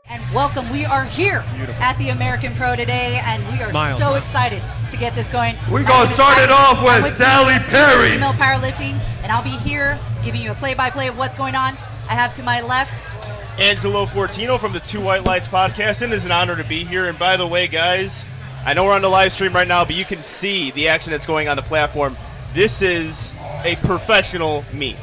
And welcome. We are here at the American Pro today, and we are so excited to get this going. We're going to start it off with Sally Perry. Female powerlifting, and I'll be here giving you a play-by-play of what's going on. I have to my left Angelo Fortino from the Two White Lights podcast, and it's an honor to be here. And by the way, guys, I know we're on the live stream right now, but you can see the action that's going on the platform. This is a professional meet.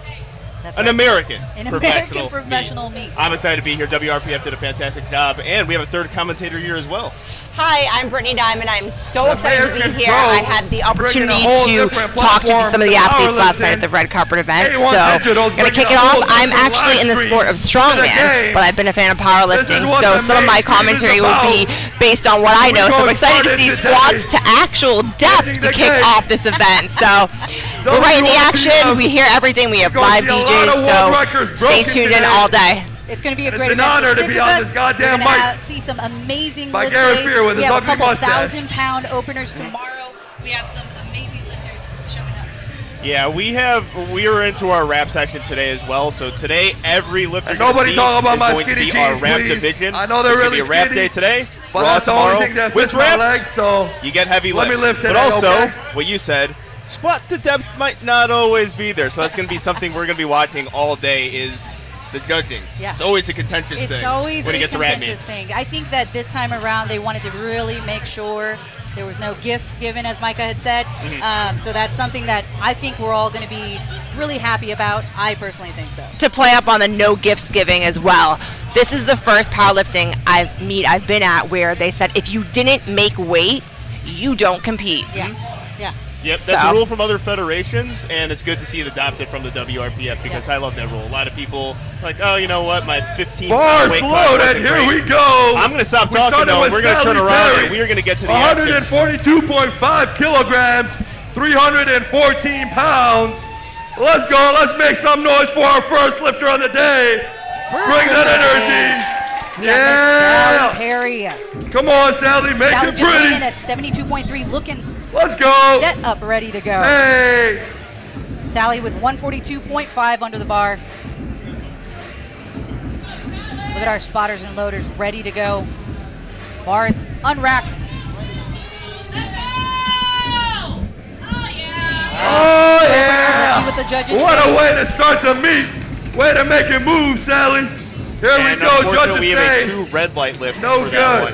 That's An right. American professional meet. I'm excited to be here. WRPF did a fantastic job, and we have a third commentator here as well. Hi, I'm Brittany Diamond. I'm so excited to be here. Pro, I had the opportunity to talk to some of the athletes last night at the red carpet event. So, going to kick it off. I'm actually in the sport of strongman, but I've been a fan of powerlifting. So some of my commentary will be based on what I know. So I'm excited to see squats to actual depth to kick off this event. So we're right in the action. We hear everything. We have live DJs. So stay tuned in all day. It's going to be a great event. It's an honor to be on this goddamn mic. We're going to see some amazing lifts. We have a couple 1,000-pound openers tomorrow. We have some amazing lifters showing up. Yeah, we are into our rap session today as well. So today, every lifter nobody talk about my going to skinny be our jeans, rap please. division. I know they're really It's going to be a rap skinny, day today. But Raw that's the tomorrow only thing that with fits my reps. legs, so You get heavy let lifts. me lift but today, also, okay? what you said, squat to depth might not always be there. So that's going to be something we're going to be watching all day is the judging. Yeah. It's always a contentious thing. It's always when a you get to rap contentious meets. thing. I think that this time around they wanted to really make sure there was no gifts given, as Micah had said. So that's something that I think we're all going to be really happy about. I personally think so. To play up on the no gifts giving as well. This is the first powerlifting I've been at where they said if you didn't make weight, you don't compete. Yeah. Yep, that's a rule from other federations, and it's good to see it adopted from the WRPF because I love that rule. A lot of people like, oh, you know what, my 15-pound weight cut loaded. Here we go. I'm going to stop talking, though. We're going to turn around, and we are going to get to the action. 142.5 kilograms, 314 pounds. Let's go. Let's make some noise for our first lifter of the day. Bring that energy. Yeah. Sally Perry. Come on, Sally. Make Sally it just pretty. in at 72.3, looking Let's go. set up, ready to go. Hey. Sally with 142.5 under the bar. Look at our spotters and loaders ready to go. Bar is unracked. Oh, yeah. See what the judges What say. a way to start the meet. Way to make it move, Sally. Here we go. Judges we have say. a 2 red light lift No for good. that one.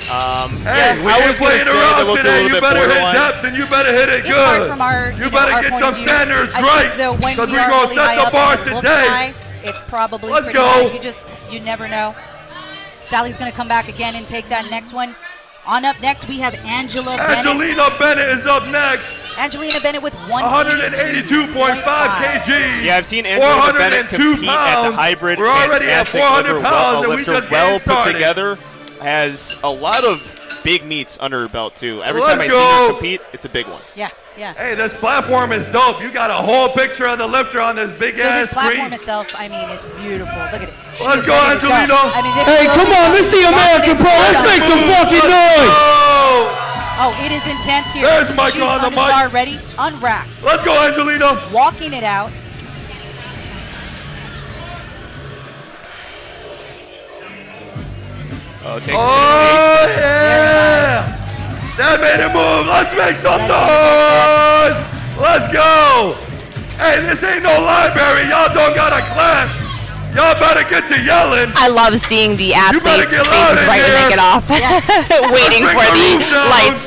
Hey, we I ain't was going to playing say they around looked a today. little You bit better hit borderline. depth and you better hit it It's hard good. from our, You better our get point some of view. standards I right. think that when Because we we're are going to really set high the up bar and it looks today. high, it's probably Let's pretty go. high. You never know. Sally's going to come back again and take that next one. On up next, we have Angela Bennett. Angelina Bennett is up next. Angelina Bennett with 182.5 kg. Yeah, I've seen Angelina Bennett compete at the hybrid. We're already at fantastic 400 liver, pounds, and we lifter, just well getting started. put together. Has a lot of big meets under her belt too. Every Let's time I go. see her compete, it's a big one. Yeah. Hey, this platform is dope. You got a whole picture of the lifter on this big So ass this platform screen. itself, I mean, it's beautiful. Look at it. She Let's is go, ready to Angelina. I mean, Hey, come on, this is the American Pro. Let's make some fucking noise. Oh, it is intense here. There's Micah She's on the under mic. bar, ready, unwrapped, Let's go, Angelina. walking it out. Oh, takes Oh, it yeah. That made it move. Let's make some noise. Let's go. Hey, this ain't no library. Y'all don't got a class. Y'all better get to yelling. I love seeing the athletes' better faces get loud in right when here. they get off, waiting Bring for the the roof down. lights.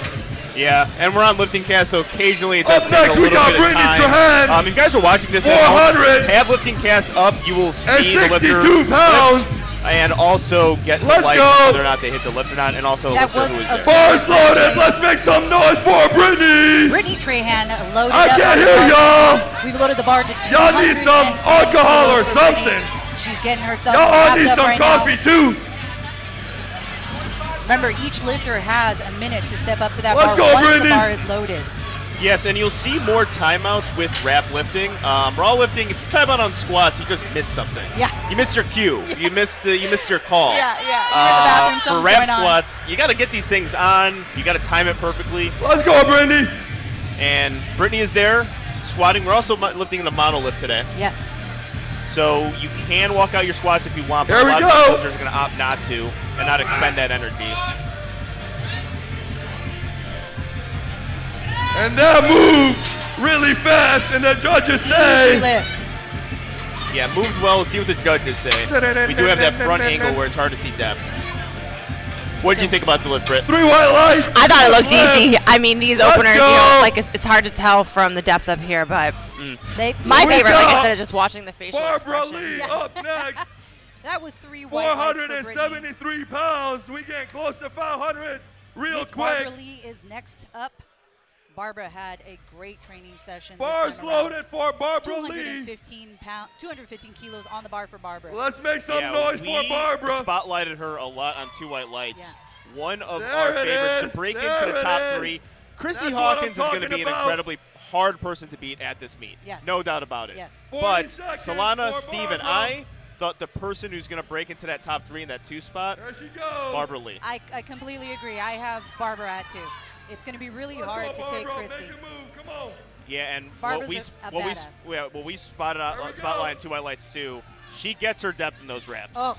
Yeah, and we're on lifting cast, so occasionally it does Up take next, a we little got bit of Brittany time. Trahan. If you guys are watching this at 400. home, have lifting cast up. You will see And the lifter 62 pounds. lift and also get the Let's light go. whether or not they hit the lift or not, and also a That lifter was who is a there. Bars loaded. Let's make some noise for Brittany. Brittany Trahan loaded I up. can't on the hear bar. y'all. We've loaded the bar to 200. Y'all need some alcohol or something. She's getting herself Y'all all wrapped need up some right coffee now. too. Remember, each lifter has a minute to step up to that Let's bar go, once Brittany. the bar is loaded. Yes, and you'll see more timeouts with wrap lifting. Raw lifting, if you time out on squats, you just miss something. Yeah. You missed your cue. Yeah. You missed your call. Yeah. You're in the bathroom, For something's wrap going on. squats, you got to get these things on. You got to time it perfectly. Let's go, Brittany. And Brittany is there squatting. We're also lifting in a monolift today. Yes. So you can walk out your squats if you want, but Here a we lot of go. posers are going to opt not to and not expend that energy. And that moved really fast, and the judges say. Lift. Yeah, moved well. We'll see what the judges say. We do have that front angle where it's hard to see depth. What did you think about the lift, Britt? 3 white lights. I thought it looked easy. I mean, these Let's openers, go. like it's hard to tell from the depth up here, but my Here we favorite, like go. I said, is just watching the facial Barbara expression. Lee up next. That was 3 white lights for Brittany. 473 pounds. We get close to 500 real Miss quick. Barbara Lee is next up. Barbara had a great training session. Bars loaded for Barbara Lee. 215 kilos on the bar for Barbara. Let's make some Yeah, noise we for Barbara. spotlighted her a lot on 2 white lights. Yeah. One of There our it favorites is. to break There into the it top is. 3. Chrissy That's what I'm Hawkins is going to talking be an about. incredibly hard person to beat at this meet. Yes. No doubt about it. Yes. 40 But seconds Solana, for Steve, and Barbara. I thought the person who's going to break into that top 3 in that 2 spot, There she goes. Barbara Lee. I completely agree. I have Barbara at 2. It's going to be really Let's hard go, to take Barbara. Christy. Make a move. Come on. Yeah, and Barbara's what we spotted out There we spotlight go. in 2 white lights too. She gets her depth in those reps. Oh,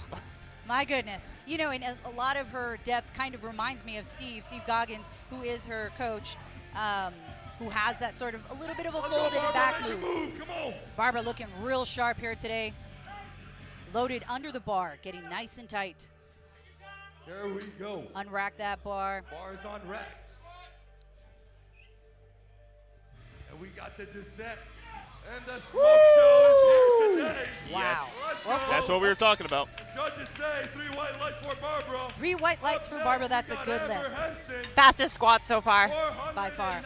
my goodness. You know, and a lot of her depth kind of reminds me of Steve Goggins, who is her coach, who has that sort of a little bit of a Let's go, folded and Barbara. back Make a move. move. Come on. Barbara looking real sharp here today. Loaded under the bar, getting nice and tight. There we go. Unrack that bar. Bars on racks. And we got the descent. And the smoke show is here today. Yes. Let's go. That's what we were talking about. Judges say 3 white lights for Barbara. 3 white lights for Barbara. That's a good lift. Fastest squat so far. By far.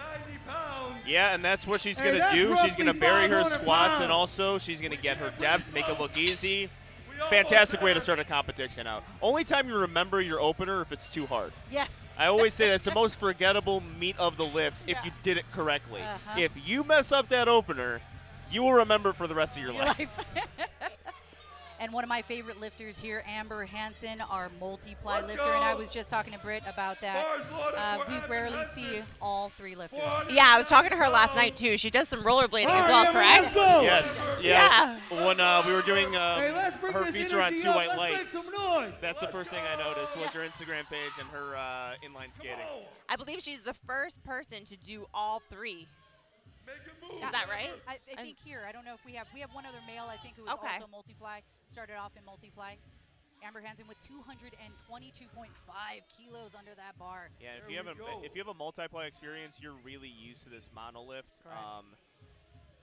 Pounds. Yeah, and that's what she's Hey, going to that's do. She's going to roughly vary her 500 squats, pounds. and also she's going to get her depth, make it look easy. We almost Fantastic way to there. start a competition out. Only time you remember your opener if it's too hard. Yes. I always say that's the most forgettable meat of the lift if Yeah. you did it correctly. Uh-huh. If you mess up that opener, you will remember it for the rest of your Your life. life. And one of my favorite lifters here, Amber Hansen, our multiply Let's lifter. go. And I was just talking to Britt about that. Bars loaded for We Amber rarely Hansen. see all 3 lifters. 400 Yeah, I was talking to her last night too. She does some rollerblading as well, Let's correct? go. Yes, yeah. When we were doing Hey, let's bring her this feature on energy 2 up. white Let's make lights, some noise. that's the first thing I noticed was her Instagram page and her inline skating. I believe she's the first person to do all 3. Make a move. Is that right? I think here, I don't know if we have one other male, I think, who was Okay. also multiply, started off in multiply. Amber Hansen with 222.5 kilos under that bar. Yeah, There if we you go. have a multiply experience, you're really used to this monolift. Correct.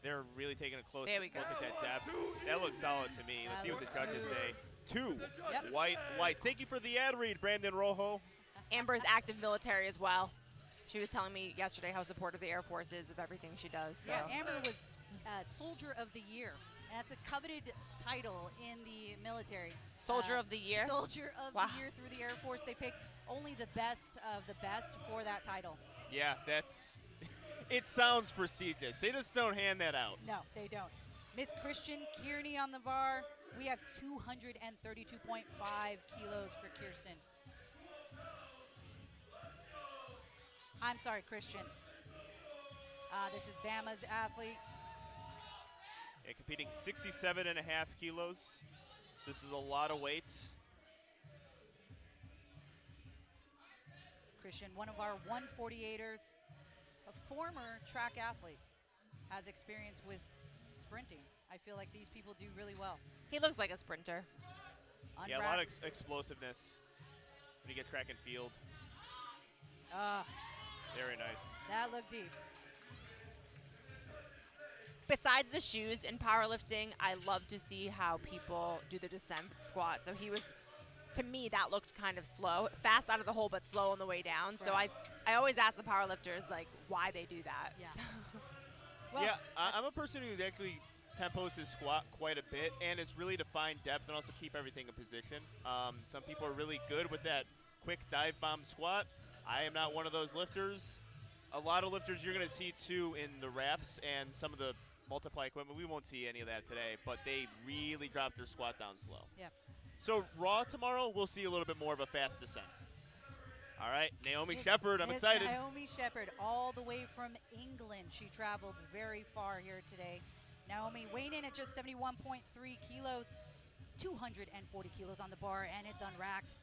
They're really taking a close There we look go. at that depth. That looks solid to me. Let's see what the judges say. 2 Yep. white lights. Thank you for the ad read, Brandon Rojo. Amber's active military as well. She was telling me yesterday how supportive the Air Force is of everything she does. So. Yeah, Amber was Soldier of the Year. And that's a coveted title in the military. Soldier of the Year? Soldier of Wow. the Year through the Air Force. They pick only the best of the best for that title. Yeah, that's. It sounds prestigious. They just don't hand that out. No, they don't. Miss Christian Kearney on the bar. We have 232.5 kilos for Kirsten. I'm sorry, Christian. This is Bama's athlete. Yeah, competing 67.5 kilos. This is a lot of weights. Christian, one of our 148ers, a former track athlete, has experience with sprinting. I feel like these people do really well. He looks like a sprinter. Yeah, a lot of Unwrapped. explosiveness when you get track and field. Very nice. That looked deep. Besides the shoes in powerlifting, I love to see how people do the descent squat. So he was, to me, that looked kind of slow. Fast out of the hole, but slow on the way down. So Right. I always ask the powerlifters, like, why they do that. Yeah. Well, Yeah, I'm a person who actually tempos his squat quite a bit, and it's really to find depth and also keep everything in position. Some people are really good with that quick dive bomb squat. I am not one of those lifters. A lot of lifters you're going to see, too, in the wraps and some of the multiply equipment. We won't see any of that today, but they really drop their squat down slow. Yeah. So Raw tomorrow, we'll see a little bit more of a fast descent. All right, Naomi Miss- Shepherd, I'm Miss excited. Naomi Shepherd, all the way from England. She traveled very far here today. Naomi weighing in at just 71.3 kilos, 240 kilos on the bar, and it's unracked.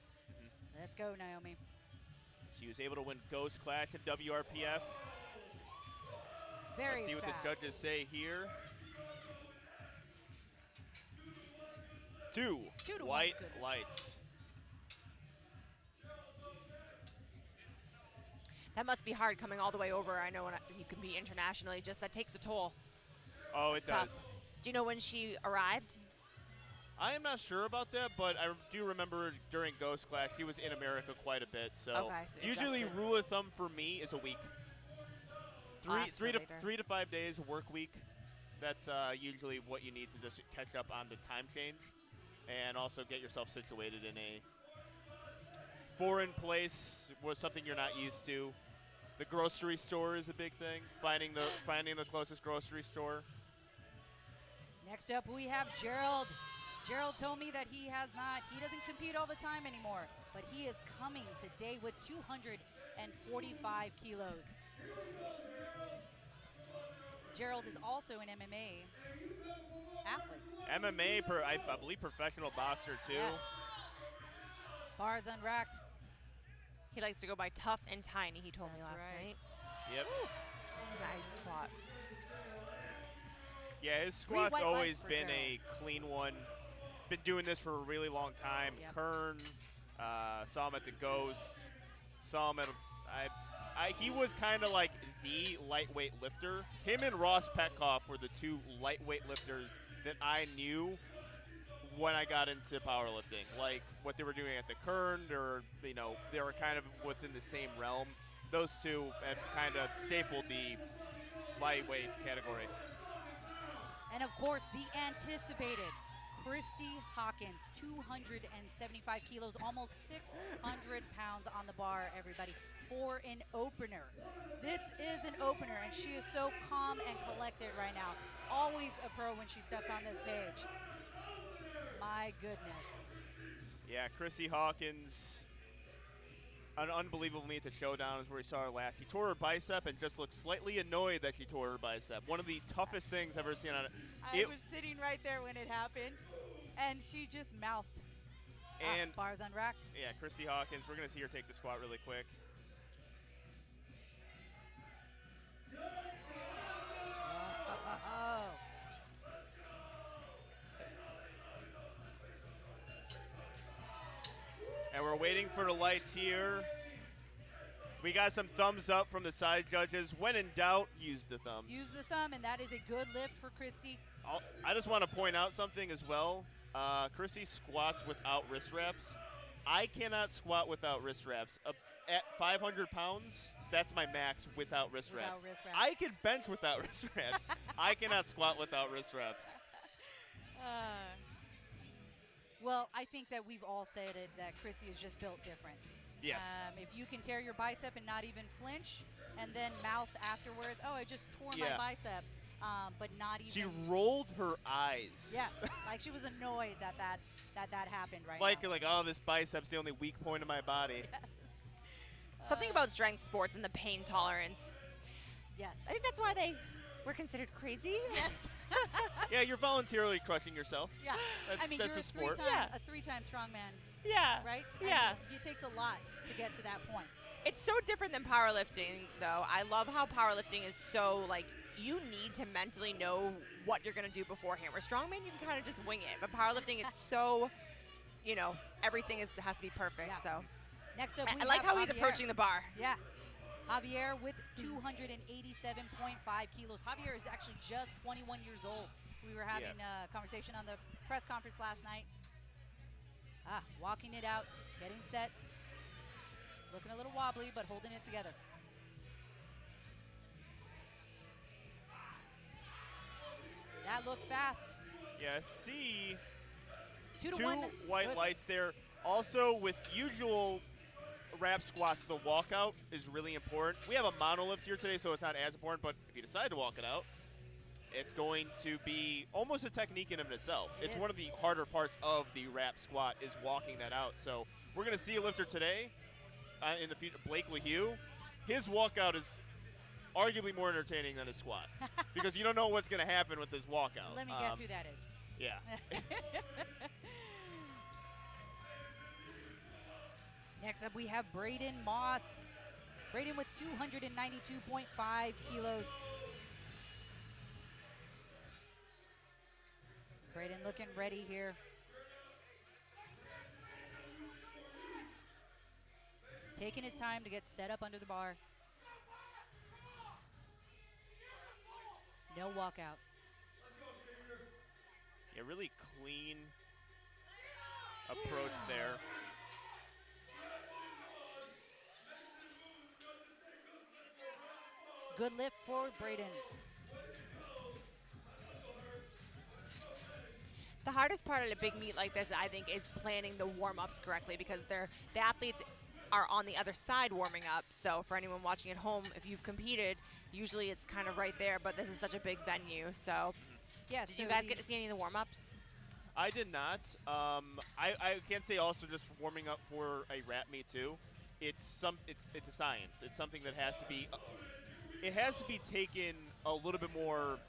Let's go, Naomi. She was able to win Ghost Clash at WRPF. Very Let's see what the fast. judges say here. 2 to white 1. Good. lights. That must be hard coming all the way over. I know when you can be internationally, just that takes a toll. Oh, It's it does. tough. Do you know when she arrived? I am not sure about that, but I do remember during Ghost Clash, she was in America quite a bit. So, Okay, so usually adjusted. rule of thumb for me is a week. Ask her later. 3 to 5 days, work week. That's usually what you need to just catch up on the time change and also get yourself situated in a foreign place with something you're not used to. The grocery store is a big thing. Finding the closest grocery store. Next up, we have Gerald. Gerald told me that he doesn't compete all the time anymore, but he is coming today with 245 kilos. Gerald is also an MMA athlete. MMA, I believe professional boxer too. Yes. Bars unracked. He likes to go by tough and tiny, he told me That's last right. night. Yep. Nice squat. Yeah, his 3 squat's white always lights for been Gerald. a clean one. He's been doing this for a really long time. Yep. Kern, saw him at the Ghost. Saw him at he was kind of like the lightweight lifter. Him and Ross Petkoff were the 2 lightweight lifters that I knew when I got into powerlifting. Like what they were doing at the Kern, or they were kind of within the same realm. Those 2 have kind of stapled the lightweight category. And of course, the anticipated Christy Hawkins, 275 kilos, almost 600 pounds on the bar, everybody, for an opener. This is an opener, and she is so calm and collected right now. Always a pro when she steps on this page. My goodness. Yeah, Chrissy Hawkins, an unbelievable meet to Showdown is where we saw her last. She tore her bicep and just looked slightly annoyed that she tore her bicep. One of the toughest things I've ever seen on it. I was sitting right there when it happened, and she just mouthed. And bars unracked. yeah, Chrissy Hawkins, we're going to see her take the squat really quick. Oh. And we're waiting for the lights here. We got some thumbs up from the side judges. When in doubt, use the thumbs. Use the thumb, and that is a good lift for Christy. I just want to point out something as well. Chrissy squats without wrist wraps. I cannot squat without wrist wraps. At 500 pounds, that's my max without wrist wraps. I can bench without wrist wraps. I cannot squat without wrist wraps. Well, I think that we've all said it, that Chrissy is just built different. Yes. If you can tear your bicep and not even flinch, and then mouth afterwards, oh, I just tore Yeah. my bicep, but not even. She rolled her eyes. Yes, like she was annoyed that happened right like, now. oh, this bicep's the only weak point of my body. Something about strength sports and the pain tolerance. Yes. I think that's why they were considered crazy. Yes. Yeah, you're voluntarily crushing yourself. Yeah. That's, I mean, that's you're a sport. a three-time strongman, Yeah. right? Yeah. I mean, it takes a lot to get to that point. It's so different than powerlifting, though. I love how powerlifting is so, like, you need to mentally know what you're going to do beforehand. Where strongman, you can kind of just wing it. But powerlifting, it's so, everything has to be perfect. Yeah. So Next up, we I like have how he's Javier. approaching the bar. Yeah. Javier with 287.5 kilos. Javier is actually just 21 years old. We were having a conversation on the press conference last night. Walking it out, getting set. Looking a little wobbly, but holding it together. That looked fast. Yeah, see 2 to two 1. white Good. lights there. Also, with usual wrap squats, the walkout is really important. We have a monolift here today, so it's not as important, but if you decide to walk it out, it's going to be almost a technique in and of itself. It's one of the harder parts of the wrap squat is walking that out. So we're going to see a lifter today in the future, Blake LaHue. His walkout is arguably more entertaining than his squat because you don't know what's going to happen with his walkout. Let me guess who that is. Yeah. Next up, we have Braden Moss. Braden with 292.5 kilos. Braden looking ready here. Taking his time to get set up under the bar. No walkout. Yeah, really clean approach there. Good lift for Braden. The hardest part at a big meet like this, I think, is planning the warm-ups correctly because the athletes are on the other side warming up. So for anyone watching at home, if you've competed, usually it's kind of right there, but this is such a big venue. So Yeah, did you guys get to see any of the warm-ups? I did not. I can say also just warming up for a rap meet too. It's a science. It's something that has to be taken a little bit more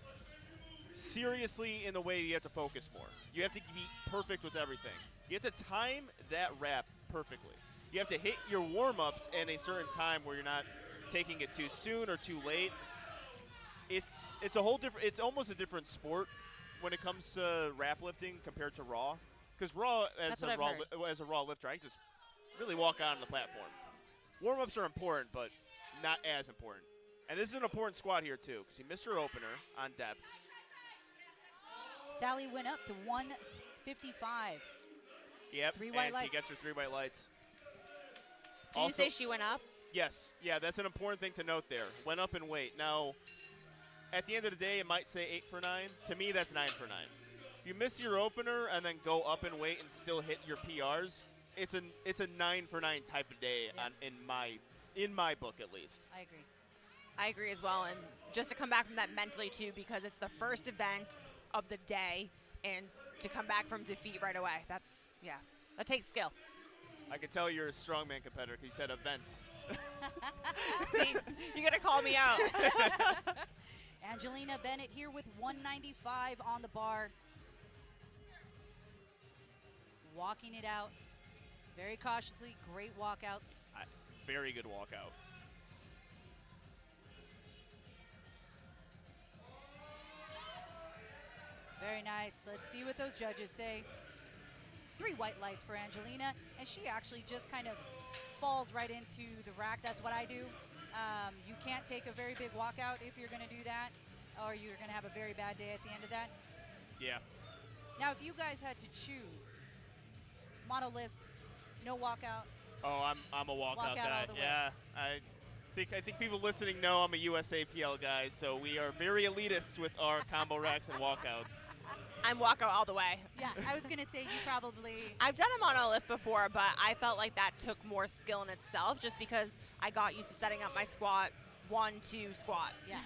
seriously in the way you have to focus more. You have to be perfect with everything. You have to time that rap perfectly. You have to hit your warm-ups in a certain time where you're not taking it too soon or too late. It's a whole different. It's almost a different sport when it comes to rap lifting compared to raw. Because raw, as a raw lifter, I can just really walk out on the platform. Warm-ups are important, but not as important. And this is an important squat here too, because he missed her opener on depth. Sally went up to 155. Yep, 3 white and lights. he gets her 3 white lights. Did you say she went up? Yes. Yeah, that's an important thing to note there. Went up in weight. Now, at the end of the day, it might say 8 for 9. To me, that's 9 for 9. If you miss your opener and then go up in weight and still hit your PRs, it's a 9 for 9 type of day in my book at least. I agree. I agree as well, and just to come back from that mentally too, because it's the first event of the day, and to come back from defeat right away, that takes skill. I could tell you're a strongman competitor because you said event. See, you're gonna call me out. Angelina Bennett here with 195 on the bar. Walking it out very cautiously. Great walkout. Very good walkout. Very nice. Let's see what those judges say. 3 white lights for Angelina, and she actually just kind of falls right into the rack. That's what I do. You can't take a very big walkout if you're going to do that, or you're going to have a very bad day at the end of that. Yeah. Now, if you guys had to choose monolift, no walkout. Oh, I'm a walkout guy. all the way. Yeah, I think people listening know I'm a USAPL guy, so we are very elitist with our combo racks and walkouts. I'm walkout all the way. Yeah, I was going to say you probably... I've done a monolift before, but I felt like that took more skill in itself just because I got used to setting up my squat, 1-2 squat. Yeah.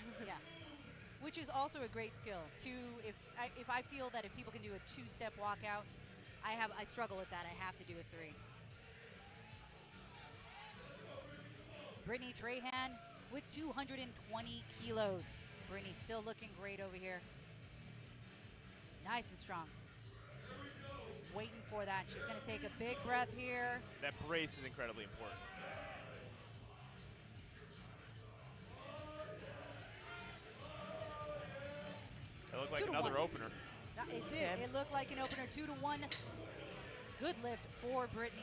Which is also a great skill. 2, if I feel that if people can do a 2-step walkout, I struggle with that. I have to do a 3. Brittany Trahan with 220 kilos. Brittany still looking great over here. Nice and strong. Waiting for that. She's going to take a big breath here. That brace is incredibly important. It looked like another opener. It did. It looked like an opener. 2-1. Good lift for Brittany.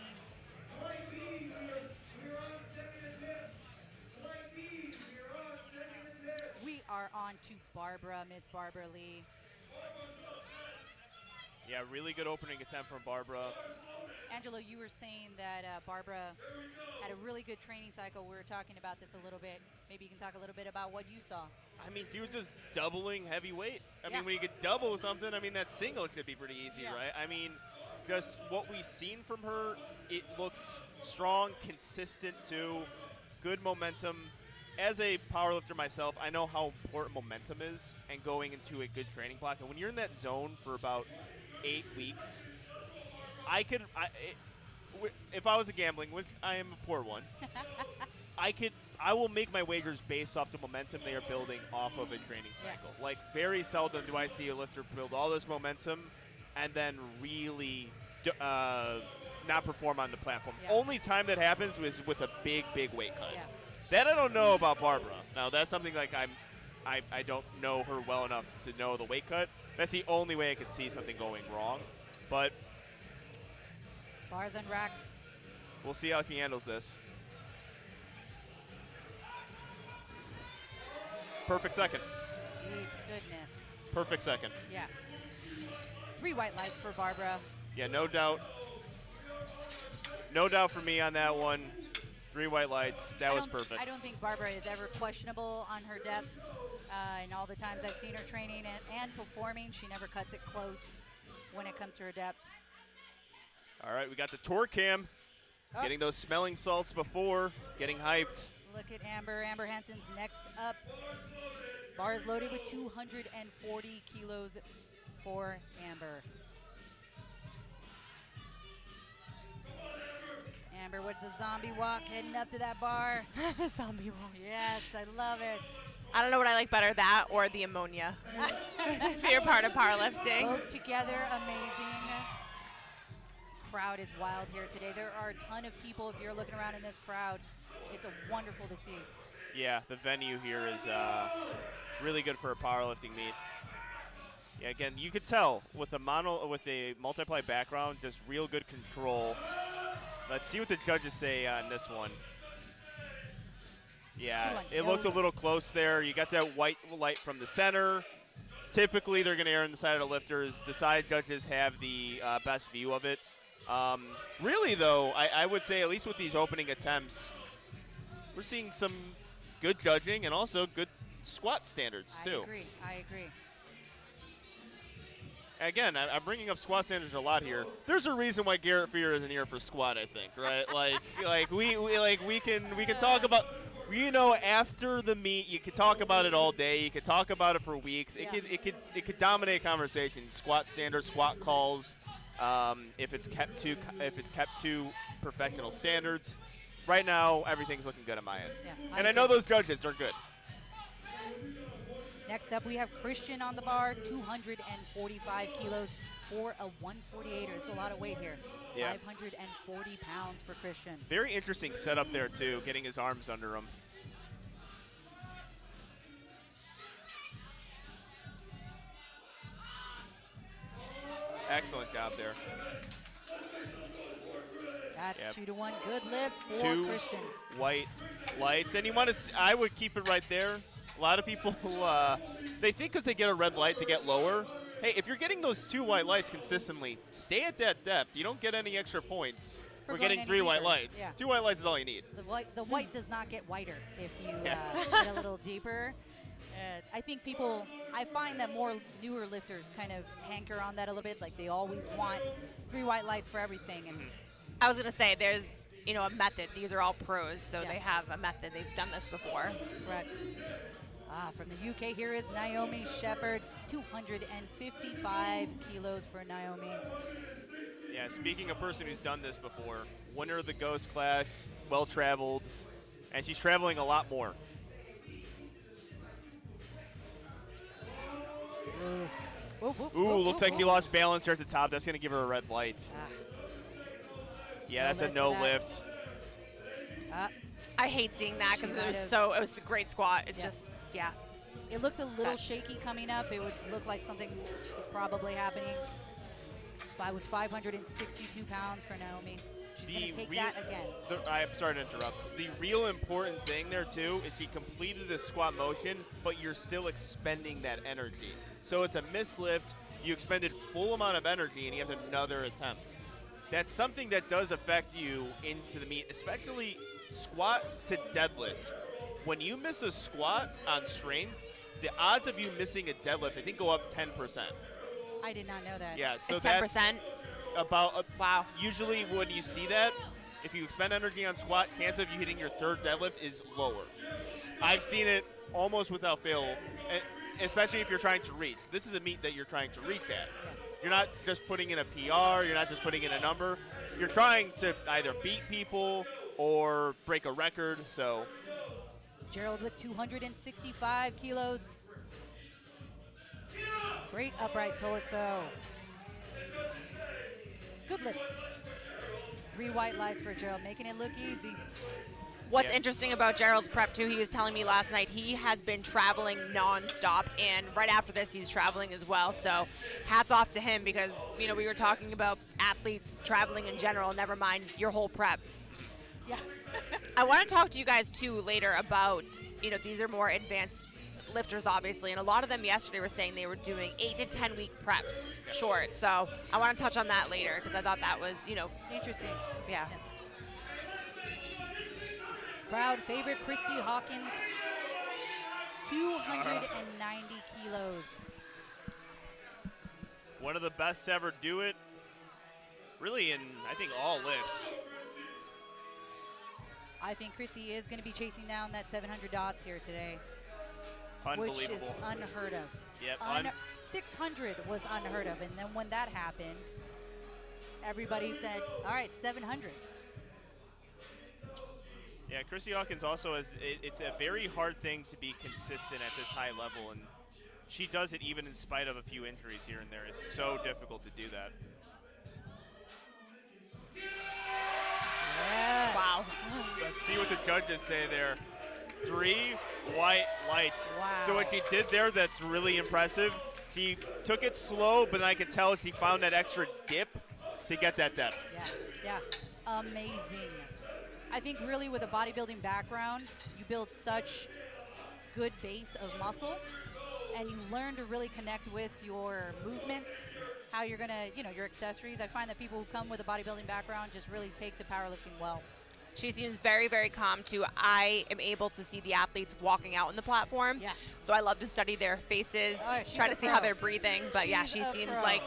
We are on to Barbara, Miss Barbara Lee. Yeah, really good opening attempt from Barbara. Angelo, you were saying that Barbara had a really good training cycle. We were talking about this a little bit. Maybe you can talk a little bit about what you saw. I mean, she was just doubling heavy weight. I Yeah. mean, when you could double something, I mean, that single should be pretty easy, Yeah. right? I mean, just what we've seen from her, it looks strong, consistent too, good momentum. As a powerlifter myself, I know how important momentum is and going into a good training block. And when you're in that zone for about 8 weeks, if I was a gambling, which I am a poor one, I will make my wagers based off the momentum they are building off of a training cycle. Like, very seldom do I see a lifter build all this momentum and then really not perform on the platform. Yeah. Only time that happens is with a big weight cut. Yeah. That I don't know about Barbara. Now, that's something like I don't know her well enough to know the weight cut. That's the only way I could see something going wrong. But Bars unracked. we'll see how she handles this. Perfect second. Gee, goodness. Perfect second. Yeah. 3 white lights for Barbara. Yeah, no doubt. No doubt for me on that one. 3 white lights. That was perfect. I don't think Barbara is ever questionable on her depth. In all the times I've seen her training and performing, she never cuts it close when it comes to her depth. All right, we got the torque cam. Oh. Getting those smelling salts before, getting hyped. Look at Amber. Amber Hansen's next up. Bar is loaded with 240 kilos for Amber. Amber with the zombie walk heading up to that bar. The zombie walk. Yes, I love it. I don't know what I like better, that or the ammonia. If you're part of powerlifting. Both together, amazing. Crowd is wild here today. There are a ton of people. If you're looking around in this crowd, it's wonderful to see. Yeah, the venue here is really good for a powerlifting meet. Yeah, again, you could tell with a multiply background, just real good control. Let's see what the judges say on this one. Yeah, it looked a little close there. You got that white light from the center. Typically, they're going to err on the side of the lifters. The side judges have the best view of it. Really, though, I would say at least with these opening attempts, we're seeing some good judging and also good squat standards, too. I agree. Again, I'm bringing up squat standards a lot here. There's a reason why Garrett Fear isn't here for squat, I think, right? we can talk about, after the meet, you could talk about it all day. You could talk about it for weeks. It could dominate conversation. Squat standards, squat calls. If it's kept to professional standards. Right now, everything's looking good on my end. Yeah, and I know those judges are good. Next up, we have Christian on the bar, 245 kilos for a 148er. It's a lot of weight here. Yeah. 540 pounds for Christian. Very interesting setup there, too, getting his arms under him. Excellent job there. That's 2-to-1. Good lift for 2 Christian. white lights. And you want to, I would keep it right there. A lot of people, they think because they get a red light to get lower. Hey, if you're getting those 2 white lights consistently, stay at that depth. You don't get any extra points for getting 3 white lights. Yeah. 2 white lights is all you need. The white does not get whiter if you get a little deeper. I think I find that more newer lifters kind of hanker on that a little bit. Like they always want 3 white lights for everything. And I was going to say, there's a method. These are all pros, so they have a method. They've done this before. Correct. From the UK, here is Naomi Shepherd, 255 kilos for Naomi. Yeah, speaking of a person who's done this before, winner of the Ghost Clash, well-traveled, and she's traveling a lot more. Ooh, looks like she lost balance there at the top. That's going to give her a red light. Yeah, that's a no lift. I hate seeing that because it was a great squat. It's just, It looked a little shaky coming up. It would look like something was probably happening. It was 562 pounds for Naomi. She's going to take that again. I'm sorry to interrupt. The real important thing there, too, is she completed the squat motion, but you're still expending that energy. So it's a mislift. You expended full amount of energy, and you have another attempt. That's something that does affect you into the meet, especially squat to deadlift. When you miss a squat on strength, the odds of you missing a deadlift, I think, go up 10%. I did not know that. Yeah, so it's that's 10%. About wow. Usually when you see that, if you expend energy on squat, chance of you hitting your 3rd deadlift is lower. I've seen it almost without fail, especially if you're trying to reach. This is a meet that you're trying to reach at. You're not just putting in a PR, you're not just putting in a number. You're trying to either beat people or break a record. So Gerald with 265 kilos. Great upright torso. Good lift. 3 white lights for Gerald, making it look easy. What's interesting about Gerald's prep, too, he was telling me last night, he has been traveling nonstop, and right after this, he's traveling as well. So hats off to him because, we were talking about athletes traveling in general, never mind your whole prep. Yeah. I want to talk to you guys, too, later about, these are more advanced lifters, obviously, and a lot of them yesterday were saying they were doing 8 to 10 week preps short. So I want to touch on that later because I thought that was, Interesting. yeah. Crowd favorite, Christy Hawkins, 290 kilos. one of the best to ever do it, really in, I think, all lifts. I think Chrissy is going to be chasing down that 700 dots here today. Unbelievable. Which is unheard of. Yep. 600 was unheard of. And then when that happened, everybody said, all right, 700. Yeah, Chrissy Hawkins also has, it's a very hard thing to be consistent at this high level, and she does it even in spite of a few injuries here and there. It's so difficult to do that. Yes. Wow. Let's see what the judges say there. 3 white lights. Wow. So what she did there that's really impressive, she took it slow, but I could tell she found that extra dip to get that depth. Yeah, amazing. I think really with a bodybuilding background, you build such good base of muscle, and you learn to really connect with your movements, how you're gonna, your accessories. I find that people who come with a bodybuilding background just really take to powerlifting well. She seems very, very calm, too. I am able to see the athletes walking out on the platform. Yeah. So I love to study their faces, try to see how they're breathing. But, yeah, she seems like,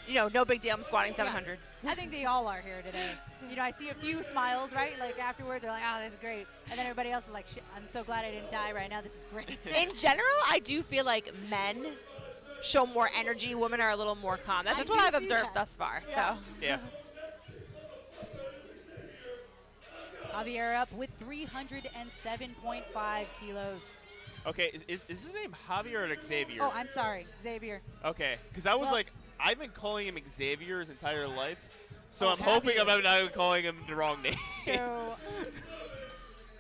no big deal. I'm squatting 700. Yeah. I think they all are here today. I see a few smiles, right? Like afterwards, they're like, oh, this is great. And then everybody else is like, shit, I'm so glad I didn't die right now. This is great. In general, I do feel like men show more energy. Women are a little more calm. That's just what I've observed thus far. Yeah. So Yeah. Javier up with 307.5 kilos. Okay, is his name Javier or Xavier? Oh, I'm sorry, Xavier. Okay, because I was I've been calling him Xavier his entire life, so Oh, I'm hoping Javier. I'm not calling him the wrong name. So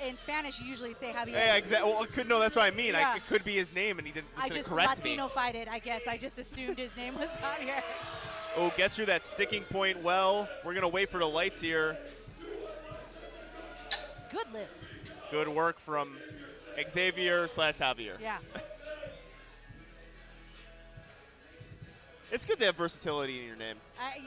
in Spanish, you usually say Javier. Yeah, exactly. Well, no, that's what I mean. Yeah. It could be his name, and he didn't I just correct me. Latino-fied it, I guess. I just assumed his name was Javier. Oh, gets through that sticking point well. We're going to wait for the lights here. Good lift. Good work from Xavier/Javier. Yeah. It's good to have versatility in your name. I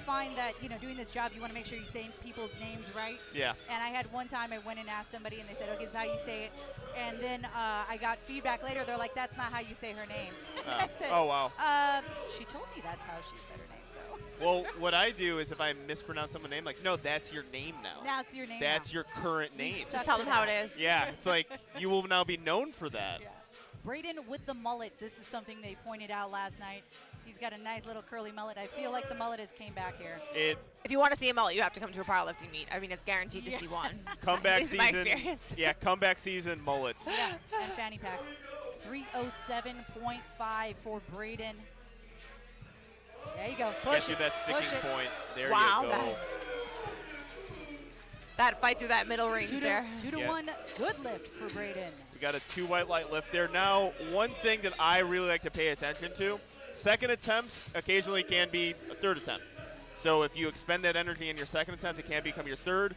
find that, doing this job, you want to make sure you say people's names right. Yeah. And I had one time I went and asked somebody, and they said, okay, this is how you say it. And then I got feedback later. They're like, that's not how you say her name. I said, oh, wow. She told me that's how she said her name, so. Well, what I do is if I mispronounce someone's name, like, no, that's your name now. That's your name That's now. your current name. Stuck just tell to them how that. it is. Yeah, it's like you will now be known for that. Yeah. Braden with the mullet. This is something they pointed out last night. He's got a nice little curly mullet. I feel like the mullet has came back here. If you want to see a mullet, you have to come to a powerlifting meet. I mean, it's guaranteed to see one. Comeback This is my season. experience. Yeah, comeback season mullets. Yeah, and fanny packs. 307.5 for Braden. There you go. Push Get you it. that Push sticking it. point. There Wow. you go. That fight through that middle range 2 there. to Yeah. 1. Good lift for Braden. We got a 2 white light lift there. Now, one thing that I really like to pay attention to, second attempts occasionally can be a third attempt. So if you expend that energy in your second attempt, it can become your third.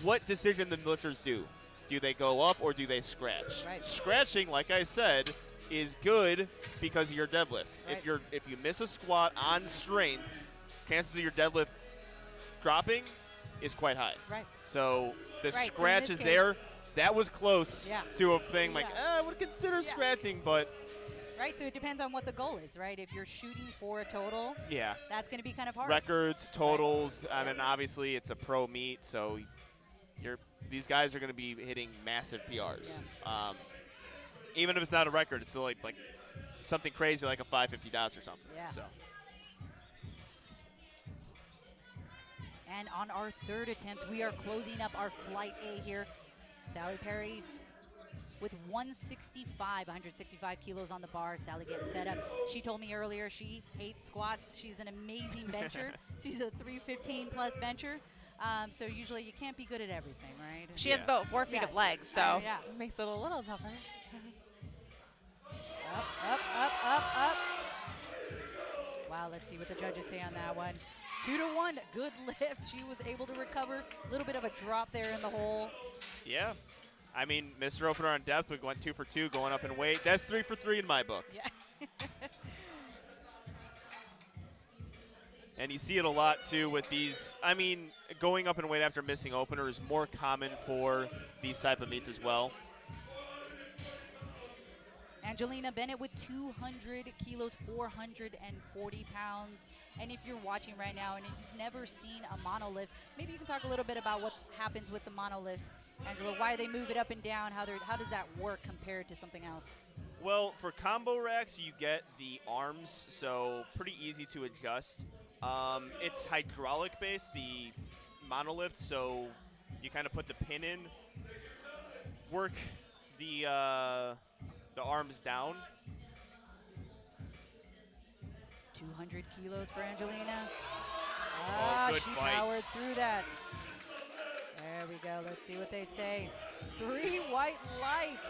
What decision the lifters do? Do they go up or do they scratch? Right. Scratching, like I said, is good because of your deadlift. Right. If you miss a squat on strength, chances of your deadlift dropping is quite high. Right. So the Right, so in scratch this is case- there. That was close Yeah. to a thing like, Yeah. I would consider scratching, but Right, so it depends on what the goal is, right? If you're shooting for a total, yeah. that's going to be kind of hard. Records, totals. I mean, obviously it's a pro meet, so these guys are going to be hitting massive PRs. Even if it's not a record, it's still like something crazy like a 550 dots or something. Yeah. So And on our third attempt, we are closing up our flight A here. Sally Perry with 165 kilos on the bar. Sally getting set up. She told me earlier she hates squats. She's an amazing bencher. She's a 315 plus bencher. So usually you can't be good at everything, right? She has about 4 feet of legs, so it makes it a little tougher. Up. Wow, let's see what the judges say on that one. 2-1, good lift. She was able to recover. A little bit of a drop there in the hole. Yeah. I mean, Mr. Opener on depth, we went 2 for 2, going up in weight. That's 3 for 3 in my book. Yeah. And you see it a lot, too, with these. I mean, going up in weight after missing opener is more common for these type of meets as well. Angelina Bennett with 200 kilos, 440 pounds. And if you're watching right now and if you've never seen a monolift, maybe you can talk a little bit about what happens with the monolift. Angela, why they move it up and down, how does that work compared to something else? Well, for combo racks, you get the arms, so pretty easy to adjust. It's hydraulic based, the monolift, so you kind of put the pin in, work the arms down. 200 kilos for Angelina. Good she fight. powered through that. There we go. Let's see what they say. 3 white lights.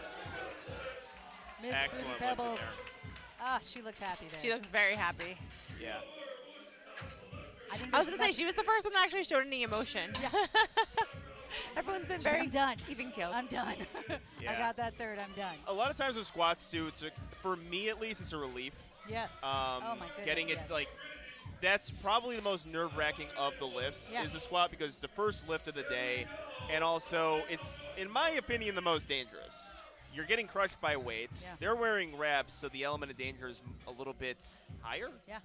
Miss Fruity Excellent lift in Pebbles. there. She looks happy there. She looks very happy. Yeah. I think I was going to say, she was the first one that actually showed any emotion. Yeah. Everyone's been very I'm done. even keeled. I'm done. Yeah. I got that third. I'm done. A lot of times with squats, too, for me at least, it's a relief. Yes. Oh my goodness. Getting it, yes. That's probably the most nerve-wracking of the lifts is the squat because it's the first lift of the day, and also it's, in my opinion, the most dangerous. You're getting crushed by weights. Yeah. They're wearing wraps, so the element of danger is a little bit higher. Yeah.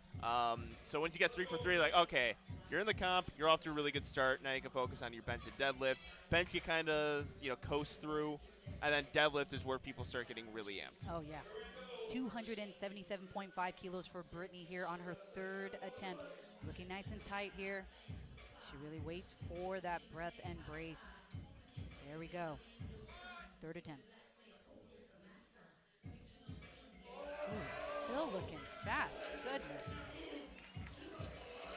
So once you get 3 for 3, like, okay, you're in the comp, you're off to a really good start. Now you can focus on your bench and deadlift. Bench you kind of, coast through, and then deadlift is where people start getting really amped. Oh, yeah. 277.5 kilos for Brittany here on her third attempt. Looking nice and tight here. She really waits for that breath and brace. There we go. Third attempts. Ooh, still looking fast. Goodness.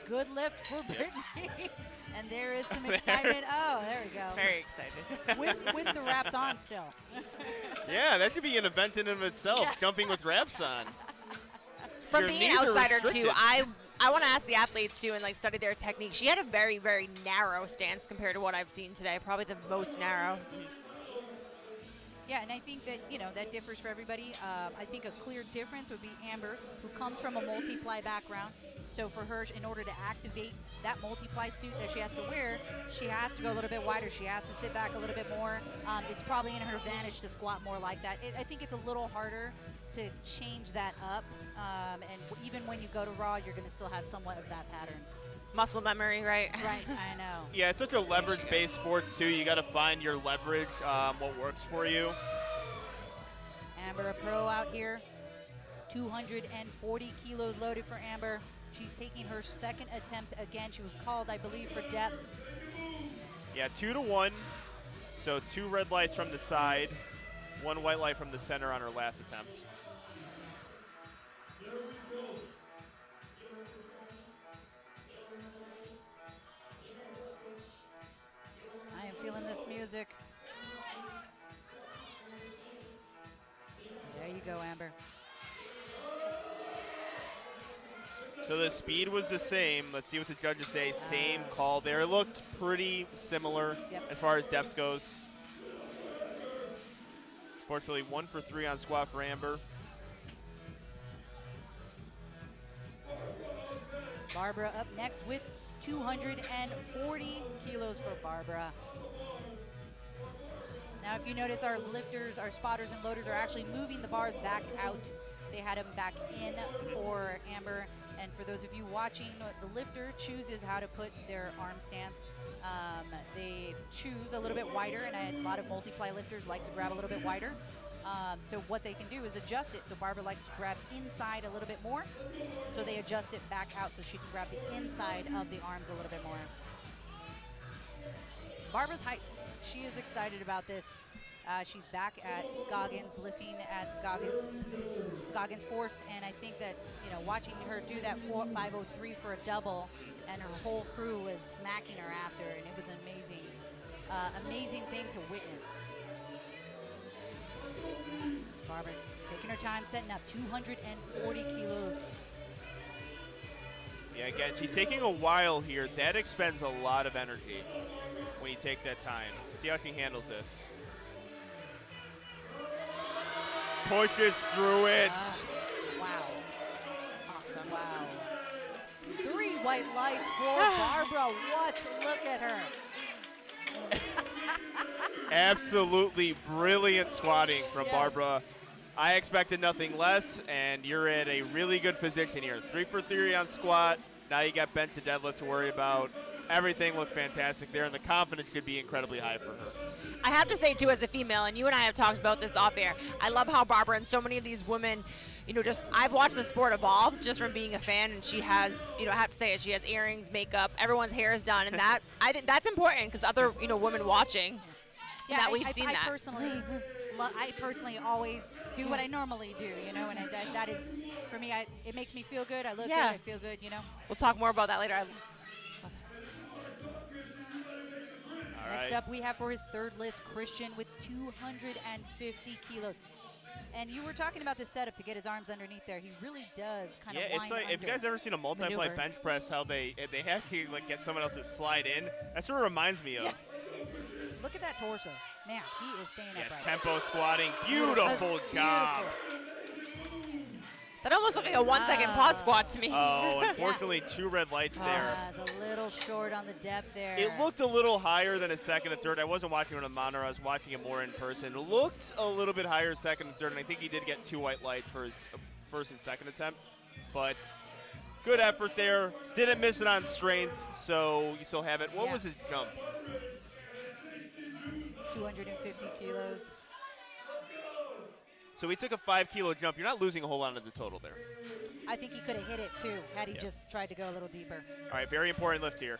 Good lift for Brittany. And there is some excitement. Oh, there we go. Very excited. With the wraps on still. Yeah, that should be an event in and of itself, jumping with wraps on. From Your being knees an are outsider, restricted. too, I want to ask the athletes, too, and study their technique. She had a very, very narrow stance compared to what I've seen today, probably the most narrow. Yeah, and I think that, that differs for everybody. I think a clear difference would be Amber, who comes from a multiply background. So for her, in order to activate that multiply suit that she has to wear, she has to go a little bit wider. She has to sit back a little bit more. It's probably in her advantage to squat more like that. I think it's a little harder to change that up. And even when you go to raw, you're going to still have somewhat of that pattern. Muscle memory, right? Right, I know. Yeah, it's such a leverage-based sports, too. You got to find your leverage, what works for you. Amber, a pro out here. 240 kilos loaded for Amber. She's taking her second attempt again. She was called, I believe, for depth. Yeah, 2-1. So 2 red lights from the side, 1 white light from the center on her last attempt. I am feeling this music. There you go, Amber. So the speed was the same. Let's see what the judges say. Same call there. It looked pretty similar as far as depth goes. Fortunately, 1 for 3 on squat for Amber. Barbara up next with 240 kilos for Barbara. Now, if you notice, our lifters, our spotters and loaders are actually moving the bars back out. They had them back in for Amber. And for those of you watching, the lifter chooses how to put their arm stance. They choose a little bit wider, and a lot of multiply lifters like to grab a little bit wider. So what they can do is adjust it. So Barbara likes to grab inside a little bit more. So they adjust it back out so she can grab the inside of the arms a little bit more. Barbara's hyped. She is excited about this. She's back at Goggins, lifting at Goggins Force, and I think that, watching her do that 503 for a double, and her whole crew was smacking her after, and it was an amazing thing to witness. Barbara's taking her time, setting up 240 kilos. Yeah, again, she's taking a while here. That expends a lot of energy when you take that time. See how she handles this. Pushes through it. Wow. Awesome. Wow. 3 white lights for Barbara. What? Look at her. Absolutely brilliant squatting from Barbara. I expected nothing less, and you're in a really good position here. 3 for 3 on squat. Now you got bench to deadlift to worry about. Everything looked fantastic there, and the confidence should be incredibly high for her. I have to say, too, as a female, and you and I have talked about this off air, I love how Barbara and so many of these women, I've watched the sport evolve just from being a fan, and she has, I have to say it, she has earrings, makeup, everyone's hair is done, and that, I think that's important because other, women watching, that we've seen that. I personally always do what I normally do, and that is, for me, it makes me feel good. I look good, I feel good, We'll talk more about that later. Next up, we have for his third lift, Christian with 250 kilos. And you were talking about this setup to get his arms underneath there. He really does kind of wind it's like, under. if you guys ever seen a multiply maneuvers. bench press, how they have to get someone else to slide in. That sort of reminds me of. Yeah. Look at that torso. Man, he is staying upright. Tempo squatting. Beautiful job. That almost looked like a 1 second pause squat to me. Oh, unfortunately, 2 red lights there. It's a little short on the depth there. It looked a little higher than a second and third. I wasn't watching it on the monitor. I was watching it more in person. It looked a little bit higher second and third, and I think he did get 2 white lights for his first and second attempt. But good effort there. Didn't miss it on strength, so you still have it. What was his jump? 250 kilos. So he took a 5-kilo jump. You're not losing a whole lot of the total there. I think he could have hit it, too, had he just tried to go a little deeper. All right, very important lift here.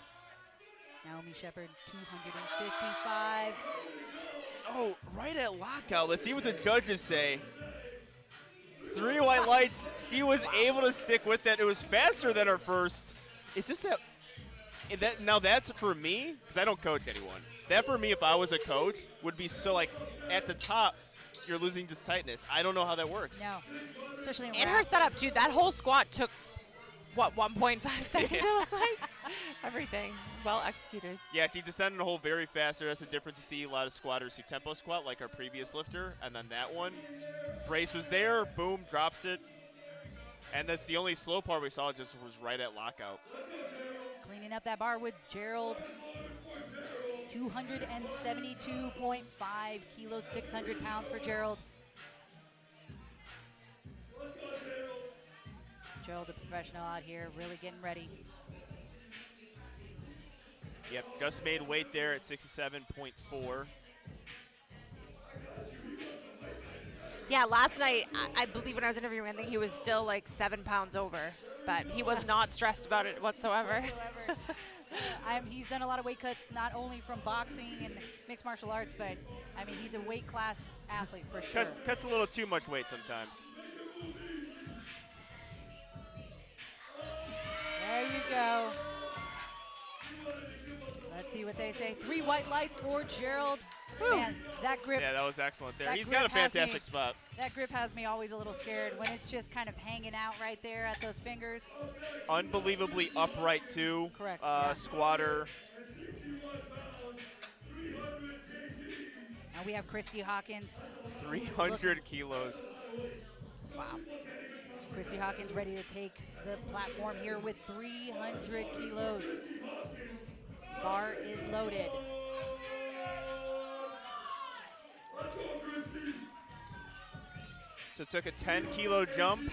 Naomi Shepherd, 255. Oh, right at lockout. Let's see what the judges say. 3 white lights. She was able to stick with that. It was faster than her first. It's just that now that's for me, because I don't coach anyone. That for me, if I was a coach, would be so at the top, you're losing this tightness. I don't know how that works. No, especially in her setup, too. That whole squat took, 1.5 seconds to look like? Everything. Well executed. Yeah, she descended a hole very fast. That's the difference. You see a lot of squatters who tempo squat, like our previous lifter, and then that one. Brace was there. Boom, drops it. And that's the only slow part we saw, just was right at lockout. Cleaning up that bar with Gerald. 272.5 kilos, 600 pounds for Gerald. Gerald, a professional out here, really getting ready. Yep, just made weight there at 67.4. Yeah, last night, I believe when I was interviewing, I think he was still 7 pounds over, but he was not stressed about it whatsoever. He's done a lot of weight cuts, not only from boxing and mixed martial arts, but he's a weight class athlete for sure. Cuts a little too much weight sometimes. There you go. Let's see what they say. 3 white lights for Gerald. Man, that grip. Yeah, that was excellent there. He's got a fantastic spot. That grip has me always a little scared when it's just kind of hanging out right there at those fingers. Unbelievably upright, too. Correct. Squatter. Now we have Christy Hawkins. 300 kilos. Wow. Christy Hawkins ready to take the platform here with 300 kilos. Bar is loaded. So took a 10-kilo jump.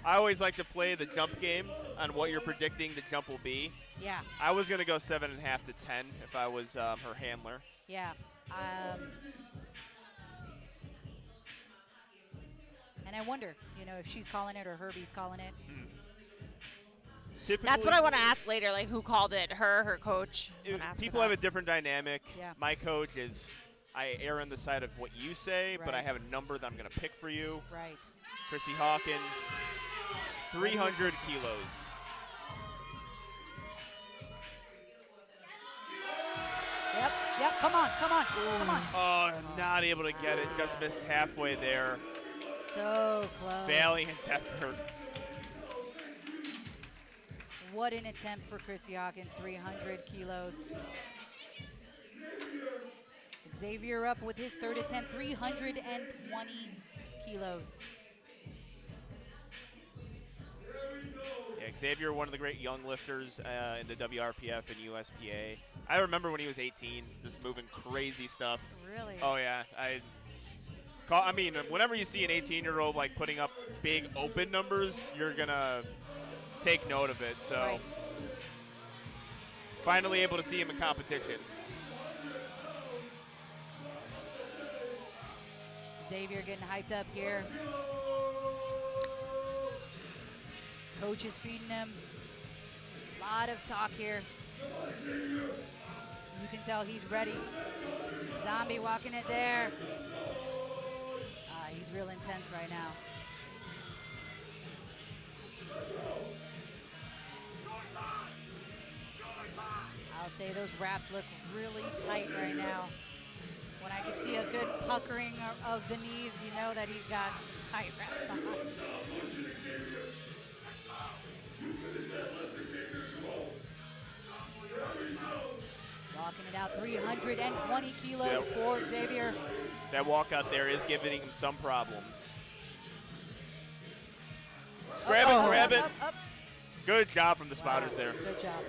I always like to play the jump game on what you're predicting the jump will be. Yeah. I was going to go 7.5 to 10 if I was her handler. Yeah. And I wonder, if she's calling it or Herbie's calling it. Typically, That's what I want to ask later, like who called it, her coach. People have a different dynamic. Yeah. My coach is, I err on the side of what you say, but I Right. have a number that I'm going to pick for you. Right. Chrissy Hawkins, 300 kilos. Yep, come on. Oh, not able to get it. Just missed halfway there. So close. Valiant effort. What an attempt for Chrissy Hawkins, 300 kilos. Xavier up with his third attempt, 320 kilos. Yeah, Xavier, one of the great young lifters in the WRPF and USPA. I remember when he was 18, just moving crazy stuff. Really? Oh yeah, I mean, whenever you see an 18-year-old like putting up big open numbers, you're gonna take note of it. So Right. finally able to see him in competition. Xavier getting hyped up here. Coach is feeding him. A lot of talk here. You can tell he's ready. Zombie walking it there. He's real intense right now. I'll say those wraps look really tight right now. When I can see a good puckering of the knees, you know that he's got some tight wraps on. Walking it out, 320 kilos for Xavier. That walkout there is giving him some problems. Grab it. Up. Good job from the spotters there. Good job.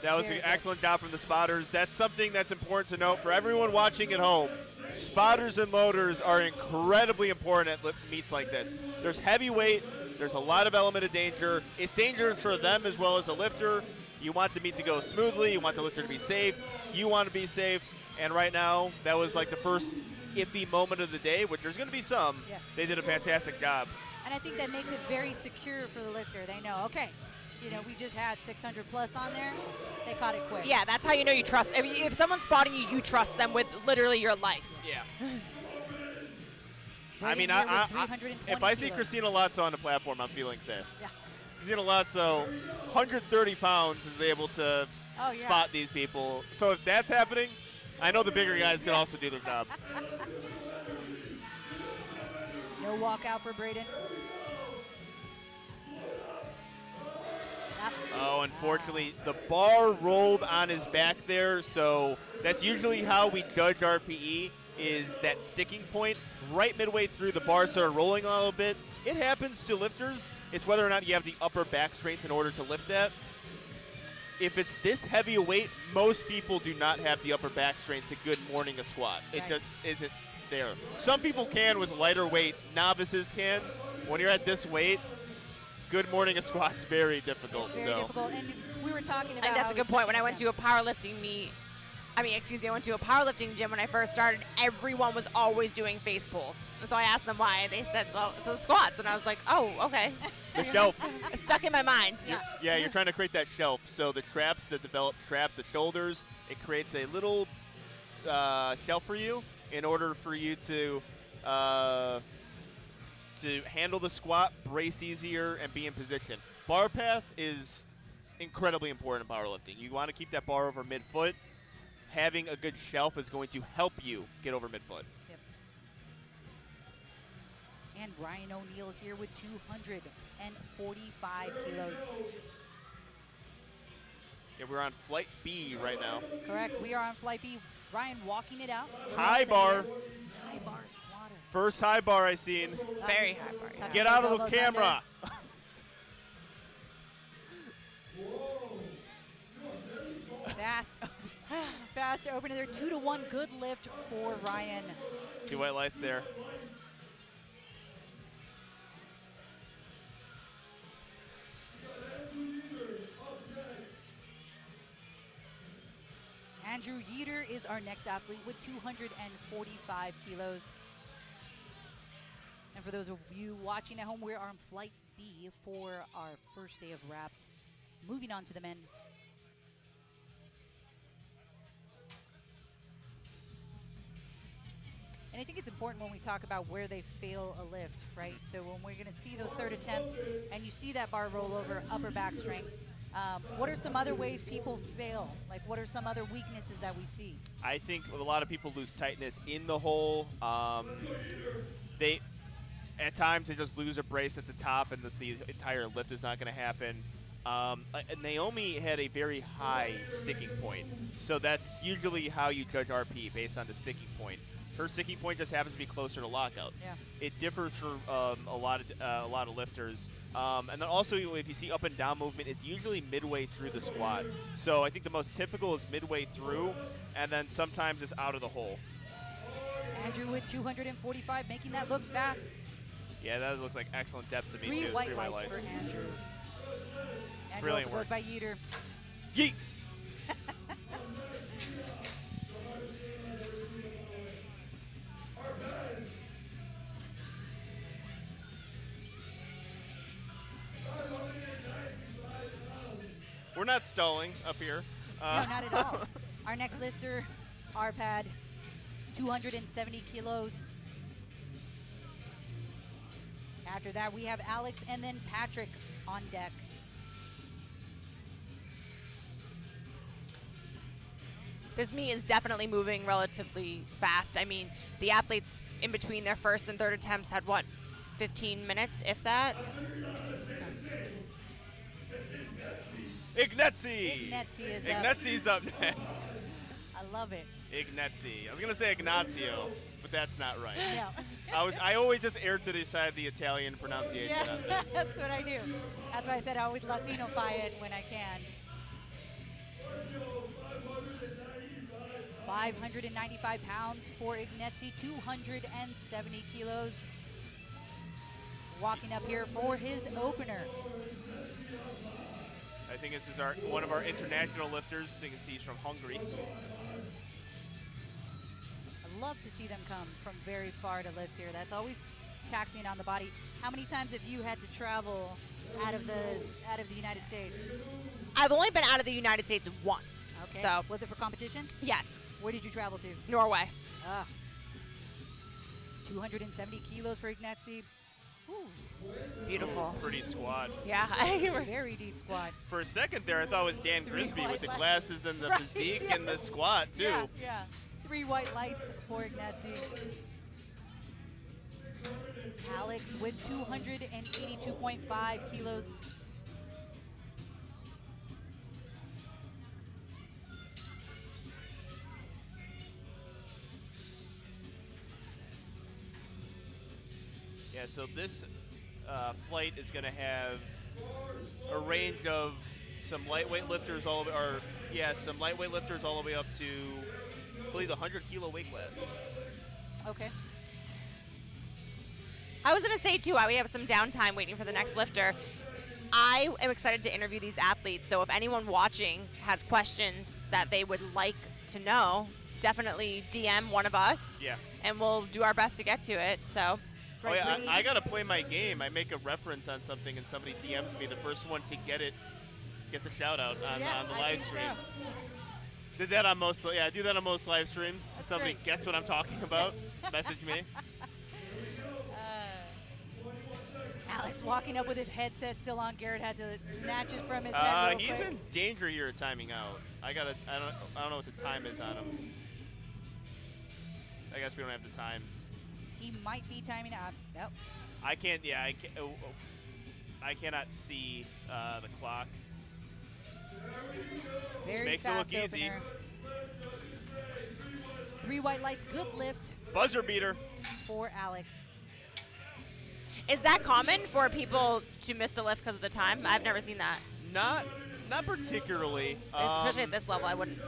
That was an excellent job from the spotters. That's something that's important to note for everyone watching at home. Spotters and loaders are incredibly important at meets like this. There's heavy weight. There's a lot of element of danger. It's dangerous for them as well as a lifter. You want the meet to go smoothly. You want the lifter to be safe. You want to be safe. And right now, that was like the first iffy moment of the day, which there's going to be some. Yes. They did a fantastic job. And I think that makes it very secure for the lifter. They know, okay, we just had 600 plus on there. They caught it quick. Yeah, that's how you know you trust. I mean, if someone's spotting you, you trust them with literally your life. Yeah. I mean, if I see Christina Lotso on the platform, I'm feeling safe. Yeah. Christina Lotso, 130 pounds, is able to spot these people. So if that's happening, I know the bigger guys can also do their job. No walkout for Braden. Oh, unfortunately, the bar rolled on his back there, so that's usually how we judge RPE, is that sticking point right midway through the bar started rolling a little bit. It happens to lifters. It's whether or not you have the upper back strength in order to lift that. If it's this heavy a weight, most people do not have the upper back strength to good morning a squat. It just isn't there. Some people can with lighter weight. Novices can. When you're at this weight, good morning a squat's very difficult. It's very difficult. And we were talking about. And that's a good point. When I went to a powerlifting I went to a powerlifting gym when I first started. Everyone was always doing face pulls. And so I asked them why. They said, well, it's the squats. And I was like, oh, okay. The shelf. It stuck in my mind. You're trying to create that shelf. So the traps that develop the shoulders, it creates a little shelf for you in order for you to handle the squat, brace easier, and be in position. Bar path is incredibly important in powerlifting. You want to keep that bar over midfoot. Having a good shelf is going to help you get over midfoot. Yep. And Ryan O'Neal here with 245 kilos. Yeah, we're on flight B right now. Correct. We are on flight B. Ryan walking it out. High bar. High bar squatter. First high bar I seen. Very high bar. Tucking Get out those of the elbows camera. Fast opener there. 2-1. Good lift for Ryan. 2 white lights there. Andrew Yeater is our next athlete with 245 kilos. And And for those of you watching at home, we're on flight B for our first day of wraps. Moving on to the men. And I think it's important when we talk about where they fail a lift, right? So when we're going to see those third attempts and you see that bar roll over, upper back strength, what are some other ways people fail? Like, what are some other weaknesses that we see? I think a lot of people lose tightness in the hole. At times they just lose a brace at the top, and the entire lift is not going to happen. Naomi had a very high sticking point, so that's usually how you judge RP, based on the sticking point. Her sticking point just happens to be closer to lockout. Yeah. It differs for a lot of lifters. And then also, if you see up and down movement, it's usually midway through the squat. So I think the most typical is midway through, and then sometimes it's out of the hole. Andrew with 245, making that look fast. Yeah, that looks like excellent depth to me, Three too. white lights for Andrew. Andrew Brilliant also work. goes by Yeeter. Yeet! We're not stalling up here. No, not at all. Our next lister, RPAD, 270 kilos. After that, we have Alex and then Patrick on deck. This meet is definitely moving relatively fast. I mean, the athletes in between their first and third attempts had, what, 15 minutes, if that? Ignatzi! Ignatzi's up next. I love it. Ignatzi. I was going to say Ignazio, but that's not right. No. I always just err to the side of the Italian pronunciation on Yeah, this. that's what I do. That's why I said I always Latinify it when I can. 595 pounds for Ignatzi, 270 kilos. Walking up here for his opener. I think this is one of our international lifters. You can see he's from Hungary. I love to see them come from very far to lift here. That's always taxing on the body. How many times have you had to travel out of the United States? I've only been out of the United States once. Okay. So, Was it for competition? yes, Where did you travel to? Norway. 270 kilos for Ignatzi. Ooh, Beautiful. Pretty squad. Yeah. very deep squat. For a second there, I thought it was Dan Three Grisby with the white glasses and the Right, physique yeah. and the squat, too. Yeah. 3 white lights for Ignatzi. Alex with 282.5 kilos. Yeah, so this flight is going to have a range of some lightweight lifters all the way up to, I believe, the 100-kilo weight class. Okay. I was going to say, too, we have some downtime waiting for the next lifter. I am excited to interview these athletes, so if anyone watching has questions that they would like to know, definitely DM one of us. Yeah. And we'll do our best to get to it. So, Oh, yeah, I got to play my game. I make a reference on something and somebody DMs me. The first one to get it gets a shout-out on the live stream. So. Did that on most, I do that on most live streams. Somebody great. gets what I'm talking about, message me. Alex walking up with his headset still on. Garrett had to snatch it from his head real He's quick. in danger here of timing out. I don't know what the time is on him. I guess we don't have the time. He might be timing out. Nope. I can't. Yeah, I cannot see the clock. Very Makes it fast look easy. opener. 3 white lights. Good lift Buzzer beater. for Alex. is that common for people to miss the lift because of the time? I've never seen that. Not particularly. Especially at this level, I wouldn't.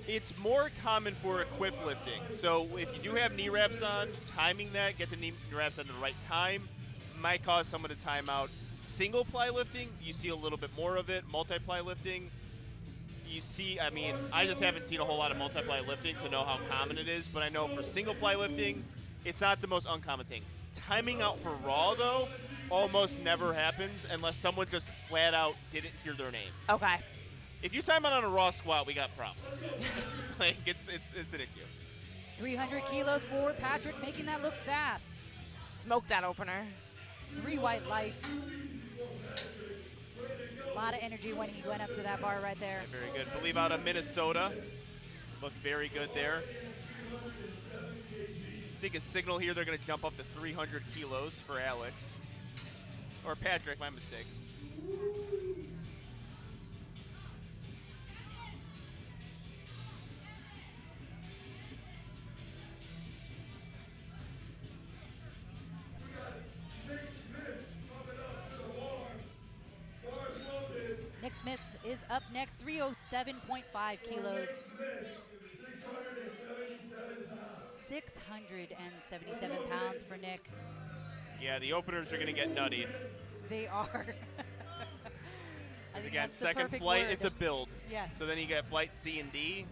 It's more common for equip lifting. So if you do have knee wraps on, timing that, get the knee wraps at the right time, might cause someone to time out. Single ply lifting, you see a little bit more of it. Multiply lifting, you see, I just haven't seen a whole lot of multiply lifting to know how common it is, but I know for single ply lifting, it's not the most uncommon thing. Timing out for Raw, though, almost never happens unless someone just flat out didn't hear their name. Okay. If you time out on a Raw squat, we got problems. Like, it's an issue. 300 kilos for Patrick, making that look fast. Smoke that opener. 3 white lights. A lot of energy when he went up to that bar right there. Yeah, very good. I believe out of Minnesota. Looked very good there. I think a signal here they're going to jump up to 300 kilos for Alex. Or Patrick, my mistake. Nick Smith is up next, 307.5 kilos. 677 pounds for Nick. Yeah, the openers are going to get nutty. They are. Again, second flight, it's a build. Yes. So then you get flight C and D.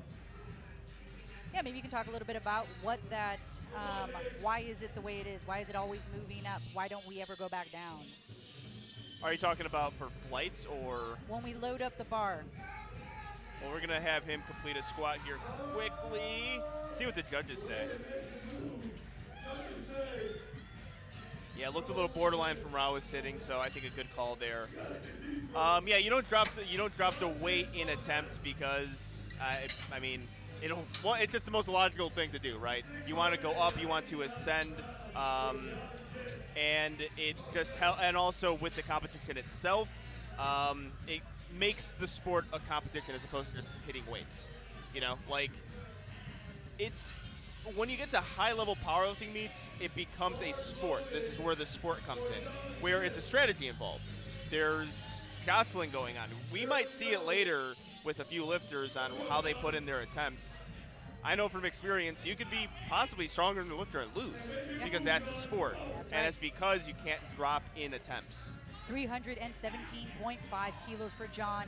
Yeah, maybe you can talk a little bit about what that, why is it the way it is? Why is it always moving up? Why don't we ever go back down? Are you talking about for flights or? When we load up the bar. Well, we're going to have him complete a squat here quickly. See what the judges say. Yeah, looked a little borderline from where I was sitting, so I think a good call there. Yeah, you don't drop the weight in attempt because I mean, it's just the most logical thing to do, right? You want to go up, you want to ascend, and it just and also with the competition itself, it makes the sport a competition as opposed to just hitting weights. You know, like it's when you get to high-level powerlifting meets, it becomes a sport. This is where the sport comes in, where it's a strategy involved. There's jostling going on. We might see it later with a few lifters on how they put in their attempts. I know from experience you could be possibly stronger than the lifter and lose because that's a sport. That's and right. it's because you can't drop in attempts. 317.5 kilos for John.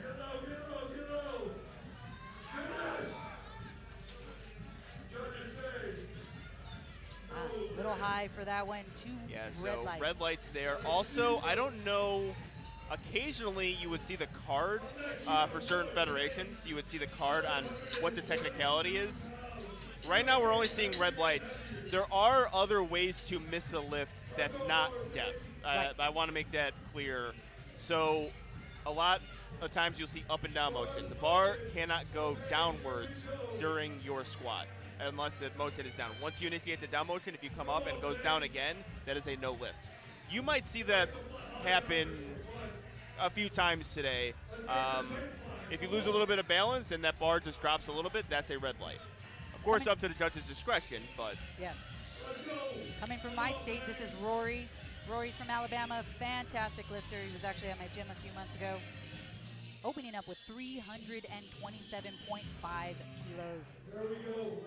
A little high for that one. Yeah, so red lights. red lights there. Also, I don't know, occasionally you would see the card for certain federations. You would see the card on what the technicality is. Right now we're only seeing red lights. There are other ways to miss a lift that's not depth. Right. I want to make that clear. So a lot of times you'll see up and down motion. The bar cannot go downwards during your squat unless the motion is down. Once you initiate the down motion, if you come up and it goes down again, that is a no lift. You might see that happen a few times today. If you lose a little bit of balance and that bar just drops a little bit, that's a red light. Of course, up to the judge's discretion, but... Yes. Coming from my state, this is Rory. Rory's from Alabama, fantastic lifter. He was actually at my gym a few months ago. Opening up with 327.5 kilos.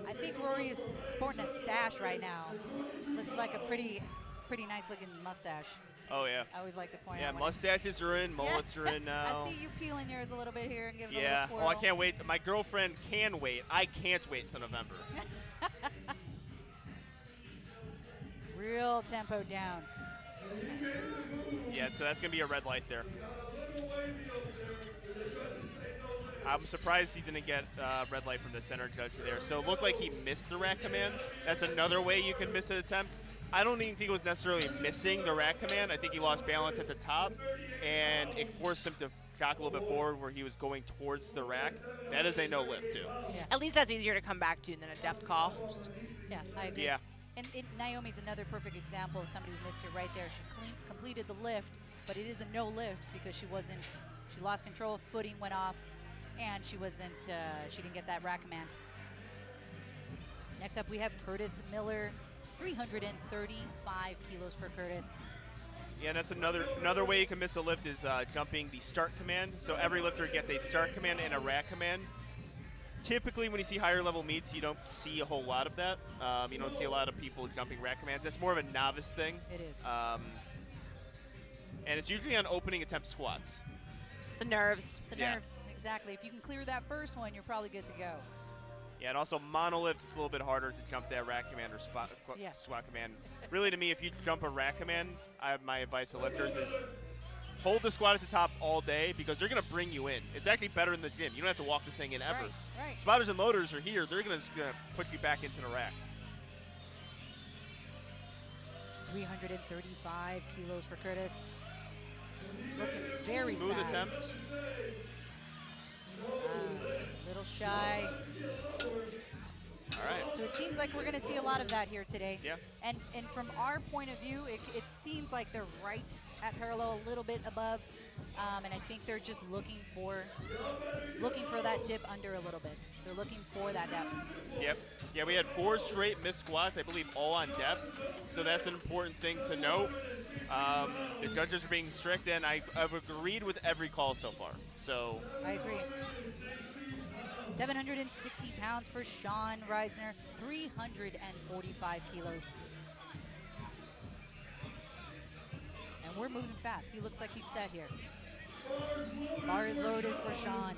I think Rory is sporting a stash right now. Looks like a pretty nice looking mustache. Oh, yeah. I always like to point Yeah, out. mustaches are in, mullets are in now. I see you peeling yours a little bit here and giving it a Yeah, little well, I twirl. can't wait. My girlfriend can wait. I can't wait till November. Real tempo down. Yeah, so that's going to be a red light there. I'm surprised he didn't get red light from the center judge there. So it looked like he missed the rack command. That's another way you can miss an attempt. I don't even think it was necessarily missing the rack command. I think he lost balance at the top, and it forced him to jock a little bit forward where he was going towards the rack. That is a no lift, too. Yeah. At least that's easier to come back to than a depth call. Yeah, I agree. Yeah. And Naomi's another perfect example of somebody who missed it right there. She completed the lift, but it is a no lift because she lost control, footing went off, and she didn't get that rack command. Next up we have Curtis Miller, 335 kilos for Curtis. Yeah, and that's another way you can miss a lift is jumping the start command. So every lifter gets a start command and a rack command. Typically, when you see higher level meets, you don't see a whole lot of that. You don't see a lot of people jumping rack commands. That's more of a novice thing. It is. And it's usually on opening attempt squats. The nerves. The Yeah. nerves, exactly. If you can clear that first one, you're probably good to go. Yeah, and also monolift, it's a little bit harder to jump that rack command or squat command. Really, to me, if you jump a rack command, my advice to lifters is hold the squat at the top all day because they're going to bring you in. It's actually better in the gym. You don't have to walk this thing in ever. Right. Spotters and loaders are here. They're just going to put you back into the rack. 335 kilos for Curtis. Looking very smooth fast. attempts. Little shy. All right. So it seems like we're going to see a lot of that here today. Yeah. And from our point of view, it seems like they're right at parallel, a little bit above, and I think they're just looking for that dip under a little bit. They're looking for that depth. Yep. Yeah, we had 4 straight missed squats, I believe, all on depth. So that's an important thing to note. The judges are being strict, and I've agreed with every call so far. So I agree. 760 pounds for Sean Reisner, 345 kilos. And we're moving fast. He looks like he's set here. Bar is loaded for Sean.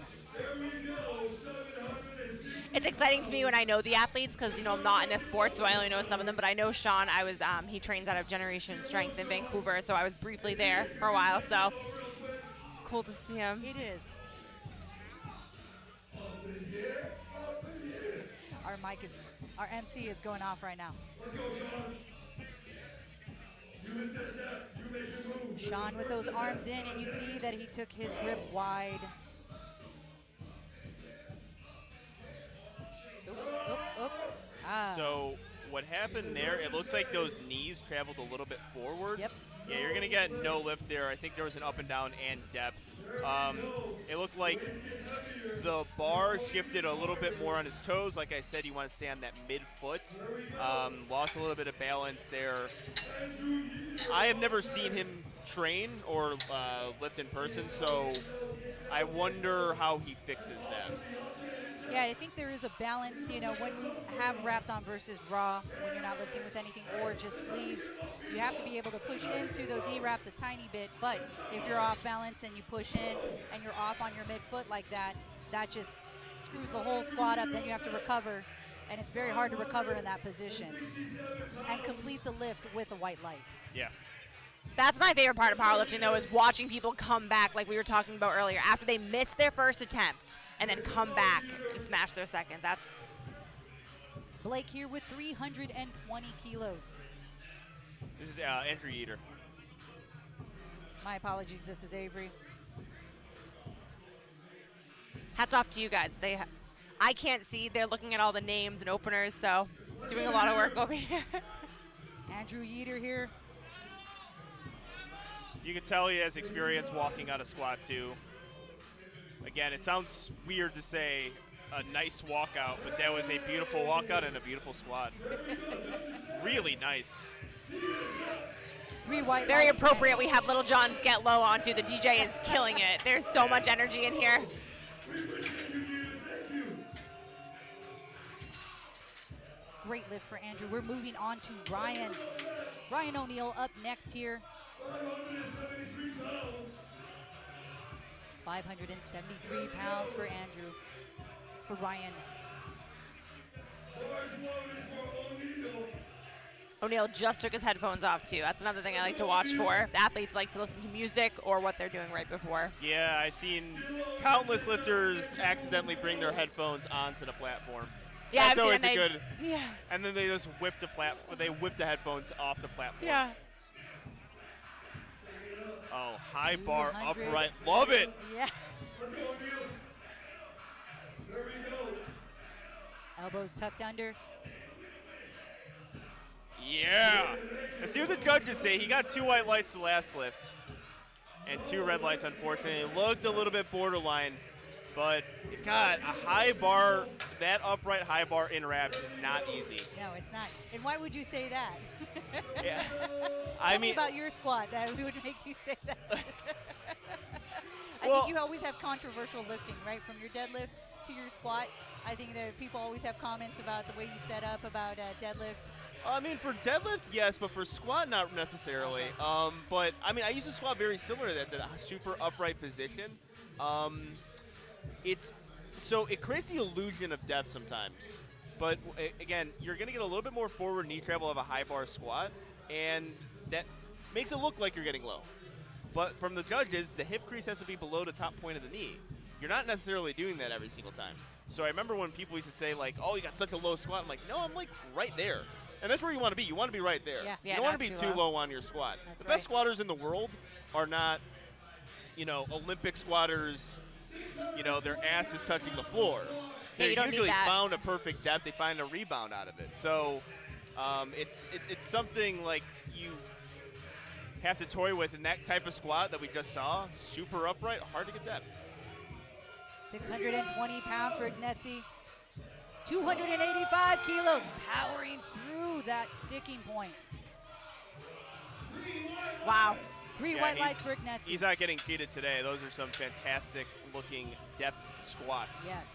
It's exciting to me when I know the athletes because, I'm not in this sport, so I only know some of them. But I know Sean. He trains out of Generation Strength in Vancouver, so I was briefly there for a while. So it's cool to see him. It is. Our MC is going off right now. Sean with those arms in, and you see that he took his grip wide. So what happened there, it looks like those knees traveled a little bit forward. Yep. Yeah, you're going to get no lift there. I think there was an up and down and depth. It looked like the bar shifted a little bit more on his toes. Like I said, you want to stay on that mid-foot. Lost a little bit of balance there. I have never seen him train or lift in person, so I wonder how he fixes that. Yeah, I think there is a balance, when you have wraps on versus raw, when you're not lifting with anything or just sleeves, you have to be able to push into those E-wraps a tiny bit, but if you're off balance and you push in and you're off on your midfoot like that, that just screws the whole squat up, then you have to recover, and it's very hard to recover in that position and complete the lift with a white light. Yeah. That's my favorite part of powerlifting, though, is watching people come back, like we were talking about earlier, after they miss their first attempt. And then come back and smash their second. That's Blake here with 320 kilos. This is Andrew Yeater. My apologies, this is Avery. hats off to you guys. I can't see. They're looking at all the names and openers, so doing a lot of work over here. Andrew Yeater here. You can tell he has experience walking out of squat too. Again, it sounds weird to say a nice walkout, but that was a beautiful walkout and a beautiful squat. Really nice. Very appropriate. We have Little John's Get Low on too. The DJ is killing it. There's so much energy in here. Great lift for Andrew. We're moving on to Ryan. Ryan O'Neill up next here. 573 pounds for Andrew, for Ryan. O'Neill just took his headphones off too. That's another thing I like to watch for. The athletes like to listen to music or what they're doing right before. Yeah, I've seen countless lifters accidentally bring their headphones onto the platform. Yeah, that's always a good. Yeah. And then they just whip the the headphones off the platform. Yeah. Oh, high bar upright. Love it. Yeah. Elbows tucked under. Yeah. Let's see what the judges say. He got 2 white lights the last lift and 2 red lights, unfortunately. It looked a little bit borderline, but God, a high bar, that upright high bar in wraps is not easy. No, it's not. And why would you say that? Yeah. Tell me about your squat that would make you say that. I think you always have controversial lifting, right? From your deadlift to your squat. I think that people always have comments about the way you set up about deadlift. I mean, for deadlift, yes, but for squat, not necessarily. But, I mean, I used to squat very similar to that super upright position. It's So it creates the illusion of depth sometimes. But again, you're going to get a little bit more forward knee travel of a high bar squat, and that makes it look like you're getting low. But from the judges, the hip crease has to be below the top point of the knee. You're not necessarily doing that every single time. So I remember when people used to say, like, oh, you got such a low squat. I'm like, no, I'm like right there. And that's where you want to be. You want to be right there. Yeah. You don't want to be too low on your squat. That's the best squatters in the world are not, Olympic squatters, their ass is touching the floor. They usually found a perfect depth. They find a rebound out of it. So it's something like you have to toy with in that type of squat that we just saw. Super upright, hard to get depth. 620 pounds for Ignetzi. 285 kilos, powering through that sticking point. Wow. Three white lights for Ignetzi. He's not getting cheated today. Those are some fantastic looking depth squats. Yes.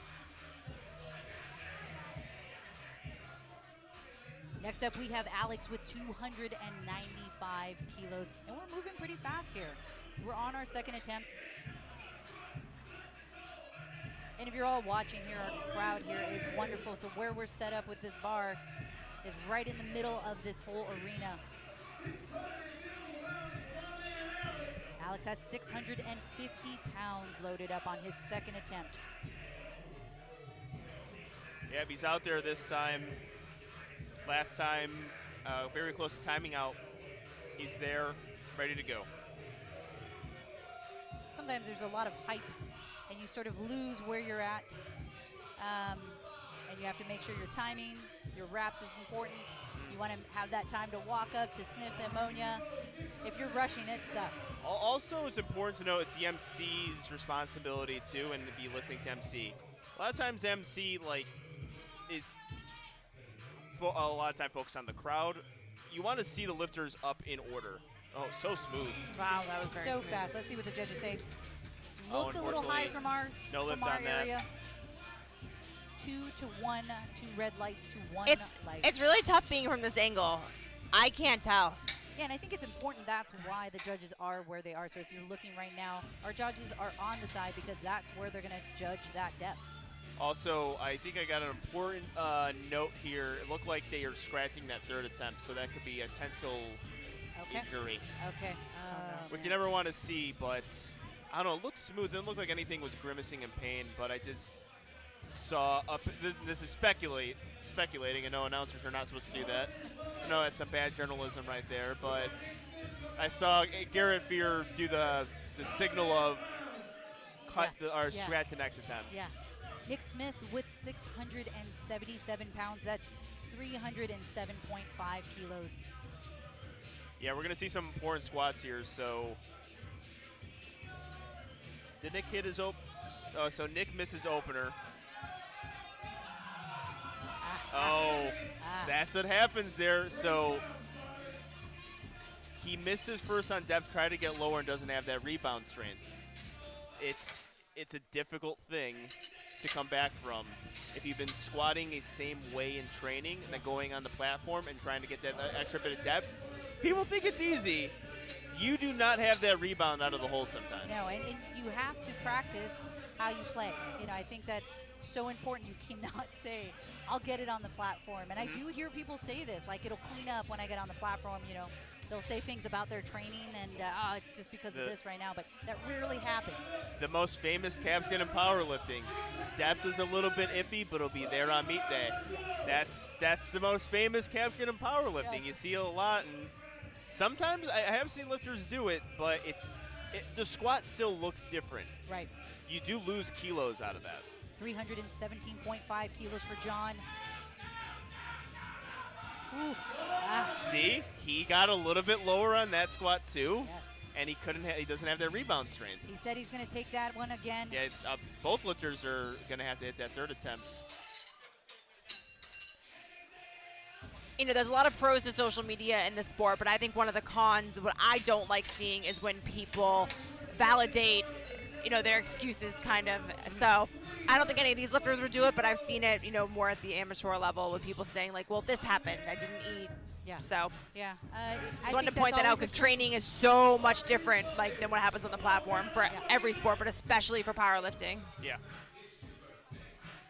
Next up, we have Alex with 295 kilos. And we're moving pretty fast here. We're on our second attempts. And if you're all watching here, our crowd here is wonderful. So where we're set up with this bar is right in the middle of this whole arena. Alex has 650 pounds loaded up on his second attempt. Yeah, he's out there this time. Last time, very close to timing out. He's there, ready to go. Sometimes there's a lot of hype, and you sort of lose where you're at. And you have to make sure your timing, your reps is important. You want to have that time to walk up, to sniff the ammonia. If you're rushing, it sucks. Also, it's important to know it's the MC's responsibility, too, and to be listening to MC. A lot of times, MC, is a lot of time focused on the crowd. You want to see the lifters up in order. Oh, so smooth. Wow, that was very so smooth. fast. Let's see what the judges say. Looked a little high from our, no lift from our on that. area. 2 to 1, 2 red lights to 1 light. It's really tough being from this angle. I can't tell. Yeah, and I think it's important. That's why the judges are where they are. So if you're looking right now, our judges are on the side because that's where they're going to judge that depth. Also, I think I got an important note here. It looked like they are scratching that third attempt, so that could be a potential injury. Okay. Which you never want to see, but I don't know. It looks smooth. It didn't look like anything was grimacing in pain, but I just saw up. This is speculating, and no announcers are not supposed to do that. I know that's some bad journalism right there, but I saw Garrett Fear do the signal of cut or scratch the next attempt. Yeah. Nick Smith with 677 pounds. That's 307.5 kilos. Yeah, we're going to see some important squats here. So, did Nick hit his so Nick misses opener. That's what happens there. So, he misses first on depth, try to get lower, and doesn't have that rebound strength. It's a difficult thing to come back from if you've been squatting the same way in training and then going on the platform and trying to get that extra bit of depth. People think it's easy. You do not have that rebound out of the hole sometimes. No, and you have to practice how you play. I think that's so important. You cannot say, I'll get it on the platform. And I do hear people say this, like it'll clean up when I get on the platform, They'll say things about their training and, it's just because of this right now, but that rarely happens. The most famous caption in powerlifting. Depth is a little bit iffy, but it'll be there on meet day. That's the most famous caption in powerlifting. Yes. You see it a lot, and sometimes I have seen lifters do it, but the squat still looks different. Right. You do lose kilos out of that. 317.5 kilos for John. Oof. See, he got a little bit lower on that squat too. Yes. And he doesn't have that rebound strength. He said he's going to take that one again. Yeah, both lifters are going to have to hit that third attempt. There's a lot of pros to social media in this sport, but I think one of the cons, what I don't like seeing, is when people validate, their excuses, kind of. So I don't think any of these lifters would do it, but I've seen it, more at the amateur level with people saying, like, well, this happened. I didn't eat. Yeah. So yeah. I wanted to point that out because training is so much different, than what happens on the platform for every sport, but especially for powerlifting. Yeah.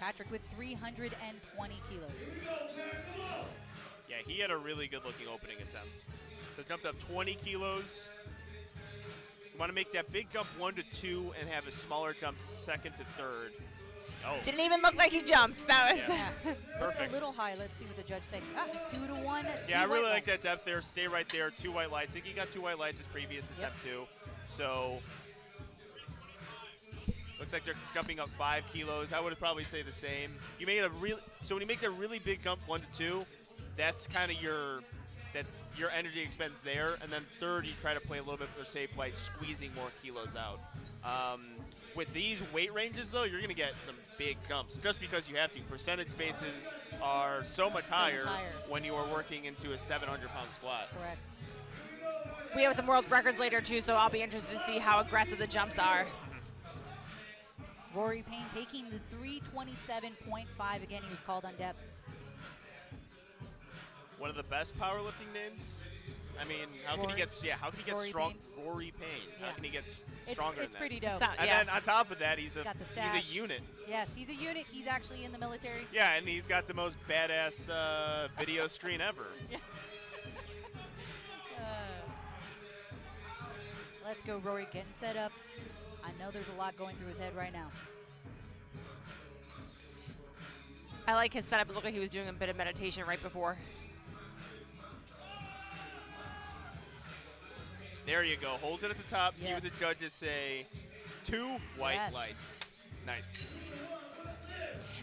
Patrick with 320 kilos. Yeah, he had a really good-looking opening attempt. So jumped up 20 kilos. You want to make that big jump 1 to 2 and have a smaller jump 2nd to 3rd. Oh, Didn't even look like he jumped. That was Yeah. Perfect. A little high. Let's see what the judge said. 2 to 1. yeah, I really like that depth there. Stay right there. 2 white lights. I think he got 2 white lights his previous attempt too. So looks like they're jumping up 5 kilos. I would probably say the same. You made a so when you make that really big jump 1 to 2, that's kind of your energy expense there, and then 3rd you try to play a little bit more safe by squeezing more kilos out. With these weight ranges, though, you're going to get some big jumps just because you have to. Percentage bases are so much higher when you are working into a 700-pound squat. Correct. We have some world records later, too, so I'll be interested to see how aggressive the jumps are. Rory Payne taking the 327.5. Again, he was called on depth. One of the best powerlifting names. I mean, how can he get Rory strong? Payne. Rory Payne. Yeah. How can he get stronger It's than pretty that? dope. And then on top of that, he's a Got the he's a stash. unit. Yes, he's a unit. He's actually in the military. Yeah, and he's got the most badass video screen ever. Let's go, Rory, getting set up. I know there's a lot going through his head right now. I like his setup. It looked like he was doing a bit of meditation right before. There you go. Holds it at the top. See what Yes. the judges say. 2 white Yes. lights. Nice.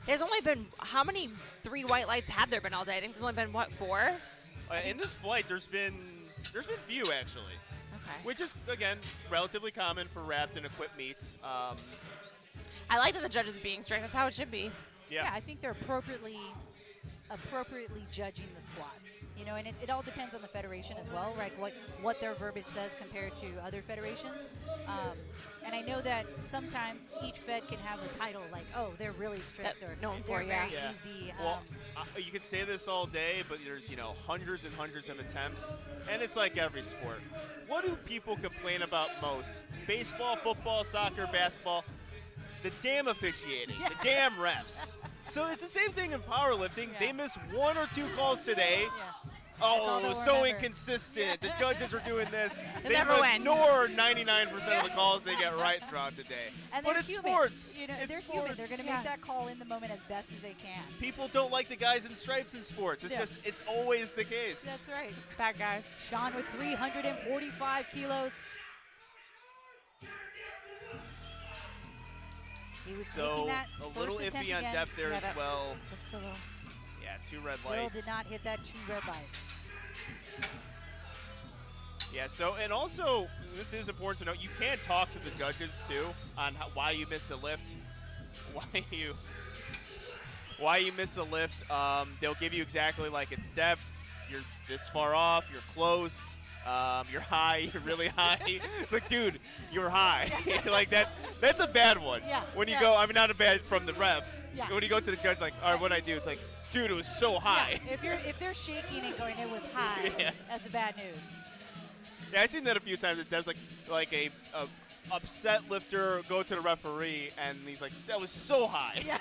There's only been, how many 3 white lights have there been all day? I think there's only been, what, 4? In this flight, there's been few actually, Okay. which is again relatively common for wrapped and equipped meets. I like that the judges are being strict. That's how it should be. Yeah, I think they're appropriately judging the squats. You know, and it all depends on the federation as well, right? What their verbiage says compared to other federations. And I know that sometimes each fed can have a title like, oh, they're really strict That or known they're for, very yeah. easy. Well, you could say this all day, but there's hundreds and hundreds of attempts, and it's like every sport. What do people complain about most? Baseball, football, soccer, basketball. The damn officiating, the damn refs. So it's the same thing in powerlifting. Yeah. They miss 1 or 2 calls today. Yeah. Oh, they'll so remember. inconsistent. The judges are doing this. They never win. ignore 99% of the calls they get right throughout the day. And But they're it's human. sports. You know, It's they're sports. human. They're going to make that call in the moment as best as they can. People don't like the guys in stripes in sports. It's Yeah. just, it's always the case. That's right. Bad guys. Sean with 345 kilos. He was So taking that a little first attempt iffy on again. depth there Yeah, as that- well. Looks a little. Yeah, 2 red Still lights. did not hit that 2 red lights. Yeah, so, and also, this is important to note, you can talk to the judges, too, on why you missed a lift, why you miss a lift. They'll give you exactly, like, it's depth, you're this far off, you're close, you're high, you're really high. Like, dude, you're high. Like, that's a bad one. Yeah, When you yeah. go, I mean, not a bad from the ref. Yeah. When you go to the judge, like, all right, what'd I do? It's like, dude, it was so high. Yeah, if they're shaking and going, it was high, Yeah. that's the bad news. Yeah, I've seen that a few times. It does like a upset lifter go to the referee, and he's like, "That was so high." Yeah.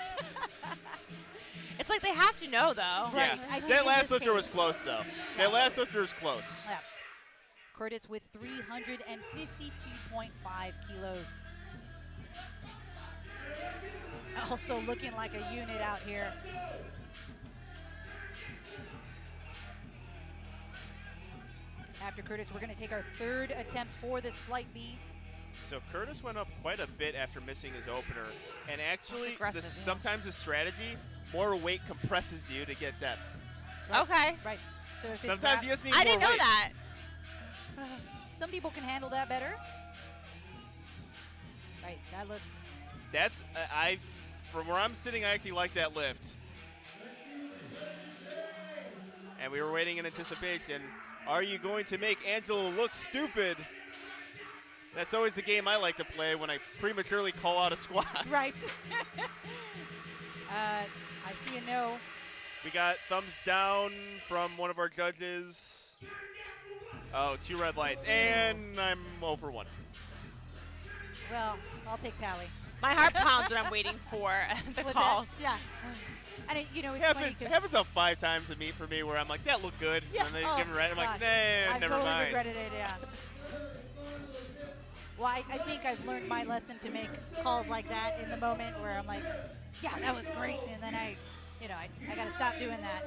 It's like they have to know, though. Right. I think That in last this lifter was case- close, though. That last lifter was close. Yeah. Curtis with 352.5 kilos. Also looking like a unit out here. After Curtis, we're going to take our 3rd attempt for this flight B. So Curtis went up quite a bit after missing his opener, and actually, aggressive, yeah. sometimes the strategy, more weight compresses you to get depth. Okay. Right. So if it's Sometimes you wrapped- just need I more didn't know weight. that. some people can handle that better. Right. That looks. That's from where I'm sitting, I actually like that lift. And we were waiting in anticipation. Are you going to make Angelo look stupid? That's always the game I like to play when I prematurely call out a squat. Right. I see a no. We got thumbs down from one of our judges. Oh, 2 red lights. And I'm 0 for 1. Well, I'll take tally. My heart pounds when I'm waiting for the What's calls. that? Yeah. And it, it's funny Happens 'cause- about 5 times a meet for me where I'm like, that looked good. Yeah. And then Oh, give it right. I'm like, gosh. nah, I've never totally mind. regretted it, yeah. Well, I think I've learned my lesson to make calls like that in the moment where I'm like, yeah, that was great. And then I got to stop doing that.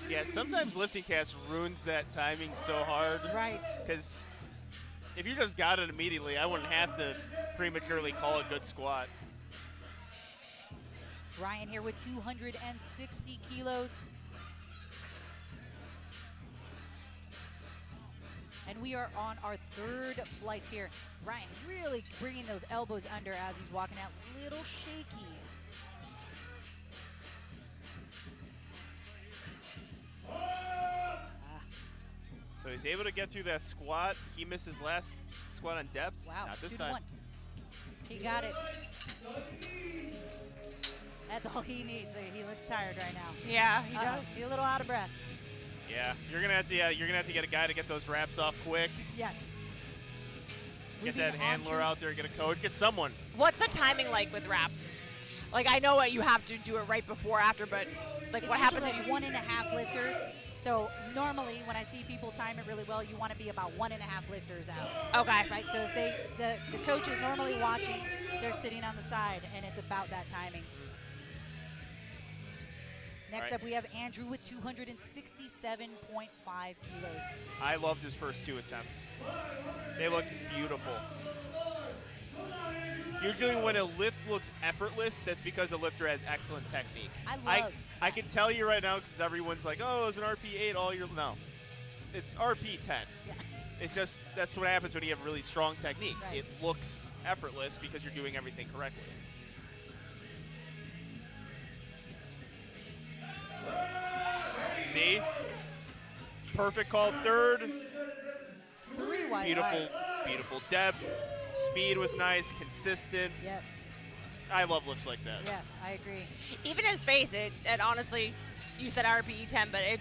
Yeah, sometimes lifting cast ruins that timing so hard. Right. Because if you just got it immediately, I wouldn't have to prematurely call a good squat. Ryan here with 260 kilos. And we are on our third flights here. Ryan really bringing those elbows under as he's walking out. Little shaky. So he's able to get through that squat. He missed his last squat on depth. Wow, Not this 2 to time. 1. He got it. That's all he needs. He looks tired right now. Yeah, he does. He's a little out of breath. Yeah, you're gonna have to get a guy to get those wraps off quick. Yes. Get Moving that on handler to- out there. Get a coach. Get someone. What's the timing like with wraps? Like, I know what you have to do it right before, after, but like, It's what happens usually if like 1.5 lifters. So normally when I see people time it really well, you want to be about 1.5 lifters out. Okay. Right. So if the coach is normally watching, they're sitting on the side, and it's about that timing. Next All right. up, we have Andrew with 267.5 kilos. I loved his first 2 attempts. They looked beautiful. Usually when a lift looks effortless, that's because a lifter has excellent technique. I can tell you right now because everyone's like, oh, it's an RP8 all year. No, it's RP10. Yeah. It's just, that's what happens when you have really strong technique. Right. It looks effortless because you're doing everything correctly. See? Perfect call third. 3 wide Beautiful, lights. beautiful depth. Speed was nice, consistent. Yes. I love lifts like that. Yes, I agree. even his face, it honestly, you said RPE 10, but it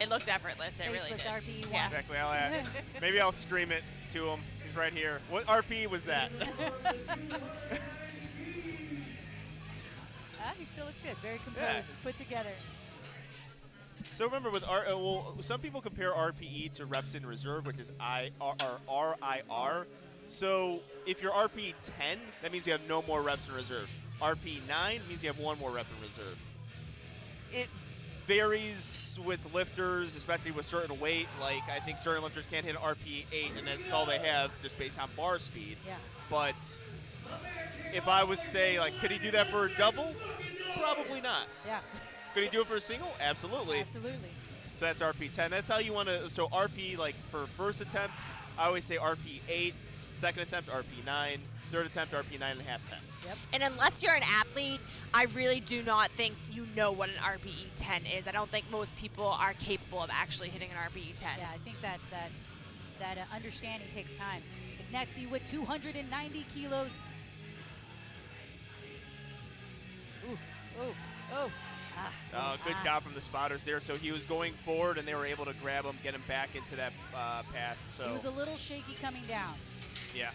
looked effortless. It really Face did. looked RPE 1. Yeah. Exactly. Maybe I'll scream it to him. He's right here. What RP was that? He still looks good. Very composed. Yeah. Put together. So remember, with some people compare RPE to reps in reserve, which is RIR. So if you're RP 10, that means you have no more reps in reserve. RP 9 means you have 1 more rep in reserve. It varies with lifters, especially with certain weight. Like, I think certain lifters can't hit RP 8, and that's all they have just based on bar speed. Yeah. But if I was to say, like, could he do that for a double? Probably not. Yeah. Could he do it for a single? Absolutely. Absolutely. So that's RP 10. That's how you want to. So RP, like for first attempt, I always say RP 8. Second attempt, RP 9. Third attempt, RP 9.5, 10. Yep. And unless you're an athlete, I really do not think you know what an RPE 10 is. I don't think most people are capable of actually hitting an RPE 10. Yeah, I think that understanding takes time. Ignatzi with 290 kilos. Ooh, oh. Good job from the spotters there. So he was going forward, and they were able to grab him, get him back into that path. So He was a little shaky coming down. yeah.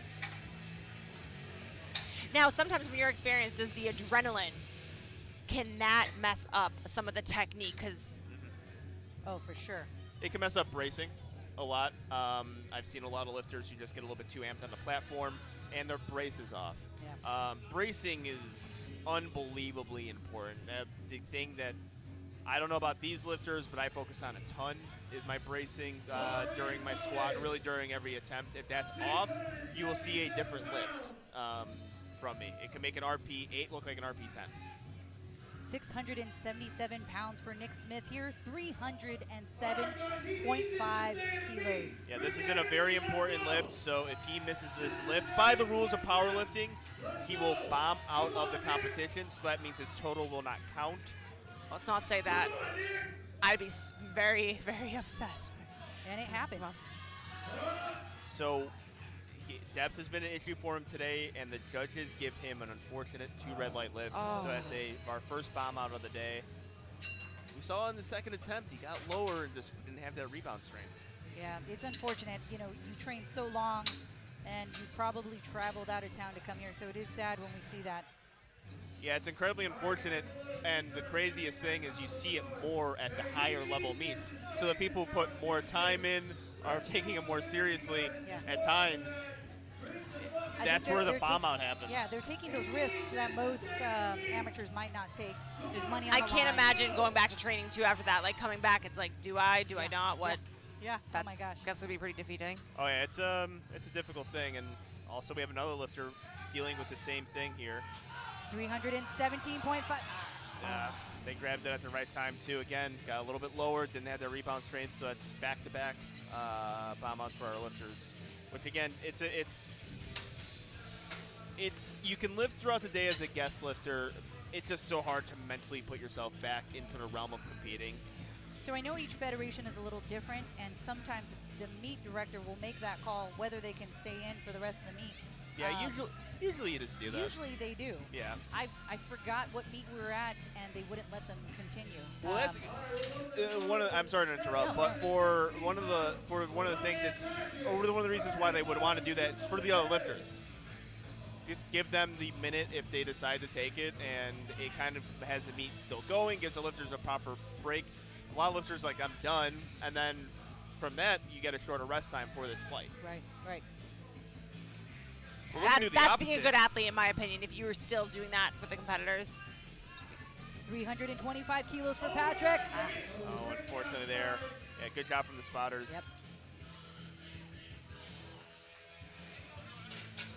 Now, sometimes when you're experienced, does the adrenaline, can that mess up some of the technique? Because Oh, for sure. It can mess up bracing a lot. I've seen a lot of lifters who just get a little bit too amped on the platform, and their brace is off. Yeah. Bracing is unbelievably important. The thing that I don't know about these lifters, but I focus on a ton is my bracing during my squat, really during every attempt. If that's off, you will see a different lift from me. It can make an RP 8 look like an RP 10. 677 pounds for Nick Smith here, 307.5 kilos. Yeah, this is in a very important lift, so if he misses this lift, by the rules of powerlifting, he will bomb out of the competition, so that means his total will not count. let's not say that. I'd be very, very upset. And it happens. So depth has been an issue for him today, and the judges give him an unfortunate 2 red light lifts. Oh. So that's our first bomb out of the day. We saw in the second attempt, he got lower and just didn't have that rebound strength. Yeah, it's unfortunate. You know, you train so long and you've probably traveled out of town to come here. So it is sad when we see that. Yeah, it's incredibly unfortunate, and the craziest thing is you see it more at the higher level meets. So the people who put more time in are taking it more seriously at times. That's where the bomb out happens. Yeah, they're taking those risks that most amateurs might not take. There's money on I the can't line. imagine going back to training too after that. Like coming back, it's like, do I not? What? Yeah. Oh my gosh. That's gonna be pretty defeating. Oh yeah, it's a difficult thing, and also we have another lifter dealing with the same thing here. 317.5. Yeah, they grabbed it at the right time too. Again, got a little bit lower, didn't have their rebound strength, so that's back-to-back bomb outs for our lifters. Which again, it's you can lift throughout the day as a guest lifter. It's just so hard to mentally put yourself back into the realm of competing. So I know each federation is a little different, and sometimes the meet director will make that call whether they can stay in for the rest of the meet. Yeah, usually you just do that. Usually they do. Yeah. I forgot what meet we were at, and they wouldn't let them continue. Well, that's I'm sorry to interrupt, but for one of the things, one of the reasons why they would want to do that is for the other lifters. Just give them the minute if they decide to take it, and it kind of has the meet still going, gives the lifters a proper break. A lot of lifters like, I'm done, and then from that you get a shorter rest time for this flight. Right. That's being a good athlete, in my opinion, if you were still doing that for the competitors. 325 kilos for Patrick. Oh, unfortunately there. Yeah, good job from the spotters. Yep.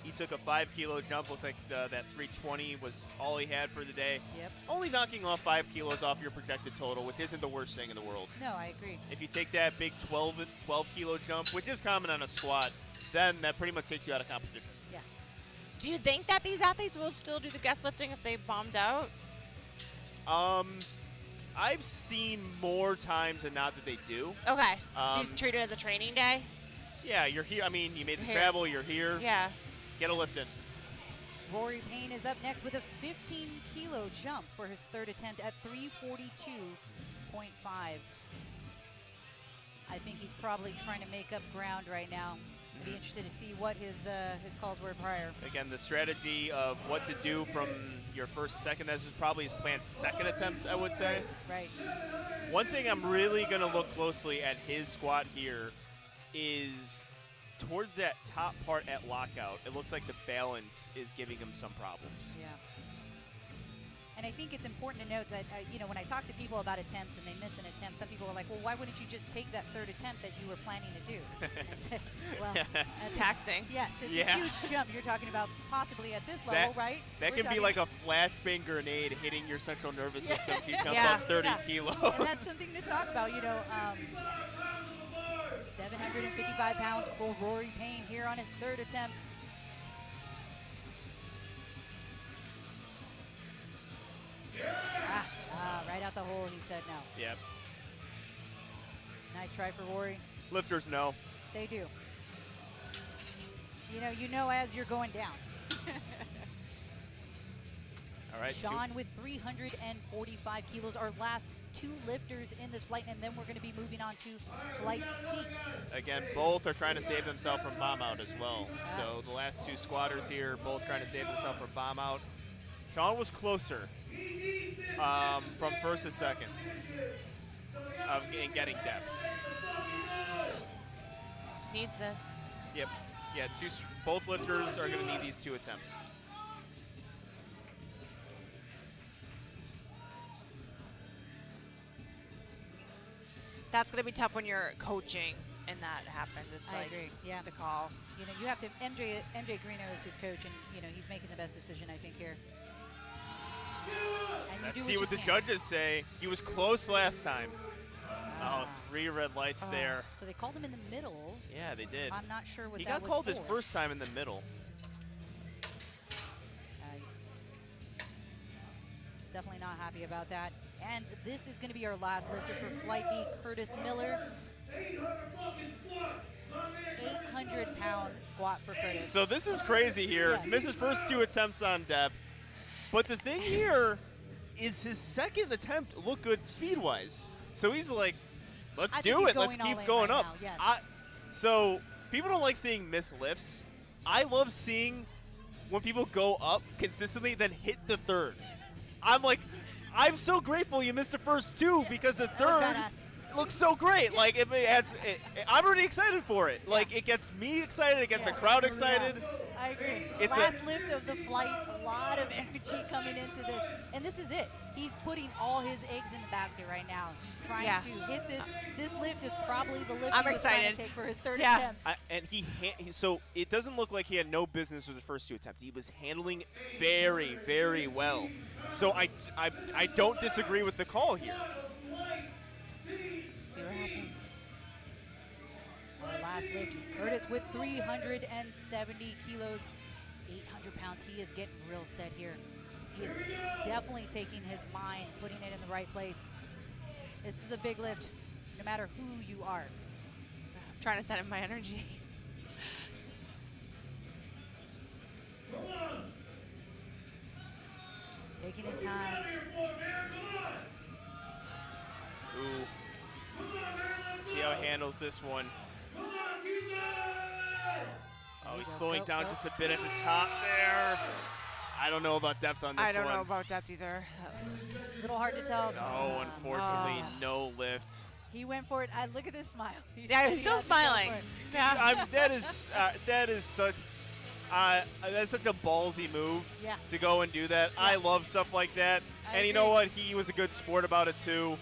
He took a 5-kilo jump. Looks like that 320 was all he had for the day. Yep. Only knocking off 5 kilos off your projected total, which isn't the worst thing in the world. No, I agree. If you take that big 12-kilo jump, which is common on a squat, then that pretty much takes you out of competition. Yeah. Do you think that these athletes will still do the guest lifting if they bombed out? I've seen more times than not that they do. Okay. Do you treat it as a training day? Yeah, you're here. I mean, you made the Here. travel. You're here. Yeah. Get a lift in. Rory Payne is up next with a 15-kilo jump for his third attempt at 342.5. I think he's probably trying to make up ground right now. I'd be interested to see what his calls were prior. Again, the strategy of what to do from your first to second, this is probably his planned second attempt, I would say. Right. One thing I'm really going to look closely at his squat here is towards that top part at lockout. It looks like the balance is giving him some problems. Yeah. And I think it's important to note that, when I talk to people about attempts and they miss an attempt, some people are like, well, why wouldn't you just take that third attempt that you were planning to do? Well, that's taxing. Yes, it's a huge jump. You're talking about possibly at this level, right? That can be like a flashbang grenade hitting your central nervous system if you jump Yeah. up 30 kilos. And that's something to talk about, 755 pounds for Rory Payne here on his third attempt. Right out the hole, he said no. Yep. Nice try for Rory. Lifters know. They do. You know as you're going down. All right. Sean with 345 kilos, our last two lifters in this flight, and then we're going to be moving on to flight C. Again, both are trying to save themselves from bomb out as well. So the last two squatters here, both trying to save themselves from bomb out. Sean was closer from first to second in getting depth. Needs this. Yep. Yeah, both lifters are going to need these two attempts. That's going to be tough when you're coaching and that happens. It's I like agree. Yeah. the call. You have to, MJ Greeno is his coach, and, he's making the best decision, I think, here. And Let's see what the judges say. He was close last time. Oh, 3 red lights there. So they called him in the middle. Yeah, they did. I'm not sure what he that got was called for. his first time in the middle. Definitely not happy about that. And this is going to be our last lifter for Flight B, Curtis Miller. 800-pound squat for Curtis. So this is crazy here. Yes. Missed his first 2 attempts on depth. But the thing here is his second attempt looked good speed-wise. So he's like, let's do it. Let's keep going up. Now, yes. So people don't like seeing missed lifts, I love seeing when people go up consistently, then hit the third. I'm so grateful you missed the first two because the third looks so great. Like I'm already excited for it. Like it gets me excited, it gets the crowd excited. Yeah, I agree. It's Last lift of the flight, a lot of energy coming into this, and this is it. He's putting all his eggs in the basket right now. He's trying to hit this. This lift is probably the lift he was trying to take for his third attempt. And so it doesn't look like he had no business with his first two attempts. He was handling very, very well. So I don't disagree with the call here. See what happens. Our last lift, Curtis with 370 kilos, 800 pounds. He is getting real set here. He is definitely taking his mind, putting it in the right place. This is a big lift, no matter who you are. I'm trying to set up my energy. Taking his time. Ooh. Let's see how he handles this one. Oh, he's slowing down just a bit at the top there. I don't know about depth on this one. I don't know about depth either. A little hard to tell. No, unfortunately, no lift. He went for it. Look at this smile. He's still smiling. Yeah. That is such a ballsy move to go and do that. I love stuff like that. And you know what? He was a good sport about it too.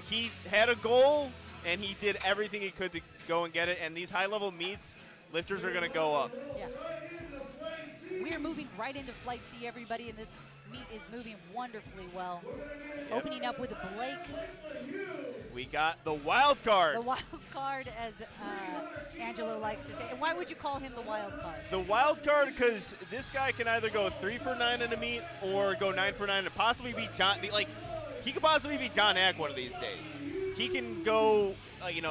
He had a goal, and he did everything he could to go and get it. And these high-level meets, lifters are going to go up. Yeah. We are moving right into Flight C, everybody, and this meet is moving wonderfully well. Yep. Opening up with Blake. We got the wild card. The wild card, as Angelo likes to say. And why would you call him the wild card? The wild card because this guy can either go 3 for 9 in a meet or go 9 for 9 and possibly beat John. He could possibly beat John Ack one of these days. He can go,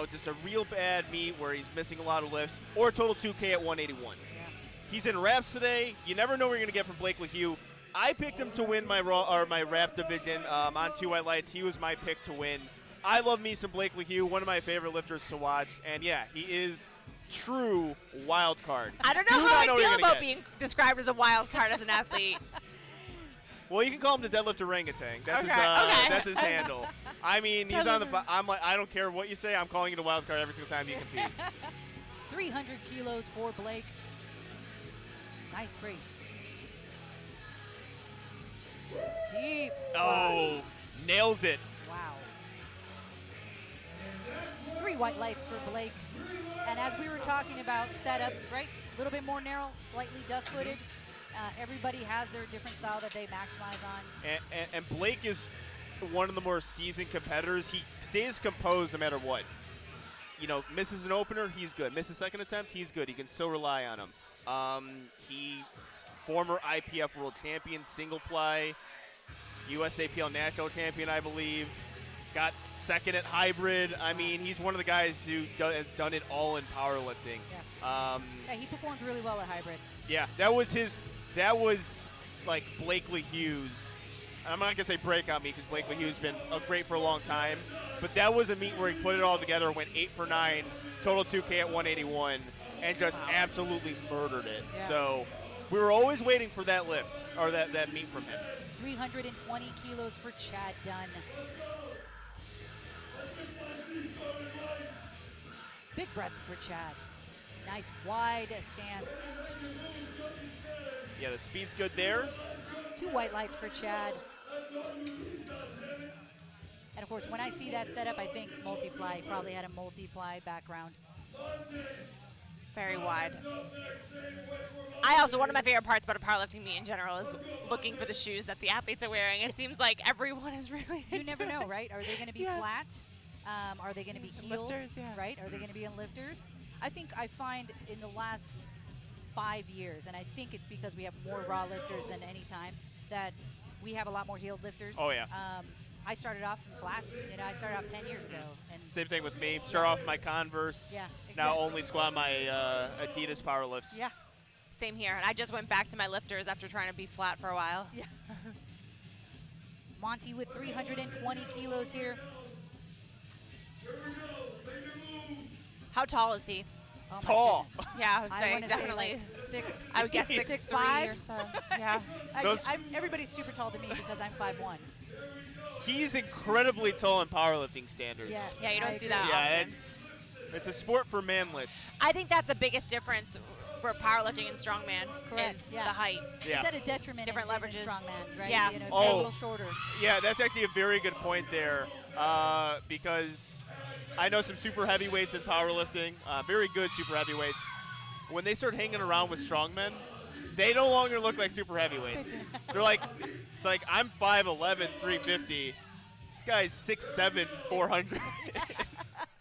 just a real bad meet where he's missing a lot of lifts, or total 2K at 181. Yeah. He's in wraps today. You never know what you're going to get from Blake LeHue. I picked him to win my wrap division on 2 White Lights. He was my pick to win. I love me some Blake LeHue, one of my favorite lifters to watch. And yeah, he is true wild card. I don't know how I feel about being described as a wild card as an athlete. Well, you can call him the deadlift orangutan. That's his handle. I mean, he's on the. I'm like, I don't care what you say. I'm calling you the wild card every single time you compete. 300 kilos for Blake. Nice brace. Deep. Oh, nails it. Wow. 3 white lights for Blake. And as we were talking about setup, right? A little bit more narrow, slightly duck-footed. Everybody has their different style that they maximize on. And Blake is one of the more seasoned competitors. He stays composed no matter what. Misses an opener, he's good. Misses second attempt, he's good. You can still rely on him. He former IPF world champion, single ply, USAPL national champion, I believe. Got second at hybrid. I mean, he's one of the guys who has done it all in powerlifting. Yeah. He performed really well at hybrid. Yeah, that was like Blake LeHue's. I'm not gonna say breakout meet because Blake LeHue's been great for a long time, but that was a meet where he put it all together, went 8 for 9, total 2K at 181, and just absolutely murdered it. Yeah. So we were always waiting for that lift or that meet from him. 320 kilos for Chad Dunn. Big breath for Chad. Nice wide stance. Yeah, the speed's good there. 2 white lights for Chad. And of course, when I see that setup, I think multiply. He probably had a multiply background. Very wide. One of my favorite parts about a powerlifting meet in general is looking for the shoes that the athletes are wearing. It seems like everyone is really You never know, right? Are they going to be flat? Are they going to be heeled? Lifters, right? Are they going to be in lifters? I find in the last 5 years, and I think it's because we have more raw lifters than any time, that we have a lot more heeled lifters. Oh, yeah. I started off in flats. I started off 10 years ago. And same thing with me. Start off my Converse. Yeah. Exactly. Now only squat my Adidas power lifts. Yeah. Same here. And I just went back to my lifters after trying to be flat for a while. Yeah. Monty with 320 kilos here. How tall is he? Oh my Tall. goodness. Yeah, I would I say want to say definitely. like 6. I would guess 6'5" or so. Yeah. Everybody's super tall to me because I'm 5'1". He's incredibly tall in powerlifting standards. Yes, Yeah, you don't I see agree. that Yeah, often. it's a sport for manlets. I think that's the biggest difference for powerlifting and strongman. Correct, Is yeah. the height. Yeah. It's at a detriment Different in leverages. strongman, right? Yeah. You know, if Oh. you're a little shorter. Yeah, that's actually a very good point there, because I know some super heavyweights in powerlifting, very good super heavyweights. When they start hanging around with strongmen, they no longer look like super heavyweights. They're like, it's like, I'm 5'11", 350. This guy's 6'7", 400.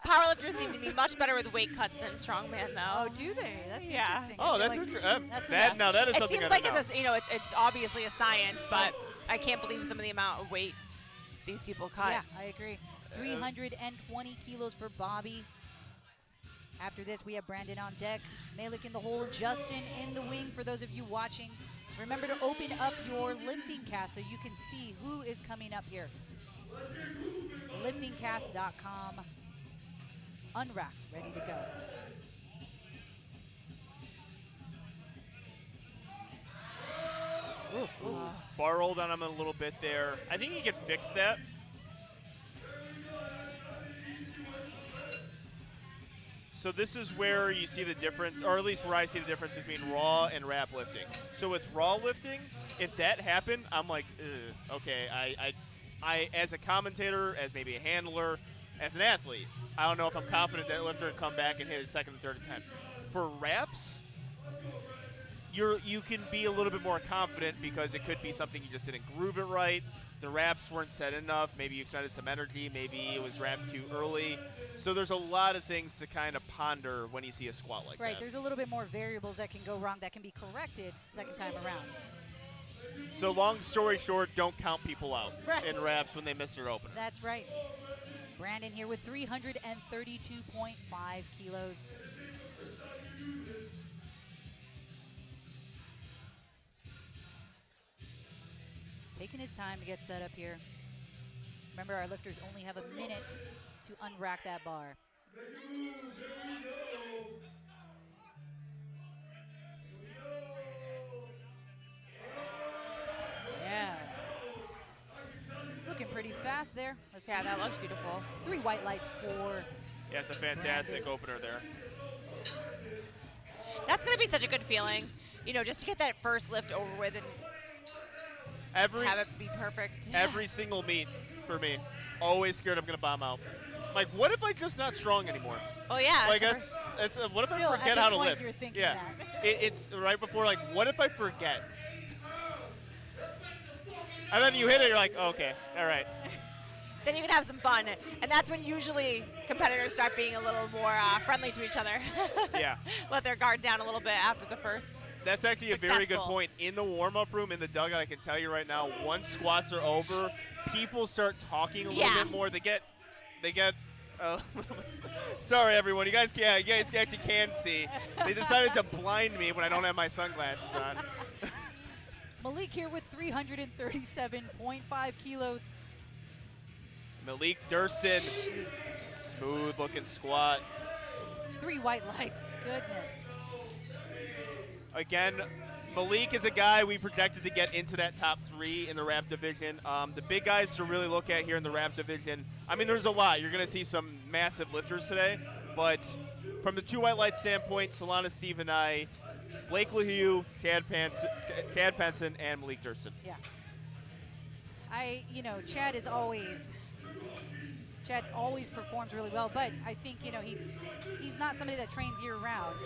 Powerlifters seem to be much better with weight cuts than strongman, though. Oh, do they? That's Yeah. interesting. Oh, I feel that's like interesting. that's That enough. now that is It something seems I like don't know. it's obviously a science, but I can't believe some of the amount of weight these people cut. Yeah, I agree. 320 kilos for Bobby. After this, we have Brandon on deck, Malik in the hole, and Justin in the wing. For those of you watching, remember to open up your lifting cast so you can see who is coming up here. Liftingcast.com. Unwrapped, ready to go. Bar rolled on him a little bit there. I think he could fix that. So this is where you see the difference, or at least where I see the difference between raw and wrap lifting. So with raw lifting, if that happened, I'm like, ugh, okay, I as a commentator, as maybe a handler, as an athlete, I don't know if I'm confident that lifter would come back and hit it second and third attempt. For wraps, you can be a little bit more confident because it could be something you just didn't groove it right. The wraps weren't set enough. Maybe you expended some energy. Maybe it was wrapped too early. So there's a lot of things to kind of ponder when you see a squat like Right, that. there's a little bit more variables that can go wrong that can be corrected second time around. So long story short, don't count people out Right. in wraps when they miss their opener. That's right. Brandon here with 332.5 kilos. Taking his time to get set up here. Remember, our lifters only have a minute to unrack that bar. Yeah. Looking pretty fast there. Let's Yeah, see. that looks beautiful. 3 white lights for Yeah, it's a fantastic opener there. That's going to be such a good feeling, you know, just to get that first lift over with and have it be perfect. Every single meet for me, always scared I'm going to bomb out. Like, what if I'm just not strong anymore? Oh, yeah. Like, that's what if Still, I at forget this how to point, lift? you're thinking Yeah, that. it's right before, like, what if I forget? And then you hit it, you're like, okay, all right. Then you can have some fun. And that's when usually competitors start being a little more friendly to each other. Yeah. Let their guard down a little bit after the first. That's actually a very good Successful. point. In the warm-up room, in the dugout, I can tell you right now, once squats are over, people start talking a little Yeah. bit more. They get. Sorry, everyone. You guys actually can see. They decided to blind me when I don't have my sunglasses on. Malik here with 337.5 kilos. Malik Durston, smooth-looking squat. 3 white lights. Goodness. Again, Malik is a guy we projected to get into that top 3 in the wrap division. The big guys to really look at here in the wrap division, I mean, there's a lot. You're going to see some massive lifters today, but from the 2 white light standpoint, Solana Steve and I, Blake LaHue, Chad Penson, and Malik Durston. Yeah. Chad always performs really well, but I think, he's not somebody that trains year round.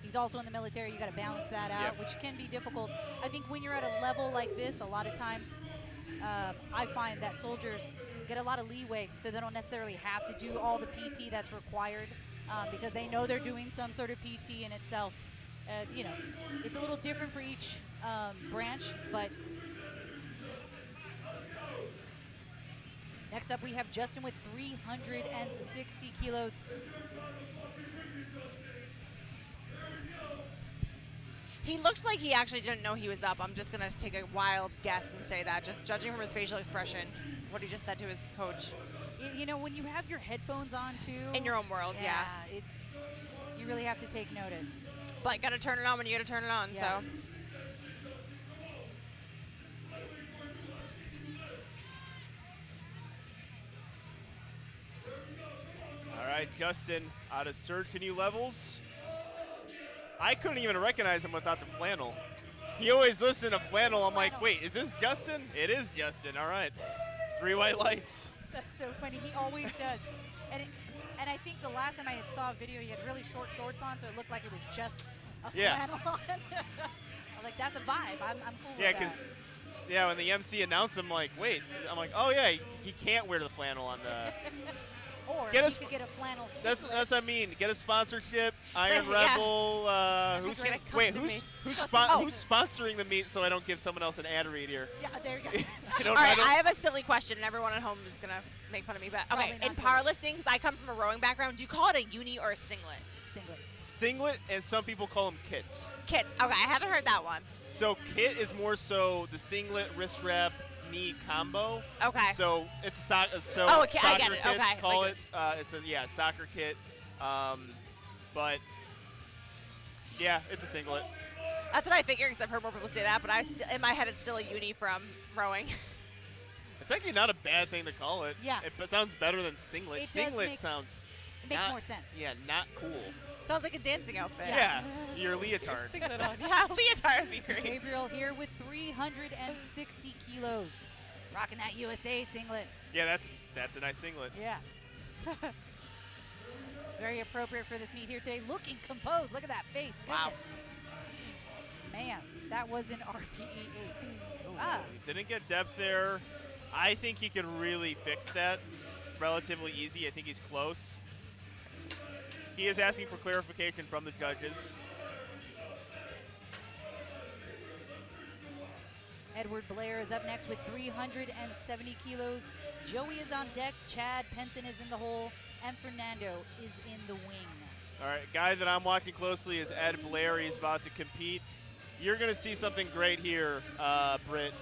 He's also in the military. You got to balance that out, Yep. which can be difficult. I think when you're at a level like this, a lot of times I find that soldiers get a lot of leeway, so they don't necessarily have to do all the PT that's required because they know they're doing some sort of PT in itself. It's a little different for each branch, but next up we have Justin with 360 He looked like he actually didn't know he was up. I'm just going to take a wild guess and say that, just judging from his facial expression, what he just said to his coach. You know, when you have your headphones on, too. In your own world, yeah. You really have to take notice. But you got to turn it on when you got to turn it on, Yeah. so. All right, Justin, out of search and new levels. I couldn't even recognize him without the flannel. He always listened to flannel. I'm like, wait, is this Justin? It is Justin. All right. 3 white lights. That's so funny. He always does. And I think the last time I saw a video, he had really short shorts on, so it looked like it was just a flannel on. I'm like, that's a vibe. I'm cool with that. Yeah, because when the MC announced him, wait. I'm like, oh, yeah, he can't wear the flannel on the... Or he could get a flannel singlet. That's what I mean. Get a sponsorship. Iron Yeah. Rebel. Who's sponsoring the meet so I don't give someone else an ad read here? Yeah, there you go. All right, I have a silly question, and everyone at home is going to make fun of me. But Probably okay, in not powerlifting, because I come from a rowing background, do you call it a uni or a singlet? Singlet. Singlet, and some people call them kits. Kits. Okay, I haven't heard that one. So kit is more so the singlet, wrist wrap, knee combo. Okay. So it's a soccer I get it. kits Okay. call it. It's a soccer kit. But yeah, it's a singlet. That's what I figured, because I've heard more people say that, but in my head, it's still a uni from rowing. It's actually not a bad thing to call it. Yeah. It sounds better than singlet. It Singlet sounds It makes not- more sense. Yeah, not cool. Sounds like a dancing outfit. Yeah, your leotard. Singlet on. Yeah, leotard would be great. Gabriel here with 360 kilos. Rocking that USA singlet. Yeah, that's a nice singlet. Yes. Very appropriate for this meet here today. Looking composed. Look at that face. Goodness. Wow. Man, that was an RPE 8. He didn't get depth there. I think he could really fix that relatively easy. I think he's close. He is asking for clarification from the judges. Edward Blair is up next with 370 kilos. Joey is on deck. Chad Penson is in the hole. And Fernando is in the wing. All right, guy that I'm watching closely is Ed Blair. He's about to compete. You're going to see something great here, Britt.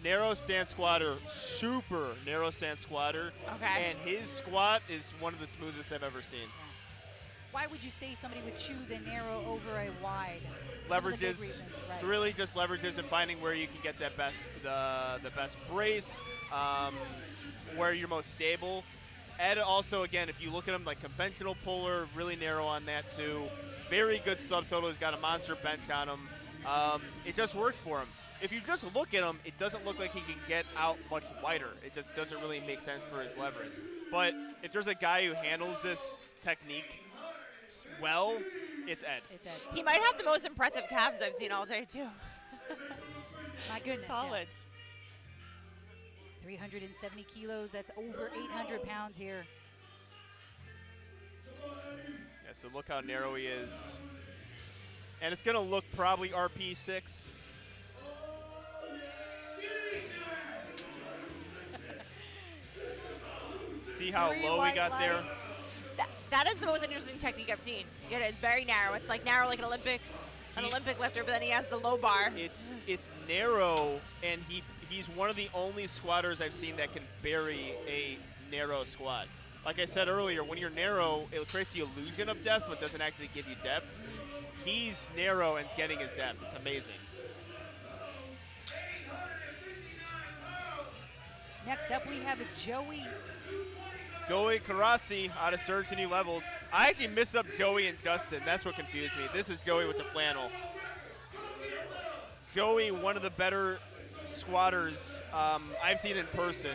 Narrow stance squatter, super narrow stance squatter. Okay. And his squat is one of the smoothest I've ever seen. Why would you say somebody would choose a narrow over a wide? Leverages, right. really just leverages and finding where you can get that best, the best brace, where you're most stable. Ed also, again, if you look at him, like conventional puller, really narrow on that too. Very good subtotal. He's got a monster bench on him. It just works for him. If you just look at him, it doesn't look like he can get out much wider. It just doesn't really make sense for his leverage. But if there's a guy who handles this technique well, it's Ed. It's Ed. He might have the most impressive calves I've seen all day, too. My goodness. Solid. Yeah. 370 kilos. That's over 800 pounds here. Yeah, so look how narrow he is. And it's going to look probably RP6. See how low we got there? That is the most interesting technique I've seen. It is very narrow. It's like narrow like an Olympic lifter, but then he has the low bar. It's narrow, and he's one of the only squatters I've seen that can bury a narrow squat. Like I said earlier, when you're narrow, it creates the illusion of depth, but doesn't actually give you depth. He's narrow and getting his depth. It's amazing. Next up, we have Joey Carassi out of Surge to New Levels. I actually missed up Joey and Justin. That's what confused me. This is Joey with the flannel. Joey, one of the better squatters I've seen in person.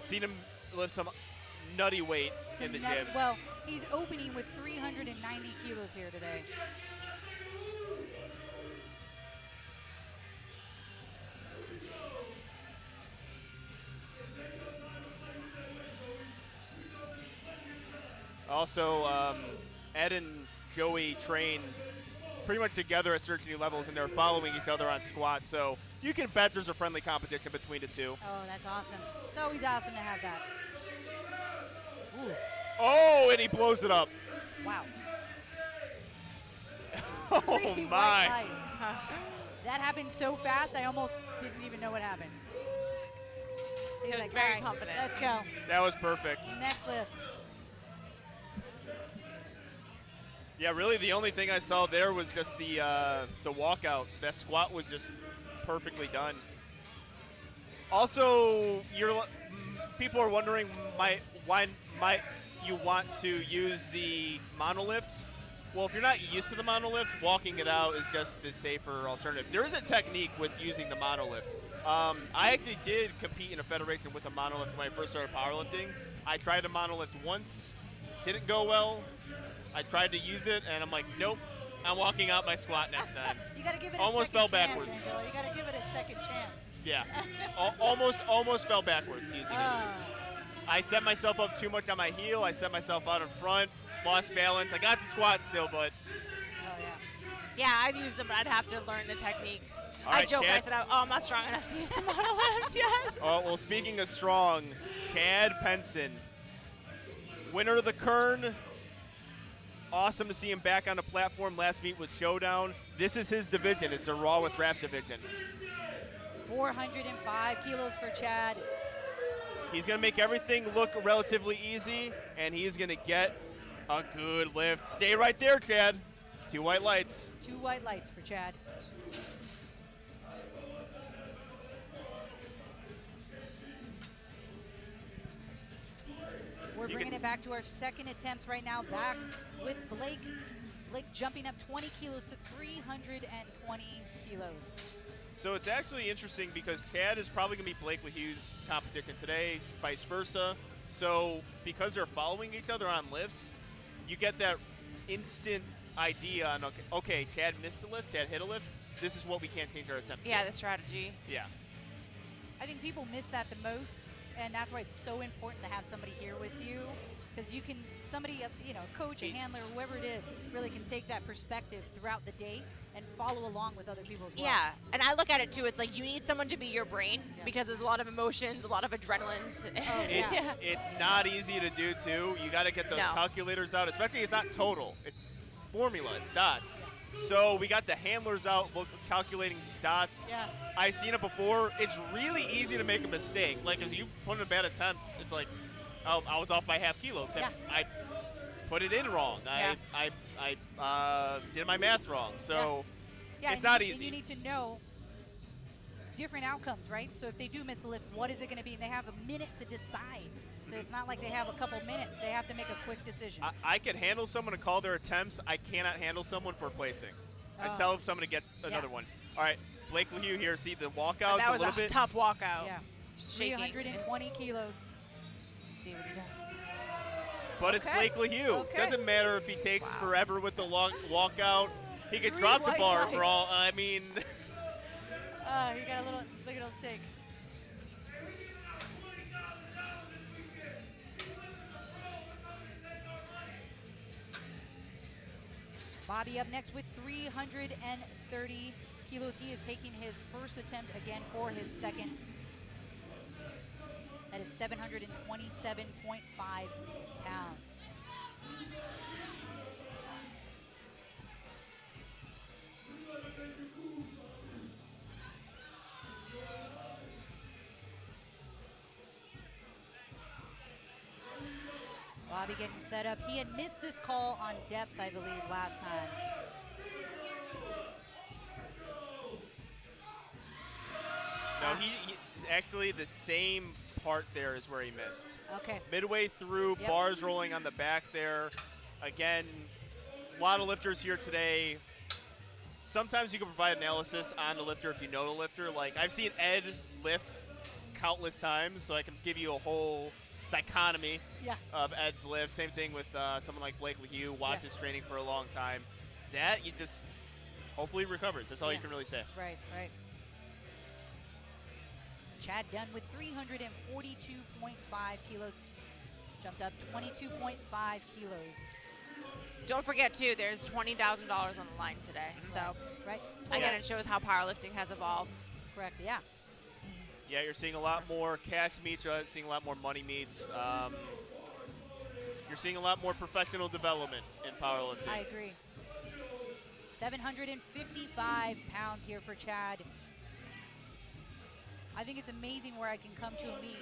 Seen him lift some nutty weight in the gym. Well, he's opening with 390 kilos here today. Also, Ed and Joey train pretty much together at certain new levels, and they're following each other on squats. So you can bet there's a friendly competition between the two. Oh, that's awesome. It's always awesome to have that. Ooh. Oh, and he blows it up. Wow. 3 my. white lights. That happened so fast, I almost didn't even know what happened. He's He was like, very "All right, confident." Let's go. That was perfect. Next lift. Yeah, really the only thing I saw there was just the walkout. That squat was just perfectly done. Also, people are wondering why might you want to use the monolift. Well, if you're not used to the monolift, walking it out is just the safer alternative. There is a technique with using the monolift. I actually did compete in a federation with a monolift when I first started powerlifting. I tried a monolift once, didn't go well. I tried to use it, and I'm like, nope, I'm walking out my squat next time. You got to give it Almost a second fell chance, backwards. Angelo. You got to give it a second chance. Yeah, almost fell backwards using it. I set myself up too much on my heel. I set myself out in front, lost balance. I got the squat still, but Oh, yeah. Yeah, I've used them, but I'd have to learn the technique. All I right, joked. I Chad. said, "Oh, I'm not strong enough to use the monolift yet." oh, well, speaking of strong, Chad Penson, winner of the Kern. Awesome to see him back on the platform. Last meet was Showdown. This is his division. It's the Raw with Wrap division. 405 kilos for Chad. He's going to make everything look relatively easy, and he's going to get a good lift. Stay right there, Chad. 2 white lights. 2 white lights for Chad. We're bringing it back to our second attempts right now. Back with Blake. Blake jumping up 20 kilos to 320 kilos. So it's actually interesting because Chad is probably going to be Blake Lehue's competition today, vice versa. So because they're following each other on lifts, you get that instant idea on, okay, Chad missed a lift, Chad hit a lift. This is what we can't change our attempt Yeah, to. the strategy. Yeah. I think people miss that the most, and that's why it's so important to have somebody here with you, because you can, somebody, coach, a handler, whoever it is, really can take that perspective throughout the day and follow along with other people as well. Yeah, and I look at it too. It's like you need someone to be your brain Yeah. because there's a lot of emotions, a lot of adrenalines. yeah. It's not easy to do, too. You got to get those No. calculators out, especially it's not total. It's formula. It's dots. So we got the handlers out calculating dots. Yeah. I've seen it before. It's really easy to make a mistake. Like, if you put in a bad attempt, it's like, oh, I was off by half kilo. Except I put it in wrong. Yeah. I did my math wrong. So Yeah, it's and not you- easy. And you need to know different outcomes, right? So if they do miss the lift, what is it going to be? And they have a minute to decide. So it's not like they have a couple minutes. They have to make a quick decision. I can handle someone to call their attempts. I cannot handle someone for placing. Oh. Until somebody gets another one. All right, Blake Lehue here. See the walkouts That a was little a bit. tough walkout. Yeah. Shaking. 320 kilos. See what he does. But it's Okay. Blake Lehue. Okay. Doesn't matter if he takes forever with the walkout. He could 3 drop the white bar lights. for all. I mean, You got a little, look at him shake. Bobby up next with 330 kilos. He is taking his first attempt again for his second. That is 727.5 pounds. Bobby getting set up. He had missed this call on depth, I believe, last time. no, he actually the same part there is where he missed. Okay. Midway through, Yep. bars rolling on the back there. Again, a lot of lifters here today. Sometimes you can provide analysis on the lifter if you know the lifter. Like, I've seen Ed lift countless times, so I can give you a whole dichotomy Yeah. of Ed's lift. Same thing with someone like Blake Lehue, watches training for a long time. That, you just hopefully recovers. That's all you Yeah. can really say. Right, right. Chad done with 342.5 kilos. Jumped up 22.5 kilos. Don't forget too, there's $20,000 on the line today. So Right? again, it shows how powerlifting has evolved. Correct, yeah. Yeah, you're seeing a lot more cash meets. You're seeing a lot more money meets. You're seeing a lot more professional development in powerlifting. I agree. 755 pounds here for Chad. I think it's amazing where I can come to a meet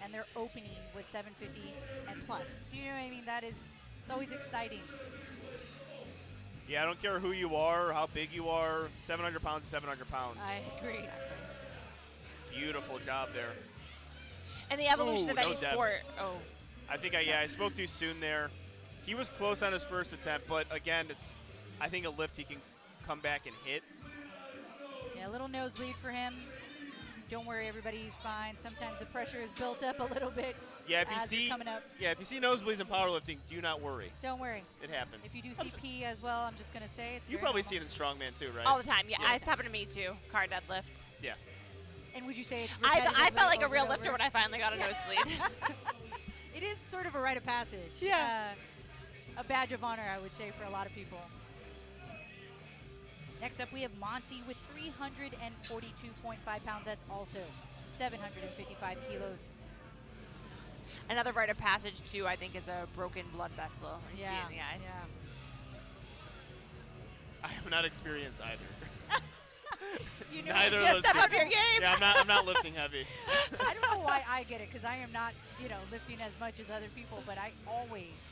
and they're opening with 750 and plus. Do you know what I mean? It's always exciting. Yeah, I don't care who you are or how big you are. 700 pounds is 700 pounds. I agree. Beautiful job there. And the evolution of any depth. sport. Oh. I think I spoke too soon there. He was close on his first attempt, but again, I think a lift he can come back and hit. Yeah, a little nosebleed for him. Don't worry, everybody, he's fine. Sometimes the pressure is built up a little bit. Yeah, if you see coming up. Yeah, if you see nosebleeds in powerlifting, do not worry. Don't worry. It happens. If you do see pee as well, I'm just gonna say it's You very probably normal. see it in strongman too, right? All the time. Yeah, it's happened to me too. Car deadlift. Yeah. And would you say it's I felt like a over real and lifter over? when I finally got a nosebleed. It is sort of a rite of passage. Yeah. A badge of honor, I would say, for a lot of people. Next up, we have Monty with 342.5 pounds. That's also 755 kilos. Another rite of passage too, I think, is a broken blood vessel. You see it in the eyes. yeah. I have not experienced either. You know, Neither of Yeah, those step up people. your game. Yeah, I'm not lifting heavy. I don't know why I get it, because I am not, lifting as much as other people, but I always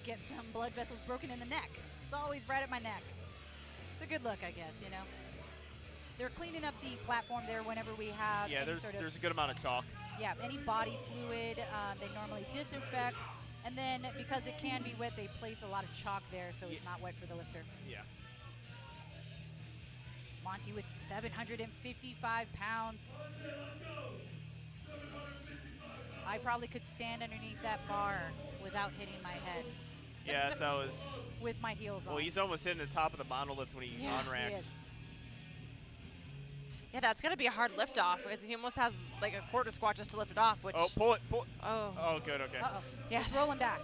get some blood vessels broken in the neck. It's always right at my neck. It's a good look, I guess, They're cleaning up the platform there whenever we have Yeah, any there's a good amount of chalk. Yeah, any body fluid, they normally disinfect. And then because it can be wet, they place a lot of chalk there so it's not wet for the lifter. Yeah. Monty with 755 pounds. I probably could stand underneath that bar without hitting my head Yeah, that's how it was. with my heels on. Well, he's almost hitting the top of the monolift when he Yeah, unracks. he is. Yeah, that's gonna be a hard lift off because he almost has like a quarter squat just to lift it off. Which Oh, pull it. oh Oh, good. Okay. Uh-oh. Yeah. It's rolling back.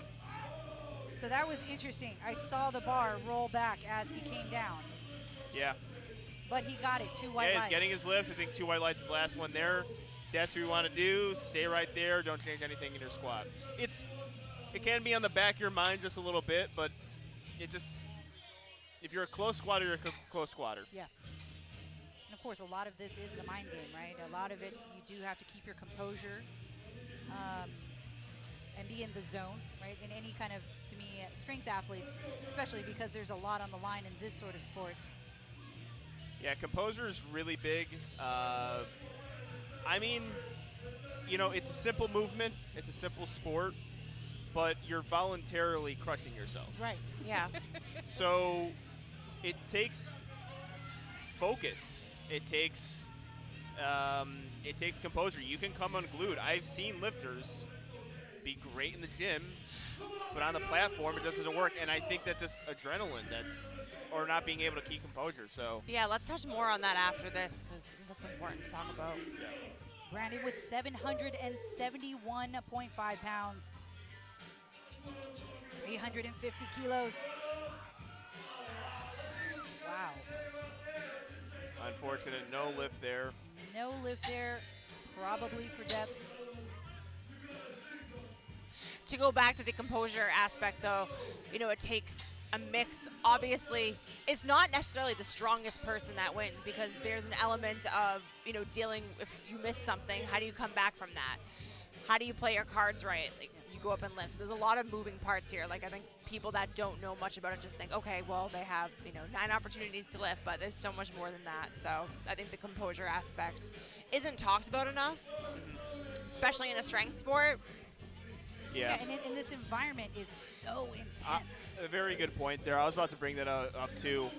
So that was interesting. I saw the bar roll back as he came down, Yeah. but he got it. Two white Yeah, lights. he's getting his lifts. I think 2 white lights is the last one there. That's what you want to do. Stay right there. Don't change anything in your squat. It can be on the back of your mind just a little bit, but if you're a close squatter, you're a close squatter. Yeah. And of course, a lot of this is the mind game, right? A lot of it, you do have to keep your composure and be in the zone, right? In any kind of, to me, strength athletes, especially because there's a lot on the line in this sort of sport. Yeah, composure is really big. I mean, it's a simple movement. It's a simple sport, but you're voluntarily crushing yourself. Right. yeah. So it takes focus. It takes composure. You can come unglued. I've seen lifters be great in the gym, but on the platform it just doesn't work. And I think that's just adrenaline. Or not being able to keep composure. So Yeah, let's touch more on that after this because that's important to talk about. yeah. Brandon with 771.5 pounds. 350 kilos. Wow. Unfortunate, no lift there. No lift there, probably for depth. To go back to the composure aspect, though, it takes a mix. Obviously, it's not necessarily the strongest person that wins because there's an element of, dealing if you miss something, how do you come back from that? How do you play your cards right? Like, you go up and lift. So there's a lot of moving parts here. Like, I think people that don't know much about it just think, okay, well, they have, 9 opportunities to lift, but there's so much more than that. So I think the composure aspect isn't talked about enough, especially in a strength sport. Yeah. And in this environment is so intense. A very good point there. I was about to bring that up too.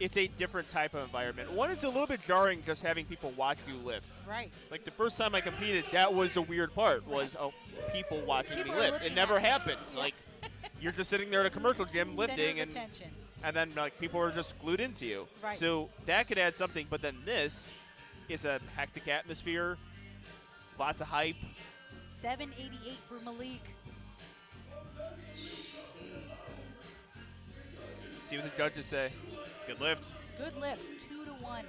It's a different type of environment. One, it's a little bit jarring just having people watch you lift. Right. Like the first time I competed, that was the weird part, was people watching People me are lift. looking It never at you. happened. Like you're just sitting there at a commercial gym Center lifting of and attention. then like people are just glued into you. Right. So that could add something, but then this is a hectic atmosphere, lots of hype. 788 for Malik. See what the judges say. Good lift. Good lift, 2-1.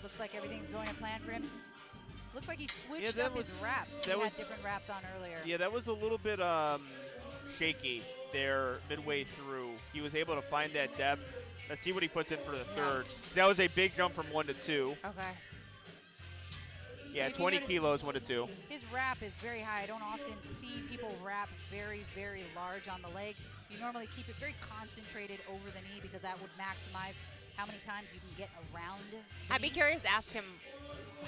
Looks like everything's going to plan for him. Looks like he switched that up his was- wraps. that He had was- different wraps on earlier. Yeah, that was a little bit shaky there midway through. He was able to find that depth. Let's see what he puts in for the third. That was a big jump from 1 to 2. Okay. Yeah, 20 kilos, 1 to 2. His wrap is very high. I don't often see people wrap very, very large on the leg. You normally keep it very concentrated over the knee because that would maximize how many times you can get around the I'd be knee. curious to ask him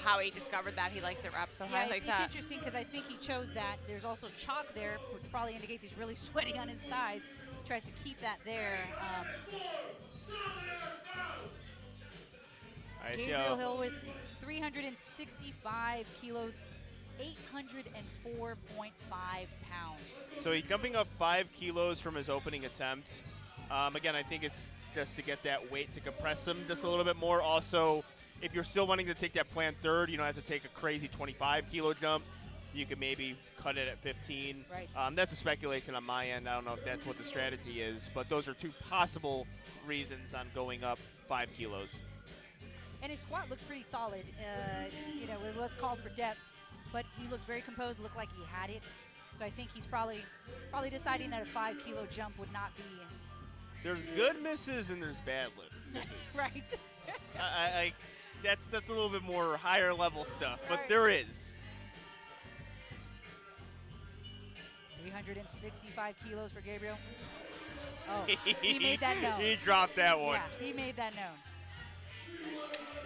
how he discovered that he likes it wrapped so high like it's that. interesting because I think he chose that. There's also chalk there, which probably indicates he's really sweating on his thighs. He tries to keep that there. Gabriel Hill with 365 kilos, 804.5 pounds. So he's jumping up 5 kilos from his opening attempt. Again, I think it's just to get that weight to compress him just a little bit more. Also, if you're still wanting to take that planned third, you don't have to take a crazy 25 kilo jump. You could maybe cut it at 15. Right. That's a speculation on my end. I don't know if that's what the strategy is, but those are two possible reasons on going up 5 kilos. And his squat looked pretty solid. You know, it was called for depth, but he looked very composed, looked like he had it. So I think he's probably deciding that a 5 kilo jump would not be. There's good misses and there's bad misses. Right. That's a little bit more higher level stuff, but there is. 365 kilos for Gabriel. Oh, he made that known. He dropped that one. Yeah, he made that known.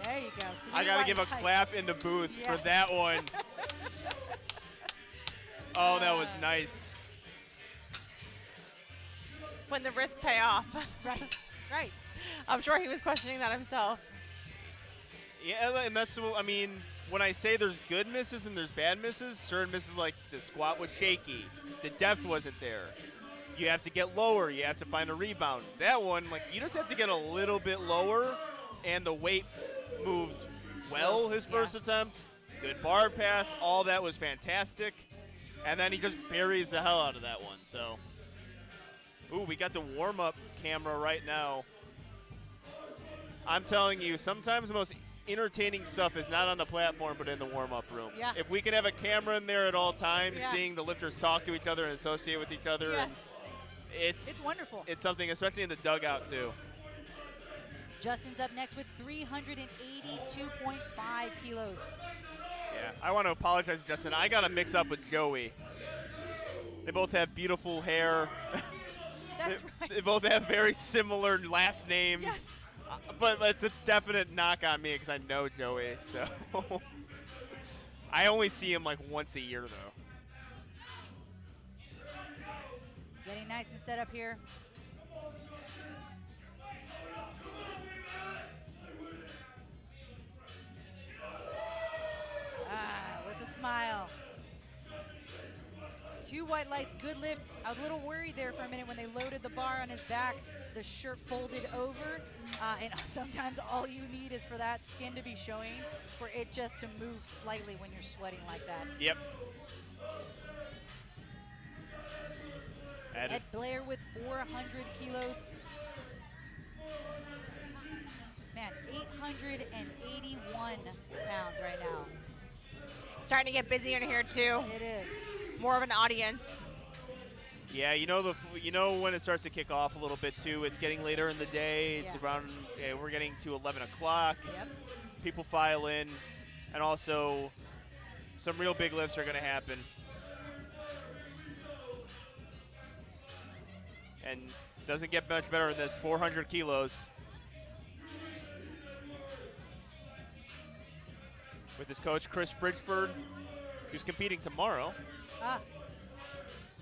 There you go. I got to give a clap in the booth for that one. Oh, that was nice. When the risks pay off. Right. I'm sure he was questioning that himself. Yeah, and that's, I mean, when I say there's good misses and there's bad misses, certain misses like the squat was shaky, the depth wasn't there. You have to get lower, you have to find a rebound. That one, like, you just have to get a little bit lower, and the weight moved well his first attempt. Good bar path, all that was fantastic. And then he just buries the hell out of that one, so. Ooh, we got the warm-up camera right now. I'm telling you, sometimes the most entertaining stuff is not on the platform but in the warm-up room. Yeah. If we can have a camera in there at all times, seeing the lifters talk to each other and associate with each other, and it's wonderful. It's something, especially in the dugout too. Justin's up next with 382.5 kilos. Yeah, I want to apologize to Justin. I got to mix up with Joey. They both have beautiful hair. That's right. They both have very similar last names. Yes. But it's a definite knock on me because I know Joey. So I only see him like once a year, though. Getting nice and set up here. With a smile. 2 white lights, good lift. I was a little worried there for a minute when they loaded the bar on his back. The shirt folded over, and sometimes all you need is for that skin to be showing, for it just to move slightly when you're sweating like that. Yep. Ed Blair with 400 kilos. Man, 881 pounds right now. Starting to get busier in here too. It is. More of an audience. Yeah, you know when it starts to kick off a little bit too. It's getting later in the day. It's around. We're getting to 11 o'clock. Yep. People file in, and also some real big lifts are going to happen. And doesn't get much better than this. 400 kilos. With his coach, Chris Bridgeford, who's competing tomorrow.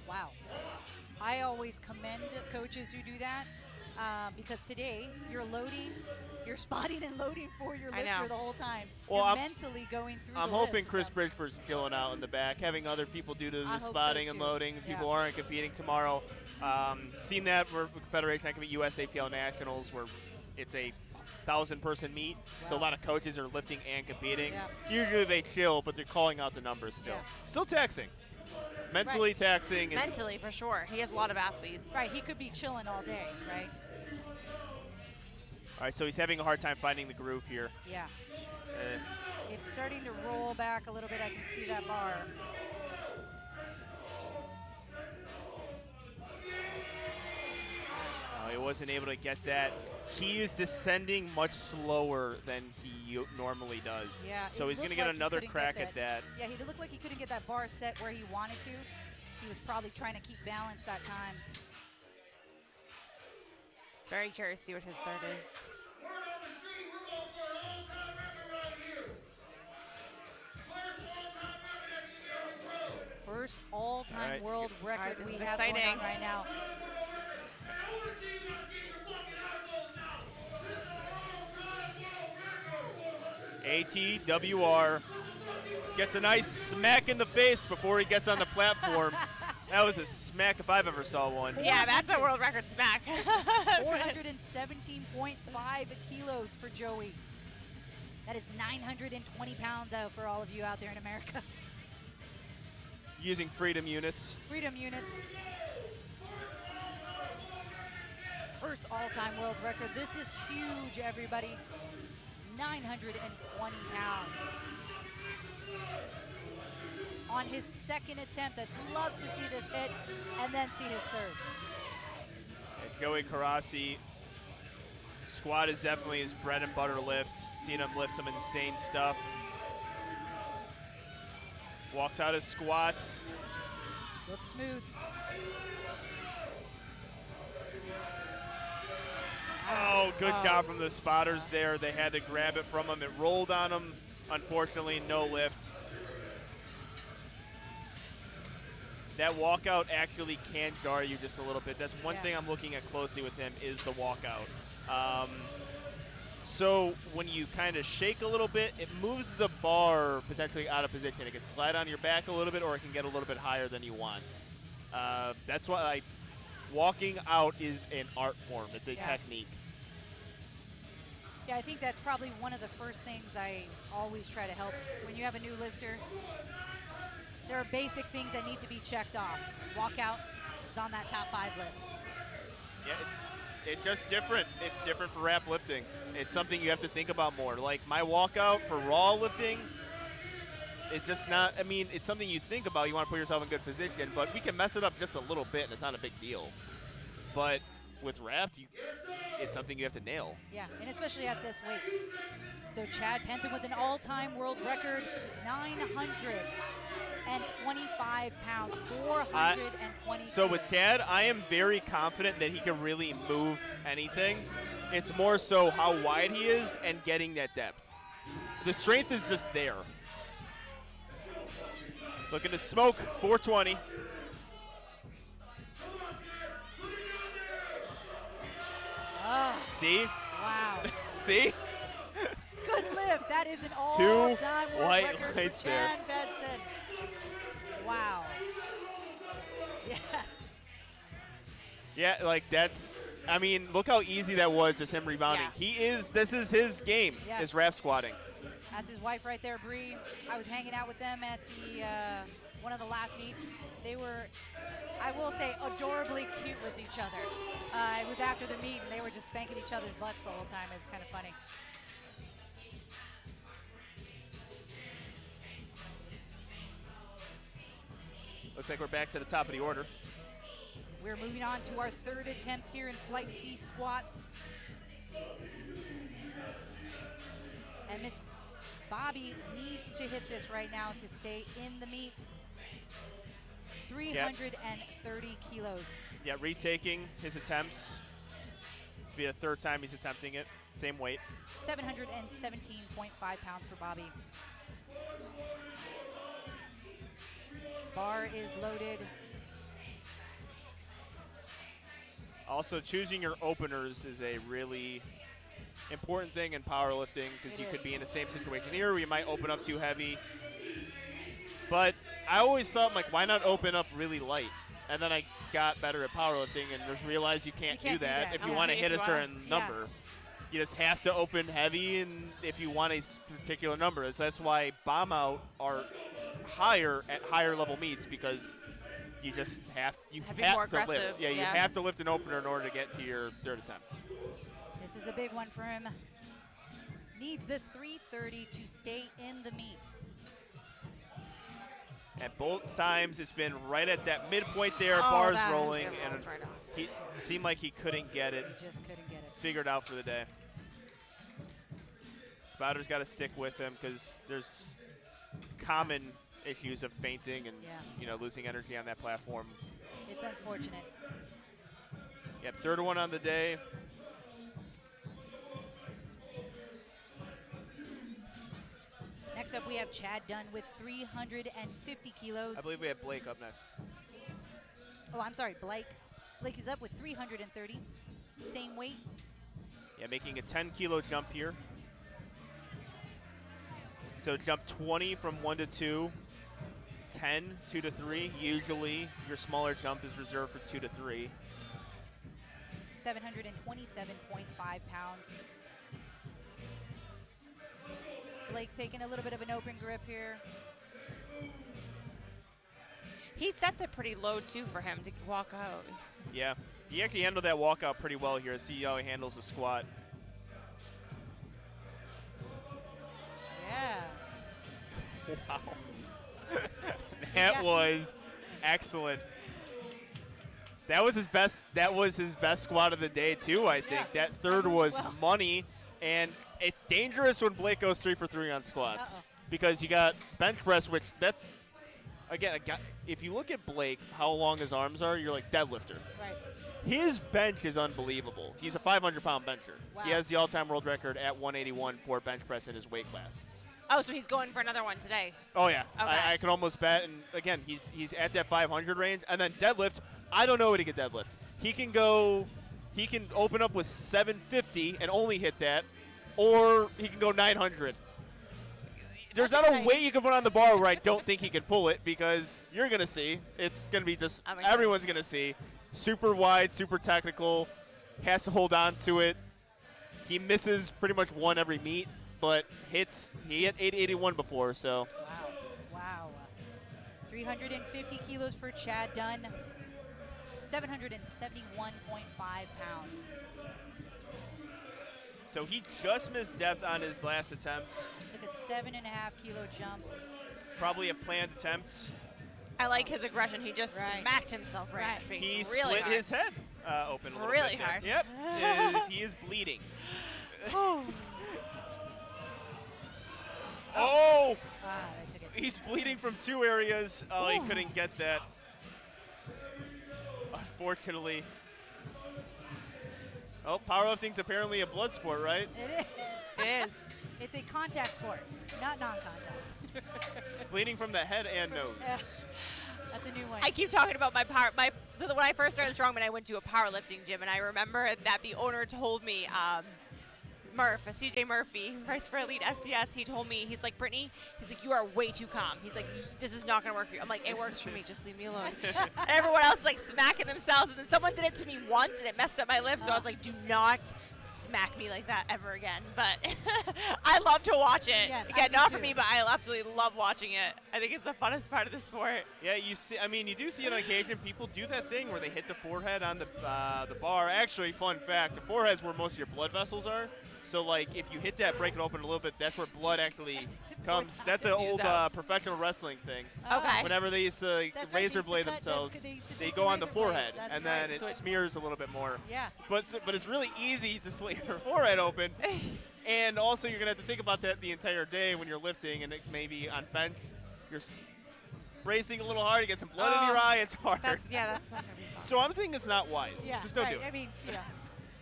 Wow. I always commend coaches who do that because today you're spotting and loading for your lifter the whole time. Well, you're I'm mentally going through I'm the hoping list. Chris Bridgeford's chilling out in the back, having other people do the spotting and loading. Yeah. People aren't competing tomorrow. Seen that for Federation Academy USAPL Nationals where it's a 1,000-person meet, so a lot of coaches are lifting and competing. Yeah. Usually they chill, but they're calling out the numbers still. Yeah. Still taxing. Mentally taxing. And Mentally, for sure. He has a lot of athletes. Right, he could be chilling all day, right? all right, so he's having a hard time finding the groove here. Yeah. It's starting to roll back a little bit. I can see that bar. No, he wasn't able to get that. He is descending much slower than he normally does. Yeah. So he's going to get another crack at that. Yeah, he looked like he couldn't get that bar set where he wanted to. He was probably trying to keep balance that time. Very curious to see what his third is. First all-time world record we have exciting. going on right now. ATWR gets a nice smack in the face before he gets on the platform. That was a smack if I've ever saw one. Yeah, that's a world record smack. 417.5 kilos for Joey. That is 920 pounds out for all of you out there in America. Using freedom units. Freedom units. First all-time world record. This is huge, everybody. 920 pounds. On his second attempt, I'd love to see this hit and then see his third. And Joey Karasi, squat is definitely his bread and butter lift. Seen him lift some insane stuff. Walks out his squats. Looks smooth. Oh, good job from the spotters there. They had to grab it from him. It rolled on him. Unfortunately, no lift. That walkout actually can jar you just a little bit. That's one thing I'm looking at closely with him is the walkout. So when you kind of shake a little bit, it moves the bar potentially out of position. It can slide on your back a little bit, or it can get a little bit higher than you want. That's why walking out is an art form. It's a technique. Yeah, I think that's probably one of the first things I always try to help when you have a new lifter. There are basic things that need to be checked off. Walkout is on that top 5 list. Yeah, it's just different. It's different for wrap lifting. It's something you have to think about more. Like my walkout for raw lifting, it's just not, I mean, it's something you think about. You want to put yourself in good position, but we can mess it up just a little bit and it's not a big deal. But with wrapped, it's something you have to nail. Yeah, and especially at this weight. So Chad Penton with an all-time world record, 925 pounds, 420. So with Chad, I am very confident that he can really move anything. It's more so how wide he is and getting that depth. The strength is just there. Looking to smoke, 420. See? Wow. See? Good lift. That is an all-time world white record lights for Chad Penton. Wow. Yes. Yeah, like that's, I mean, look how easy that was, just him rebounding. Yeah. This is his game, is wrap squatting. That's his wife right there, Bree. I was hanging out with them at the one of the last meets. They were, I will say, adorably cute with each other. It was after the meet, and they were just spanking each other's butts the whole time. It's kind of funny. Looks like we're back to the top of the order. We're moving on to our third attempts here in Flight C squats. And Miss Bobby needs to hit this right now to stay in the meet. 330 kilos. Yeah, retaking his attempts. This will be the third time he's attempting it. Same weight. 717.5 pounds for Bobby. Bar is loaded. Also, choosing your openers is a really important thing in powerlifting because you could be in the same situation here where you might open up too heavy. But I always thought, like, why not open up really light? And then I got better at powerlifting and just realized you can't do that if you want to hit a certain number. You just have to open heavy, and if you want a particular number. So that's why bomb out are higher at higher level meets, because you just have to lift. Yeah, you have to lift an opener in order to get to your third attempt. This is a big one for him. Needs this 330 to stay in the meet. And both times it's been right at that midpoint there, Oh, bars that rolling, it and rolls right off. he seemed like he couldn't get it He just couldn't get it. figured out for the day. Spouter's got to stick with him because there's common issues of fainting and losing energy on that platform. It's unfortunate. Yep, third one on the day. Next up, we have Chad Dunn with 350 kilos. I believe we have Blake up next. Oh, I'm sorry, Blake. Blake is up with 330. Same weight. Yeah, making a 10-kilo jump here. So jump 20 from 1 to 2, 10, 2 to 3. Usually your smaller jump is reserved for 2 to 3. 727.5 pounds. Blake taking a little bit of an open grip here. He sets it pretty low, too, for him to walk out. Yeah, he actually handled that walkout pretty well here. See how he handles the squat. Yeah. Wow. That was excellent. That was his best squat of the day too, I think. That third was money, and it's dangerous when Blake goes 3 for 3 on squats because you got bench press, which that's again, if you look at Blake, how long his arms are, you're like deadlifter. Right. His bench is unbelievable. He's a 500-pound bencher. Wow. He has the all-time world record at 181 for bench press in his weight class. Oh, so he's going for another one today. Oh, yeah. Okay. I can almost bet. And, again, he's at that 500 range. And then deadlift, I don't know what he can deadlift. He can open up with 750 and only hit that, or he can go 900. There's not a way you can put on the bar where I don't think he can pull it because you're going to see. It's going to be just everyone's going to see. Super wide, super technical, has to hold on to it. He misses pretty much one every meet, but he hit 881 before, so. Wow. 350 kilos for Chad Dunn. 771.5 pounds. So he just missed depth on his last attempt. Took a 7.5 kilo jump. Probably a planned attempt. I like his aggression. He just smacked himself right in the face. He really split hard. his head open a little really bit there. hard. Yep, he is bleeding. Oh! They took it. He's bleeding from 2 areas. Oh, he couldn't get that. Unfortunately. Oh, powerlifting's apparently a blood sport, right? It is. It is. It's a contact sport, not non-contact. Bleeding from the head and nose. That's a new one. I keep talking about so when I first started Strongman, I went to a powerlifting gym, and I remember that the owner told me, CJ Murphy, writes for Elite FTS, he told me, he's like, Brittany, he's like, you are way too calm. He's like, this is not going to work for you. I'm like, it works for me. Just leave me alone. And everyone else is like smacking themselves. And then someone did it to me once, and it messed up my lift. So I was like, do not smack me like that ever again. But I love to watch it. Yes, Again, not for me, but I absolutely love watching it. I think it's the funnest part of the sport. Yeah, you do see it on occasion. People do that thing where they hit the forehead on the bar. Actually, fun fact, the forehead's where most of your blood vessels are. So, like, if you hit that, break it open a little bit, that's where blood actually comes. That's an old professional wrestling thing. Okay. Whenever they used to razor blade themselves, they go on the forehead, That's and then right. it smears a little bit more. Yeah. But it's really easy to split your forehead open. And also, you're going to have to think about that the entire day when you're lifting, and it maybe on bench, you're bracing a little hard, you get some blood in your eye, it's hard. That's not going to be fun. So I'm saying it's not wise. Yeah, Just don't right. do it. I mean,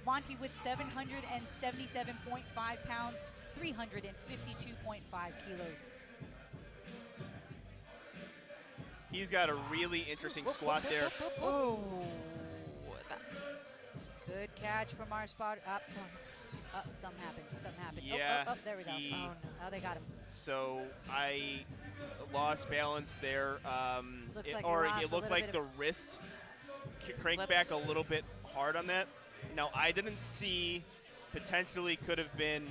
Monty with 777.5 pounds, 352.5 kilos. He's got a really interesting squat there. Oh. Good catch from our spot. Up. Something happened. Yeah. There we go. Oh, no. They got him. So I lost balance there. Looks like it looked like the wrist cranked back a little bit hard on that. Now, I didn't see, potentially could have been,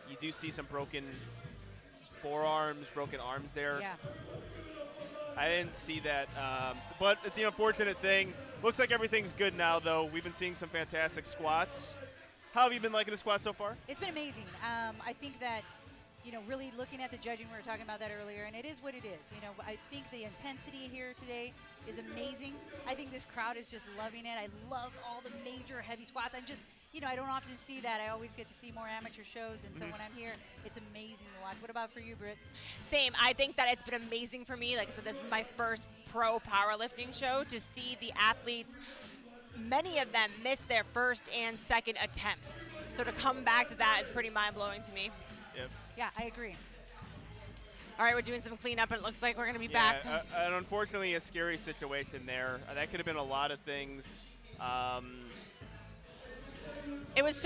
you do see some broken forearms, broken arms there. Yeah. I didn't see that, but it's the unfortunate thing. Looks like everything's good now, though. We've been seeing some fantastic squats. How have you been liking the squat so far? It's been amazing. I think that you know, really looking at the judging, we were talking about that earlier, and it is what it is. You know, I think the intensity here today is amazing. I think this crowd is just loving it. I love all the major heavy squats. I'm just, you know, I don't often see that. I always get to see more amateur shows, and so when I'm here, it's amazing to watch. What about for you, Britt? Same. I think that it's been amazing for me. Like I said, this is my first pro powerlifting show. To see the athletes, many of them missed their first and second attempts. So to come back to that is pretty mind-blowing to me. Yep. Yeah, I agree. All right, we're doing some cleanup, and it looks like we're going to be back. And unfortunately, a scary situation there. That could have been a lot of things. It was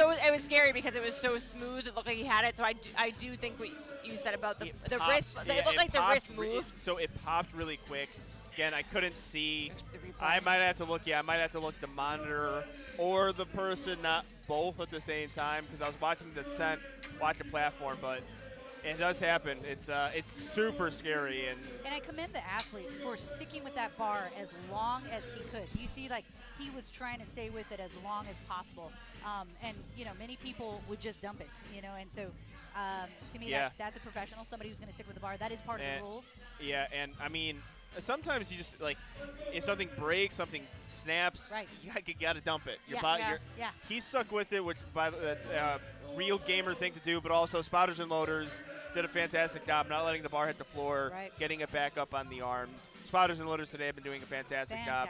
scary because it was so smooth. It looked like he had it. So I do think what you said about the wrist. It looked like the wrist moved. So it popped really quick. Again, I couldn't see. There's the replay. I might have to look. Yeah, I might have to look at the monitor or the person, not both at the same time, because I was watching the descent, watch the platform, but it does happen. It's super scary, and I commend the athlete for sticking with that bar as long as he could. You see, like, he was trying to stay with it as long as possible. And, you know, many people would just dump it, you know, and so to me, that's a professional, somebody who's going to stick with the bar. That is part of the rules. Yeah, and I mean, sometimes you just, like, if something breaks, something snaps, right, you got to dump it. Yeah. He stuck with it, which that's a real gamer thing to do, but also spotters and loaders did a fantastic job not letting the bar hit the floor, getting it back up on the arms. Spotters and loaders today have been doing a fantastic job.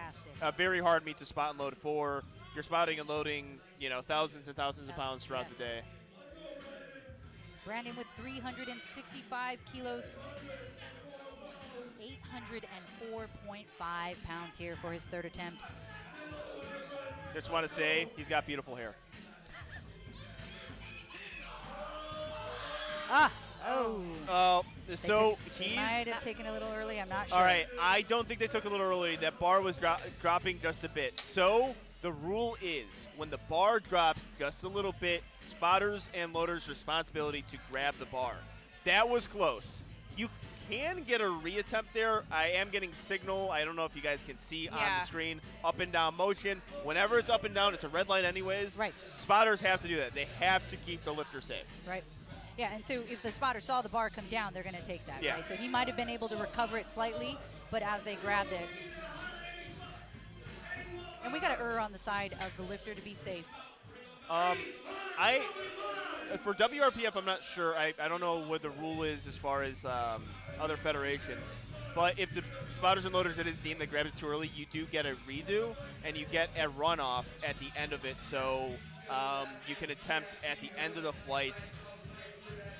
Very hard meet to spot and load for. You're spotting and loading, you know, thousands and thousands of pounds throughout the day. Brandon with 365 kilos. 804.5 pounds here for his third attempt. Just want to say he's got beautiful hair. So he might have taken a little early. I'm not sure. All right, I don't think they took a little early. That bar was dropping just a bit. So the rule is when the bar drops just a little bit, spotters and loaders' responsibility to grab the bar. That was close. You can get a reattempt there. I am getting signal. I don't know if you guys can see on the screen. Up and down motion. Whenever it's up and down, it's a red light anyways. Right. Spotters have to do that. They have to keep the lifter safe. Right. Yeah, and so if the spotter saw the bar come down, they're going to take that, right? So he might have been able to recover it slightly, but as they grabbed it. And we got to err on the side of the lifter to be safe. For WRPF, I'm not sure. I don't know what the rule is as far as other federations. But if the spotters and loaders, it is deemed that grabbed it too early, you do get a redo, and you get a runoff at the end of it. So you can attempt at the end of the flight.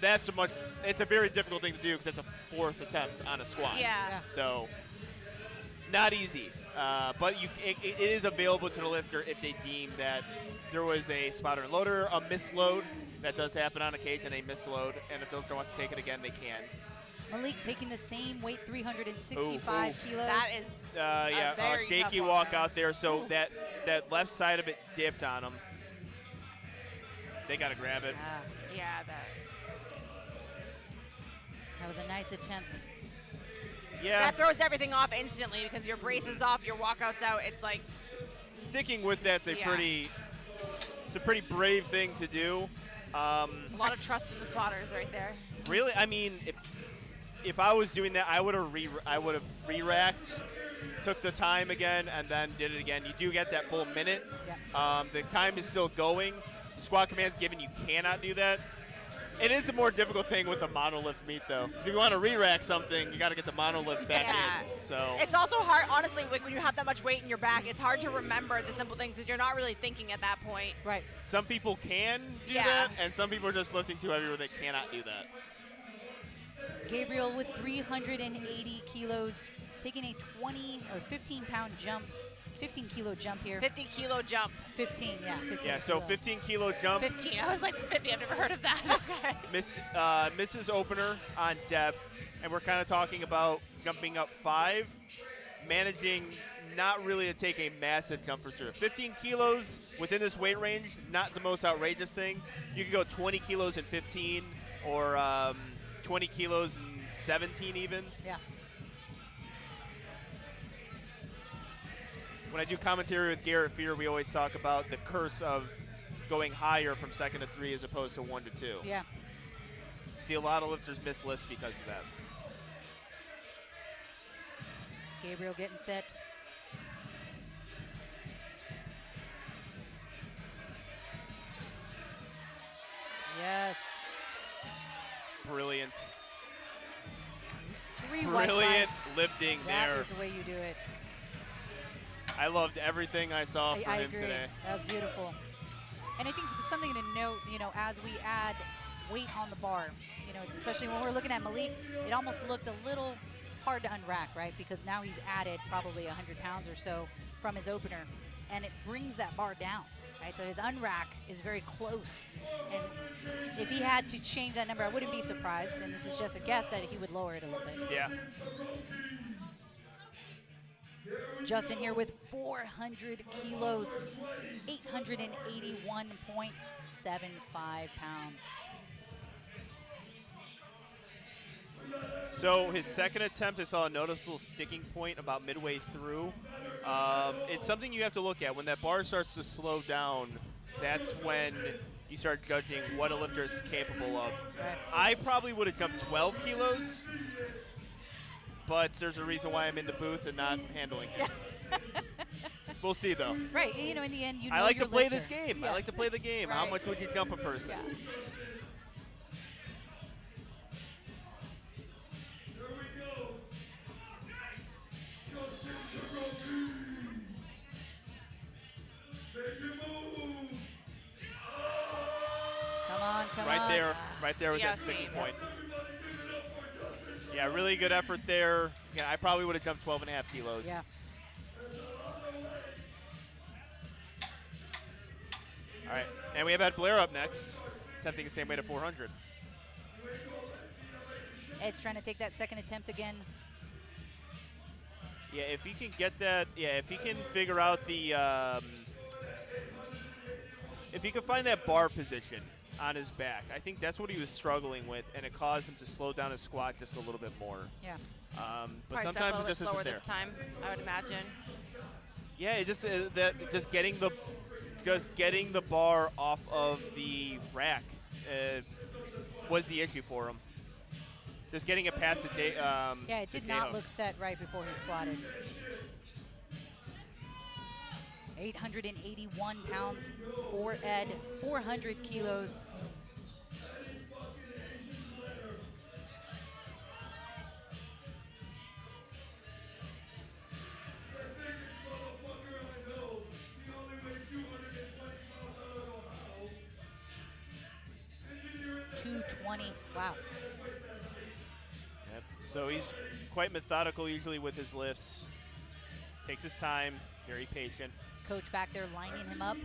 It's a very difficult thing to do because it's a fourth attempt on a squat. Yeah. So not easy. But it is available to the lifter if they deem that there was a spotter and loader, a misload. That does happen on occasion, a misload, and if the lifter wants to take it again, they can. Malik taking the same weight, 365 kilos. That is a shaky walk out there, so that left side of it dipped on him. They got to grab it. That was a nice attempt. Yeah. That throws everything off instantly because your brace is off, your walkout's out. It's like sticking with that's a pretty brave thing to do. A lot of trust in the spotters right there. Really, I mean, if I was doing that, I would have re-racked, took the time again, and then did it again. You do get that full minute. Yeah. The time is still going. The squat command's given. You cannot do that. It is a more difficult thing with a monolift meet, though. Because if you want to re-rack something, you got to get the monolift back in. So it's also hard, honestly, like when you have that much weight in your back, it's hard to remember the simple things because you're not really thinking at that point. Right. Some people can do that, and some people are just lifting too heavy where they cannot do that. Gabriel with 380 kilos, taking a 20 or 15-pound jump. 15-kilo jump here. 50-kilo jump. 15, yeah. 15 yeah, so 15-kilo jump. 15. I was like 50. I've never heard of that. Okay. Mrs. Opener on depth, and we're kind of talking about jumping up 5, managing not really to take a massive jump for sure. 15 kilos within this weight range, not the most outrageous thing. You could go 20 kilos and 15, or 20 kilos and 17 even. Yeah. When I do commentary with Garrett Fear, we always talk about the curse of going higher from 2nd to 3 as opposed to 1 to 2. Yeah. See a lot of lifters miss lifts because of that. Gabriel getting set. Yes. Brilliant. 3 white Brilliant lights. lifting That there. is the way you do it. I loved everything I saw from I him agree. today. That was beautiful. And I think it's something to note, as we add weight on the bar, especially when we're looking at Malik, it almost looked a little hard to unrack, right? Because now he's added probably 100 pounds or so from his opener, and it brings that bar down, right? So his unrack is very close. And if he had to change that number, I wouldn't be surprised, and this is just a guess, that he would lower it a little bit. Yeah. Justin here with 400 kilos, 881.75 pounds. So his second attempt, I saw a noticeable sticking point about midway through. It's something you have to look at. When that bar starts to slow down, that's when you start judging what a lifter is capable of. Right. I probably would have jumped 12 kilos, but there's a reason why I'm in the booth and not handling it. We'll see, though. Right, in the end, I like your to play lifter. this game. Yes. I like to play the game. How Right. much would you jump a person? Yeah. Come on. Right there was Yeah, that sticking same. point. Yeah, really good effort there. Yeah, I probably would have jumped 12 and a half kilos. Yeah. All right, and we have Ed Blair up next, attempting the same weight at 400. Ed's trying to take that second attempt again. Yeah, if he can get that, if he can figure out the, if he can find that bar position on his back, I think that's what he was struggling with, and it caused him to slow down his squat just a little bit more. Yeah. But Probably sometimes it just slower isn't there. this time, I would imagine. Yeah, it just just getting the bar off of the rack was the issue for him. Just getting it past the Yeah, it did the not J-hooks. look set right before he squatted. 881 pounds for Ed, 400 kilos. $220. Wow. Yep. So he's quite methodical usually with his lifts. Takes his time, very patient. Coach back there lining him up.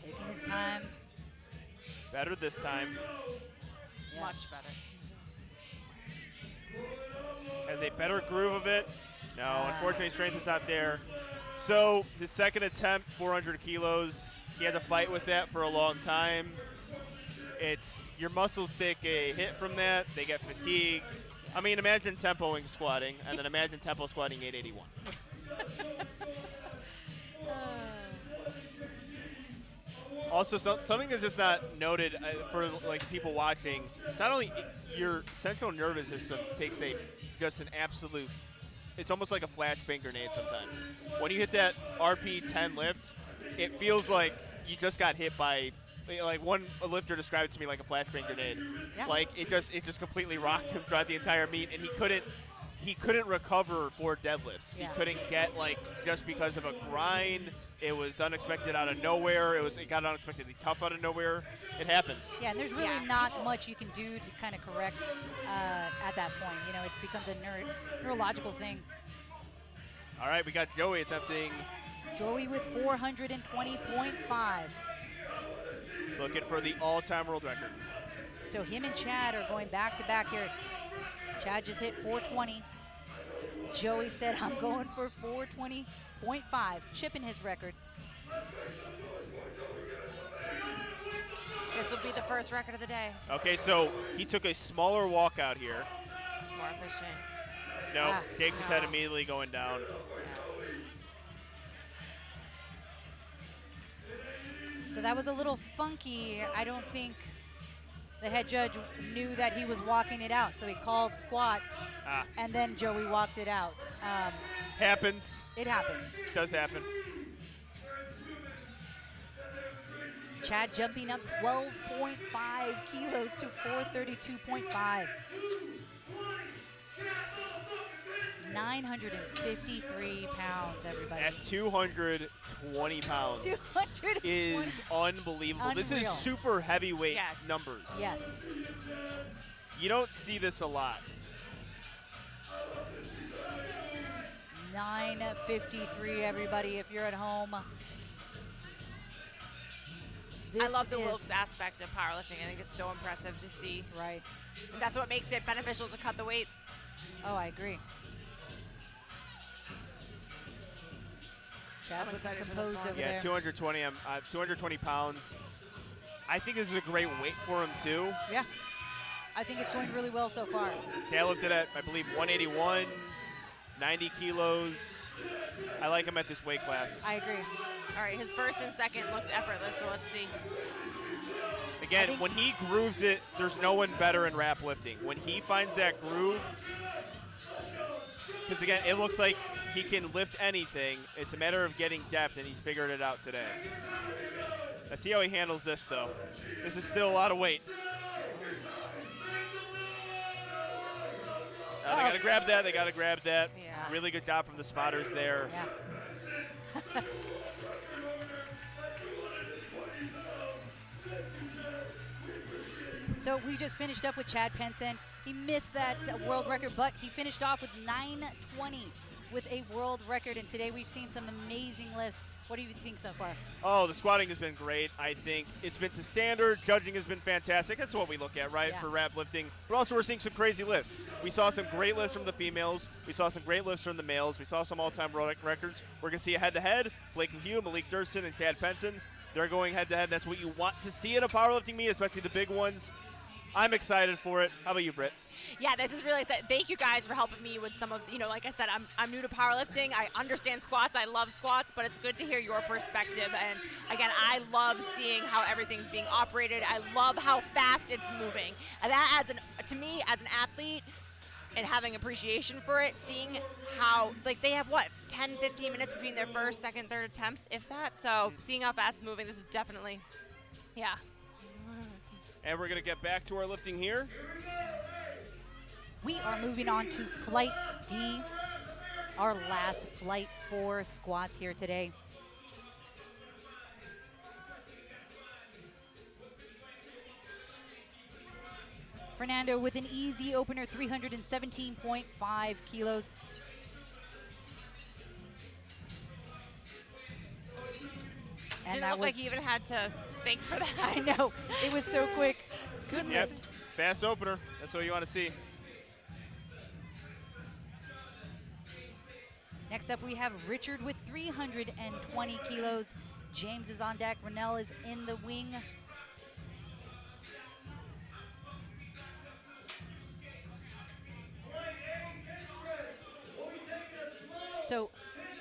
Taking his time. Better this time. Yes. Much better. Has a better groove of it. No, unfortunately, strength is not there. So his second attempt, 400 kilos. He had to fight with that for a long time. Your muscles take a hit from that. They get fatigued. I mean, imagine tempoing squatting, and then imagine tempo squatting 881. Also, something that's just not noted for like people watching. It's not only your central nervous system takes just an absolute. It's almost like a flashbang grenade sometimes. When you hit that RP 10 lift, it feels like you just got hit by. Like a lifter described it to me like a flashbang grenade. Yeah. Like it just completely rocked him throughout the entire meet, and he couldn't recover for deadlifts. Yeah. He couldn't get just because of a grind. It was unexpected out of nowhere. It got unexpectedly tough out of nowhere. It happens. Yeah, and there's really not much you can do to kind of correct at that point. It becomes a neurological thing. All right, we got Joey attempting. Joey with 420.5. Looking for the all-time world record. So him and Chad are going back to back here. Chad just hit 420. Joey said, I'm going for 420.5, chipping his record. This will be the first record of the day. Okay, so he took a smaller walk out here. More efficient. No, shakes his head immediately going down. So that was a little funky. I don't think the head judge knew that he was walking it out, so he called squat, and then Joey walked it out. Happens. It happens. Does happen. Chad jumping up 12.5 kilos to 432.5. 953 pounds, everybody. At 220 pounds 220. is unbelievable. This is Unreal. super heavyweight numbers. Yes. You don't see this a lot. 953, everybody, if you're at home. I love the ropes aspect of powerlifting. I think it's so impressive to see. Right. And that's what makes it beneficial to cut the weight. Oh, I agree. Chad was composed over there. Yeah, 220 pounds. I think this is a great weight for him, too. Yeah. I think it's going really well so far. Deadlifted at, I believe, 181, 90 kilos. I like him at this weight class. I agree. All right, his first and second looked effortless, so let's see. Again, when he grooves it, there's no one better in wrap lifting. When he finds that groove, because again, it looks like he can lift anything. It's a matter of getting depth, and he's figured it out today. Let's see how he handles this, though. This is still a lot of weight. They got to grab that. They got to grab that. Yeah. Really good job from the spotters there. Yeah. So we just finished up with Chad Penson. He missed that world record, but he finished off with 920 with a world record. And today we've seen some amazing lifts. What do you think so far? Oh, the squatting has been great. I think it's been to standard. Judging has been fantastic. That's what we look at, right, for wrap lifting. But also we're seeing some crazy lifts. We saw some great lifts from the females. We saw some great lifts from the males. We saw some all-time world records. We're going to see a head-to-head. Blake Hugh, Malik Durson, and Chad Penson. They're going head-to-head. That's what you want to see in a powerlifting meet, especially the big ones. I'm excited for it. How about you, Britt? Yeah, this is really exciting. Thank you guys for helping me with some of, like I said, I'm new to powerlifting. I understand squats. I love squats, but it's good to hear your perspective. And again, I love seeing how everything's being operated. I love how fast it's moving. And that adds, to me, as an athlete, and having appreciation for it, seeing how, they have, 10, 15 minutes between their first, second, third attempts, if that. So seeing how fast it's moving, this is definitely, yeah. And we're going to get back to our lifting here. We are moving on to Flight D, our last flight for squats here today. Fernando with an easy opener, 317.5 kilos. And Didn't look like he even had to think for that. I know. It was so quick. Good lift. Fast opener. That's what you want to see. Next up, we have Richard with 320 kilos. James is on deck. Rennell is in the wing. So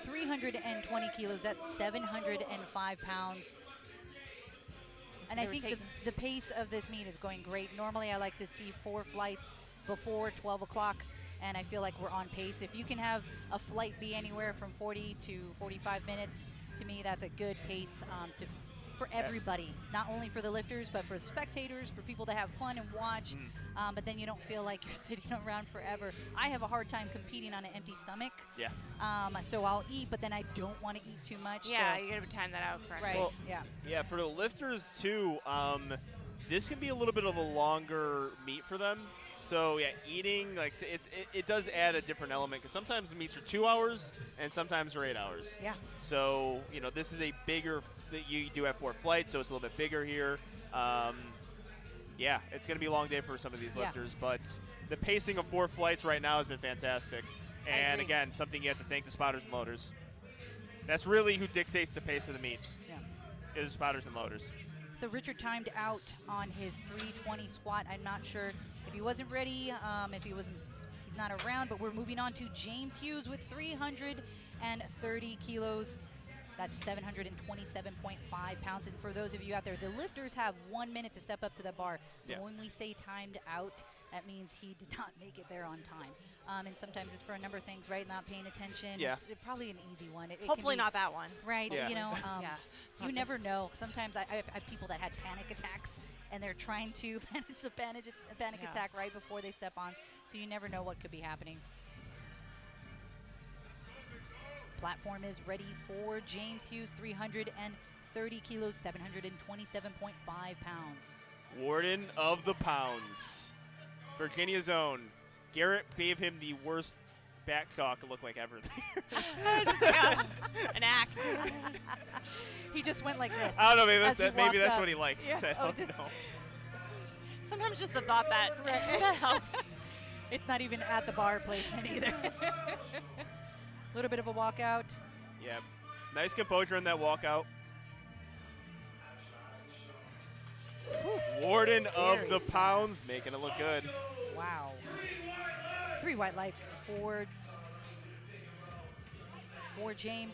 320 kilos, that's 705 pounds. And I think the pace of this meet is going great. Normally I like to see 4 flights before 12 o'clock, and I feel like we're on pace. If you can have a flight be anywhere from 40 to 45 minutes, to me that's a good pace for everybody, not only for the lifters, but for the spectators, for people to have fun and watch, but then you don't feel like you're sitting around forever. I have a hard time competing on an empty stomach. Yeah. So I'll eat, but then I don't want to eat too much. Yeah, so. you gotta time that out correctly. Right, well, yeah, for the lifters too, this can be a little bit of a longer meet for them. So yeah, eating, it does add a different element, because sometimes the meets are 2 hours and sometimes they're 8 hours. Yeah. So this is a bigger. You do have 4 flights, so it's a little bit bigger here. Yeah, it's going to be a long day for some of these lifters, but the pacing of 4 flights right now has been fantastic. And again, something you have to thank the spotters and loaders. That's really who dictates the pace of the meet. Yeah. Is spotters and loaders. So Richard timed out on his 320 squat. I'm not sure if he wasn't ready, if he's not around, but we're moving on to James Hughes with 330 kilos. That's 727.5 pounds. And for those of you out there, the lifters have 1 minute to step up to the bar. So when we say timed out, that means he did not make it there on time. And sometimes it's for a number of things, right? Not paying attention. Yeah. It's probably an easy one. It Hopefully can be, not that one. right? Yeah. You know, Yeah. you never know. Sometimes I have people that had panic attacks, and they're trying to manage a panic attack right before they step on. So you never know what could be happening. Platform is ready for James Hughes, 330 kilos, 727.5 pounds. Warden of the Pounds. Virginia's own. Garrett gave him the worst back talk look like ever there. An act. He just went like this. I don't know, maybe as he that's walked up. what he likes. Yeah. I don't know. Sometimes just the thought that helps. It's not even at the bar placement either. A little bit of a walkout. Yeah. Nice composure in that walkout. Warden of the Pounds, making it look good. Wow. 3 white lights for James.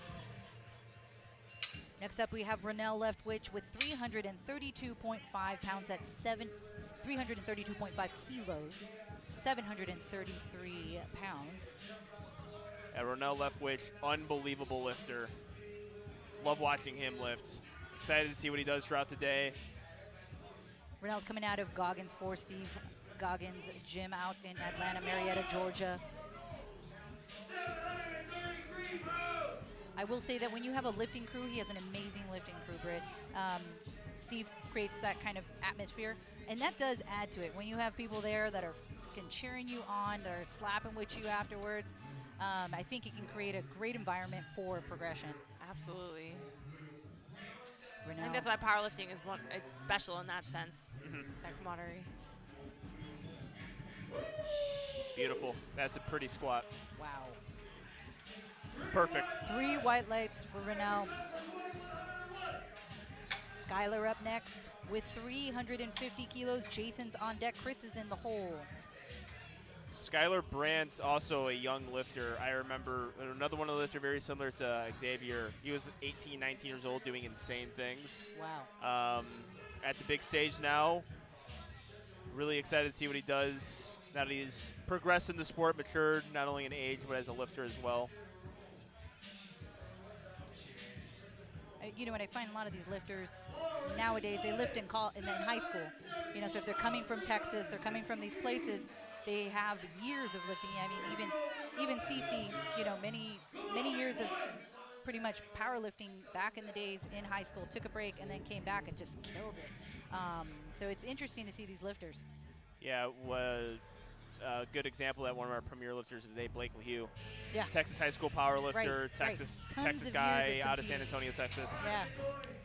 Next up, we have Ronell Leftwich with 332.5 pounds. That's 332.5 kilos, 733 pounds. Ronell Leftwich, unbelievable lifter. Love watching him lift. Excited to see what he does throughout the day. Ronell's coming out of Goggins for Steve Goggins gym out in Atlanta, Marietta, Georgia. I will say that when you have a lifting crew, he has an amazing lifting crew, Britt. Steve creates that kind of atmosphere, and that does add to it. When you have people there that are freaking cheering you on, that are slapping with you afterwards, I think it can create a great environment for progression. Absolutely. Ronell. I think that's why powerlifting is it's special in that sense. That camaraderie. Beautiful. That's a pretty squat. Wow. Perfect. 3 white lights for Ronell. Skylar up next with 350 kilos. Jason's on deck. Chris is in the hole. Skylar Brandt's also a young lifter. I remember another one of the lifters very similar to Xavier. He was 18, 19 years old doing insane things. Wow. At the big stage now. Really excited to see what he does now that he's progressed in the sport, matured not only in age but as a lifter as well. You know what, I find a lot of these lifters nowadays, they lift in high school. You know, so if they're coming from Texas, they're coming from these places, they have years of lifting. I mean, even Cece, you know, many years of pretty much powerlifting back in the days in high school, took a break and then came back and just killed it. So it's interesting to see these lifters. Yeah, a good example of that, one of our premier lifters today, Blake LaHue. Yeah. Texas high school power lifter, Right, Texas right. Tons of guy years of out of San competing. Antonio, Texas. Yeah.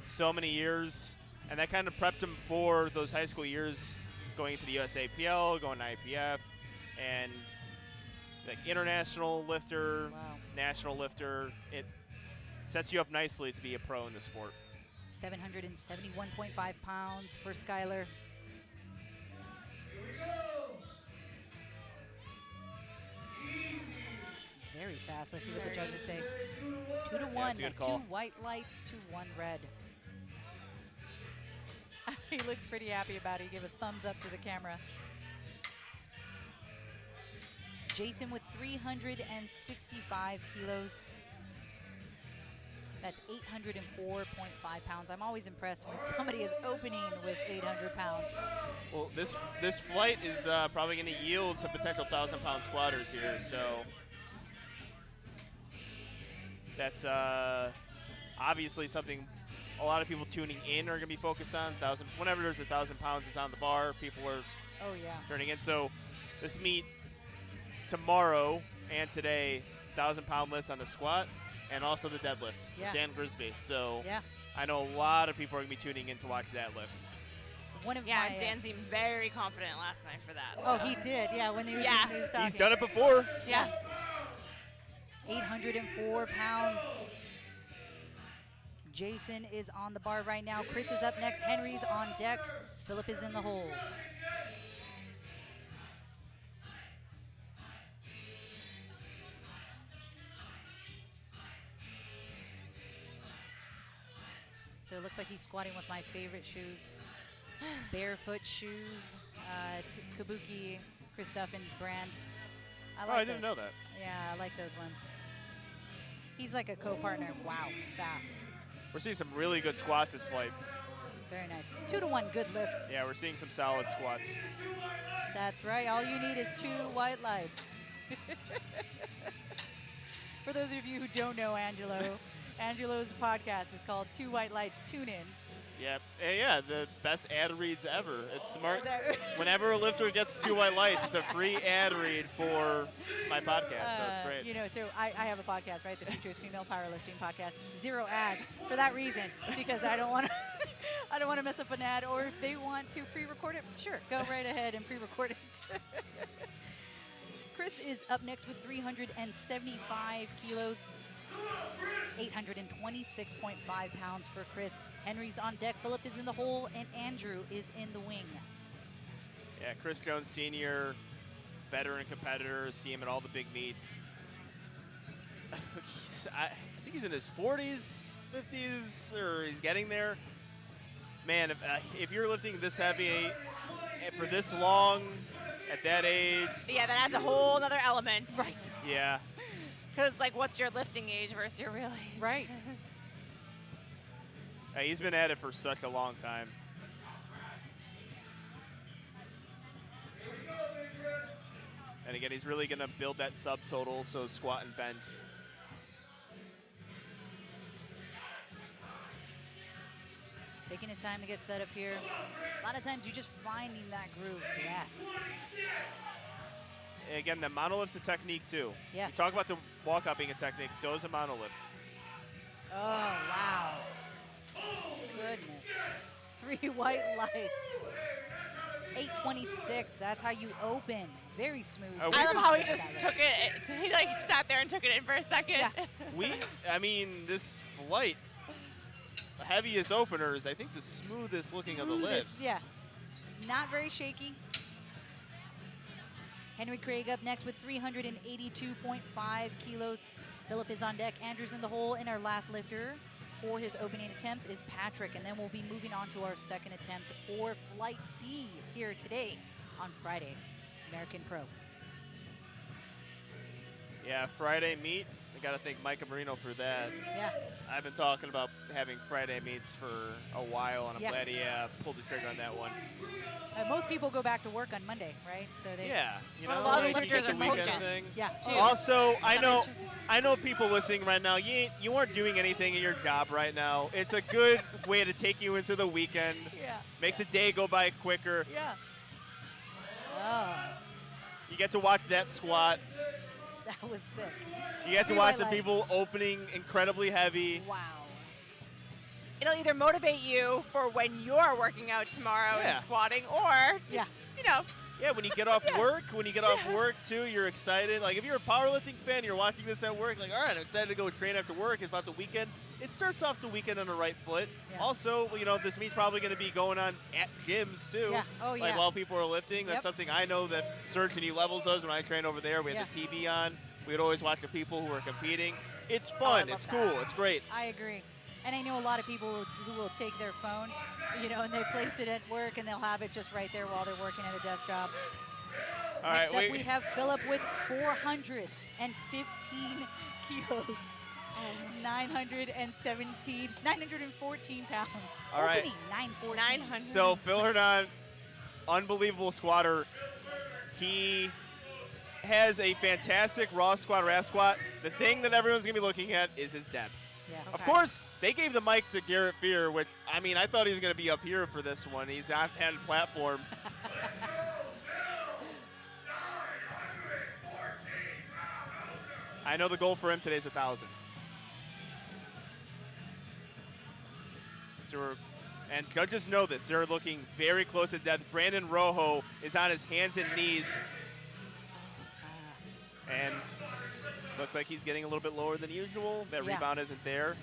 So many years, and that kind of prepped him for those high school years, going into the USAPL, going to IPF, and like international lifter, Wow. national lifter. It sets you up nicely to be a pro in the sport. 771.5 pounds for Skylar. Very fast. Let's see what the judges say. 2 to 1. that's a good call. 2 white lights to 1 red. He looks pretty happy about it. He gave a thumbs up to the camera. Jason with 365 kilos. That's 804.5 pounds. I'm always impressed when somebody is opening with 800 pounds. Well, this flight is probably going to yield some potential 1,000-pound squatters here, so that's obviously something a lot of people tuning in are going to be focused on. Whenever there's 1,000 pounds is on the bar, people are turning in. So this meet tomorrow and today, 1,000-pound list on the squat and also the deadlift with Dan Grisby. So I know a lot of people are going to be tuning in to watch that lift. Dan seemed very confident last night for that. Oh, he did. Yeah, when he was talking. He's done it before. Yeah. 804 pounds. Jason is on the bar right now. Chris is up next. Henry's on deck. Philip is in the hole. So it looks like he's squatting with my favorite shoes, barefoot shoes. It's Kabuki Chris Duffin's brand. I didn't know that. Yeah, I like those ones. He's like a co-partner. Wow, fast. We're seeing some really good squats this flight. Very nice. 2-to-1 good lift. Yeah, we're seeing some solid squats. That's right. All you need is 2 white lights. For those of you who don't know Angelo, Angelo's podcast is called 2 White Lights. Tune in. Yep. Yeah, the best ad reads ever. It's smart. Whenever a lifter gets 2 white lights, it's a free ad read for my podcast, so it's great. You know, so I have a podcast, right? The Futures Female Powerlifting Podcast. 0 ads for that reason, because I don't want to I don't want to mess up an ad, or if they want to pre-record it, sure, go right ahead and pre-record it. Chris is up next with 375 kilos. 826.5 pounds for Chris. Henry's on deck. Philip is in the hole, and Andrew is in the wing. Yeah, Chris Jones Sr., veteran competitor. See him at all the big meets. I think he's in his 40s, 50s, or he's getting there. Man, if you're lifting this heavy for this long at that age. Yeah, that adds a whole other element. Right. Yeah. Because, like, what's your lifting age versus your real age? Right. He's been at it for such a long time. And again, he's really going to build that subtotal, so squat and bench. Taking his time to get set up here. A lot of times you're just finding that groove. Yes. Again, the monolift's a technique too. Yeah. You talk about the walkout being a technique, so is a monolift. Oh, wow. Goodness. 3 white lights. 826. That's how you open. Very smooth. I I love how he just took it. He like sat there and took it in for a second. Yeah. I mean, this flight, the heaviest openers, I think the smoothest looking of the lifts. Yeah. Not very shaky. Henry Craig up next with 382.5 kilos. Philip is on deck. Andrew's in the hole. And our last lifter for his opening attempts is Patrick. And then we'll be moving on to our second attempts for Flight D here today on Friday, American Pro. Yeah, Friday meet. I got to thank Micah Marino for that. Yeah. I've been talking about having Friday meets for a while, and I'm glad he pulled the trigger on that one. Most people go back to work on Monday, right? So they. Yeah, you know, a lot of like lifters the are weekend coaches. thing. Yeah. Also, I know people listening right now, you aren't doing anything in your job right now. It's a good way to take you into the weekend. Yeah. Makes the day go by quicker. Yeah. Oh, You get to watch that squat. that was sick. You get to 3 watch white the people lights. opening incredibly heavy. Wow. It'll either motivate you for when you're working out tomorrow Yeah. and squatting, or just, Yeah. you know, Yeah, when you get off work, too, you're excited. Like, if you're a powerlifting fan, you're watching this at work, like, all right, I'm excited to go train after work. It's about the weekend. It starts off the weekend on the right foot. Yeah. Also, you know, this meet's probably going to be going on at gyms, too. Yeah. Oh, Like, yeah. while people are lifting. That's Yep. something I know that Surge and E Levels does when I train over there. We had the TV on. We'd always watch the people who were competing. It's fun. love It's that. cool. It's great. I agree. And I know a lot of people who will take their phone, you know, and they place it at work, and they'll have it just right there while they're working at a desk job. All Next right, up, we have Philip with 415 kilos and 914 pounds. All right. Opening 914. 900. So Phil Hernan, unbelievable squatter. He has a fantastic raw squat, wrap squat. The thing that everyone's going to be looking at is his depth. Yeah. Of course, they gave the mic to Garrett Fear, which, I mean, I thought he was going to be up here for this one. He's on the platform. I know the goal for him today is 1,000. And judges know this. They're looking very close to death. Brandon Rojo is on his hands and knees. And looks like he's getting a little bit lower than usual. That rebound isn't there.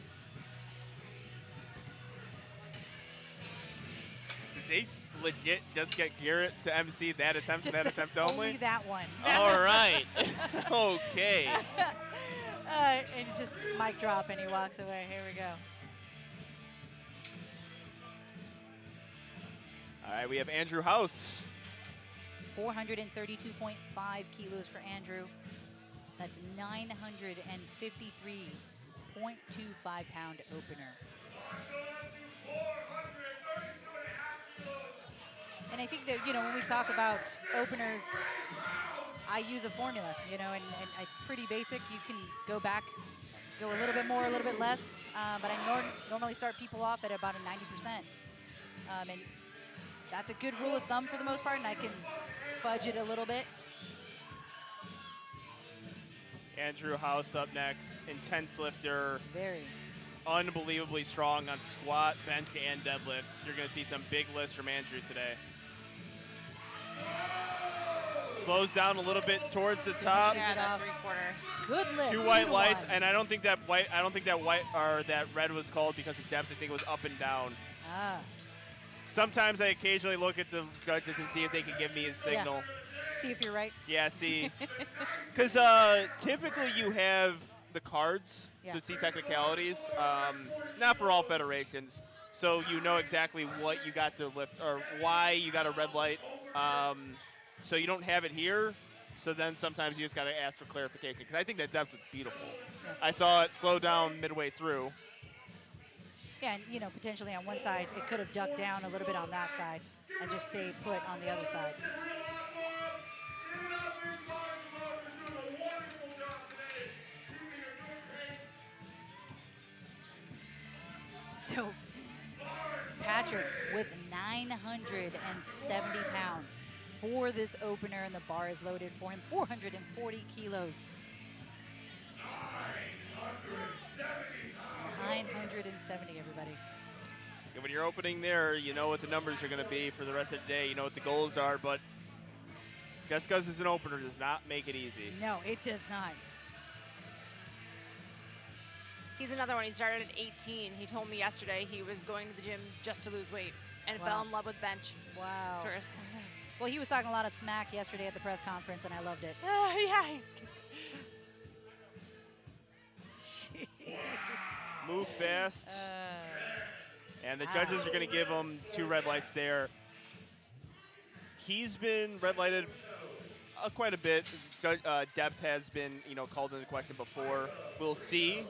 Did they legit just get Garrett to MC that attempt and that attempt only? Only that one. All right. Okay. And just mic drop, and he walks away. Here we go. All right, we have Andrew House. 432.5 kilos for Andrew. That's 953.25 pound opener. And I think that, when we talk about openers, I use a formula, and it's pretty basic. You can go back, go a little bit more, a little bit less, but I normally start people off at about a 90%. And that's a good rule of thumb for the most part, and I can fudge it a little bit. Andrew House up next. Intense lifter. Very. Unbelievably strong on squat, bench, and deadlift. You're going to see some big lifts from Andrew today. Slows down a little bit towards the top. Yeah, that 3/4. Good lift. 2 white lights, and I don't think that that red was called because of depth. I think it was up and down. Ah. Sometimes I occasionally look at the judges and see if they can give me a signal. Yeah. See if you're right. Yeah, see. Because typically you have the cards to see technicalities, not for all federations. So you know exactly what you got to lift or why you got a red light. So you don't have it here. So then sometimes you just got to ask for clarification. Because I think that depth was beautiful. Yeah. I saw it slow down midway through. Yeah, and potentially on one side, it could have ducked down a little bit on that side and just stayed put on the other side. So Patrick with 970 pounds for this opener, and the bar is loaded for him, 440 kilos. 970, everybody. And when you're opening there, you know what the numbers are going to be for the rest of the day. You know what the goals are, but just because it's an opener does not make it easy. No, it does not. He's another one. He started at 18. He told me yesterday he was going to the gym just to lose weight and fell in love with bench. Wow. First. Well, he was talking a lot of smack yesterday at the press conference, and I loved it. Yeah. Move fast. And the judges are going to give him 2 red lights there. He's been red lighted quite a bit. Depth has been, called into question before. We'll see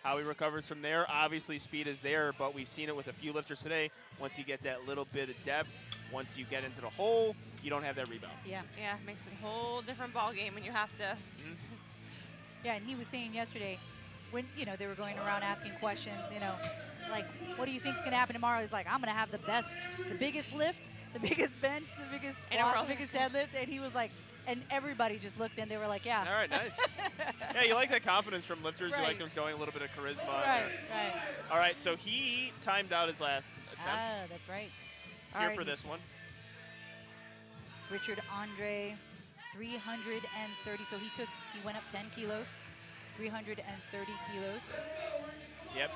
how he recovers from there. Obviously, speed is there, but we've seen it with a few lifters today. Once you get that little bit of depth, once you get into the hole, you don't have that rebound. Yeah. Yeah, it makes it a whole different ball game when you have to. Yeah, and he was saying yesterday when, they were going around asking questions, like, what do you think's going to happen tomorrow? He's like, I'm going to have the biggest lift, the biggest bench, the biggest squat, the biggest deadlift. And he was like, and everybody just looked and they were like, yeah. All right, nice. Yeah, you like that confidence from lifters. Right. You like them showing a little bit of charisma. Right. All right, so he timed out his last attempt. Ah, that's right. Here for this one. Richard Andre, 330. So he went up 10 kilos, 330 kilos. Yep,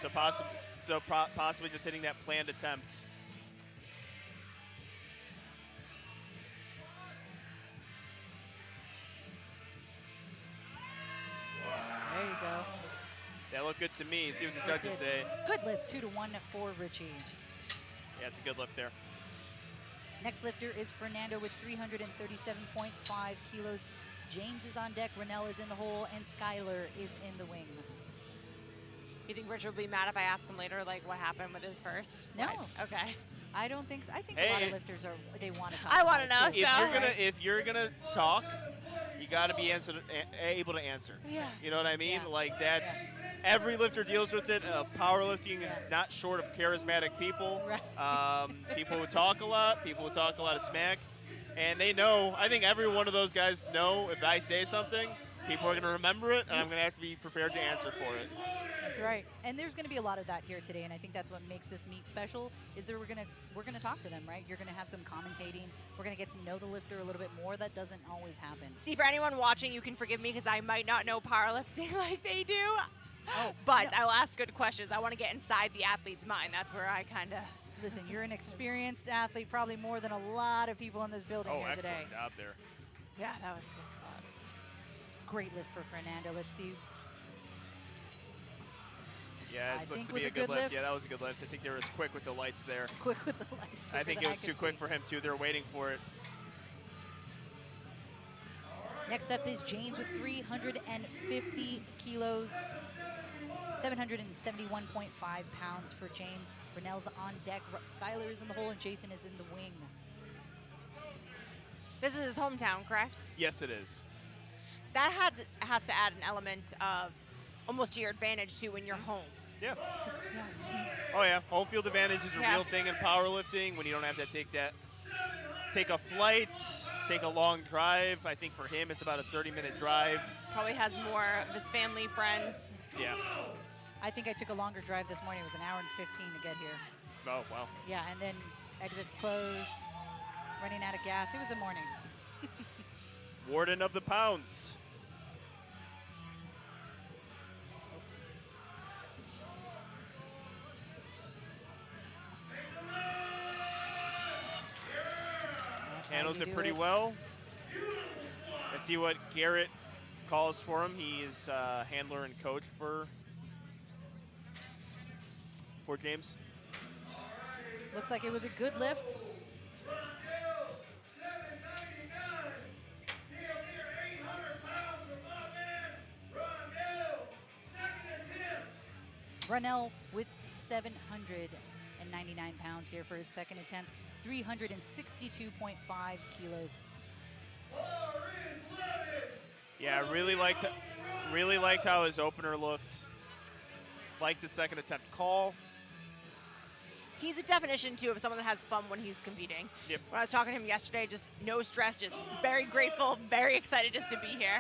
so possibly just hitting that planned attempt. There you go. That looked good to me. See what the judges say. Good lift, 2-1 for Richie. Yeah, it's a good lift there. Next lifter is Fernando with 337.5 kilos. James is on deck, Rennell is in the hole, and Skylar is in the wing. You think Richard will be mad if I ask him later, like, what happened with his first? No. Right. Okay. I don't think so. I think a lot of lifters they want to talk. I want to know. If you're gonna talk, you got to be able to answer. Yeah. You know what I mean? Yeah. Like that's every lifter deals with it. Powerlifting is not short of charismatic people. Right. People who talk a lot. People who talk a lot of smack, and they know. I think every one of those guys know if I say something, people are gonna remember it, and I'm gonna have to be prepared to answer for it. That's right. And there's going to be a lot of that here today, and I think that's what makes this meet special, is that we're going to talk to them, right? You're going to have some commentating. We're going to get to know the lifter a little bit more. That doesn't always happen. See, for anyone watching, you can forgive me because I might not know powerlifting like they do. Oh, but I will ask good questions. I want to get inside the athlete's mind. That's where I kind of... Listen, you're an experienced athlete, probably more than a lot of people in this building here today. Excellent job there. Yeah, that was a good spot. Great lift for Fernando. Let's see. Yeah, it looks to be a good lift. Yeah, that was a good lift. I think they were quick with the lights there. Quick with the lights. I think it was too quick for him, too. They're waiting for it. Next up is James with 350 kilos, 771.5 pounds for James. Brunel's on deck. Skylar is in the hole, and Jason is in the wing. This is his hometown, correct? Yes, it is. That has to add an element of almost to your advantage, too, when you're home. Yeah. Oh, yeah. Home field advantage is a real thing in powerlifting when you don't have to take a flight, take a long drive. I think for him it's about a 30-minute drive. Probably has more of his family, friends. Yeah. I think I took a longer drive this morning. It was an hour and 15 to get here. Oh, wow. Yeah, and then exits closed, running out of gas. It was a morning. Warden of the Pounds. Handles it pretty well. Let's see what Garrett calls for him. He is handler and coach for James. Looks like it was a good lift. Brunel with 799 pounds here for his second attempt, 362.5 kilos. Yeah, I really liked how his opener looked. Liked the second attempt call. He's a definition, too, of someone that has fun when he's competing. Yep. When I was talking to him yesterday, just no stress, just very grateful, very excited just to be here.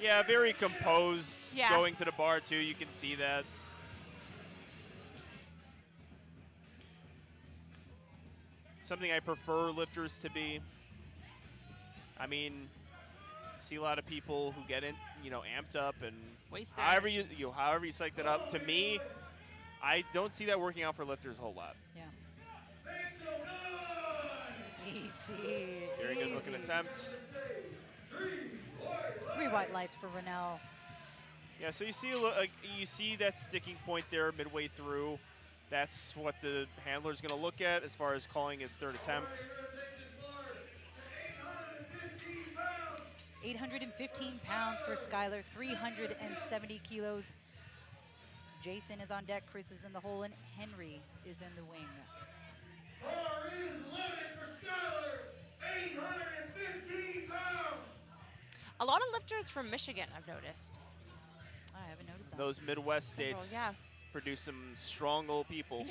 Yeah, very composed. Yeah. Going to the bar, too. You can see that. Something I prefer lifters to be. I mean, see a lot of people who get in, amped up and Waste however you psych that up. To me, I don't see that working out for lifters a whole lot. Yeah. Easy. Very good looking attempts. 3 white lights for Brunel. Yeah, so you see that sticking point there midway through. That's what the handler is going to look at as far as calling his third attempt. 815 pounds for Skylar, 370 kilos. Jason is on deck, Chris is in the hole, and Henry is in the wing. Bar is loaded for Skylar, 815 pounds. A lot of lifters from Michigan, I've noticed. I haven't noticed that. Those Midwest states yeah. produce some strong old people.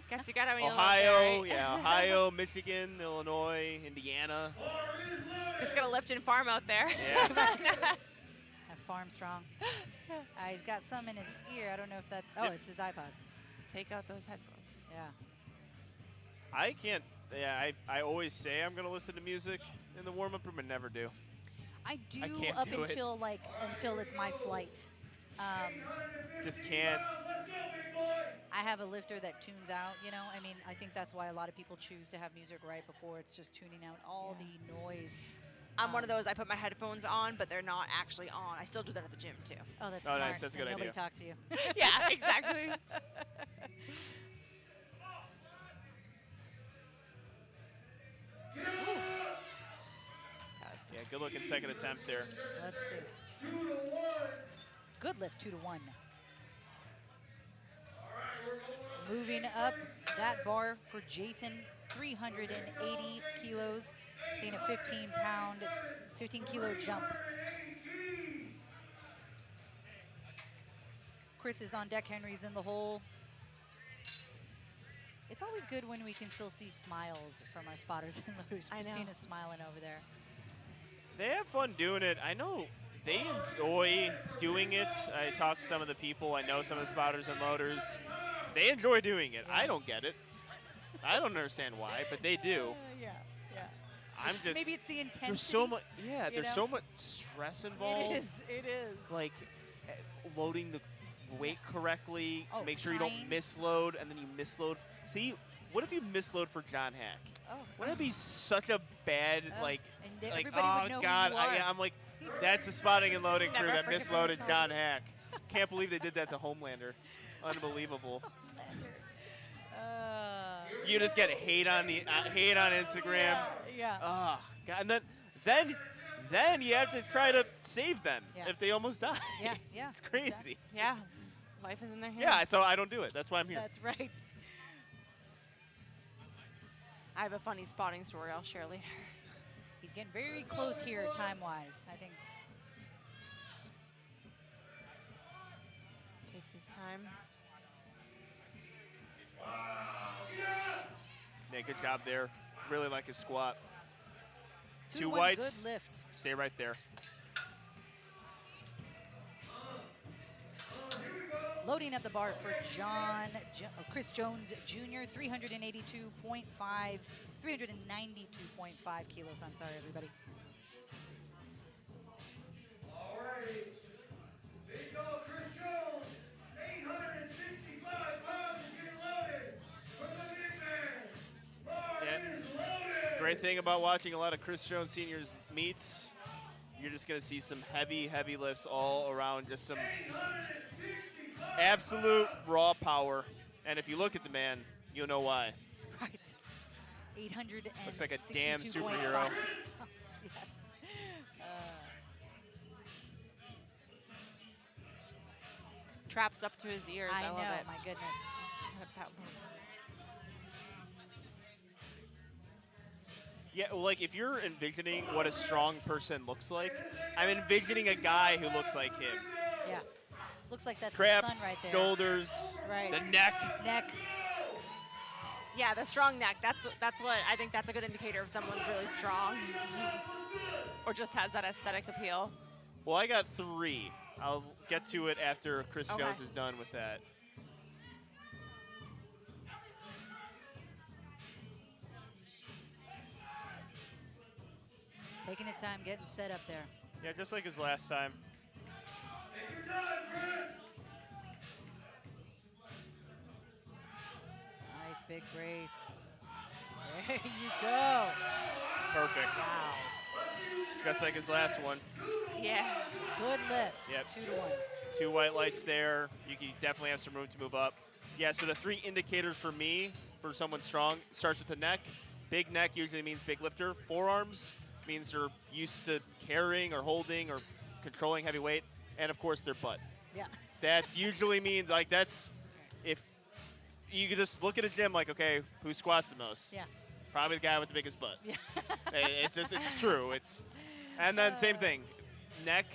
Guess you got to Ohio, Ohio, Michigan, Illinois, Indiana. Just got to lift and farm out there. Yeah. Farm strong. He's got some in his ear. I don't know if that's... Oh, it's his iPods. Take out those headphones. Yeah. I can't... Yeah, I always say I'm going to listen to music in the warm-up room and never do. I do can't up do it. until it's my flight. Just can't. I have a lifter that tunes out, I mean, I think that's why a lot of people choose to have music right before. It's just tuning out all the noise. I'm one of those, I put my headphones on, but they're not actually on. I still do that at the gym, too. Oh, that's Oh, smart. nice. That's a good Nobody idea. talks to you. Yeah, exactly. Yeah, good looking second attempt there. Let's see. Good lift, 2-1. Moving up that bar for Jason, 380 kilos, taking a 15 kilo jump. Chris is on deck, Henry's in the hole. It's always good when we can still see smiles from our spotters and loaders. I know. Christina's smiling over there. They have fun doing it. I know they enjoy doing it. I talked to some of the people. I know some of the spotters and loaders. They enjoy doing it. I don't get it. I don't understand why, but they do. Yeah. I'm just... Maybe it's the intensity. There's so much... Yeah, there's know? so much stress involved. It is. Like, loading the weight correctly, Oh, make sure you don't tying. misload, and then you misload. See, what if you misload for John Hack? Oh. Wouldn't it be such a bad, Oh, like, and like, everybody oh, would know who God. you are. I'm like, that's the spotting and loading crew Never that forget misloaded myself. John Hack. Can't believe they did that to Homelander. Unbelievable. You just get hate on Instagram. Yeah. Oh, God. And then you have to try to save them if they almost die. Yeah. It's crazy. Exactly. Yeah. Life is in their hands. Yeah, so I don't do it. That's why I'm here. That's right. I have a funny spotting story I'll share later. He's getting very close here time-wise, I think. Takes his time. Yeah, good job there. Really like his squat. 2 1, whites. Good lift. Stay right there. Loading up the bar for Chris Jones Jr., 392.5 kilos. I'm sorry, everybody. All right. There you go, Chris Jones. 865 pounds to get loaded for the big man. Bar is loaded. Great thing about watching a lot of Chris Jones Senior's meets, you're just going to see some heavy lifts all around, just some absolute raw power. And if you look at the man, you'll know why. Right. 800. Looks like a damn superhero. Yes. Traps up to his ears. I love know, it. my goodness. Yeah, well, like if you're envisioning what a strong person looks like, I'm envisioning a guy who looks like him. Yeah. Looks like that's the Traps, sun right there. shoulders, Right. the neck. Neck. Yeah, the strong neck. That's what I think. That's a good indicator if someone's really strong, or just has that aesthetic appeal. Well, I got 3. I'll get to it after Chris Jones is done with that. Taking his time, getting set up there. Yeah, just like his last time. Take your time, Chris. Nice big brace. There you go. Perfect. Wow. Just like his last one. Yeah. Good lift. Yep. 2-1. 2 white lights there. You can definitely have some room to move up. Yeah, so the 3 indicators for me, for someone strong, starts with the neck. Big neck usually means big lifter. Forearms means they're used to carrying or holding or controlling heavy weight. And, of course, their butt. Yeah. That usually means, like, that's if you could just look at a gym like, okay, who squats the most? Yeah. Probably the guy with the biggest butt. Yeah. It's true. And then same thing, neck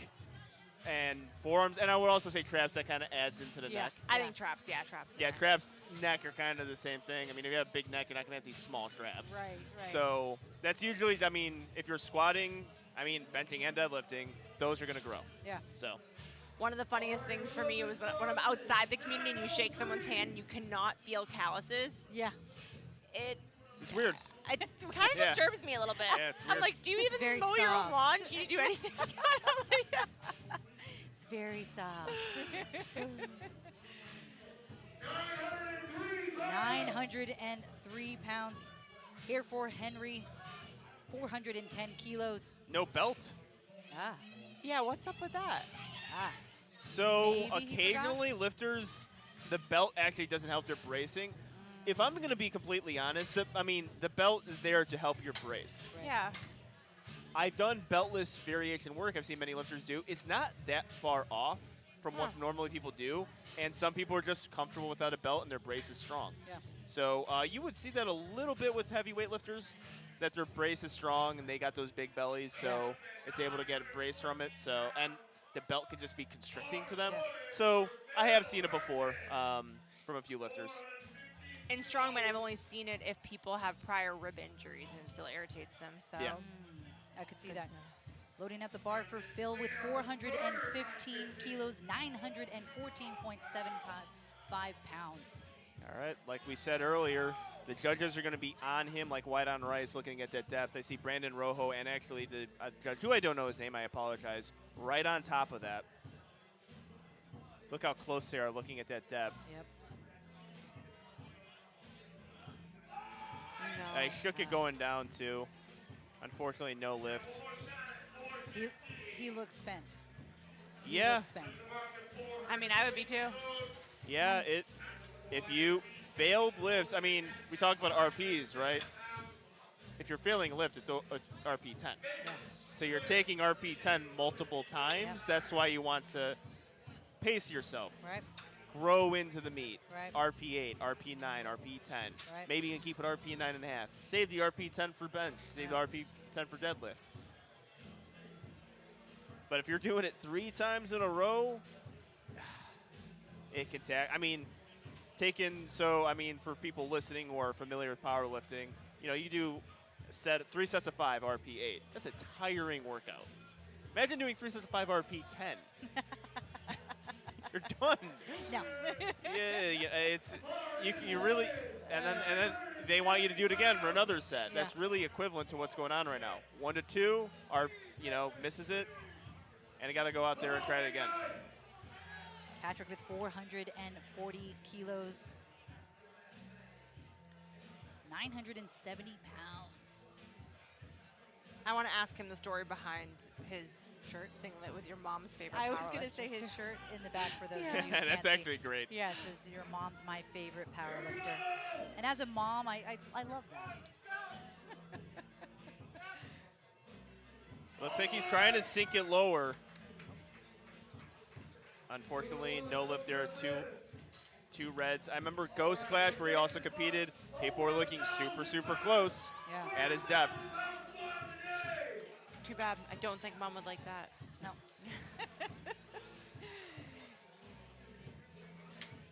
and forearms, and I would also say traps. That kind of adds into the neck. I think traps. Yeah, traps. Yeah, traps, neck are kind of the same thing. I mean, if you have a big neck, you're not gonna have these small traps. Right. So that's usually, I mean, if you're squatting, I mean, benching and deadlifting, those are gonna grow. Yeah. So. One of the funniest things for me was when I'm outside the community and you shake someone's hand and you cannot feel calluses. Yeah. It's weird. It kind of disturbs me a little bit. Yeah, it's I'm weird. like, do you It's even very mow your own soft. lawn? Can you do anything? It's very soft. 903 pounds. Here for Henry, 410 kilos. No belt. Ah. Yeah, what's up with that? So Maybe he occasionally lifters, the belt actually doesn't help their bracing. If I'm going to be completely honest, the belt is there to help your brace. Right. Yeah. I've done beltless variation work. I've seen many lifters do. It's not that far off from what normally people do, and some people are just comfortable without a belt and their brace is strong. Yeah. So you would see that a little bit with heavyweight lifters, that their brace is strong and they got those big bellies, so it's able to get a brace from it. So and the belt can just be constricting to them. So I have seen it before from a few lifters. In strongman, I've only seen it if people have prior rib injuries and it still irritates them. So Yeah. I could see that. Loading up the bar for Phil with 415 kilos, 914.75 pounds. All right, like we said earlier, the judges are going to be on him like white on rice looking at that depth. I see Brandon Rojo and actually the judge, who I don't know his name, I apologize, right on top of that. Look how close they are looking at that depth. Yep. I shook it going down too. Unfortunately, no lift. He looks spent. He Yeah. looks spent. I mean, I would be too. Yeah, If you failed lifts, I mean, we talked about RPs, right? If you're failing a lift, it's RP 10. Yeah. So you're taking RP 10 multiple times. Yep. That's why you want to pace yourself. Right. Grow into the meet. Right. RP 8, RP 9, RP 10. Right. Maybe you can keep it RP 9.5. Save the RP 10 for bench. Save the RP 10 for deadlift. But if you're doing it 3 times in a row, it can take. I mean, for people listening who are familiar with powerlifting, you do 3 sets of 5 RP 8. That's a tiring workout. Imagine doing 3 sets of 5 RP 10. You're done. No. Yeah, it's you really, and then they want you to do it again for another set. Yeah. That's really equivalent to what's going on right now. 1 to 2 are misses it, and you got to go out there and try it again. Patrick with 440 kilos, 970 pounds. I want to ask him the story behind his shirt singlet with your mom's favorite. I was going to powerlifter. say his shirt in the back for those of you who That's can't see. actually great. Yes, is your mom's my favorite powerlifter. And as a mom, I love that. Looks like he's trying to sink it lower. Unfortunately, no lift there. Two reds. I remember Ghost Clash where he also competed. People were looking super, super close at his depth. Too bad. I don't think Mom would like that. No.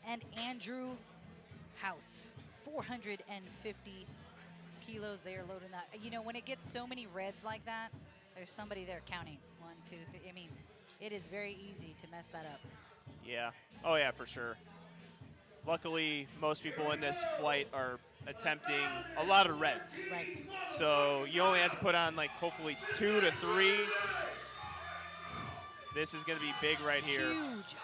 And Andrew House, 450 kilos. They are loading that. When it gets so many reds like that, there's somebody there counting. 1, 2, 3. I mean, it is very easy to mess that up. Yeah. Oh, yeah, for sure. Luckily, most people in this flight are attempting a lot of reds. Right. So you only have to put on, hopefully 2 to 3. This is going to be big right here. Huge.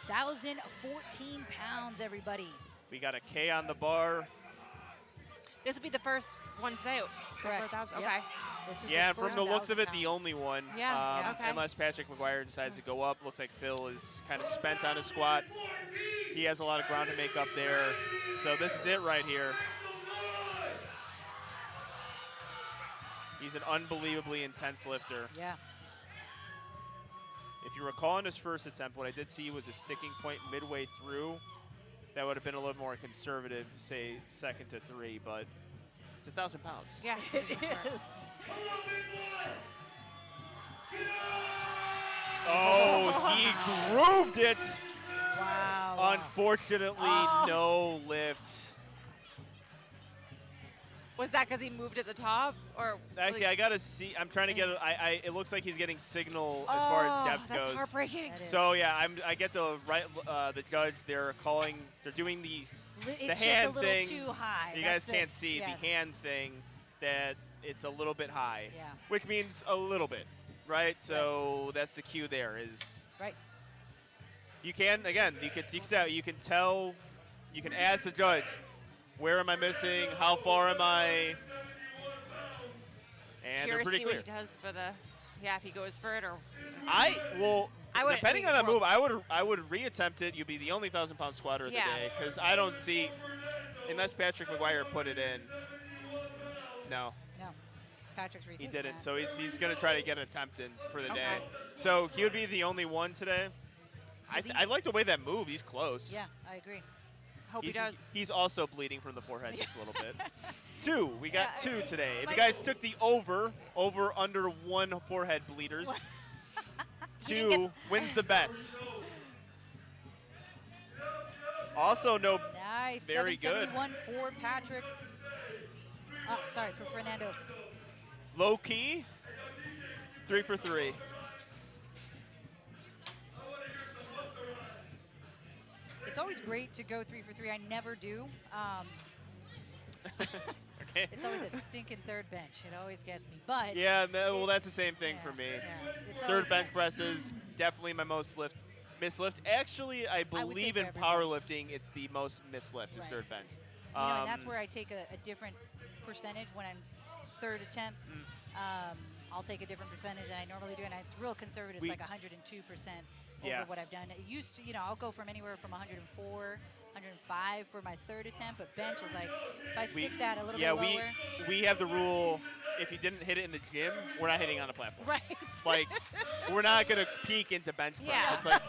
1,014 pounds, everybody. We got a K on the bar. This will be the first one today. Correct. Okay. Yep. This is Yeah, the from first the looks of it, 1,000 the only one. Yeah, okay. Unless Patrick McGuire decides to go up. Looks like Phil is kind of spent on his squat. He has a lot of ground to make up there. So this is it right here. He's an unbelievably intense lifter. Yeah. If you recall in his first attempt, what I did see was a sticking point midway through. That would have been a little more conservative, say 2nd to 3, but it's 1,000 pounds. Yeah. It is. Oh, he grooved it. Wow. Unfortunately, no lift. Was that because he moved at the top, or Actually, I gotta see. I'm trying to get. It looks like he's getting signal as far as depth that's goes. heartbreaking. That is. So yeah, I get to write the judge. They're doing the It's just hand a little thing. too high. You That's guys can't see yes. the hand thing. That it's a little bit high. Yeah. Which means a little bit, right? So that's the cue. There is. Right. You can tell. You can ask the judge. Where am I missing? How far am I? And they're Curious pretty to see clear. what he does for the, if he goes for it or. Depending on that move, I would reattempt it. You'd be the only 1,000-pound squatter of the day because I don't see, unless Patrick McGuire put it in. No, No. Patrick's he retaking didn't. that. So he's going to try to get an attempt in for the day. So he would be the only one today. I like the way that move. He's close. Yeah, I agree. Hope he does. He's also bleeding from the forehead just a little bit. 2. We got 2 today. If my- you guys took the over under 1 forehead bleeders, 2 wins the bets. Also, no. Nice. Very good. 771 for Patrick. Sorry, for Fernando. Low key. 3 for 3. It's always great to go 3 for 3. I never do. Okay. It's always a stinking third bench. It always gets me. But Yeah, well, that's the same thing for me. Yeah. It's Third always- bench presses, definitely my most mislift. Actually, I would say believe for in everybody. powerlifting, it's the most mislift is Right. third bench. And that's where I take a different percentage when I'm third attempt. I'll take a different percentage than I normally do, and it's real conservative. It's like 102% over Yeah. what I've done. It used to, I'll go from anywhere from 104 105 for my third attempt, but bench is like, if I stick that a little bit lower. we have the rule, if you didn't hit it in the gym, we're not hitting on the platform. Right. Like, we're not going to peek into bench press. Yeah. It's like,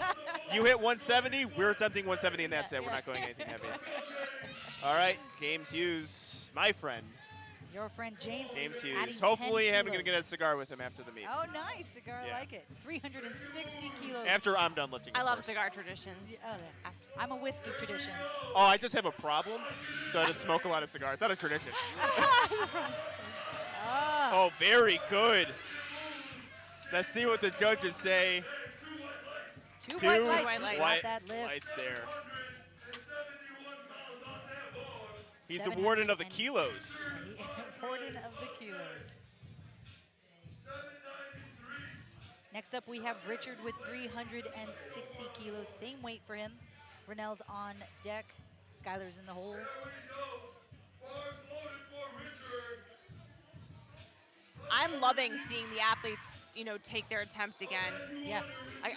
you hit 170, we're attempting 170, and that's it. We're not going anything heavy. All right, James Hughes, my friend. Your friend James James adding Hughes. Hopefully, 10 I'm going to kilos. get a cigar with him after the meet. Oh, nice. Cigar, I Yeah. like it. 360 kilos. After I'm done lifting. I of love course. cigar traditions. Oh, I'm a whiskey tradition. Oh, I just have a problem, so I just smoke a lot of cigars. It's not a tradition. Oh, very good. Let's see what the judges say. Two white lights. white lights. Got that lift. lights there. He's the warden of the kilos. Warden of the kilos. Next up, we have Richard with 360 kilos. Same weight for him. Rennell's on deck. Skylar's in the hole. I'm loving seeing the athletes, take their attempt again. Yeah.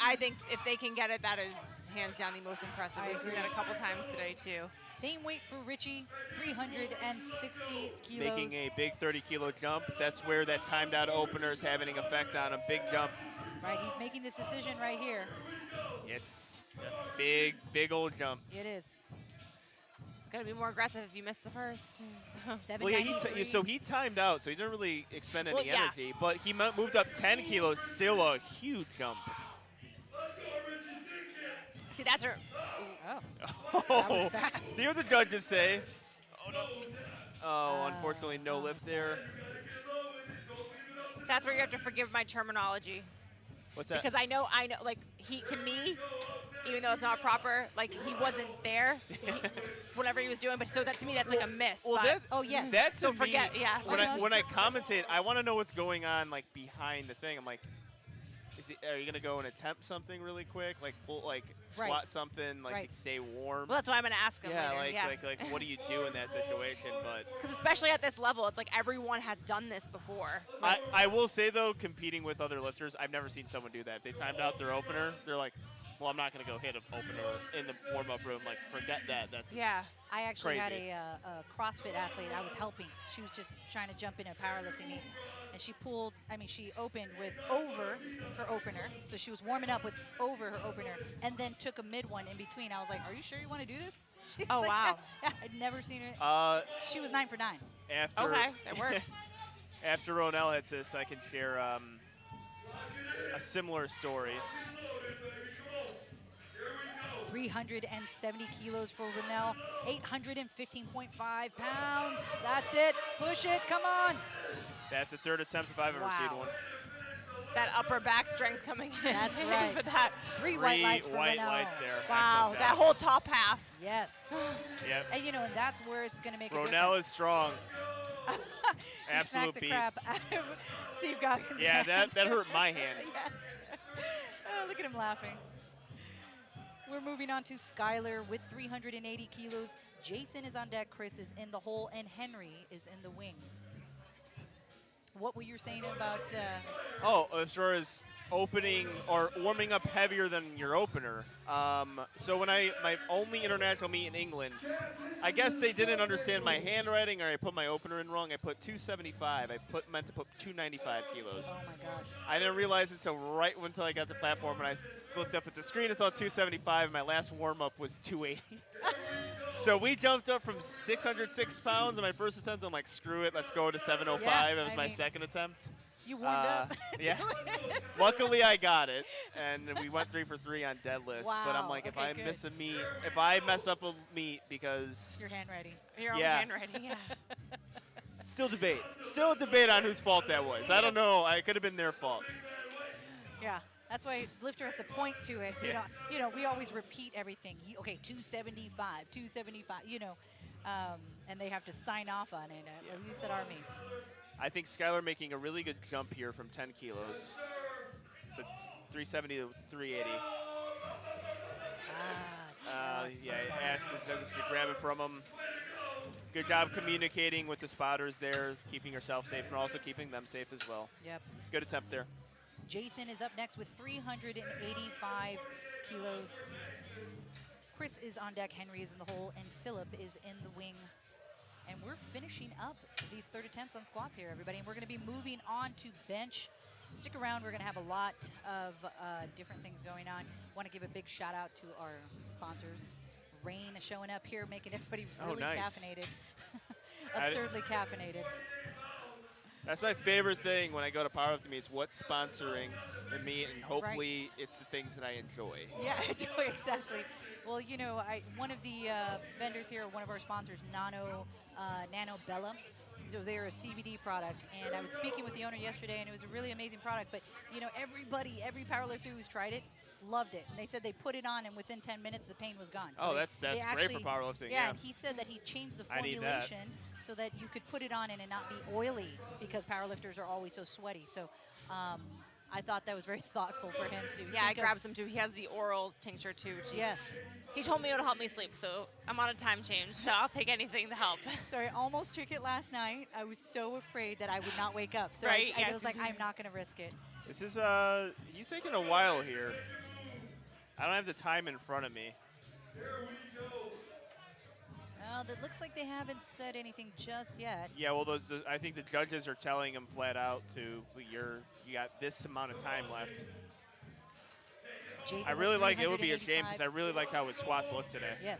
I think if they can get it, that is hands down the most impressive. I We've seen agree. that a couple times today too. Same weight for Richie, 360 kilos. Making a big 30-kilo jump. That's where that timed out opener is having an effect on a big jump. Right, he's making this decision right here. It's a big, big old jump. It is. Gotta be more aggressive if you miss the first. 793. Well, yeah, so he timed out, so he didn't really expend any Well, yeah. energy, but he moved up 10 kilos, still a huge jump. See, that's her. Oh, that was fast. See what the judges say. Oh, no. Oh, unfortunately, no lift there. That's where you have to forgive my terminology. What's that? Because I know, like, to me, even though it's not proper, like, he wasn't there, whatever he was doing, but so that, to me, that's like a miss. Well, but that, Oh, yes. that to So me, forget- yeah. When I commentate, I want to know what's going on, like, behind the thing. I'm like, are you gonna go and attempt something really quick, like squat Right. something, like Right. to stay warm? well, that's why I'm going to ask him Yeah, later. like what do you do in that situation? But Because especially at this level, it's like everyone has done this before. I will say though, competing with other lifters, I've never seen someone do that. If they timed out their opener, they're like, well, I'm not gonna go hit an opener in the warm-up room. Like, forget that. That's Yeah. I actually had Crazy. a CrossFit athlete I was helping. She was just trying to jump in a powerlifting meet. And she she opened with over her opener. So she was warming up with over her opener and then took a mid one in between. I was like, are you sure you want to do this? She's Oh, like, wow. Yeah, I'd never seen her. She was 9 for 9. After Okay, that worked. after Ronell hits this, I can share a similar story. 370 kilos for Rennell, 815.5 pounds. That's it. Push it. Come on. That's the third attempt if I've ever seen one. That upper back strength coming in. That's right. For that. Three white lights for white Rennell. lights there. Wow, Excellent that job. whole top half. Yes. Yep. And and that's where it's going to make a Ronell difference. is strong. He Absolute smacked the beast. crap out of Steve Goggins. Yeah, that hurt my hand. Yes. Oh, look at him laughing. We're moving on to Skylar with 380 kilos. Jason is on deck, Chris is in the hole, and Henry is in the wing. What were you saying about... As far as opening or warming up heavier than your opener. So when my only international meet in England, I guess they didn't understand my handwriting, or I put my opener in wrong. I put 275. I meant to put 295 kilos. Oh, my gosh. I didn't realize until until I got the platform, and I looked up at the screen and saw 275. And my last warm-up was 280. So we jumped up from 606 pounds in my first attempt. I'm like, screw it, let's go to 705. Yeah, It was I my mean, second attempt. You warmed up. Yeah. Luckily, I got it, and we went 3 for 3 on deadlifts. But I'm Wow, like, if okay, I good. miss a meet, if I mess up a meet because Your handwriting. Your own Yeah. handwriting, yeah. still debate on whose fault that was. I don't know. I could have been their fault. Yeah. That's why lifter has to point to it. Yeah. We always repeat everything. Okay, 275, 275, and they have to sign off on it, at least at our meets. I think Skylar making a really good jump here from 10 kilos. So 370 to 380. Yeah, asked the judges to grab it from him. Good job communicating with the spotters there, keeping yourself safe and also keeping them safe as well. Yep. Good attempt there. Jason is up next with 385 kilos. Chris is on deck, Henry is in the hole, and Philip is in the wing. And we're finishing up these third attempts on squats here, everybody. And we're going to be moving on to bench. Stick around. We're going to have a lot of different things going on. Want to give a big shout out to our sponsors. Rain is showing up here, making everybody really caffeinated. Absurdly caffeinated. That's my favorite thing when I go to powerlifting meets. What's sponsoring the meet, and hopefully it's the things that I enjoy. Yeah, enjoy, exactly. Well, you know, one of the vendors here, one of our sponsors, Nano Bella. So they're a CBD product, and I was speaking with the owner yesterday, and it was a really amazing product. But you know, every powerlifter who's tried it loved it, and they said they put it on, and within 10 minutes the pain was gone. So that's great for powerlifting. Yeah, and he said that he changed the formulation so that you could put it on and it not be oily, because powerlifters are always so sweaty. So I thought that was very thoughtful for him to. Yeah, I grabbed some too. He has the oral tincture too. Yes. He told me it would help me sleep, so I'm on a time change, so I'll take anything to help. Sorry, I almost took it last night. I was so afraid that I would not wake up. So right? I was like, I'm not going to risk it. This is, he's taking a while here. I don't have the time in front of me. Well, it looks like they haven't said anything just yet. Yeah, well, I think the judges are telling him flat out you got this amount of time left. Jason, I really like it. Would be a shame because I really like how his squats look today. Yes,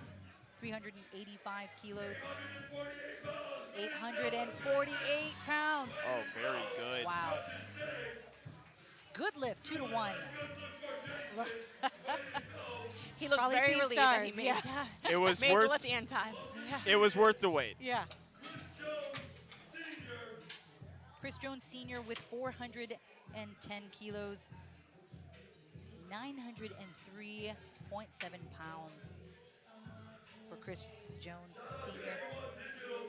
385 kilos, 848 pounds. Oh, very good. Wow. Good lift, 2 to 1. He looks Probably very seen relieved stars, that he yeah. It was made worth the lift and time. It was worth the wait. Yeah. Chris Jones Sr. with 410 kilos, 903.7 pounds for Chris Jones Sr.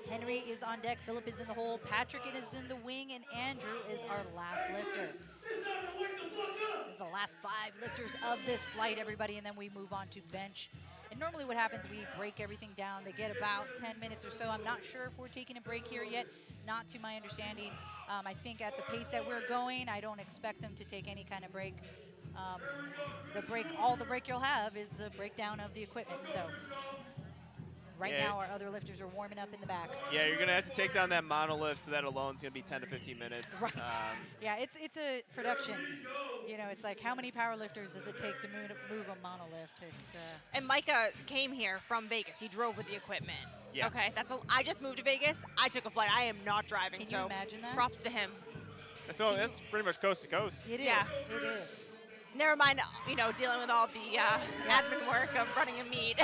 Henry is on deck, Philip is in the hole, Patrick is in the wing, and Andrew is our last lifter. This is the last 5 lifters of this flight, everybody, and then we move on to bench. And normally what happens, we break everything down. They get about 10 minutes or so. I'm not sure if we're taking a break here yet, not to my understanding. I think at the pace that we're going, I don't expect them to take any kind of break. All the break you'll have is the breakdown of the equipment. So right now our other lifters are warming up in the back. Yeah, you're gonna have to take down that monolift, so that alone is gonna be 10 to 15 minutes. Right. Yeah, it's a production. You know, it's like how many power lifters does it take to move a monolift? It's And Micah came here from Vegas. He drove with the equipment. Yeah. Okay, I just moved to Vegas. I took a flight. I am not driving. Can so you imagine that? Props to him. So that's pretty much coast to coast. It is. Yeah. It is. Never mind, dealing with all the admin work of running a meet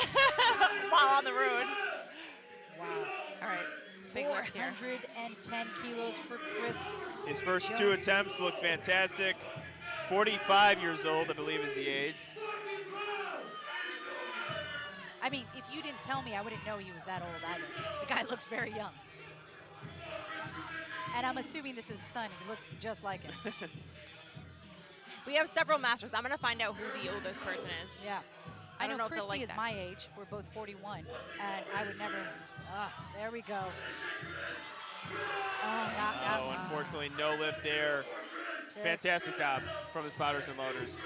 while on the road. Wow. All right, big lift here. 410 kilos for Chris. His first 2 attempts looked fantastic. 45 years old, I believe, is the age. I mean, if you didn't tell me, I wouldn't know he was that old either. The guy looks very young. And I'm assuming this is his son. He looks just like him. We have several masters. I'm going to find out who the oldest person is. Yeah. I don't know if they'll Christy like is that. my age. We're both 41. And I would never. There we go. Unfortunately, no lift there. Fantastic job from the spotters and loaders.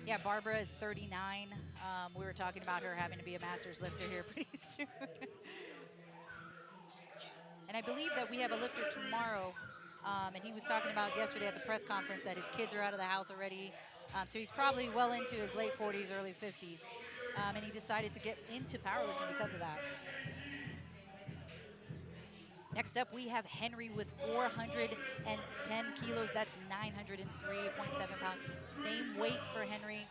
Yeah, Barbara is 39. We were talking about her having to be a master's lifter here pretty soon. And I believe that we have a lifter tomorrow. And he was talking about yesterday at the press conference that his kids are out of the house already. So he's probably well into his late 40s, early 50s. And he decided to get into powerlifting because of that. Next up, we have Henry with 410 kilos. That's 903.7 pounds. Same weight for Henry.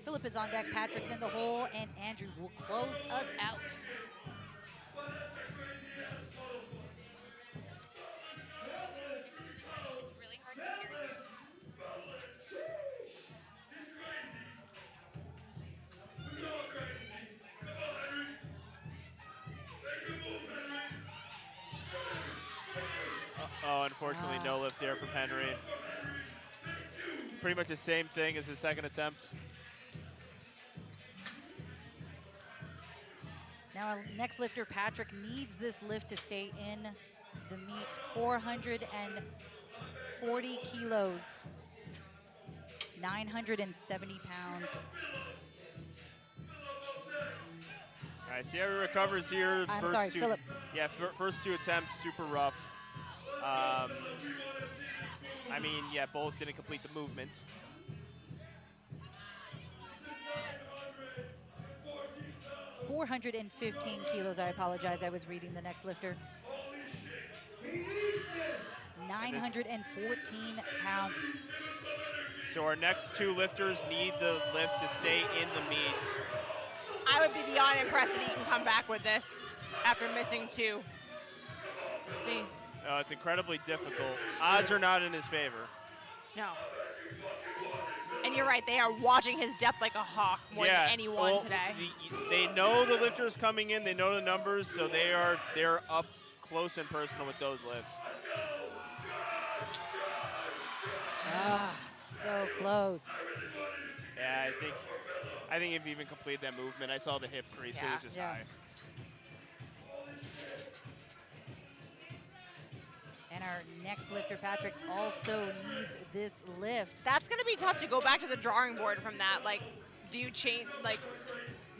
Philip is on deck. Patrick's in the hole. And Andrew will close us out. It's really hard to hear you. Oh, unfortunately, no lift there from Henry. Pretty much the same thing as his second attempt. Now our next lifter, Patrick, needs this lift to stay in the meet. 410 40 kilos, 970 pounds. All right, see how he recovers here. I'm First sorry, two, Philip. Yeah, first 2 attempts, super rough. I mean, yeah, both didn't complete the movement. $415 kilos, I apologize, I was reading the next lifter. 914 pounds. So our next 2 lifters need the lifts to stay in the meet. I would be beyond impressed if he can come back with this after missing 2. See? It's incredibly difficult. Odds are not in his favor. No. And you're right, they are watching his depth like a hawk more than anyone today. They know the lifter's coming in, they know the numbers, so they're up close and personal with those lifts. So close. Yeah, I think if he even completed that movement, I saw the hip crease, it was just high. And our next lifter, Patrick, also needs this lift. That's going to be tough to go back to the drawing board from that. Like, do you change, like,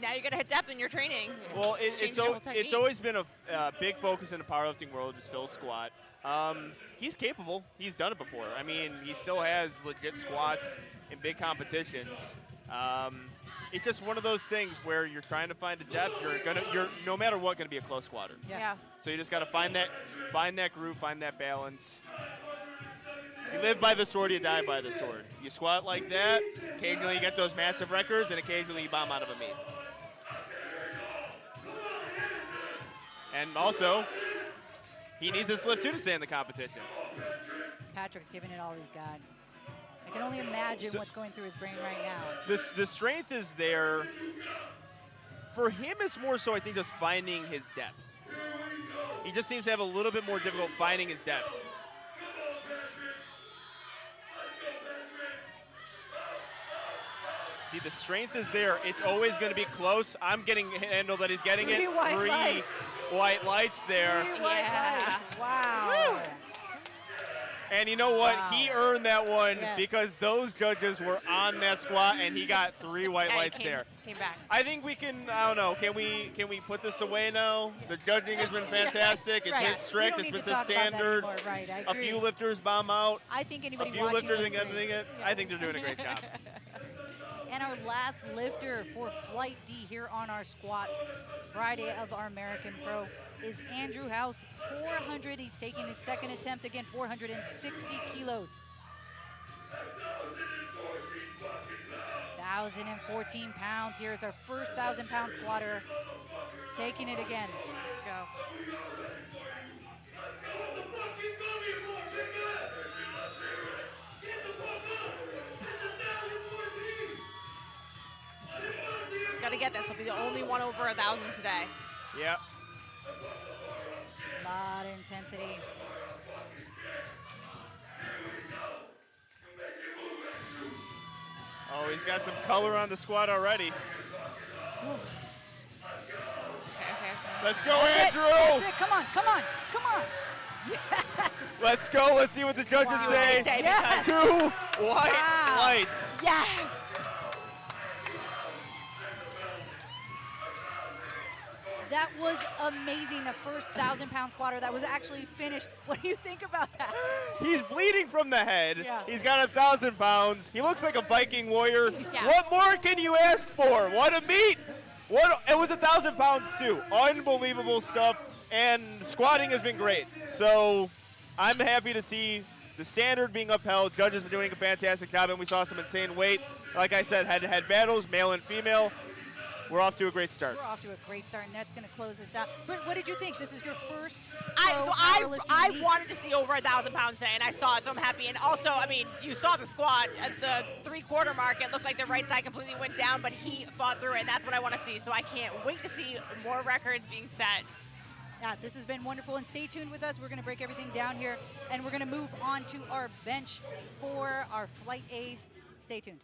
now you're going to hit depth in your training? Well, it's always been a big focus in the powerlifting world is Phil's squat. He's capable. He's done it before. I mean, he still has legit squats in big competitions. It's just one of those things where you're trying to find a depth. You're no matter what gonna be a close squatter. Yeah. So you just gotta find that groove, find that balance. You live by the sword, you die by the sword. You squat like that. Occasionally you get those massive records, and occasionally you bomb out of a meet. And also, he needs this lift too to stay in the competition. Patrick's giving it all he's got. I can only imagine what's going through his brain right now. The strength is there. For him, it's more so, I think, just finding his depth. He just seems to have a little bit more difficult finding his depth. See, the strength is there. It's always going to be close. I'm getting handled that he's getting it. Three white lights there. Three white lights. Wow. Woo. And you know what? Wow. He earned that one Yes. because those judges were on that squat, and he got 3 white lights there. Came back. I think we can. I don't know. Can we put this away now? The judging has been fantastic. It's Right. been strict. We It's don't need been to the talk about that standard. anymore. Right, I A agree. few lifters bomb out. I think A anybody few watching lifters will are getting agree. it. I think they're doing a great job. And our last lifter for Flight D here on our squats Friday of our American Pro is Andrew House, 400. He's taking his second attempt, again, 460 kilos. 1,014 pounds. Here is our first 1,000-pound squatter taking it again. Let's go. Got to get this. He'll be the only one over 1,000 today. Yep. A lot of intensity. Oh, he's got some color on the squat already. Okay. Let's go, That's Andrew! it. Come on, come on, come on. Let's go. Let's see what the judges Wow. say. Yes. 2 white Wow. lights. Yes! That was amazing. The first 1,000-pound squatter that was actually finished. What do you think about that? He's bleeding from the head. Yeah. He's got 1,000 pounds. He looks like a Viking warrior. Yeah. What more can you ask for? What a meet! It was 1,000 pounds too. Unbelievable stuff. And squatting has been great. So I'm happy to see the standard being upheld. Judges have been doing a fantastic job, and we saw some insane weight. Like I said, head-to-head battles, male and female. We're off to a great start. We're off to a great start, and that's going to close this out. But what did you think? This is your first I wanted to see over 1,000 pounds today, and I saw it, so I'm happy. And also, I mean, you saw the squat at the 3/4 mark. It looked like the right side completely went down, but he fought through it, and that's what I want to see. So I can't wait to see more records being set. Yeah, this has been wonderful, and stay tuned with us. We're going to break everything down here, and we're going to move on to our bench for our Flight A's. Stay tuned.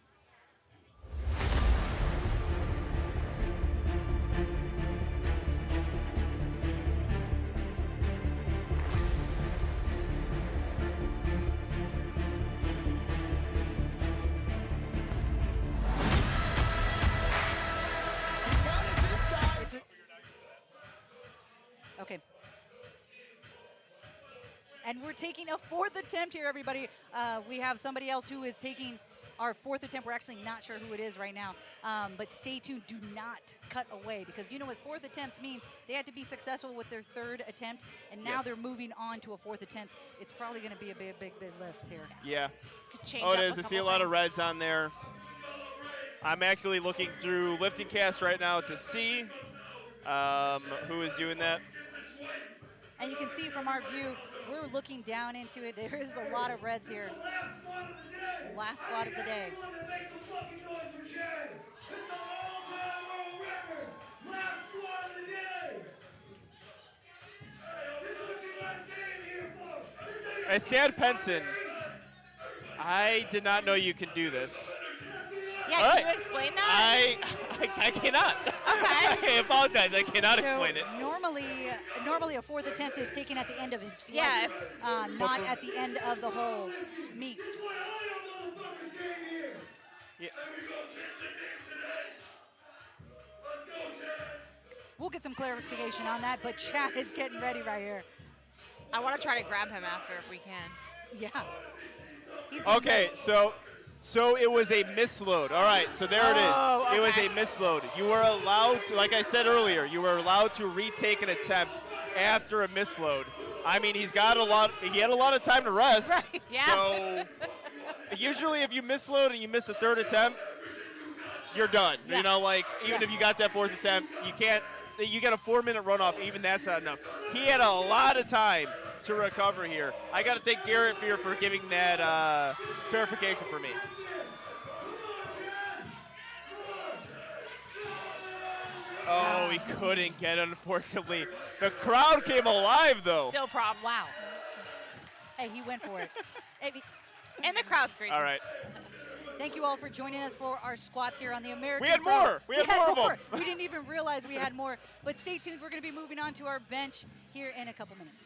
Okay. And we're taking a 4th attempt here, everybody. We have somebody else who is taking our 4th attempt. We're actually not sure who it is right now. But stay tuned. Do not cut away, because you know what 4th attempts means. They had to be successful with their 3rd attempt, and now they're moving on to a 4th attempt. It's probably going to be a big lift here. Yeah. Change Oh, it up is. I see a lot of reds on there. I'm actually looking through lifting cast right now to see who is doing that. And you can see from our view, we're looking down into it. There is a lot of reds here. Last squat of the day. As Dad Penson, I did not know you can do this. Yeah, All can right. you explain that? I cannot. Okay. I apologize. I cannot explain it. Normally a 4th attempt is taken at the end of his flight, Yeah. not at the end of the whole meet. Yeah. We'll get some clarification on that, but Chad is getting ready right here. I want to try to grab him after if we can. Yeah. He's getting Okay, ready. so it was a misload. All right, so there it is. It was a misload. You were allowed to, like I said earlier, you were allowed to retake an attempt after a misload. I mean, he had a lot of time to rest. Right. Yeah. So usually if you misload and you miss a 3rd attempt, you're done. Yeah. You know, like even if you got that 4th attempt, you get a 4-minute runoff, even that's not enough. He had a lot of time to recover here. I got to thank Garrett Fear for giving that clarification for me. Oh, he couldn't get it, unfortunately. The crowd came alive, though. Still problem. Wow. Hey, he went for it. And the crowd's great. All right. Thank you all for joining us for our squats here on the American We had Pro. more. We had more of them. We didn't even realize we had more. But stay tuned. We're going to be moving on to our bench here in a couple minutes.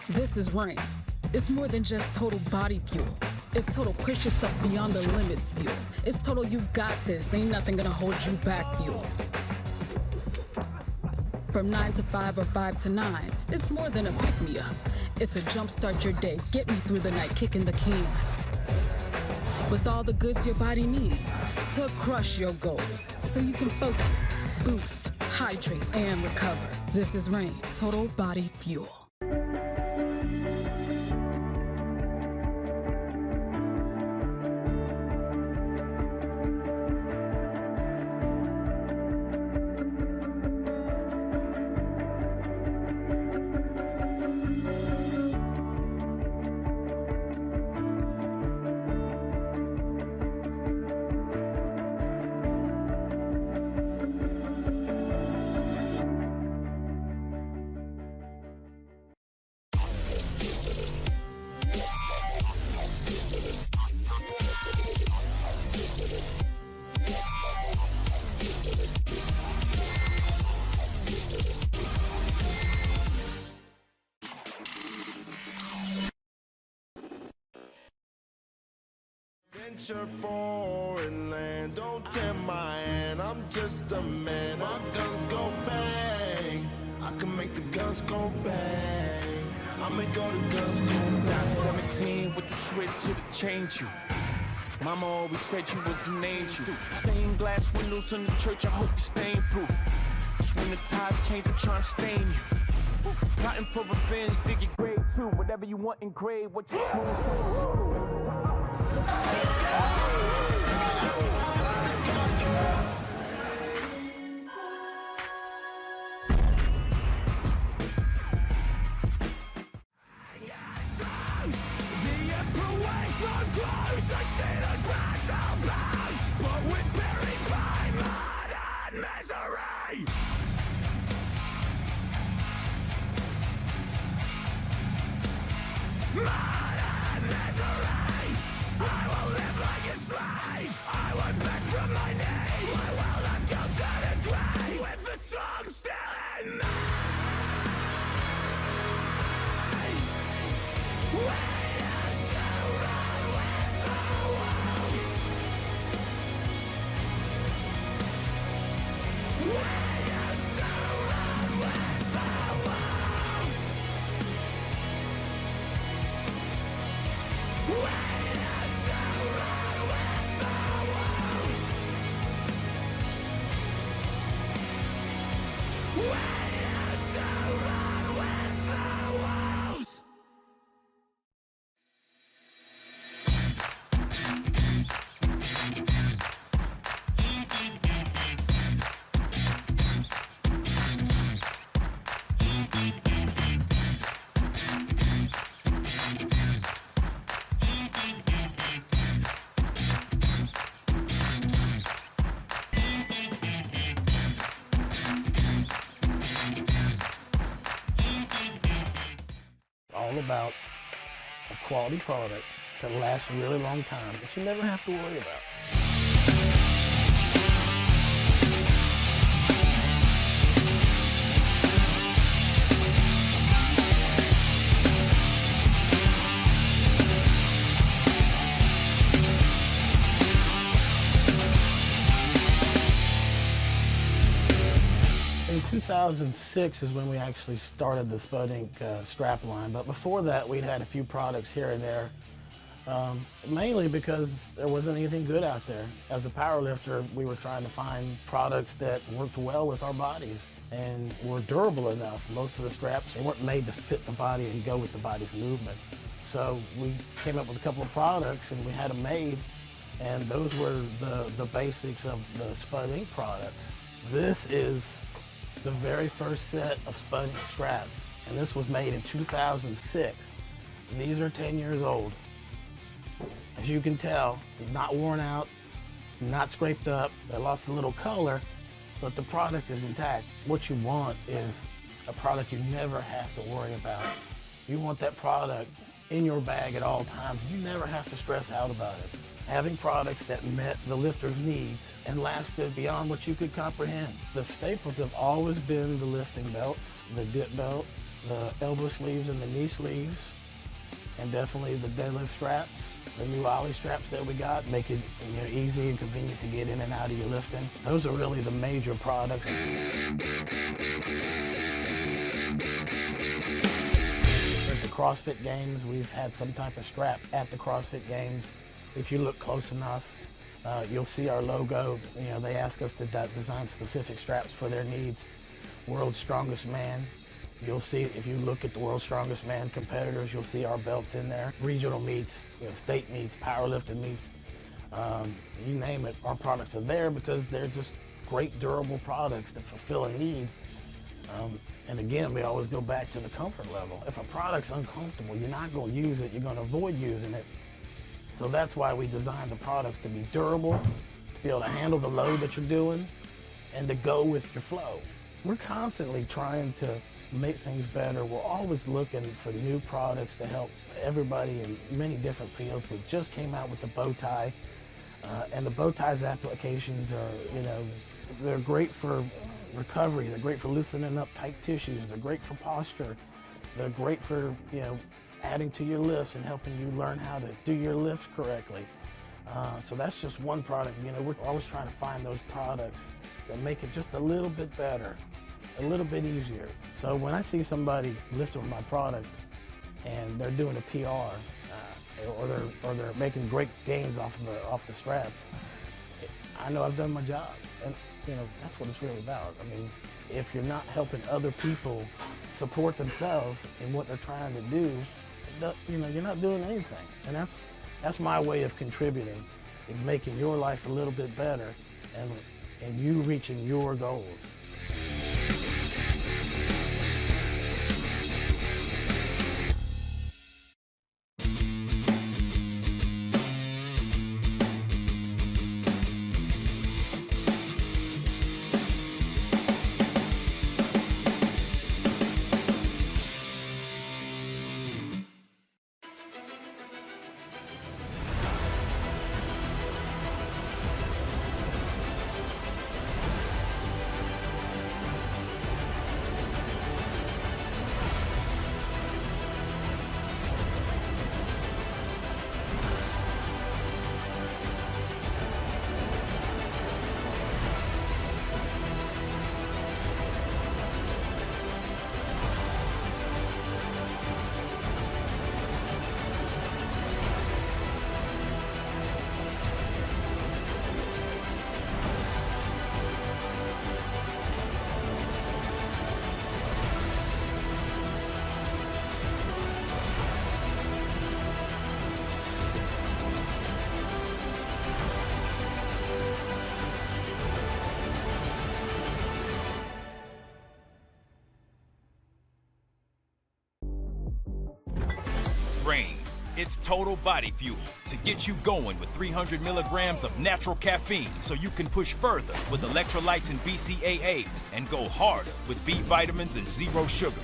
This is Rain. It's more than just total body fuel. It's total push yourself beyond the limits fuel. It's total you got this, ain't nothing gonna hold you back fuel. From 9 to 5 or 5 to 9, it's more than a pick-me-up. It's a jumpstart your day, get me through the night, kicking the can. With all the goods your body needs to crush your goals, so you can focus, boost, hydrate, and recover. This is Rain, total body fuel. Venture foreign lands, don't tempt my hand, I'm just a man. My guns go bang, I can make the guns go bang. I make all the girls go back. 17 with the switch, it'll change you. Mama always said you was an angel. Stained glass windows in the church, I hope you're stain proof. Just when the tides change, I'm trying to stain you. Plotting for revenge, dig your grave too. Whatever you want in grade, what you all about a quality product that lasts a really long time that you never have to worry about. In 2006 is when we actually started the Spud Inc. Strap line, but before that we'd had a few products here and there, mainly because there wasn't anything good out there. As a powerlifter, we were trying to find products that worked well with our bodies and were durable enough. Most of the straps, they weren't made to fit the body and go with the body's movement. So we came up with a couple of products and we had them made, and those were the basics of the Spud Inc. products. This is the very first set of Spud Inc. straps, and this was made in 2006. These are 10 years old. As you can tell, not worn out, not scraped up. They lost a little color, but the product is intact. What you want is a product you never have to worry about. You want that product in your bag at all times. You never have to stress out about it. Having products that met the lifter's needs and lasted beyond what you could comprehend. The staples have always been the lifting belts, the dip belt, the elbow sleeves and the knee sleeves, and definitely the deadlift straps. The new ollie straps that we got make it easy and convenient to get in and out of your lifting. Those are really the major products. At the CrossFit Games, we've had some type of strap at the CrossFit Games. If you look close enough, you'll see our logo. They ask us to design specific straps for their needs. World's Strongest Man. You'll see, if you look at the World's Strongest Man competitors, you'll see our belts in there. Regional meets, state meets, powerlifting meets, you name it, our products are there because they're just great durable products that fulfill a need. And again, we always go back to the comfort level. If a product's uncomfortable, you're not going to use it, you're going to avoid using it. So that's why we designed the products to be durable, to be able to handle the load that you're doing, and to go with your flow. We're constantly trying to make things better. We're always looking for new products to help everybody in many different fields. We just came out with the bow tie, and the bow tie's applications are, they're great for recovery. They're great for loosening up tight tissues. They're great for posture. They're great for, adding to your lifts and helping you learn how to do your lifts correctly. So that's just one product. We're always trying to find those products that make it just a little bit better, a little bit easier. So when I see somebody lifting with my product, and they're doing a PR, or they're making great gains off the straps. I know I've done my job, and that's what it's really about. I mean, if you're not helping other people support themselves in what they're trying to do, you're not doing anything. And that's my way of contributing, is making your life a little bit better, and you reaching your goals. Rain. It's total body fuel to get you going with 300 milligrams of natural caffeine so you can push further with electrolytes and BCAAs and go harder with B vitamins and zero sugar.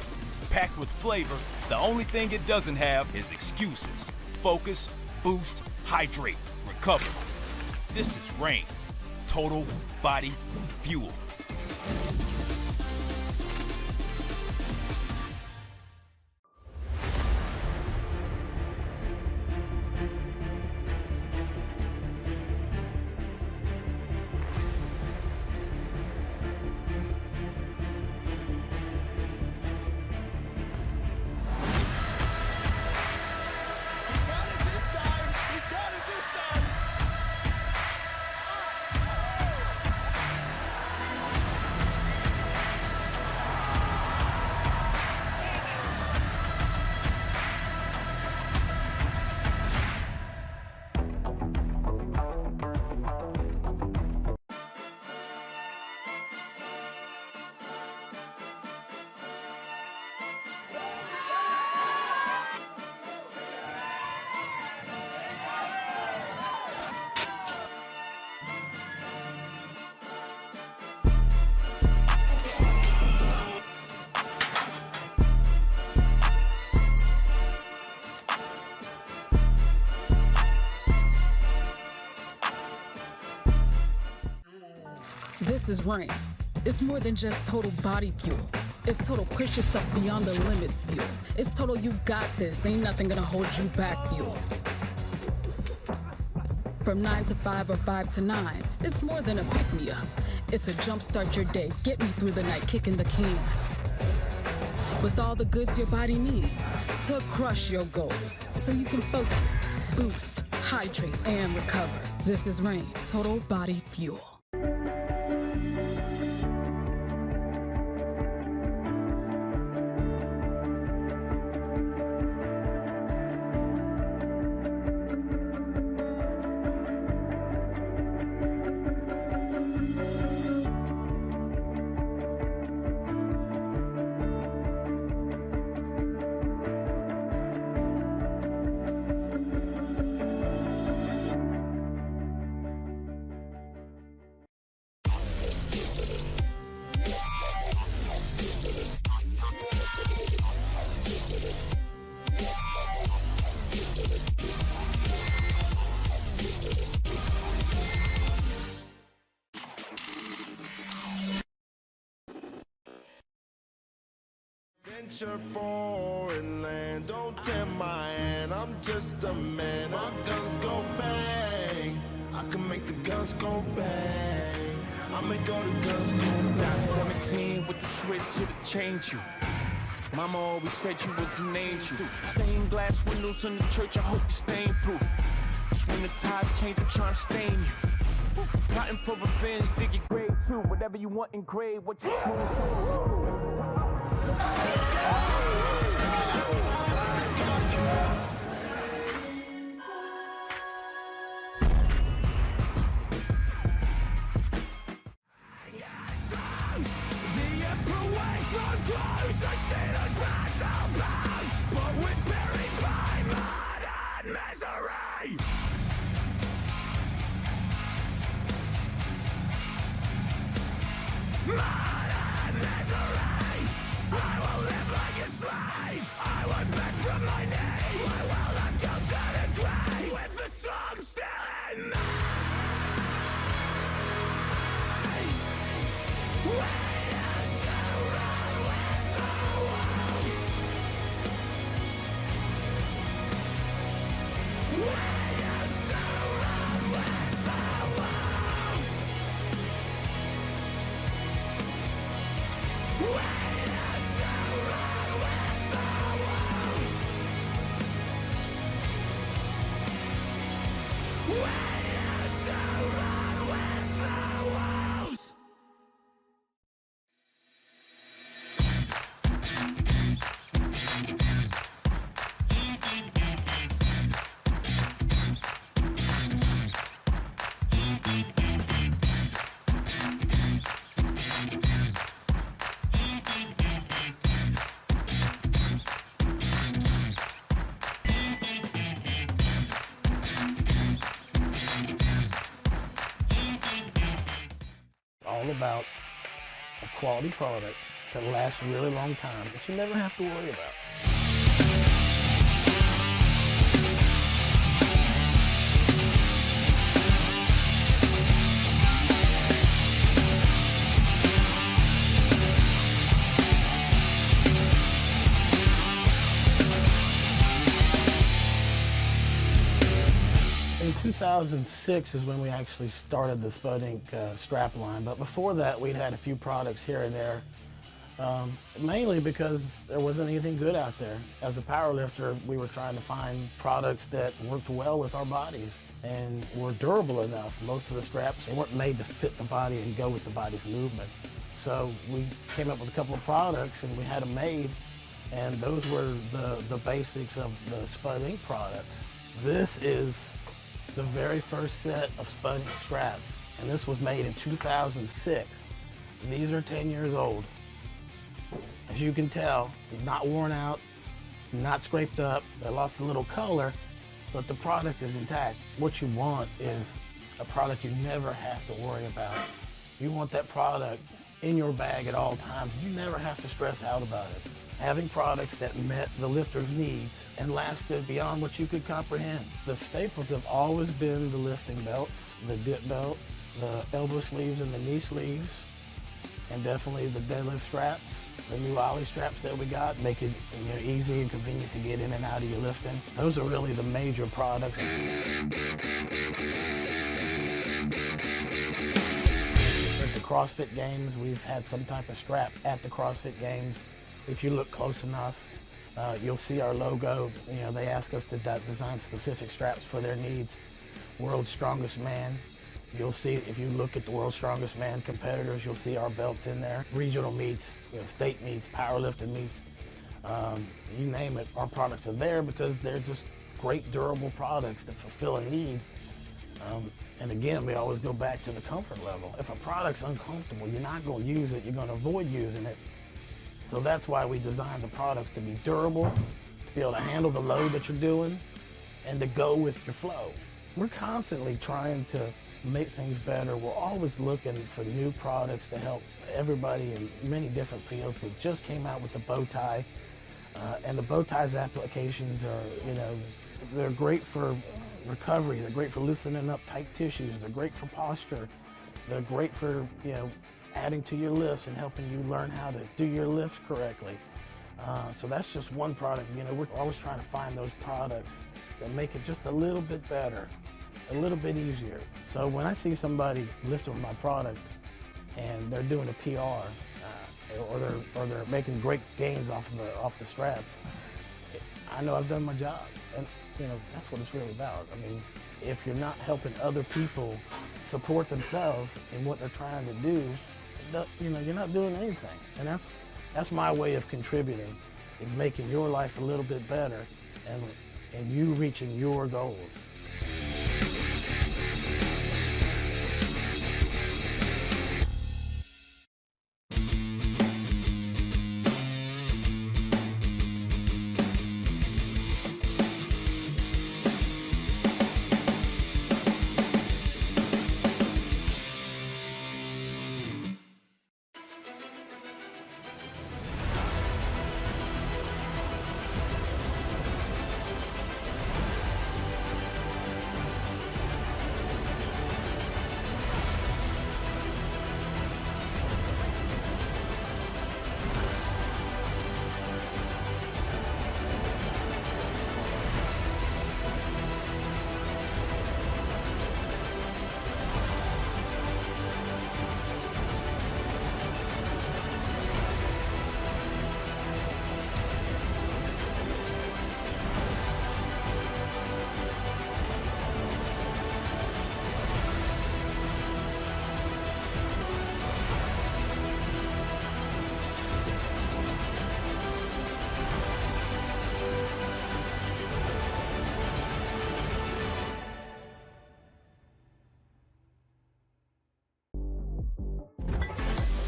Packed with flavor, the only thing it doesn't have is excuses. Focus, boost, hydrate, recover. This is Rain. Total body fuel. This is Rain. It's more than just total body fuel. It's total push yourself beyond the limits fuel. It's total you got this, ain't nothing gonna hold you back fuel. From 9 to 5 or 5 to 9, it's more than a pick-me-up. It's a jumpstart your day, get me through the night, kicking the can. With all the goods your body needs to crush your goals, so you can focus, boost, hydrate, and recover. This is Rain, total body fuel. Venture foreign land, don't tempt my hand. I'm just a man. My guns go bang. I can make the guns go bang. I make all the guns go bang. Down 17 with the switch, it'll change you. Mama always said you was an angel. Stained glass windows in the church, I hope you stain proof. Cause when the tides change, I'm trying to stain you. Plotting for revenge, dig your grave too. Whatever you want engraved, what you choose. All about a quality product that lasts a really long time that you never have to worry about. In 2006 is when we actually started the Spudink strap line, but before that we'd had a few products here and there, mainly because there wasn't anything good out there. As a powerlifter, we were trying to find products that worked well with our bodies and were durable enough. Most of the straps, they weren't made to fit the body and go with the body's movement. So we came up with a couple of products and we had them made, and those were the basics of the Spudink products. This is the very first set of Spudink straps, and this was made in 2006. These are 10 years old. As you can tell, not worn out, not scraped up. They lost a little color, but the product is intact. What you want is a product you never have to worry about. You want that product in your bag at all times. You never have to stress out about it. Having products that met the lifter's needs and lasted beyond what you could comprehend. The staples have always been the lifting belts, the dip belt, the elbow sleeves and the knee sleeves, and definitely the deadlift straps. The new ollie straps that we got make it easy and convenient to get in and out of your lifting. Those are really the major products. At the CrossFit Games, we've had some type of strap at the CrossFit Games. If you look close enough, you'll see our logo. They ask us to design specific straps for their needs. World's Strongest Man. You'll see, if you look at the World's Strongest Man competitors, you'll see our belts in there. Regional meets, state meets, powerlifting meets, you name it, our products are there because they're just great durable products that fulfill a need. And again, we always go back to the comfort level. If a product's uncomfortable, you're not going to use it, you're going to avoid using it. So that's why we designed the products to be durable, to be able to handle the load that you're doing, and to go with your flow. We're constantly trying to make things better. We're always looking for new products to help everybody in many different fields. We just came out with the bow tie, and the bow tie's applications are, they're great for recovery. They're great for loosening up tight tissues. They're great for posture. They're great for, adding to your lifts and helping you learn how to do your lifts correctly. So that's just one product. We're always trying to find those products that make it just a little bit better, a little bit easier. So when I see somebody lifting my product and they're doing a PR, or they're making great gains off the straps. I know I've done my job, and that's what it's really about. I mean, if you're not helping other people support themselves in what they're trying to do, you're not doing anything. And that's my way of contributing, is making your life a little bit better, and you reaching your goals.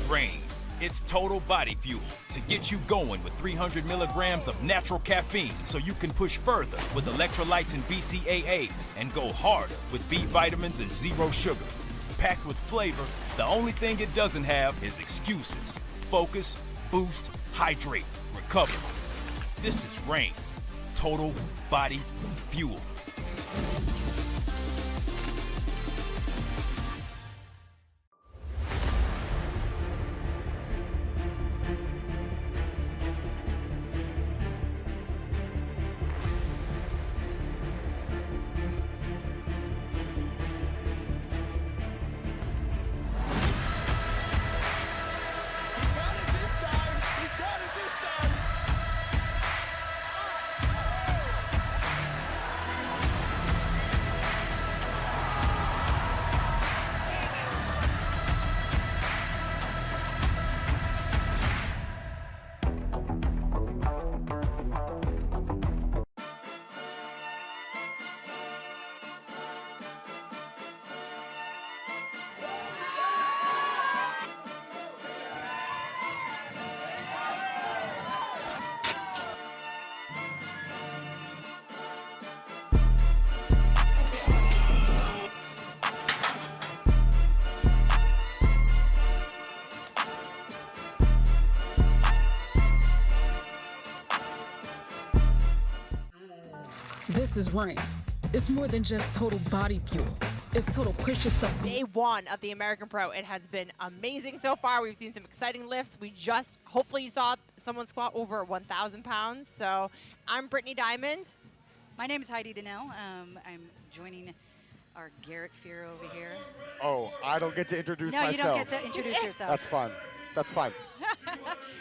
Rain. It's total body fuel to get you going with 300 milligrams of natural caffeine so you can push further with electrolytes and BCAAs and go harder with B vitamins and zero sugar. Packed with flavor, the only thing it doesn't have is excuses. Focus, boost, hydrate, recover. This is Rain. Total body fuel. This is Rain. It's more than just total body fuel. It's total push yourself. Day one of the American Pro. It has been amazing so far. We've seen some exciting lifts. Hopefully you saw someone squat over 1,000 pounds. So I'm Brittany Diamond. My name is Heidi Donnell. I'm joining our Garrett Fear over here. Oh, I don't get to introduce myself. No, you don't get to introduce yourself. That's fine. That's fine.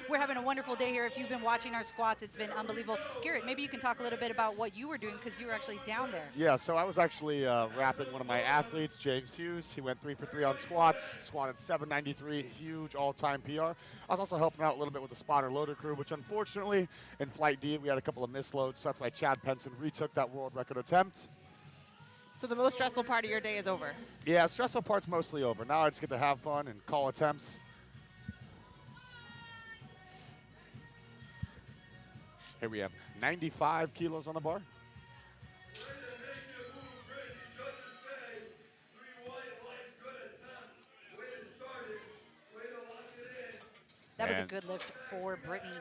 We're having a wonderful day here. If you've been watching our squats, it's been unbelievable. Garrett, maybe you can talk a little bit about what you were doing, because you were actually down there. Yeah, so I was actually wrapping one of my athletes, James Hughes. He went 3 for 3 on squats, squatted 793, huge all-time PR. I was also helping out a little bit with the spotter loader crew, which unfortunately in Flight D we had a couple of misloads, so that's why Chad Penson retook that world record attempt. So the most stressful part of your day is over. Yeah, stressful part's mostly over. Now I just get to have fun and call attempts. Here we have 95 kilos on the bar. That was a good lift for Brittany.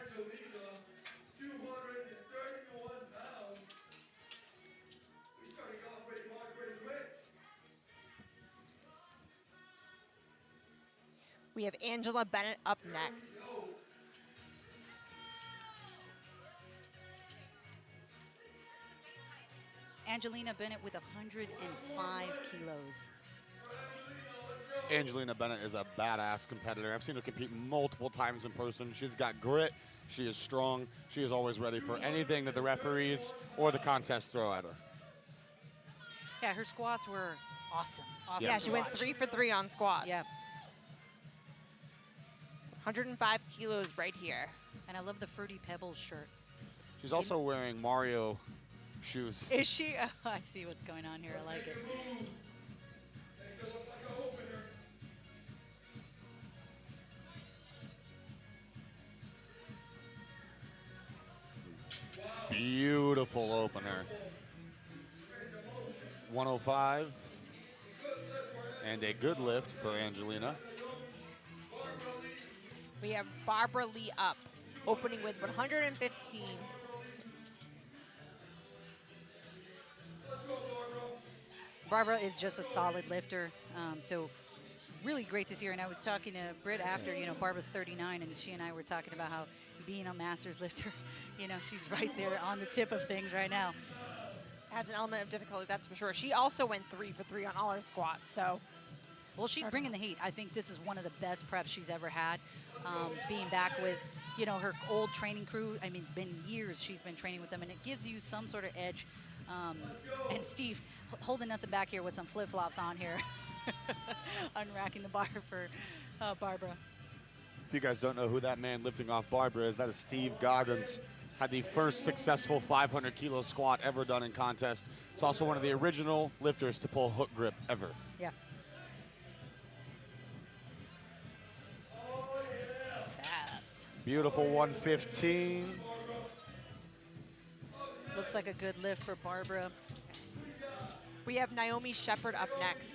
We have Angela Bennett up next. Angelina Bennett with 105 kilos. Angelina Bennett is a badass competitor. I've seen her compete multiple times in person. She's got grit. She is strong. She is always ready for anything that the referees or the contest throw at her. Yeah, her squats were awesome. Awesome. Yeah, to she went watch. 3 for 3 on squats. Yeah. 105 kilos right here. And I love the Fruity Pebbles shirt. She's also wearing Mario shoes. Is she? Oh, I see what's going on here. I like it. Beautiful opener. 105. And a good lift for Angelina. We have Barbara Lee up, opening with 115. Barbara is just a solid lifter. So really great to see her. And I was talking to Britt after, you know, Barbara's 39, and she and I were talking about how being a master's lifter, you know, she's right there on the tip of things right now. Has an element of difficulty, that's for sure. She also went 3 for 3 on all her squats, so. Well, she's bringing the heat. I think this is one of the best preps she's ever had. Being back with, you know, her old training crew. I mean, it's been years she's been training with them, and it gives you some sort of edge. And Steve, holding nothing back here with some flip-flops on here. Unracking the bar for Barbara. If you guys don't know who that man lifting off Barbara is, that is Steve Goggins. Had the first successful 500 kilo squat ever done in contest. It's also one of the original lifters to pull hook grip ever. Yeah. Fast. Beautiful 115. Looks like a good lift for Barbara. We have Naomi Shepard up next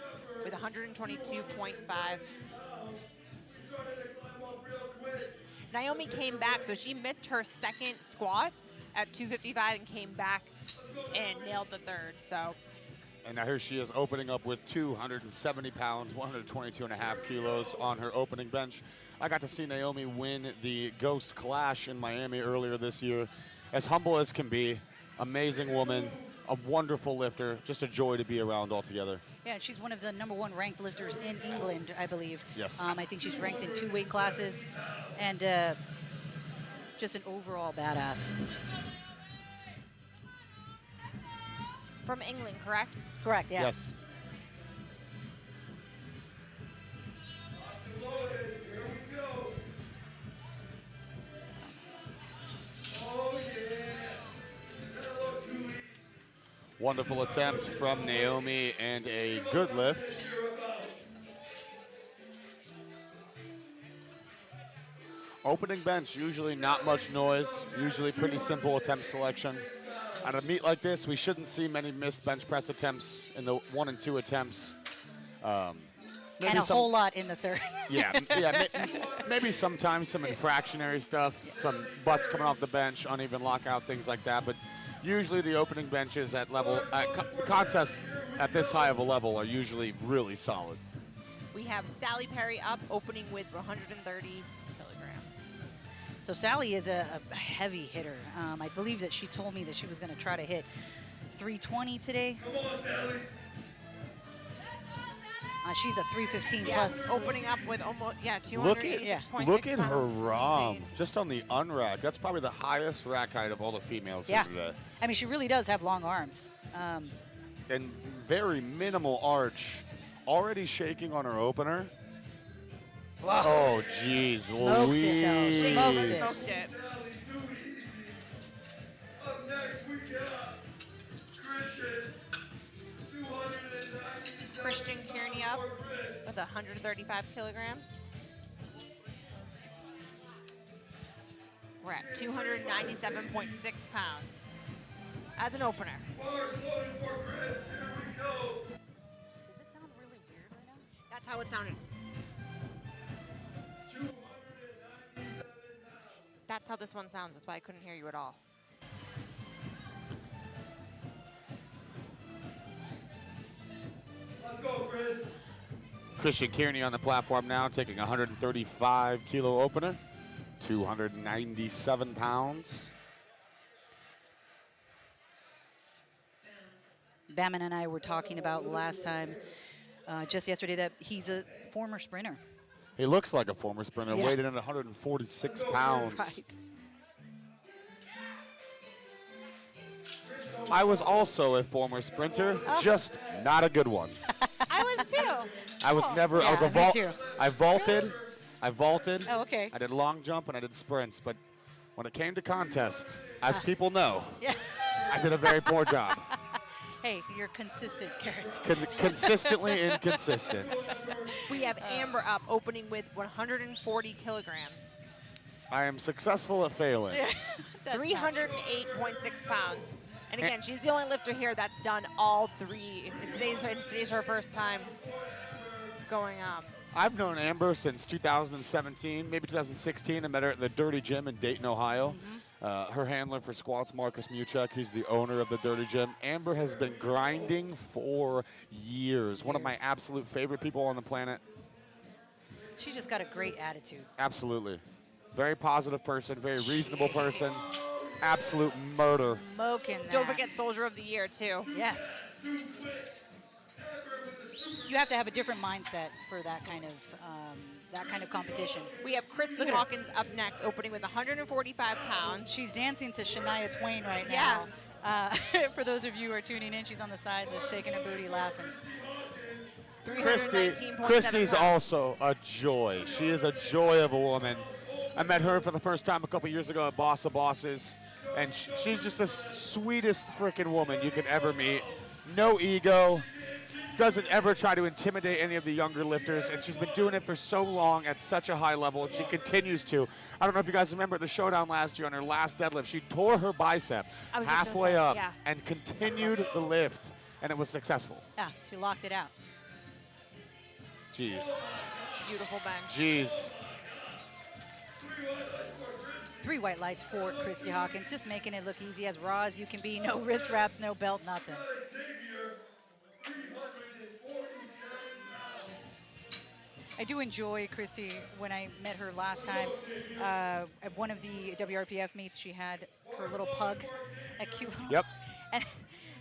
with 122.5. Naomi came back, so she missed her second squat at 255 and came back and nailed the third, so. And now here she is opening up with 270 pounds, 122.5 kilos on her opening bench. I got to see Naomi win the Ghost Clash in Miami earlier this year. As humble as can be, amazing woman, a wonderful lifter, just a joy to be around altogether. Yeah, she's one of the #1 ranked lifters in England, I believe. Yes. I think she's ranked in 2 weight classes, and just an overall badass. From England, correct? Correct, yeah. Yes. Wonderful attempt from Naomi and a good lift. Opening bench, usually not much noise, usually pretty simple attempt selection. At a meet like this, we shouldn't see many missed bench press attempts in the 1 and 2 attempts. And a whole lot in the third. Maybe sometimes some infractionary stuff, some butts coming off the bench, uneven lockout, things like that. But usually the opening benches at level, contests at this high of a level are usually really solid. We have Sally Perry up, opening with 130 kilograms. So Sally is a heavy hitter. I believe that she told me that she was going to try to hit 320 today. Come on, Sally. She's a 315 Yeah, plus. opening up with almost, 286.6 Look at her pounds. ROM, Insane. just on the unrack. That's probably the highest rack height of all the females Yeah. here today. I mean, she really does have long arms. And very minimal arch. Already shaking on her opener. Wow. Oh, geez, Smokes it, though. Louise. Smokes it. Smoked it. Up next, we got Christian, 290. Christian Kearney up with 135 kilograms. We're at 297.6 pounds as an opener. Bars loaded for Chris. Here we go. Does it sound really weird right now? That's how it sounded. 297 pounds. That's how this one sounds. That's why I couldn't hear you at all. Let's go, Chris. Christian Kearney on the platform now, taking 135 kilo opener, 297 pounds. Baman and I were talking about last time just yesterday that he's a former sprinter. He looks like a former sprinter, Yeah. weighed in at 146 pounds. Right. I was also a former sprinter, just not a good one. I was too. I was never. I was a Yeah, me vault. too. I vaulted. I vaulted. Oh, okay. I did long jump and I did sprints, but when it came to contest, as people know, Yeah. I did a very poor job. Hey, you're consistent, Garrett. Consistently inconsistent. We have Amber up, opening with 140 kilograms. I am successful at failing. 308.6 pounds. And again, she's the only lifter here that's done all three. Today's her first time going up. I've known Amber since 2017, maybe 2016. I met her at the Dirty Gym in Dayton, Ohio. Her handler for squats, Marcus Muchuk, he's the owner of the Dirty Gym. Amber has been grinding for years. One of my absolute favorite people on the planet. She just got a great attitude. Absolutely. Very positive person, very reasonable person. Absolute murder. Smoking that. Don't forget Soldier of the Year, too. Yes. You have to have a different mindset for that kind of competition. We have Christy Look at her. Hawkins up next, opening with 145 pounds. She's dancing to Shania Twain right Yeah. now. For those of you who are tuning in, she's on the side just shaking her booty, laughing. Christy's also a joy. She is a joy of a woman. I met her for the first time a couple years ago at Boss of Bosses, and she's just the sweetest freaking woman you could ever meet. No ego, doesn't ever try to intimidate any of the younger lifters, and she's been doing it for so long at such a high level, and she continues to. I don't know if you guys remember the showdown last year on her last deadlift. She tore her bicep I was just gonna halfway say, up yeah. and continued the lift, and it was successful. Yeah, she locked it out. Jeez. Beautiful bench. Jeez. 3 white lights for Christy Hawkins, just making it look easy, as raw as you can be. No wrist wraps, no belt, nothing. I do enjoy Christy. When I met her last time at one of the WRPF meets, she had her little pug, a cute little. Yep. And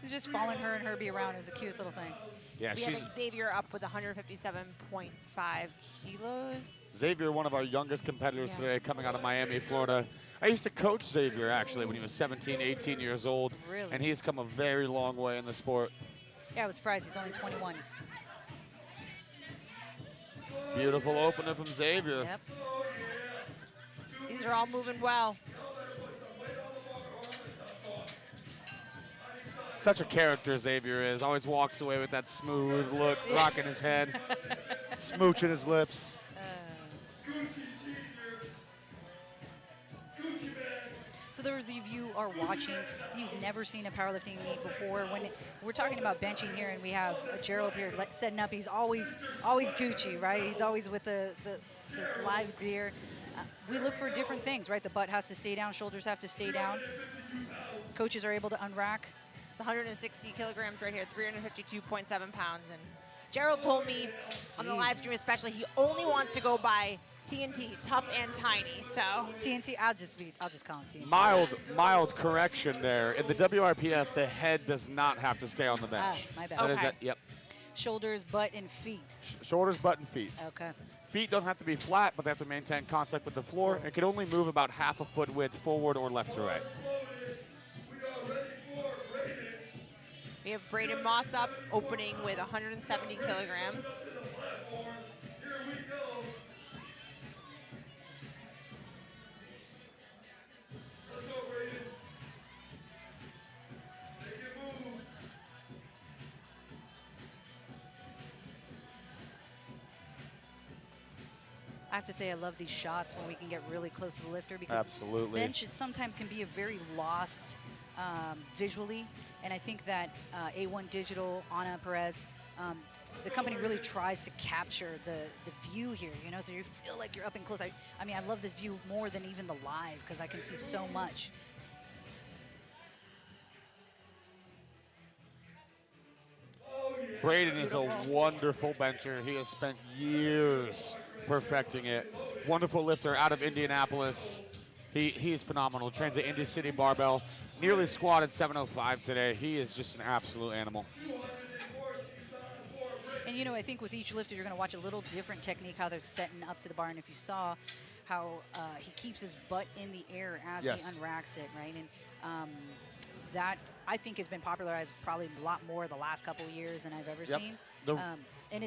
just following her and Herbie around is the cutest little thing. Yeah, We have Xavier up with 157.5 kilos. Xavier, one of our youngest competitors Yeah. today, coming out of Miami, Florida. I used to coach Xavier, actually, when he was 17, 18 years old. Really? And he's come a very long way in the sport. Yeah, I was surprised. He's only 21. Beautiful opener from Xavier. Yep. These are all moving well. Such a character Xavier is. Always walks away with that smooth look, rocking his head, smooching his lips. So those of you who are watching, you've never seen a powerlifting meet before. When we're talking about benching here, and we have Gerald here setting up, he's always Gucci, right? He's always with the live gear. We look for different things, right? The butt has to stay down, shoulders have to stay down. Coaches are able to unrack. It's 160 kilograms right here, 352.7 pounds. And Gerald told me on the live stream especially, he only wants to go by TNT, tough and tiny. So TNT, I'll just call him TNT. Mild correction there. In the WRPF, the head does not have to stay on the bench. My bad. That is Okay. it. Yep. Shoulders, butt, and feet. Shoulders, butt, and feet. Okay. Feet don't have to be flat, but they have to maintain contact with the floor. It can only move about half a foot width forward or left to right. we have Braden Moss up, opening with 170 kilograms. I have to say I love these shots when we can get really close to the lifter, because Absolutely. benches sometimes can be a very lost visually, and I think that A1 Digital, Ana Perez, the company really tries to capture the view here, you know, so you feel like you're up and close. I mean, I love this view more than even the live, because I can see so much. Braden is a wonderful bencher. He has spent years perfecting it. Wonderful lifter out of Indianapolis. He is phenomenal. Trains at Indy City Barbell. Nearly squatted 705 today. He is just an absolute animal. And And, you know, I think with each lifter, you're going to watch a little different technique, how they're setting up to the bar. And if you saw how he keeps his butt in the air as he unracks it, right? And that, I think, has been popularized probably a lot more the last couple of years than I've ever seen. And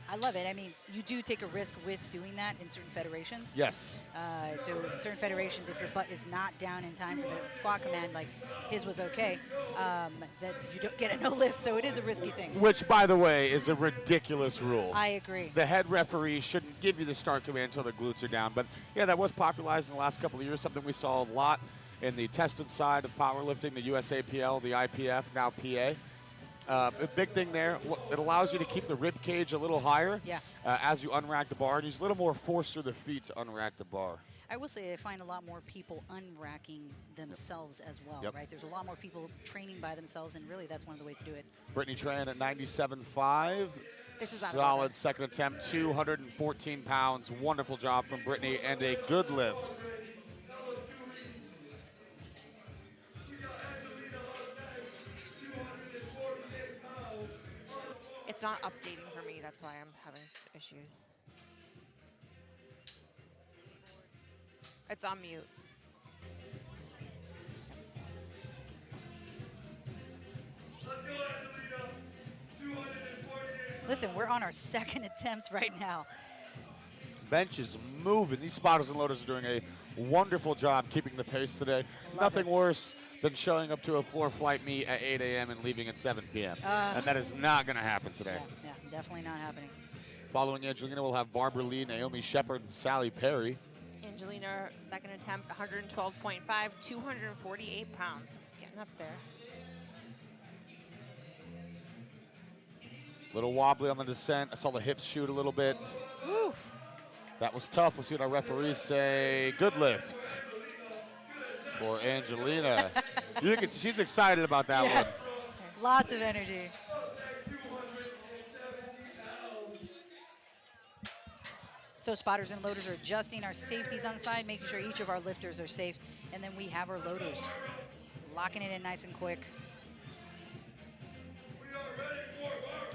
I love it. I mean, you do take a risk with doing that in certain federations. Yes. So in certain federations, if your butt is not down in time for the squat command, like his was okay, that you don't get a no lift. So it is a risky thing. Which, by the way, is a ridiculous rule. I agree. The head referee shouldn't give you the start command until the glutes are down. But yeah, that was popularized in the last couple of years. Something we saw a lot in the tested side of powerlifting, the USAPL, the IPF, now PA. A big thing there, it allows you to keep the rib cage a little higher as you unrack the bar, and use a little more force through the feet to unrack the bar. I will say I find a lot more people unracking themselves as well, right? There's a lot more people training by themselves, and really that's one of the ways to do it. Brittany Tran at 97.5. This is solid second attempt, 214 pounds. Wonderful job from Brittany, and a good lift. It's not updating for me, that's why I'm having issues. It's on mute. Listen, we're on our second attempts right now. Bench is moving. These spotters and loaders are doing a wonderful job keeping the pace today. Nothing worse than showing up to a floor flight meet at 8 a.m. and leaving at 7 p.m. And that is not going to happen today. Yeah, definitely not happening. Following Angelina, we'll have Barbara Lee, Naomi Shepard, and Sally Perry. Angelina, second attempt, 112.5, 248 pounds. Getting up there. Little wobbly on the descent. I saw the hips shoot a little bit. Woo. That was tough. We'll see what our referees say. Good lift for Angelina. You can see she's excited about that one. Yes, lots of energy. So spotters and loaders are adjusting our safeties on the side, making sure each of our lifters are safe. And then we have our loaders locking it in nice and quick.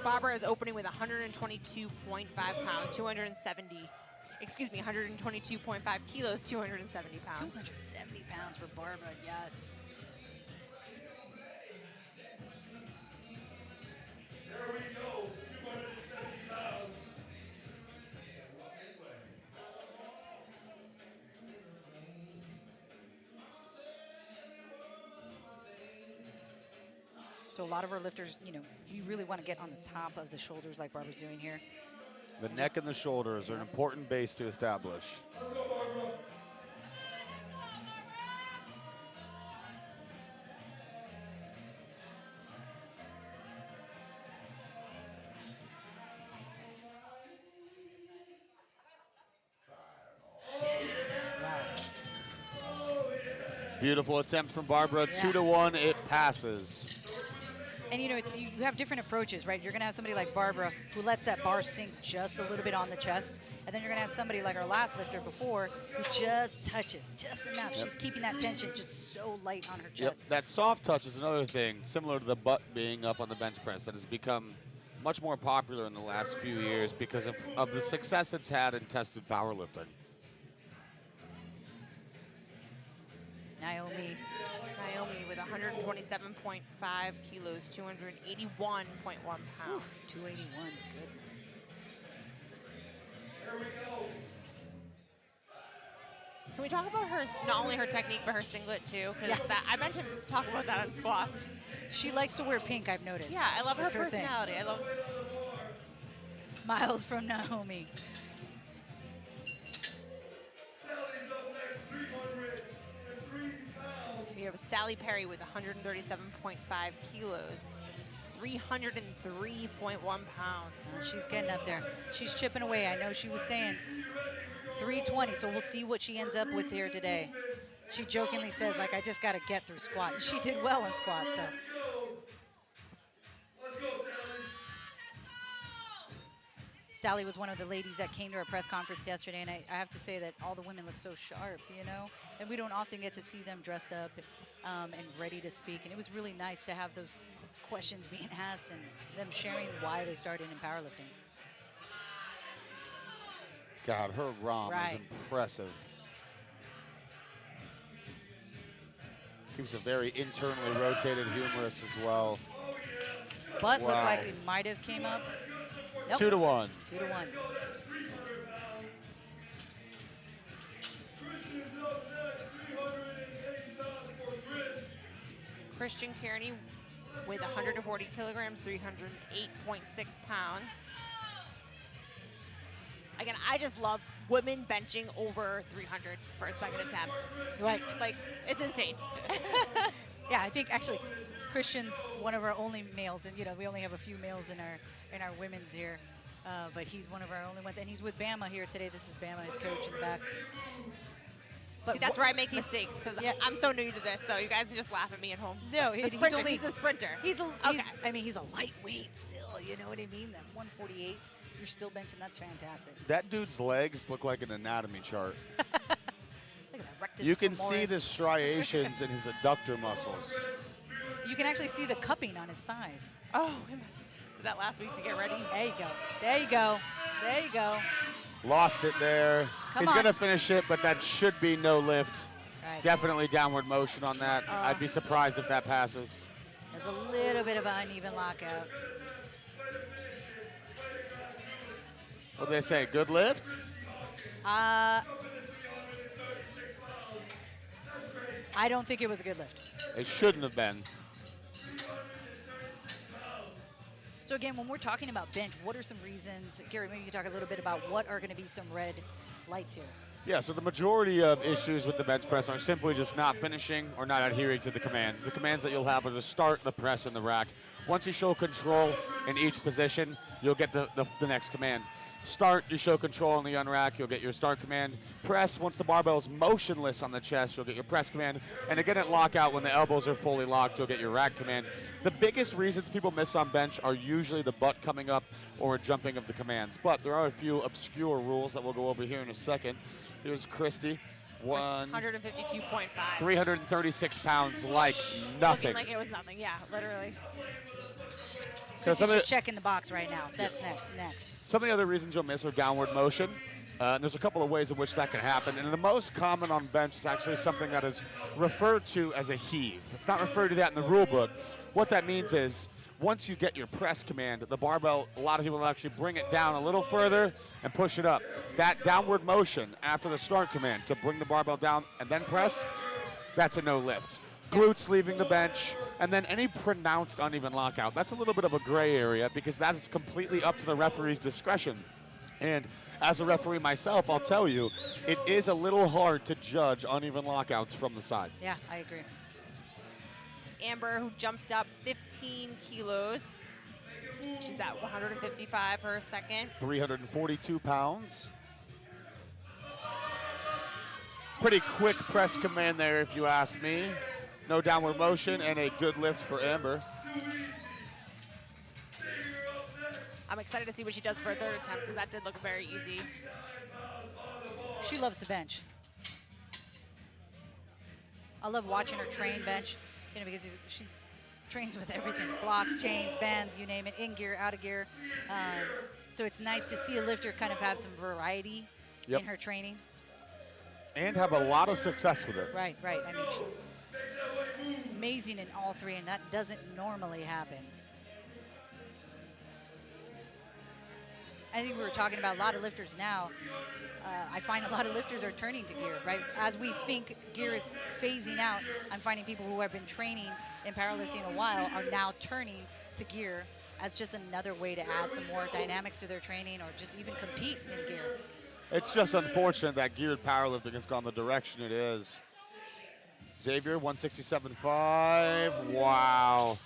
Barbara is opening with 122.5 pounds, 122.5 kilos, 270 pounds. 270 pounds for Barbara, yes. There we go, 270 pounds. So a lot of our lifters, you know, you really want to get on the top of the shoulders like Barbara's doing here. The neck and the shoulders are an important base to establish. Beautiful attempt from Barbara. 2-1, it passes. And you know, you have different approaches, right? You're going to have somebody like Barbara who lets that bar sink just a little bit on the chest. And then you're going to have somebody like our last lifter before who just touches just enough. Yep. She's keeping that tension just so light on her chest. Yep, that soft touch is another thing, similar to the butt being up on the bench press, that has become much more popular in the last few years because of the success it's had in tested powerlifting. Naomi with 127.5 kilos, 281.1 pounds. 281, goodness. Here we go. Can we talk about her, not only her technique, but her singlet too? Because I meant to talk about that on squats. She likes to wear pink, I've noticed. Yeah, I love That's her personality. I love smiles from Naomi. We have Sally Perry with 137.5 kilos, 303.1 pounds. She's getting up there. She's chipping away. I know she was saying 320, so we'll see what she ends up with here today. She jokingly says, like, I just got to get through squat. She did well in squat, so. Let's go, Sally. Sally was one of the ladies that came to our press conference yesterday, and I have to say that all the women look so sharp, you know? And we don't often get to see them dressed up and ready to speak. And it was really nice to have those questions being asked and them sharing why they started in powerlifting. God, her ROM Right. is impressive. Keeps a very internally rotated humerus as well. Butt Wow. looked like it might have came up. Nope. 2-1. 2-1. Christian Kearney with 140 kilograms, 308.6 pounds. Again, I just love women benching over 300 for a second attempt. Right. Like, it's insane. Yeah, I think actually Christian's one of our only males, and we only have a few males in our women's here, but he's one of our only ones, and he's with Bama here today. This is Bama, his coach in the back. But See, that's where I make mistakes, because I'm so new to this, so you guys can just laugh at me at home. No, he's a sprinter. He's a lightweight still. You know what I mean? That 148, you're still benching. That's fantastic. That dude's legs look like an anatomy chart. Look at that rectus You can see femoris. the striations in his adductor muscles. You can actually see the cupping on his thighs. Oh, we must did that last week to get ready. There you go. There you go. There you go. Lost it there. Come He's on. going to finish it, but that should be no lift. Right. Definitely downward motion on that. I'd be surprised if that passes. There's a little bit of an uneven lockout. What do they say? Good lift? I don't think it was a good lift. It shouldn't have been. So again, when we're talking about bench, what are some reasons? Gary, maybe you can talk a little bit about what are going to be some red lights here. Yeah, so the majority of issues with the bench press are simply just not finishing or not adhering to the commands. The commands that you'll have are to start the press in the rack. Once you show control in each position, you'll get the next command. Start, you show control on the unrack, you'll get your start command. Press, once the barbell is motionless on the chest, you'll get your press command. And again at lockout, when the elbows are fully locked, you'll get your rack command. The biggest reasons people miss on bench are usually the butt coming up or jumping of the commands. But there are a few obscure rules that we'll go over here in a second. Here's Christy. 152.5. 336 pounds like nothing. Looking like it was nothing, yeah, literally. So just checking the box right now. That's next. Some of the other reasons you'll miss are downward motion. And there's a couple of ways in which that can happen. And the most common on bench is actually something that is referred to as a heave. It's not referred to that in the rule book. What that means is once you get your press command, the barbell, a lot of people will actually bring it down a little further and push it up. That downward motion after the start command to bring the barbell down and then press, that's a no lift. Glutes leaving the bench, and then any pronounced uneven lockout. That's a little bit of a gray area because that is completely up to the referee's discretion. And as a referee myself, I'll tell you, it is a little hard to judge uneven lockouts from the side. Yeah, I agree. Amber, who jumped up 15 kilos. She's at 155 for a second. 342 pounds. Pretty quick press command there, if you ask me. No downward motion and a good lift for Amber. I'm excited to see what she does for a third attempt because that did look very easy. She loves to bench. I love watching her train bench, because she trains with everything. Blocks, chains, bands, you name it, in gear, out of gear. So it's nice to see a lifter kind of have some variety in her training. And have a lot of success with it. Right. I mean, she's amazing in all three, and that doesn't normally happen. I think we were talking about a lot of lifters now. I find a lot of lifters are turning to gear, right? As we think gear is phasing out, I'm finding people who have been training in powerlifting a while are now turning to gear as just another way to add some more dynamics to their training or just even compete in gear. It's just unfortunate that geared powerlifting has gone the direction it is. Xavier, 167.5. Wow.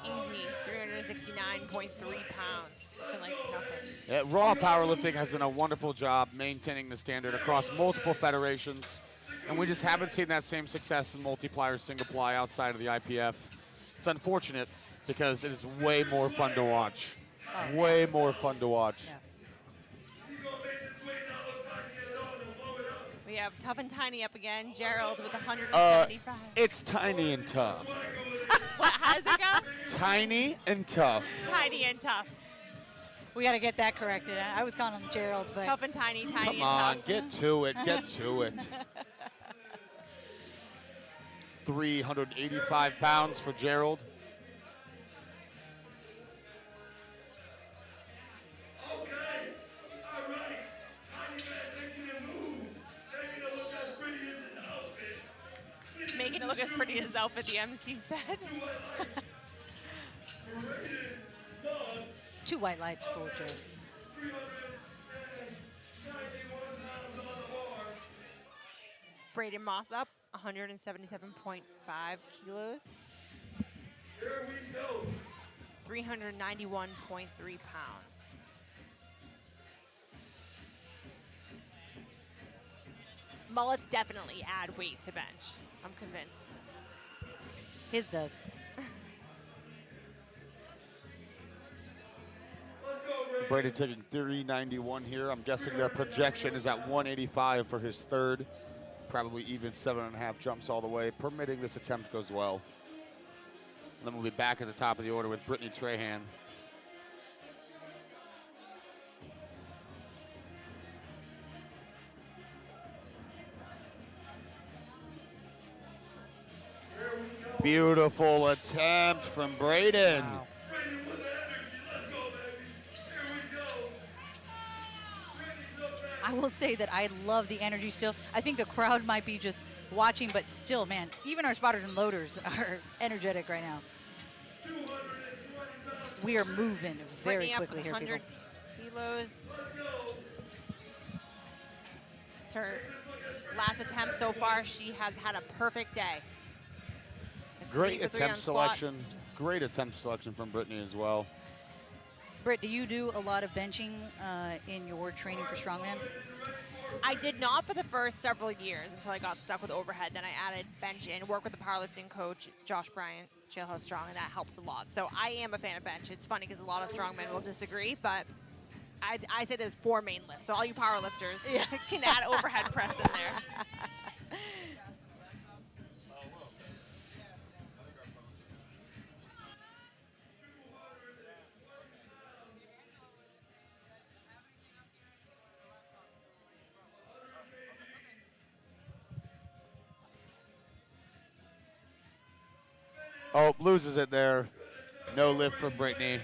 Easy, 369.3 pounds. Looking like nothing. Yeah, Raw Powerlifting has done a wonderful job maintaining the standard across multiple federations, and we just haven't seen that same success in multiply or single ply outside of the IPF. It's unfortunate because it is way more fun to watch. Way more fun to watch. We We have Tough and Tiny up again. Gerald with 175. It's tiny and tough. What, how does it go? Tiny and tough. Tiny and tough. We got to get that corrected. I was calling him Gerald, but Tough and tiny, tiny Come and on, tough. get to it, get to it. 385 pounds for Gerald. Okay. All right. Tiny man making a move. Making it look as pretty as his outfit. Making it look as pretty as his outfit, the MC said. Braden Moss, 2 white lights for Joe. 391 pounds on the bar. Braden Moss up 177.5 kilos, Here we go. 391.3 pounds. Mullets definitely add weight to bench. I'm convinced. His does. Brady taking 391 here. I'm guessing their projection is at 185 for his third. Probably even 7.5 jumps all the way, permitting this attempt goes well. And then we'll be back at the top of the order with Brittany Trahan. Beautiful attempt from Braden. Wow. Braden with the energy. Let's go, baby. Here we go. Brady's up there. I will say that I love the energy still. I think the crowd might be just watching, but still, man, even our spotters and loaders are energetic right now. 220 pounds. We are moving very Brittany up quickly here, 100 people. kilos. Let's go. It's her last attempt so far. She has had a perfect day. Great 3 for 3 on attempt squats. selection. Great attempt selection from Brittany as well. Britt, do you do a lot of benching in your training for strongman? I did not for the first several years until I got stuck with overhead. Then I added bench in, work with the powerlifting coach, Josh Bryant, Jailhouse Strong, and that helps a lot. So I am a fan of bench. It's funny because a lot of strongmen will disagree, but I say there's 4 main lifts. So all you powerlifters can add overhead press in there. Oh, loses it there. No lift for Brittany.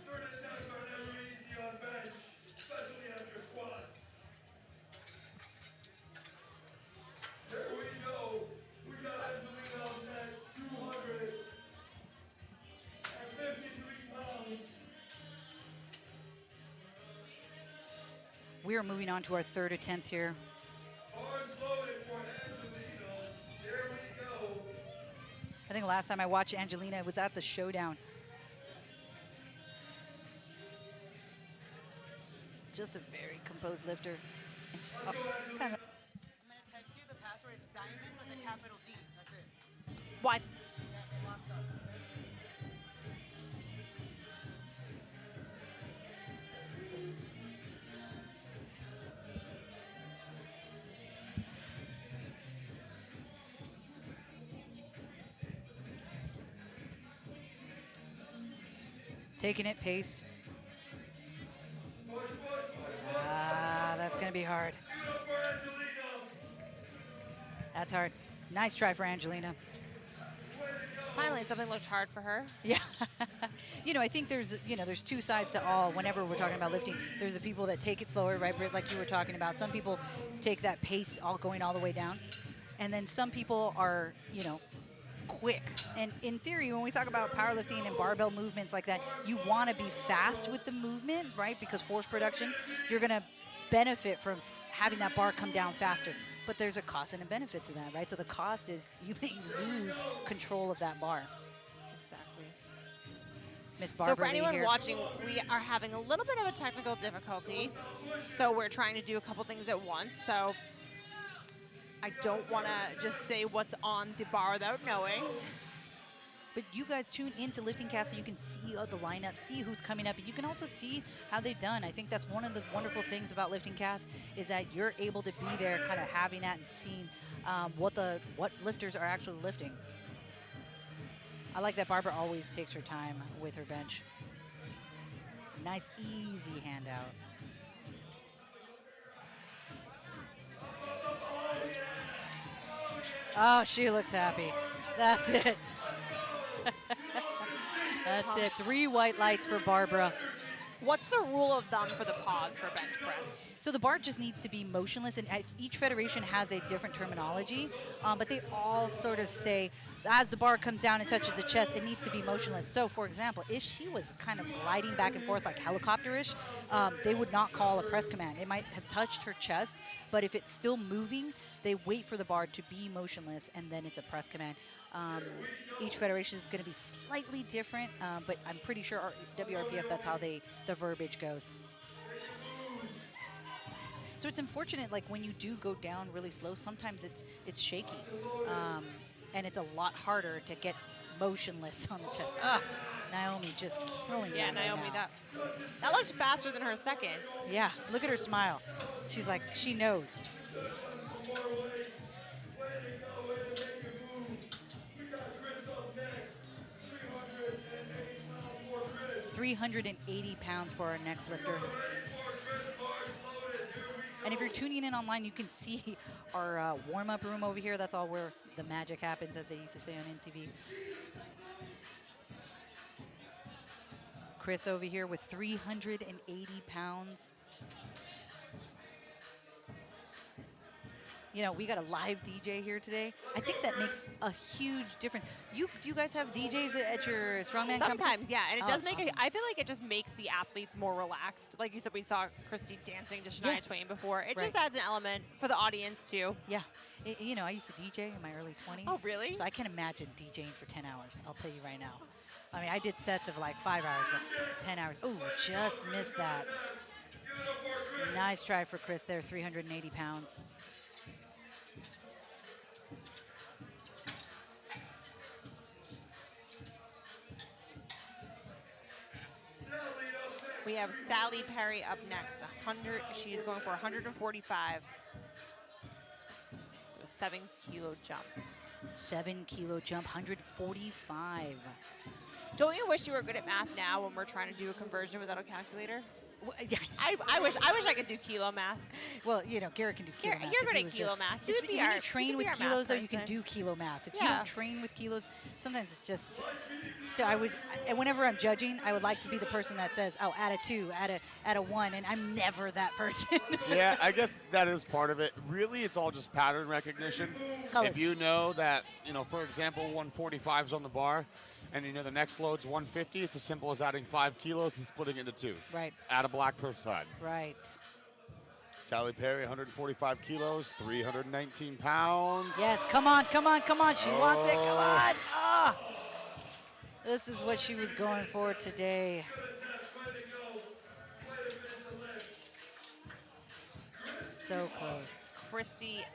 Third attempts are never easy on bench, especially after squats. Here we go. We got Angelina up next, 253 pounds. We are moving on to our third attempts here. Bars loaded for Angelina. Here we go. I think last time I watched Angelina, it was at the Showdown. Just a very composed lifter. And she's kind of I'm gonna text you the password. It's diamond with a capital D. That's it. What? Yeah, it locks up. taking it, paste. Ah, that's going to be hard. That's hard. Nice try for Angelina. Finally, something looked hard for her. Yeah. I think there's two sides to all whenever we're talking about lifting. There's the people that take it slower, right, Britt, like you were talking about. Some people take that pace going all the way down. And then some people are, quick. And in theory, when we talk about powerlifting and barbell movements like that, you want to be fast with the movement, right? Because force production, you're going to benefit from having that bar come down faster. But there's a cost and a benefit to that, right? So the cost is you may lose control of that bar. Exactly. Miss Barbara So for anyone here. watching, we are having a little bit of a technical difficulty. So we're trying to do a couple things at once. So I don't want to just say what's on the bar without knowing. But you guys tune into Lifting Cast so you can see the lineup, see who's coming up, and you can also see how they've done. I think that's one of the wonderful things about Lifting Cast is that you're able to be there, kind of having that and seeing what lifters are actually lifting. I like that Barbara always takes her time with her bench. Nice, easy handout. Oh, she looks happy. That's it. That's it. 3 white lights for Barbara. What's the rule of thumb for the pause for bench press? So the bar just needs to be motionless, and each federation has a different terminology, but they all sort of say, as the bar comes down and touches the chest, it needs to be motionless. So, for example, if she was kind of gliding back and forth like helicopter-ish, they would not call a press command. It might have touched her chest, but if it's still moving, they wait for the bar to be motionless, and then it's a press command. Each federation is going to be slightly different, but I'm pretty sure WRPF, that's how the verbiage goes. So it's unfortunate, like when you do go down really slow, sometimes it's shaky, and it's a lot harder to get motionless on the chest. Naomi just killing it. Yeah, Naomi, that looked faster than her second. Yeah, look at her smile. She's like, she knows. 380 pounds for our next lifter. And if you're tuning in online, you can see our warm-up room over here. That's all where the magic happens, as they used to say on MTV. Chris over here with 380 pounds. You know, we got a live DJ here today. I think that makes a huge difference. Do you guys have DJs at your strongman Sometimes, competitions? yeah, and it does make awesome. I feel like it just makes the athletes more relaxed. Like you said, we saw Christy dancing to Shania Yes. Twain before. It Right. just adds an element for the audience too. Yeah. You know, I used to DJ in my early 20s. Oh, really? So I can imagine DJing for 10 hours. I'll tell you right now. I mean, I did sets of like 5 hours, but 10 hours. Oh, just missed that. Nice try for Chris there, 380 pounds. We have Sally Perry up next. 100. She is going for 145. So a 7-kilo jump. 7-kilo jump, 145. Don't you wish you were good at math now when we're trying to do a conversion without a calculator? Yeah. I wish I could do kilo math. Well, you know, Garrett can do kilo math. You're if good he at was kilo just- math. It's- You'd be when our- you train you'd with be our kilos, math though, you can person. do kilo math. If you Yeah. don't train with kilos, sometimes it's just. So and whenever I'm judging, I would like to be the person that says, "Oh, add a 2, add a 1," and I'm never that person. Yeah, I guess that is part of it. Really, it's all just pattern recognition. Colors. If you know that, you know, for example, 145 is on the bar, and you know the next load's 150, it's as simple as adding 5 kilos and splitting it into 2. Right. Add a block per side. Right. Sally Perry, 145 kilos, 319 pounds. Yes, come on, come on, come on. She wants it, come Oh. on. Ah! This is what she was going for today. So close. Christy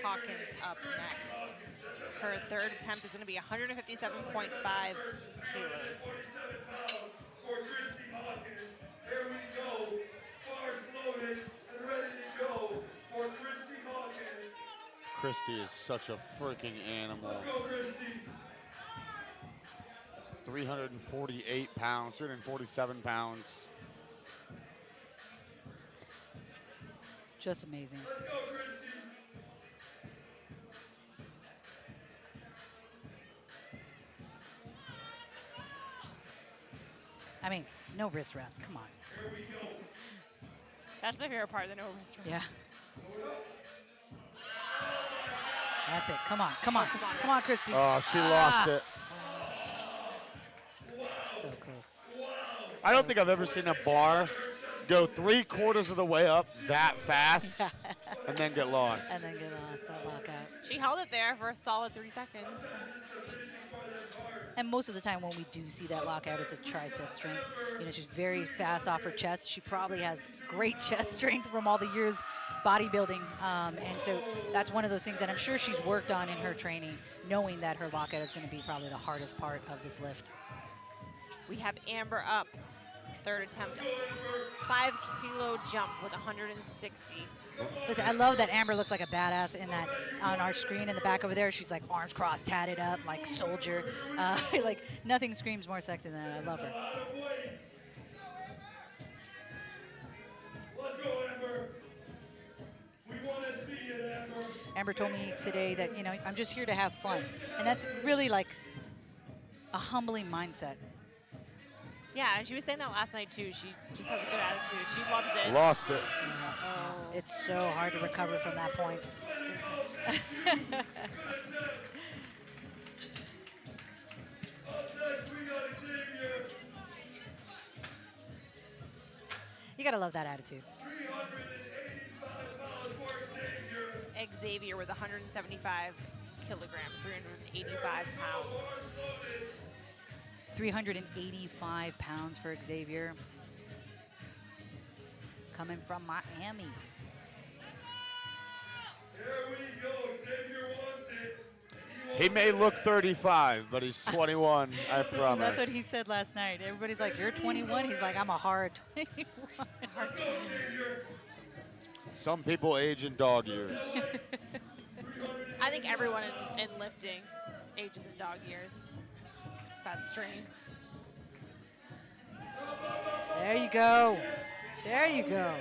Hawkins up next. Her third attempt is going to be 157.5 kilos. Christy is such a freaking animal. 348 pounds, 347 pounds. Just amazing. I mean, no wrist wraps. Come on. That's my favorite part of the no wrist wrap. Yeah. That's it. Come on. Come on. come on. Come on, Christy. Oh, she lost it. So close. I don't think I've ever seen a bar go 3/4 of the way up that fast and then get lost. And then get lost. That lockout. She held it there for a solid 3 seconds. And most of the time when we do see that lockout, it's a tricep strength. You know, she's very fast off her chest. She probably has great chest strength from all the years bodybuilding. And so that's one of those things that I'm sure she's worked on in her training, knowing that her lockout is going to be probably the hardest part of this lift. We have Amber up, third attempt, 5 kilo jump with 160. Listen, I love that Amber looks like a badass in that on our screen in the back over there. She's like arms crossed, tatted up, like soldier. Like nothing screams more sexy than that. I love her. Let's go, Amber. We want to see it, Amber. Amber told me today that, you know, I'm just here to have fun. And that's really like a humbling mindset. Yeah, and she was saying that last night too. She just has a good attitude. She loves it. Lost it. Oh, it's so hard to recover from that point. You gotta love that attitude. Xavier with 175 kilograms, 385 pounds. 385 pounds for Xavier. Coming from Miami. Here we go. Xavier wants it. He may look 35, but he's 21, I promise. That's what he said last night. Everybody's like, you're 21? He's like, I'm a hard 21. Hard 21. Some people age in dog years. I think everyone in lifting ages in dog years. That's strange. There you go. There you go.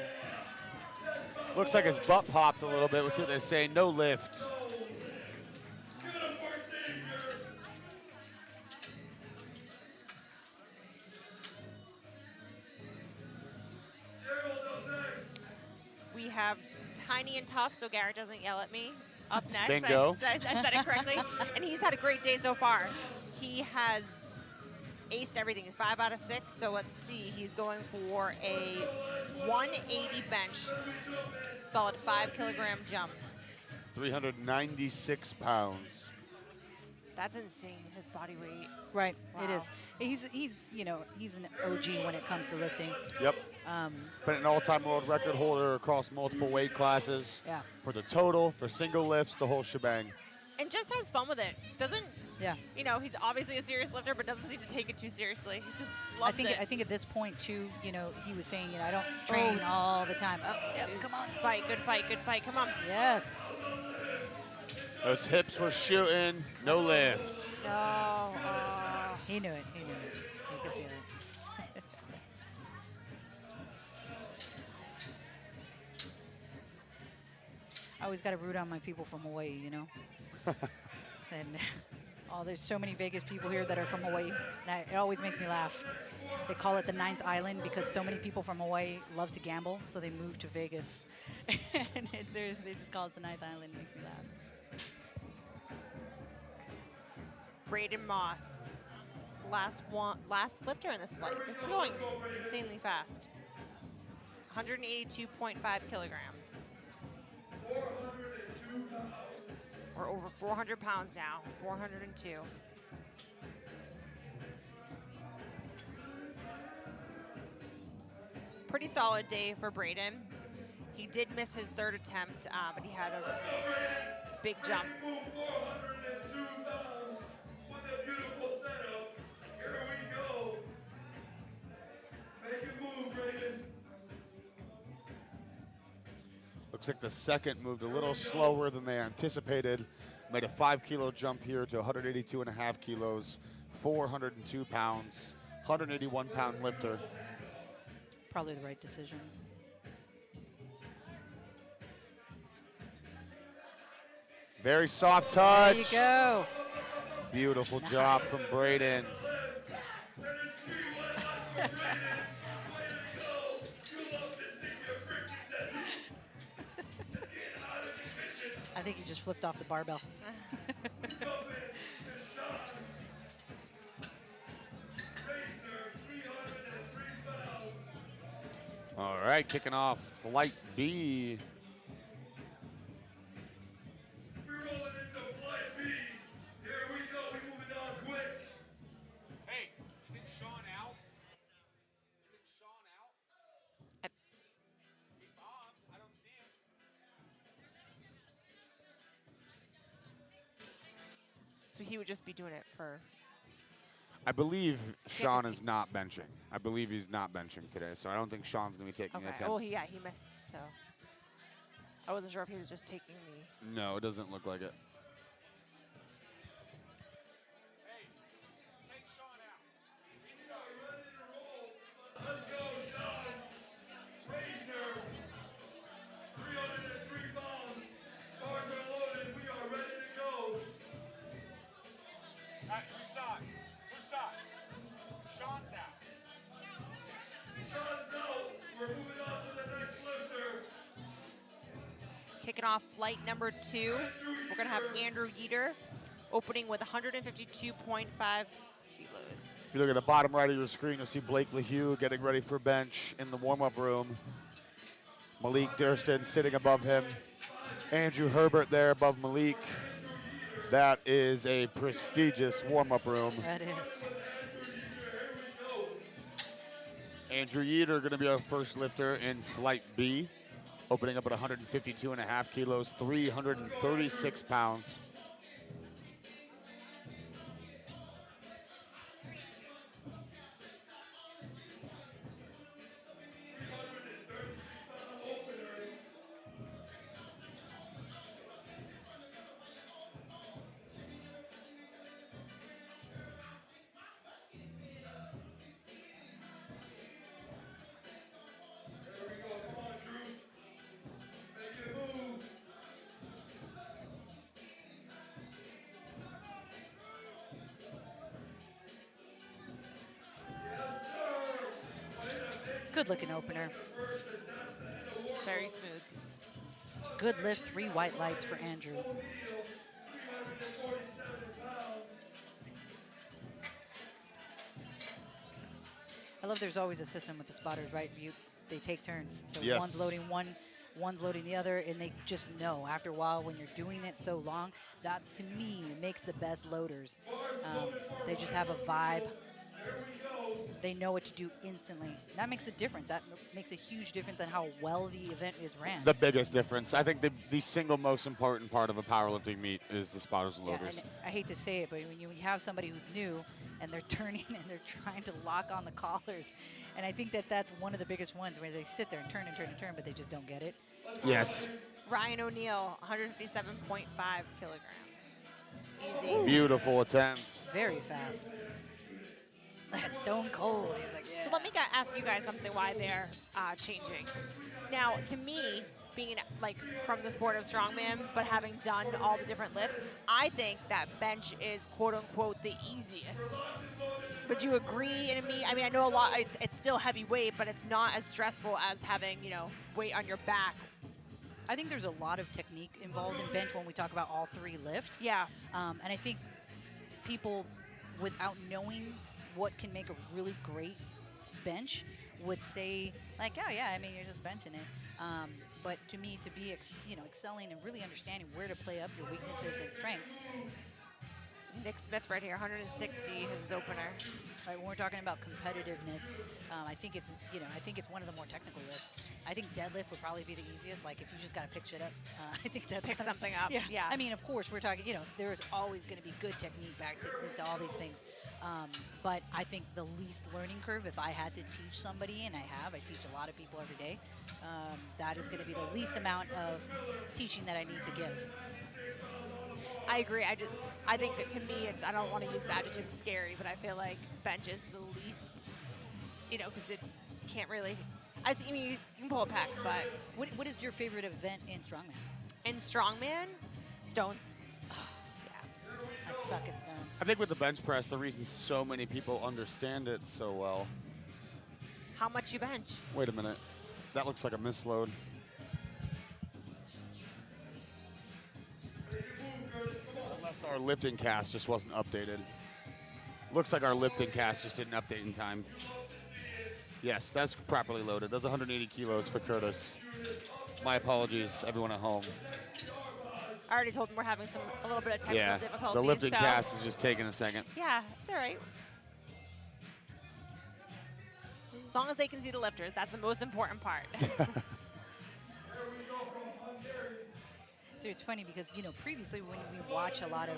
Looks like his butt popped a little bit. We'll see what they say. No lift. We have Tiny and Tough, so Garrett doesn't yell at me. Up next. Bingo. I said it correctly. And he's had a great day so far. He has aced everything. He's 5 out of 6. So let's see. He's going for a 180 bench. Solid 5 kilogram jump. 396 pounds. That's insane, his body weight. Right, Wow. it is. He's you know, he's an OG when it comes to lifting. Yep. Been an all-time world record holder across multiple weight classes. Yeah. For the total, for single lifts, the whole shebang. And just has fun with it. Doesn't, Yeah. you know, he's obviously a serious lifter, but doesn't seem to take it too seriously. He just loves it. I think at this point too, you know, he was saying, you know, I don't train all the time. Oh, yep, come on. Fight, good fight, good fight. Come on. Yes. Those hips were shooting, no lift. No. He knew it. He knew it. He could do it. I always got to root on my people from Hawaii, you know. And oh, there's so many Vegas people here that are from Hawaii. And it always makes me laugh. They call it the 9th island because so many people from Hawaii love to gamble, so they move to Vegas. And they just call it the 9th island. It makes me laugh. Braden Moss, last lifter in this flight. This is going insanely fast. 182.5 kilograms. We're over 400 pounds now. 402. Pretty solid day for Braden. He did miss his 3rd attempt, but he had a big jump. Looks like the second moved a little slower than they anticipated. Made a 5 kilo jump here to 182.5 kilos, 402 pounds, 181 pound lifter. Probably the right decision. Very soft touch. There you go. Beautiful job from Braden. I think he just flipped off the barbell. All right, kicking off flight B. We're rolling into flight B. Here we go. We're moving on quick. he would just be doing it for. I believe Sean is not benching. I believe he's not benching today, so I don't think Sean's going to be taking Okay. attempts. Oh, he missed, so. I wasn't sure if he was just taking the. No, it doesn't look like it. Let's go, Sean. Reisner, 303 pounds. Cars are loaded. We are ready to go. Whose side? Whose side? Sean's out. Sean's out. We're moving on to the next lifter. Kicking off flight number 2. We're going to have Andrew Yeater opening with 152.5 kilos. If you look at the bottom right of your screen, you'll see Blake LaHue getting ready for bench in the warm-up room. Malik Durston sitting above him. Andrew Herbert there above Malik. That is a prestigious warm-up room. That is. Andrew Yeater going to be our first lifter in Flight B, opening up at 152.5 kilos, 336 pounds. Good looking opener. Very smooth. Good lift, 3 white lights for Andrew. I love there's always a system with the spotters, right? They take turns. So Yes. one's loading one's loading the other, and they just know after a while when you're doing it so long, that to me makes the best loaders. They just have a vibe. They know what to do instantly. That makes a difference. That makes a huge difference on how well the event is ran. The biggest difference. I think the single most important part of a powerlifting meet is the spotters and Yeah, loaders. and I hate to say it, but when you have somebody who's new and they're turning and they're trying to lock on the collars, and I think that's one of the biggest ones where they sit there and turn and turn and turn, but they just don't get it. Yes. Ryan O'Neal, 157.5 kilograms. Easy. Beautiful attempt. Very fast. That's stone cold. He's like, yeah. So let me ask you guys something why they're changing. Now, to me, being like from the sport of strongman, but having done all the different lifts, I think that bench is quote unquote the easiest. Would you agree? And I mean, I know a lot. It's still heavy weight, but it's not as stressful as having weight on your back. I think there's a lot of technique involved in bench when we talk about all 3 lifts. Yeah. And I think people, without knowing what can make a really great bench, would say like, oh yeah, I mean you're just benching it. But to me, to be excelling and really understanding where to play up your weaknesses and strengths. Nick Smith right here, 160 his opener. Right, when we're talking about competitiveness, I think it's one of the more technical lifts. I think deadlift would probably be the easiest. Like if you just got to pick shit up, I think that's Pick something up. Yeah. Yeah. I mean, of course, we're talking. There is always going to be good technique back to all these things. But I think the least learning curve, if I had to teach somebody, and I teach a lot of people every day, that is going to be the least amount of teaching that I need to give. I agree. I think that to me, I don't want to use the adjective scary, but I feel like bench is the least, because it can't really. I mean, you can pull a pec, but What is your favorite event in strongman? in strongman, stones. I suck at stones. I think with the bench press, the reason so many people understand it so well. How much you bench? Wait a minute. That looks like a misload. Unless our lifting cast just wasn't updated. Looks like our lifting cast just didn't update in time. Yes, that's properly loaded. That's 180 kilos for Curtis. My apologies, everyone at home. I already told them we're having a little bit of technical Yeah, difficulties. the lifting so cast is just taking a second. Yeah, it's all right. As long as they can see the lifters, that's the most important part. So it's funny because, you know, previously when we watch a lot of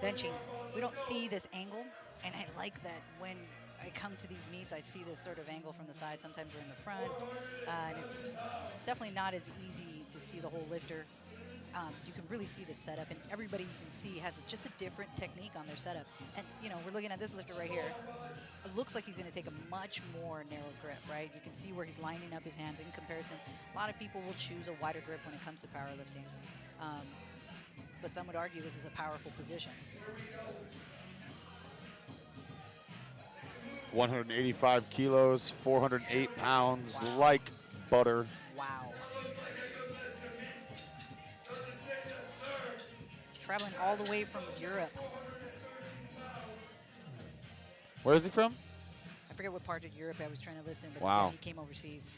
benching, we don't see this angle. And I like that when I come to these meets, I see this sort of angle from the side. Sometimes we're in the front. And it's definitely not as easy to see the whole lifter. You can really see the setup, and everybody you can see has just a different technique on their setup. And, you know, we're looking at this lifter right here. It looks like he's going to take a much more narrow grip, right? You can see where he's lining up his hands in comparison. A lot of people will choose a wider grip when it comes to powerlifting. But some would argue this is a powerful position. 185 kilos, 408 pounds, like butter. Wow. Traveling all the way from Europe. Where is he from? I forget what part of Europe I was trying to listen, but wow. He came overseas.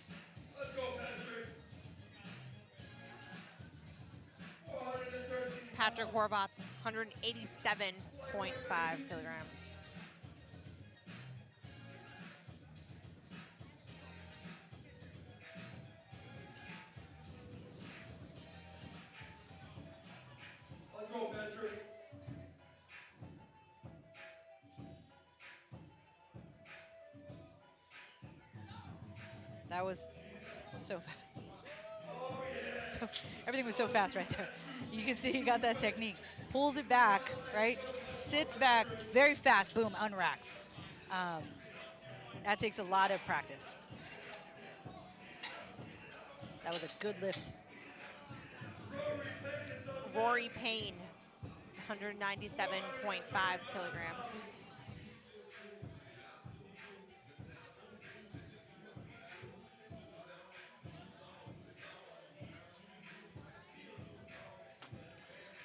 Patrick Horvath, 187.5 kilograms. Let's go, Patrick. That was so fast. So, everything was so fast right there. You can see he got that technique. Pulls it back, right? Sits back very fast, boom, unracks. That takes a lot of practice. That was a good lift. Rory Payne, 197.5 kilograms.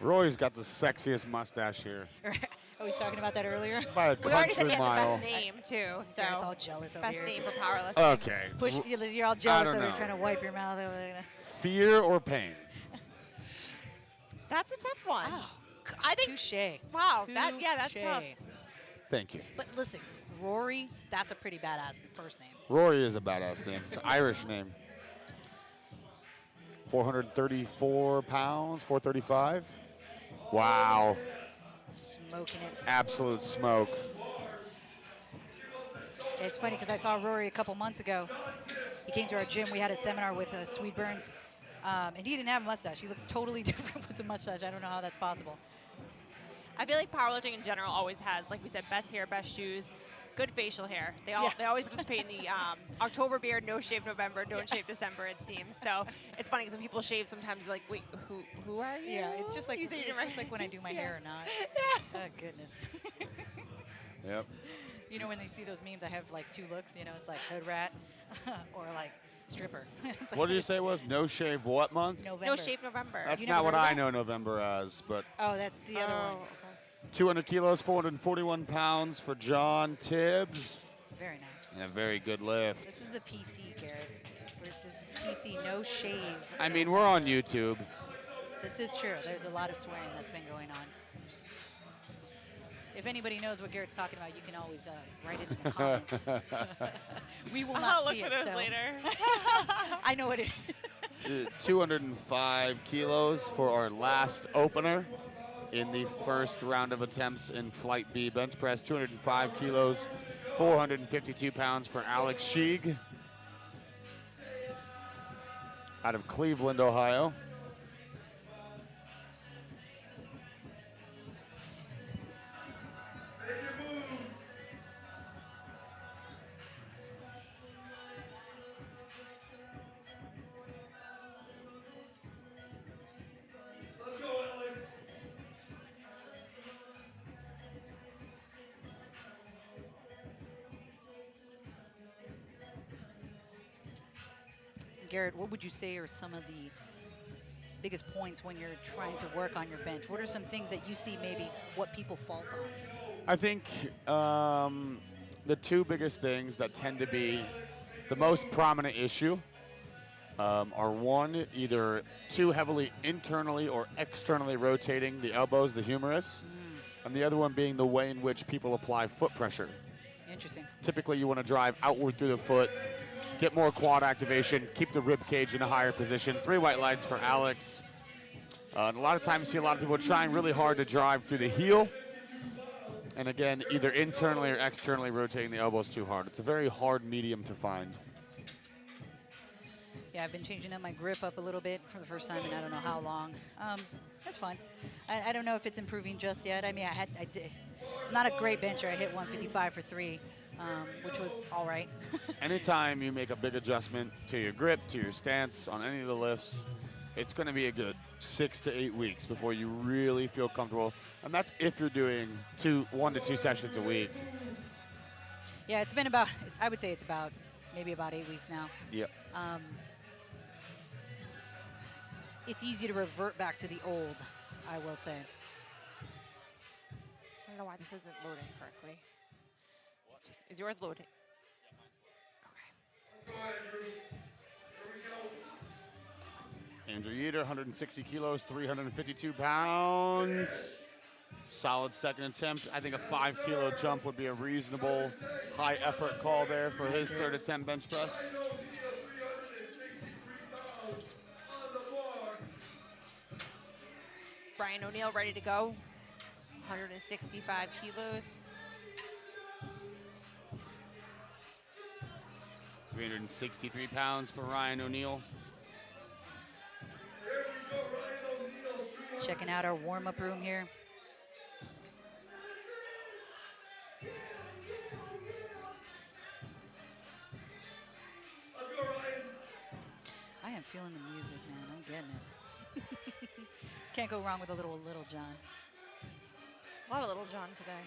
Roy's got the sexiest mustache here. I was talking about that earlier. By a We already said country he had the mile. best name, too. So Garrett's all jealous over best here. name Just for powerlifting. Okay. push, you're all jealous don't over here know. trying to wipe your mouth over. Fear or pain? That's a tough one. Oh, I think. touche. Wow. That's Touche. tough. Thank you. But listen, Rory, that's a pretty badass first name. Rory is a badass name. It's an Irish name. 434 pounds, 435. Wow. Smoking it. Absolute smoke. It's funny because I saw Rory a couple months ago. He came to our gym. We had a seminar with Swede Burns, and he didn't have a mustache. He looks totally different with the mustache. I don't know how that's possible. I feel like powerlifting in general always has, like we said, best hair, best shoes, good facial hair. They always participate in the October beard, no shave November, don't shave December, it seems. So it's funny because when people shave, sometimes like, wait, who are you? Yeah, it's just like You said it's it right. just like when I do my hair or not. Oh goodness. Yep. You know when they see those memes, I have like two looks. You know, it's like hood rat or like stripper. It's like What did you say it was? No shave what month? November. No shave November. That's You not never what heard I that? know November as, but Oh, that's the other one. okay. 200 kilos, 441 pounds for John Tibbs. Very nice. And a very good lift. This is the PC, Garrett. This is PC, no shave. I mean, we're on YouTube. This is true. There's a lot of swearing that's been going on. If anybody knows what Garrett's talking about, you can always write it in the comments. We will not I'll look see for it. those So later. I know what it is. 205 kilos for our last opener in the first round of attempts in Flight B bench press. 205 kilos, 452 pounds for Alex Sheeg out of Cleveland, Ohio. Garrett, what would you say are some of the biggest points when you're trying to work on your bench? What are some things that you see maybe what people fault on? I think the two biggest things that tend to be the most prominent issue are one, either too heavily internally or externally rotating the elbows, the humerus, and the other one being the way in which people apply foot pressure. Interesting. Typically, you want to drive outward through the foot, get more quad activation, keep the rib cage in a higher position. 3 white lights for Alex. And a lot of times you see a lot of people trying really hard to drive through the heel. And again, either internally or externally rotating the elbows too hard. It's a very hard medium to find. Yeah, I've been changing up my grip up a little bit for the first time in I don't know how long. That's fun. I don't know if it's improving just yet. I mean, I did not a great bencher. I hit 155 for 3, which was all right. Anytime you make a big adjustment to your grip, to your stance on any of the lifts, it's going to be a good 6 to 8 weeks before you really feel comfortable. And that's if you're doing 1 to 2 sessions a week. Yeah, it's been about, I would say it's about maybe about 8 weeks now. Yep. It's easy to revert back to the old, I will say. I don't know why this isn't loading correctly. Is yours loading? Andrew Yeater, 160 kilos, 352 pounds. Solid second attempt. I think a 5-kilo jump would be a reasonable high effort call there for his third attempt bench press. Ryan O'Neal ready to go. 165 kilos. 363 pounds for Ryan O'Neal. Checking out our warm-up room here. I am feeling the music, man. I'm getting it. Can't go wrong with a little John. A lot of Little John today.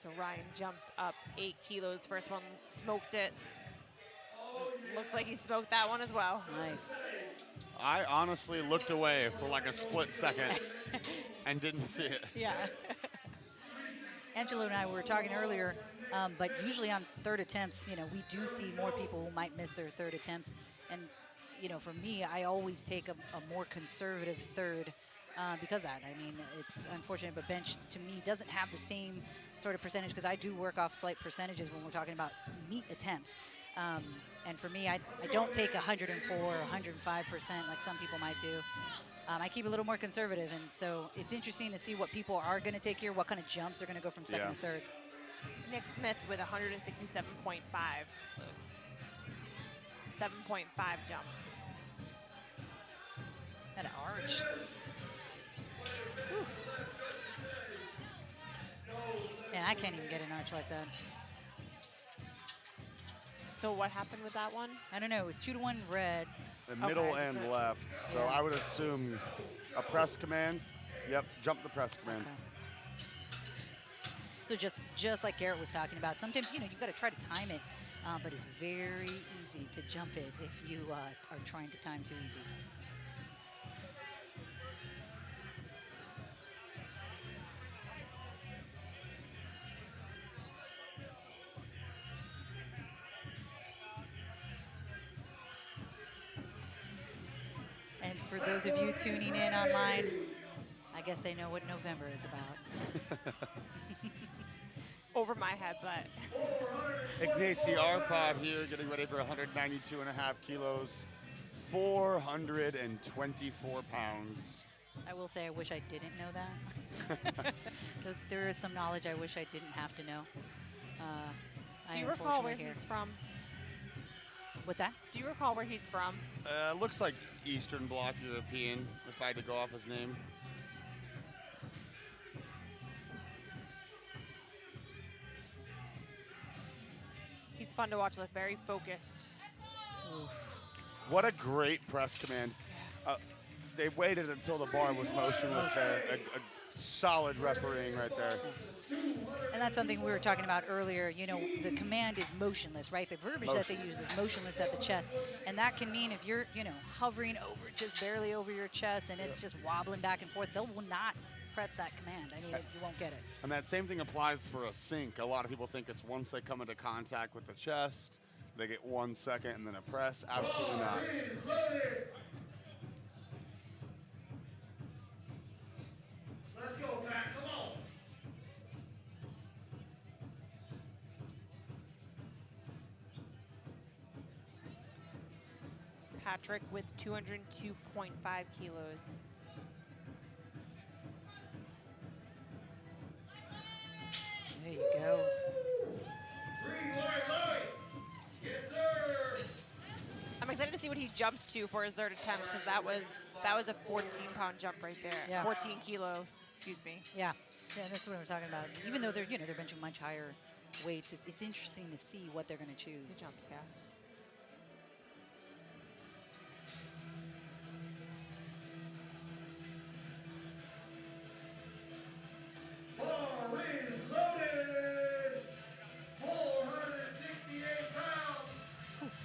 So Ryan jumped up 8 kilos. First one, smoked it. Looks like he smoked that one as well. Nice. I honestly looked away for like a split second and didn't see it. Yeah. Angelo and I were talking earlier, but usually on third attempts, you know, we do see more people who might miss their third attempts. And, you know, for me, I always take a more conservative third because of that. I mean, it's unfortunate, but bench to me doesn't have the same sort of percentage because I do work off slight percentages when we're talking about meet attempts. And for me, I don't take 104 or 105% like some people might do. I keep a little more conservative, and so it's interesting to see what people are going to take here, what kind of jumps are going to go from second to third. Nick Smith with 167.5. 7.5 jump. That arch. Whew. Man, I can't even get an arch like that. So what happened with that one? I don't know. It was 2-1 Reds. The middle and left. So Yeah. I would assume a press command. Yep, jump the press command. Okay. So just like Garrett was talking about, sometimes, you know, you've got to try to time it, but it's very easy to jump it if you are trying to time too easy. And for those of you tuning in online, I guess they know what November is about. Over my head, but. Ignacy Arpad here, getting ready for 192.5 kilos, 424 pounds. I will say I wish I didn't know that. There is some knowledge I wish I didn't have to know. Do you recall where here. he's from? What's that? Do you recall where he's from? Looks like Eastern Bloc European, if I had to go off his name. He's fun to watch, like very focused. What a great press command. They waited until the bar was motionless there. A solid refereeing right there. And that's something we were talking about earlier. You know, the command is motionless, right? The verbiage that they use is motionless at the chest. And that can mean if you're, you know, hovering over, just barely over your chest and it's just wobbling back and forth, they will not press that command. I mean, you won't get it. And that same thing applies for a sink. A lot of people think it's once they come into contact with the chest, they get 1 second and then a press. Absolutely not. Let's go, Pat. Come on. Patrick with 202.5 kilos. There you go. I'm excited to see what he jumps to for his third attempt because that was a 14-pound jump right there. Yeah. 14 kilos, excuse me. Yeah, that's what we're talking about. Even though they're they're benching much higher weights, it's interesting to see what they're going to choose. He jumps, yeah. Bar is loaded. 468 pounds.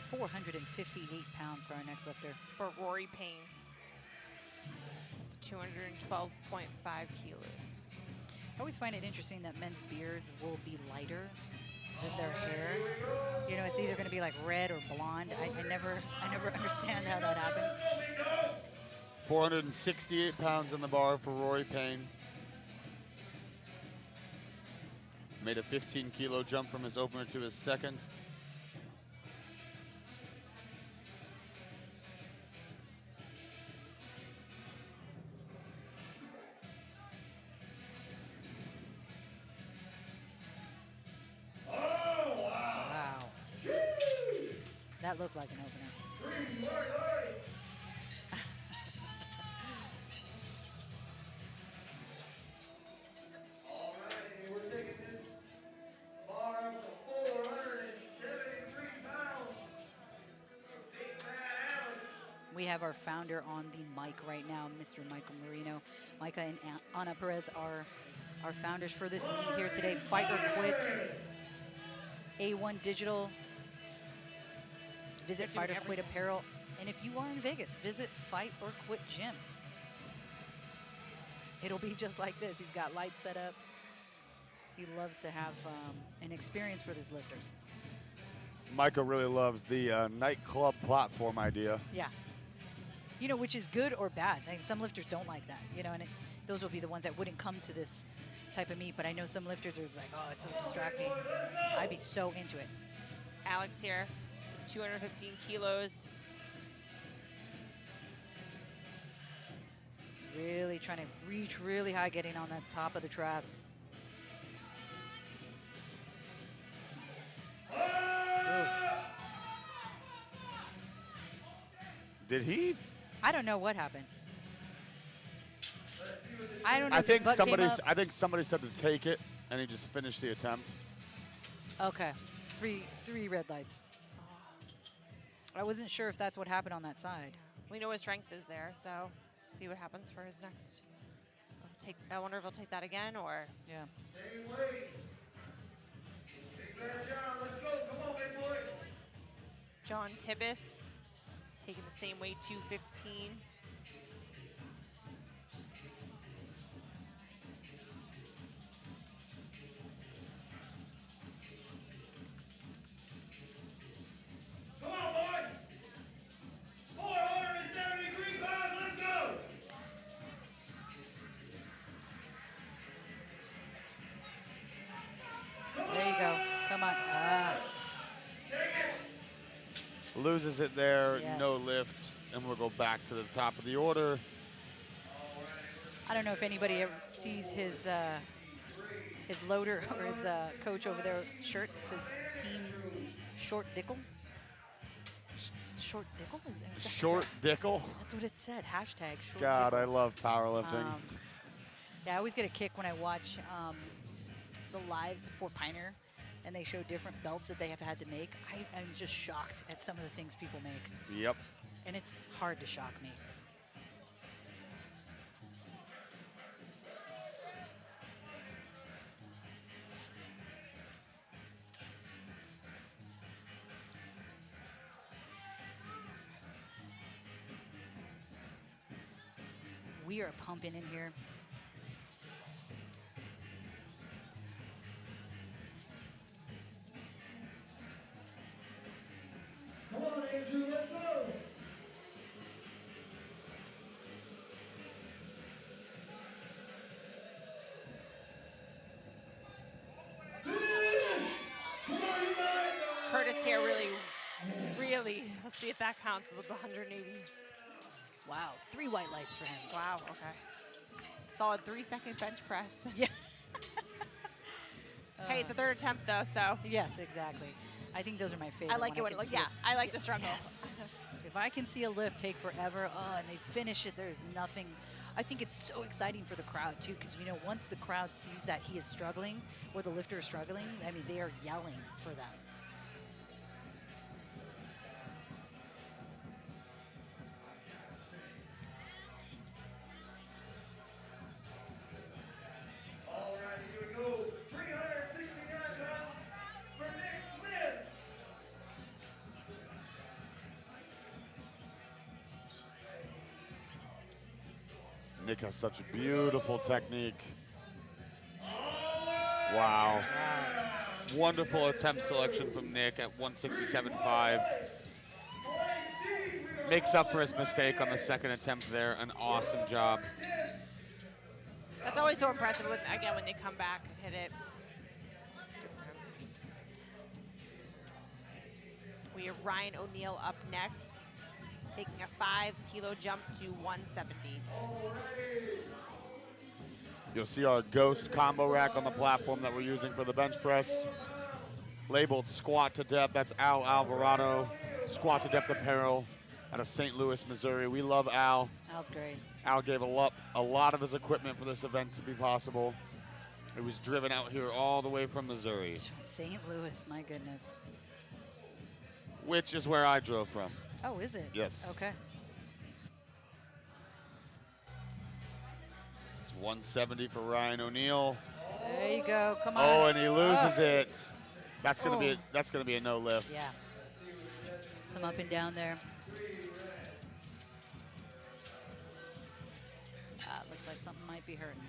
458 pounds for our next lifter. For Rory Payne. It's 212.5 kilos. I always find it interesting that men's beards will be lighter than their hair. You know, it's either going to be like red or blonde. I never understand how that happens. 468 pounds in the bar for Rory Payne. Made a 15-kilo jump from his opener to his second. Wow. That looked like an opener. We're taking this bar up to 473 pounds. Big Bad Alex. We have our founder on the mic right now, Mr. Michael Marino. Micah and Ana Perez are our founders for this meet here today. Fight or Quit, A1 Digital. Visit Fight or Quit Apparel. And if you are in Vegas, visit Fight or Quit Gym. It'll be just like this. He's got lights set up. He loves to have an experience for his lifters. Micah really loves the nightclub platform idea. Yeah. You know, which is good or bad. Like, some lifters don't like that, you know, and those will be the ones that wouldn't come to this type of meet. But I know some lifters are like, oh, it's so distracting. I'd be so into it. Alex here, 215 kilos. Really trying to reach really high, getting on that top of the traps. Did he? I don't know what happened. I don't know. I if his think butt came somebody. up. I think somebody said to take it, and he just finished the attempt. Okay, three red lights. I wasn't sure if that's what happened on that side. We know his strength is there, so see what happens for his next. I wonder if he'll take that again or. Yeah. Same weight. Big Bad John, let's go. Come on, big boy. John Tibbis taking the same weight, 215. Come on, boys. 473 pounds, let's go. There you go. Come on. Ah. Loses it there, Yes. no lift, and we'll go back to the top of the order. I don't know if anybody ever sees his loader or his coach over there shirt. It says Team Short Dickle. Short Dickle? Is that Short Dickle. That's what it said. Hashtag Short God, Dickle. I love powerlifting. Yeah, I always get a kick when I watch the lives for Pioneer, and they show different belts that they have had to make. I'm just shocked at some of the things people make. Yep. And it's hard to shock me. We are pumping in here. Come on, Andrew, let's go. Curtis here really Really? Let's see if that counts with the 180. Wow, 3 white lights for him. Wow, okay. Solid 3-second bench press. Yeah. Hey, it's a third attempt though, so. Yes, exactly. I think those are my favorite. I like it when it looks, yeah, I like the struggle. Yes. If I can see a lift take forever, and they finish it, there's nothing. I think it's so exciting for the crowd too, because you know, once the crowd sees that he is struggling or the lifter is struggling, I mean, they are yelling for them. All right, here we go. 369 pounds for Nick Smith. Nick has such a beautiful technique. Wow. Wonderful attempt selection from Nick at 167.5. Makes up for his mistake on the second attempt there. An awesome job. That's always so impressive, again, when they come back and hit it. We have Ryan O'Neal up next, taking a 5-kilo jump to 170. You'll see our Ghost combo rack on the platform that we're using for the bench press. Labeled Squat to Depth. That's Al Alvarado, Squat to Depth apparel out of St. Louis, Missouri. We love Al. Al's great. Al gave a lot of his equipment for this event to be possible. It was driven out here all the way from Missouri. St. Louis, my goodness. Which is where I drove from. Oh, is it? Yes. Okay. It's 170 for Ryan O'Neal. There you go. Come on. Oh, and he loses it. That's gonna be a no lift. Yeah. Some up and down there. Looks like something might be hurting.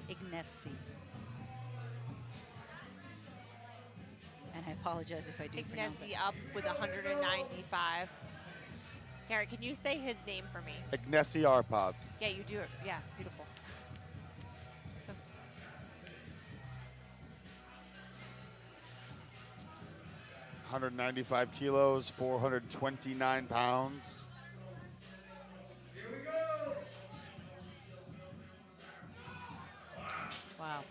Ignazi. And I apologize if I do pronounce it. Ignazi up with 195. Gary, can you say his name for me? Ignacy Arpov. Yeah, you do it. Yeah, beautiful. So, 195 kilos, 429 pounds. Wow.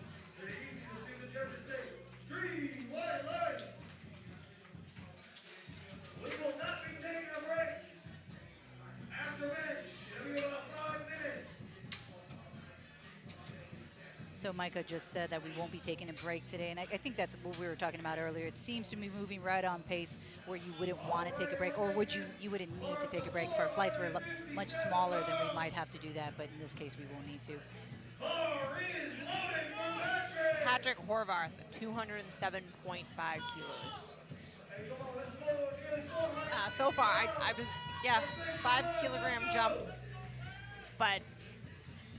We will not be taking a break. After bench, it'll be about 5 minutes. So Micah just said that we won't be taking a break today, and I think that's what we were talking about earlier. It seems to be moving right on pace where you wouldn't want to take a break, or would you wouldn't need to take a break. If our flights were much smaller, then we might have to do that, but in this case, we won't need to. Patrick Horvath, 207.5 kilos. So far, I was, 5-kilogram jump, but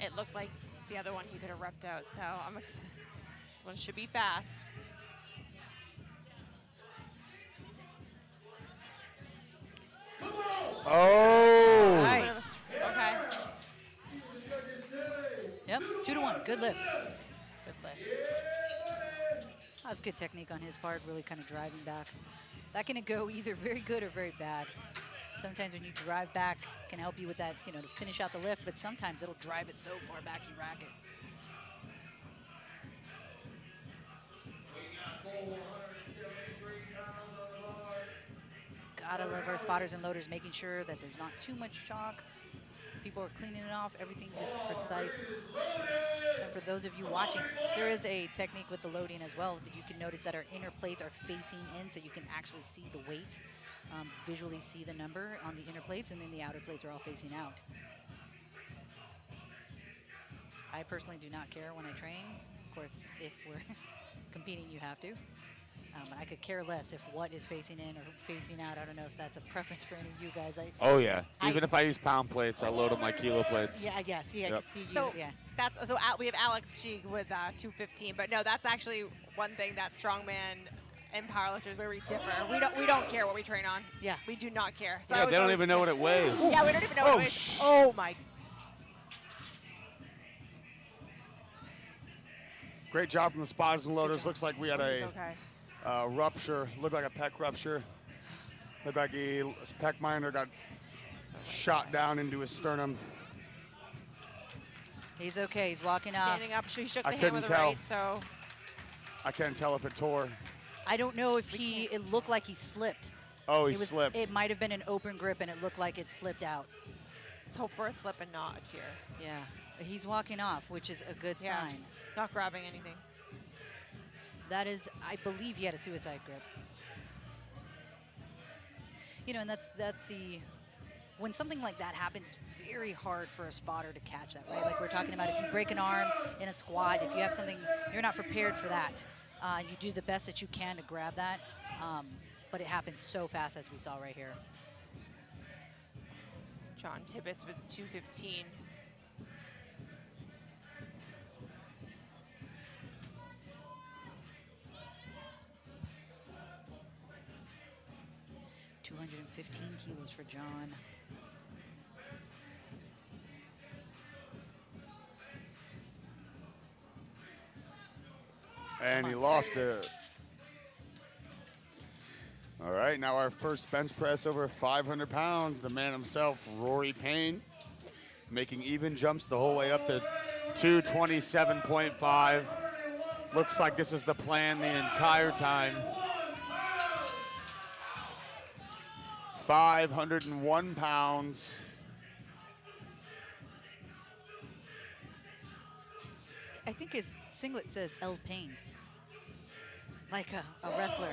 it looked like the other one he could have repped out. So this one should be fast. Oh! Nice. Okay. Yep, 2-1. Good lift. Good lift. That's good technique on his part, really kind of driving back. That can go either very good or very bad. Sometimes when you drive back, it can help you with that, to finish out the lift, but sometimes it'll drive it so far back you rack it. Gotta love our spotters and loaders, making sure that there's not too much chalk. People are cleaning it off. Everything is precise. And for those of you watching, there is a technique with the loading as well. That you can notice that our inner plates are facing in, so you can actually see the weight, visually see the number on the inner plates, and then the outer plates are all facing out. I personally do not care when I train. Of course, if we're competing, you have to. And I could care less if what is facing in or facing out. I don't know if that's a preference for any of you guys. Oh yeah. Even if I use pound plates, I load them like kilo plates. Yeah, I see, I Yep. can see you. So Yeah. we have Alex Sheik with 215, but no, that's actually one thing that strongman and powerlifters where we differ. We don't care what we train on. Yeah. We do not care. So Yeah, they don't even know what it weighs. Yeah, we don't even know what it weighs. Oh my. Great job from the spotters and loaders. Looks like we had a Okay. rupture. Looked like a pec rupture. Looked like his pec minor got shot down into his sternum. He's okay. He's walking off. Standing up. She shook I the hand with couldn't the tell. right, so. I can't tell if it tore. I don't know if it looked like he slipped. Oh, he slipped. It might have been an open grip and it looked like it slipped out. Let's hope for a slip and not a tear. Yeah. He's walking off, which is a good Yeah. sign. Not grabbing anything. That is, I believe he had a suicide grip. You know, and that's the, when something like that happens, it's very hard for a spotter to catch that, right? Like we're talking about, if you break an arm in a squat, if you have something, you're not prepared for that. You do the best that you can to grab that, but it happens so fast as we saw right here. John Tibbetts with 215. kilos for John. And he lost it. All right, now our first bench press over 500 pounds. The man himself, Rory Payne, making even jumps the whole way up to 227.5. Looks like this was the plan the entire time. 501 pounds. I think his singlet says El Payne, like a wrestler.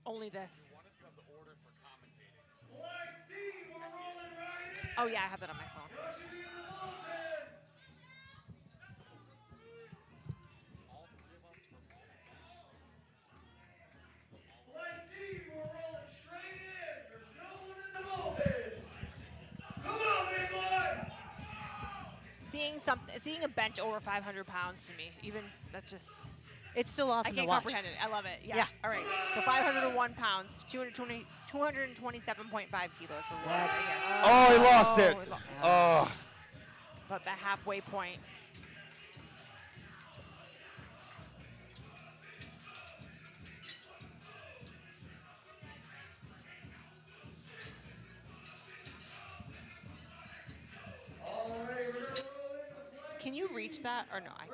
Only this. Oh yeah, I have that on my phone. Seeing a bench over 500 pounds to me, even that's just. It's still awesome I can't to watch. comprehend it. I love it. Yeah. All right. So 501 pounds, 227.5 kilos for Roy right here. Oh, he lost it. Oh. About the halfway point. Can you reach that or no? I can.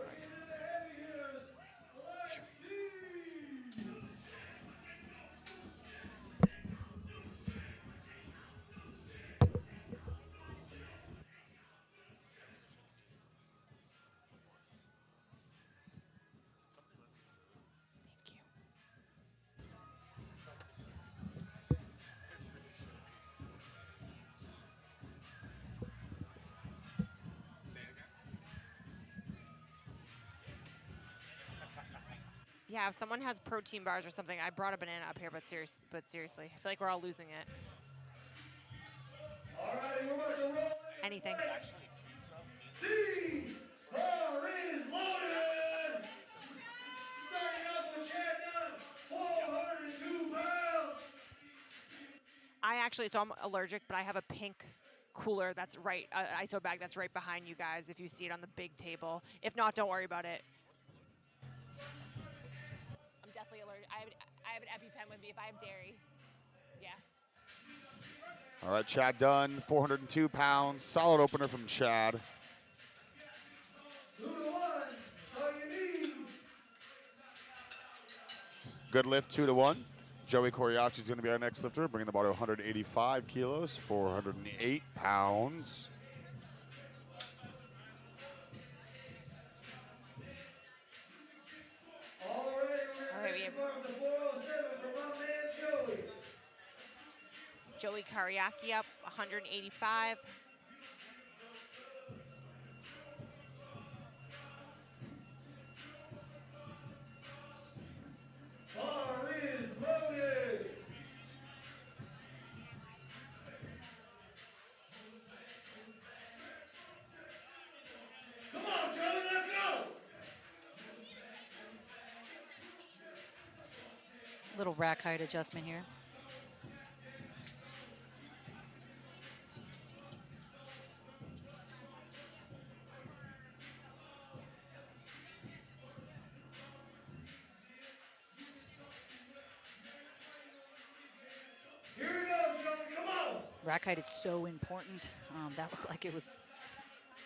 Yeah, if someone has protein bars or something, I brought a banana up here, but seriously, I feel like we're all losing it. Anything. C4 is loaded. Starting off with Chad Dunn, 402 pounds. So I'm allergic, but I have a pink cooler that's right, ISO bag that's right behind you guys if you see it on the big table. If not, don't worry about it. I'm definitely allergic. I have an EpiPen with me if I have dairy. Yeah. All right, Chad Dunn, 402 pounds. Solid opener from Chad. 2 to 1, all you need. Good lift, 2 to 1. Joey Coriacci is going to be our next lifter, bringing the bar to 185 kilos, 408 pounds. All right, we're going to confirm the 407 for my man Joey. Joey Kariaki up 185. Bar is loaded. Come on, Joey, let's go. Little rack height adjustment here. Here we go, Joey, come on. Rack height is so important. That looked like it was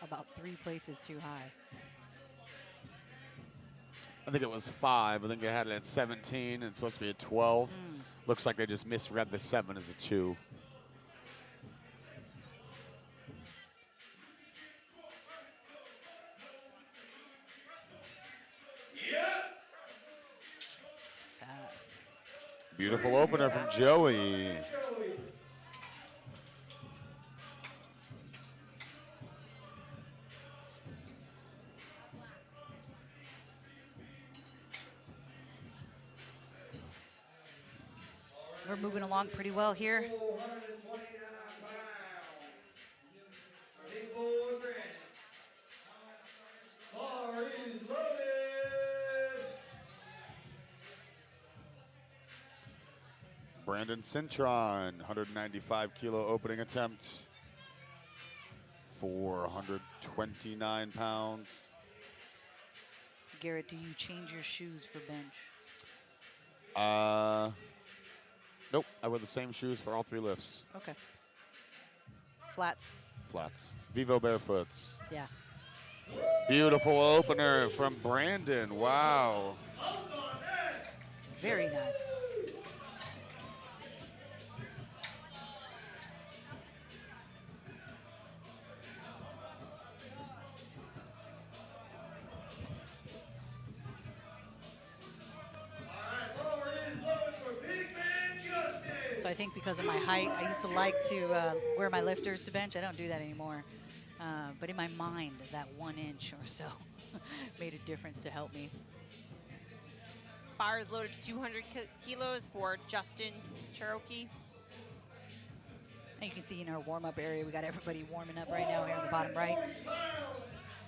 about 3 places too high. I think it was 5. I think they had it at 17, and it's supposed to be at 12. Looks like they just misread the 7 as a 2. Yeah. Fast. Beautiful opener from Joey. Joey. We're moving along pretty well here. 429 pounds. Big boy Brandon. Bar is loaded. Brandon Cintron, 195 kilo opening attempt. 429 pounds. Garrett, do you change your shoes for bench? Nope, I wear the same shoes for all 3 lifts. Okay. Flats. Flats. Vivo Barefoots. Yeah. Beautiful opener from Brandon. Wow. Very nice. So I think because of my height, I used to like to wear my lifters to bench. I don't do that anymore. But in my mind, that 1 inch or so made a difference to help me. Bar is loaded to 200 kilos for Justin Cherokee. And you can see in our warm-up area, we got everybody warming up right now here on the bottom right.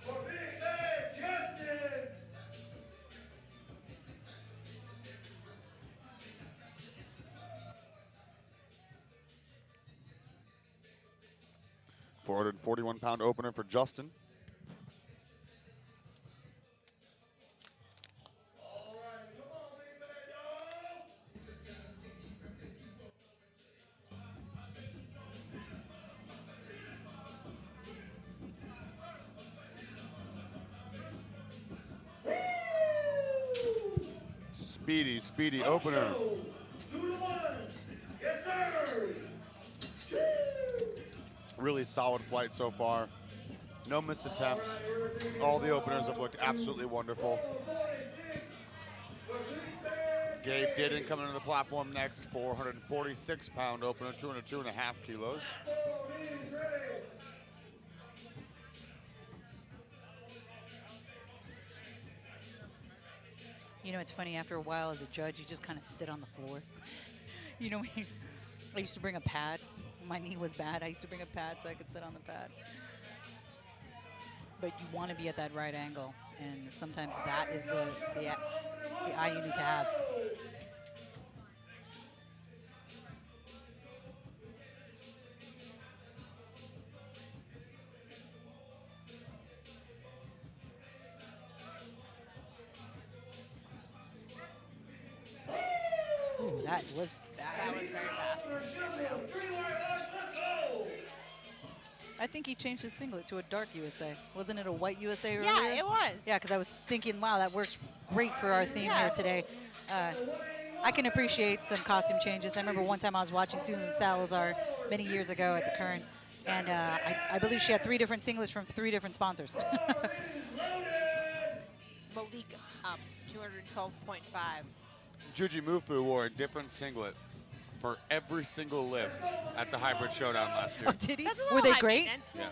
For Big Bad Justin. 441-pound opener for Justin. Speedy opener. 2 to 1. Yes, sir. Really solid flight so far. No missed attempts. All the openers have looked absolutely wonderful. Gabe Didden coming to the platform next. 446-pound opener, 202.5 kilos. You know, it's funny, after a while as a judge, you just kind of sit on the floor. You know, I used to bring a pad. My knee was bad. I used to bring a pad so I could sit on the pad. But you want to be at that right angle, and sometimes that is the eye you need to have. Ooh, that was fast. That was very fast. I think he changed his singlet to a dark USA. Wasn't it a white USA earlier? Yeah, it was. Yeah, because I was thinking, wow, that works great for our theme here today. I can appreciate some costume changes. I remember one time I was watching Susan Salazar many years ago at the Current, and I believe she had 3 different singlets from 3 different sponsors. Malik up 212.5. Juji Mufu wore a different singlet for every single lift at the Hybrid Showdown last year. Oh, did he? That's a Were little they high great? maintenance. Yeah.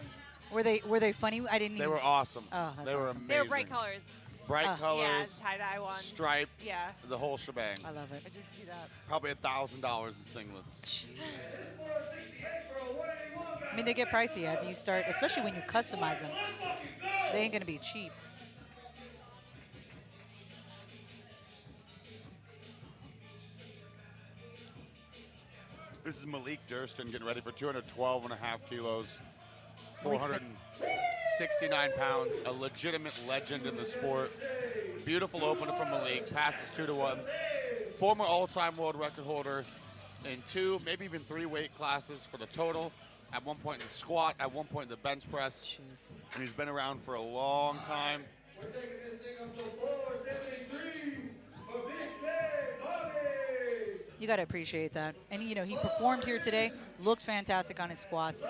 Were they funny? I didn't. They even were awesome. Oh, that's they were awesome. amazing. They were bright colors. Bright colors. Yeah, tie-dye one. Striped. Yeah. The whole shebang. I love it. I did see that. Probably $1,000 in singlets. Jeez. I mean, they get pricey as you start, especially when you customize them. They ain't gonna be cheap. This is Malik Durston getting ready for 212.5 kilos, 469 pounds, a legitimate legend in the sport. Beautiful opener from Malik, passes 2-1. Former all-time world record holder in 2, maybe even 3 weight classes for the total. At one point in the squat, at one point in the bench press. Jeez. And he's been around for a long time. You got to appreciate that. And, you know, he performed here today, looked fantastic on his squats.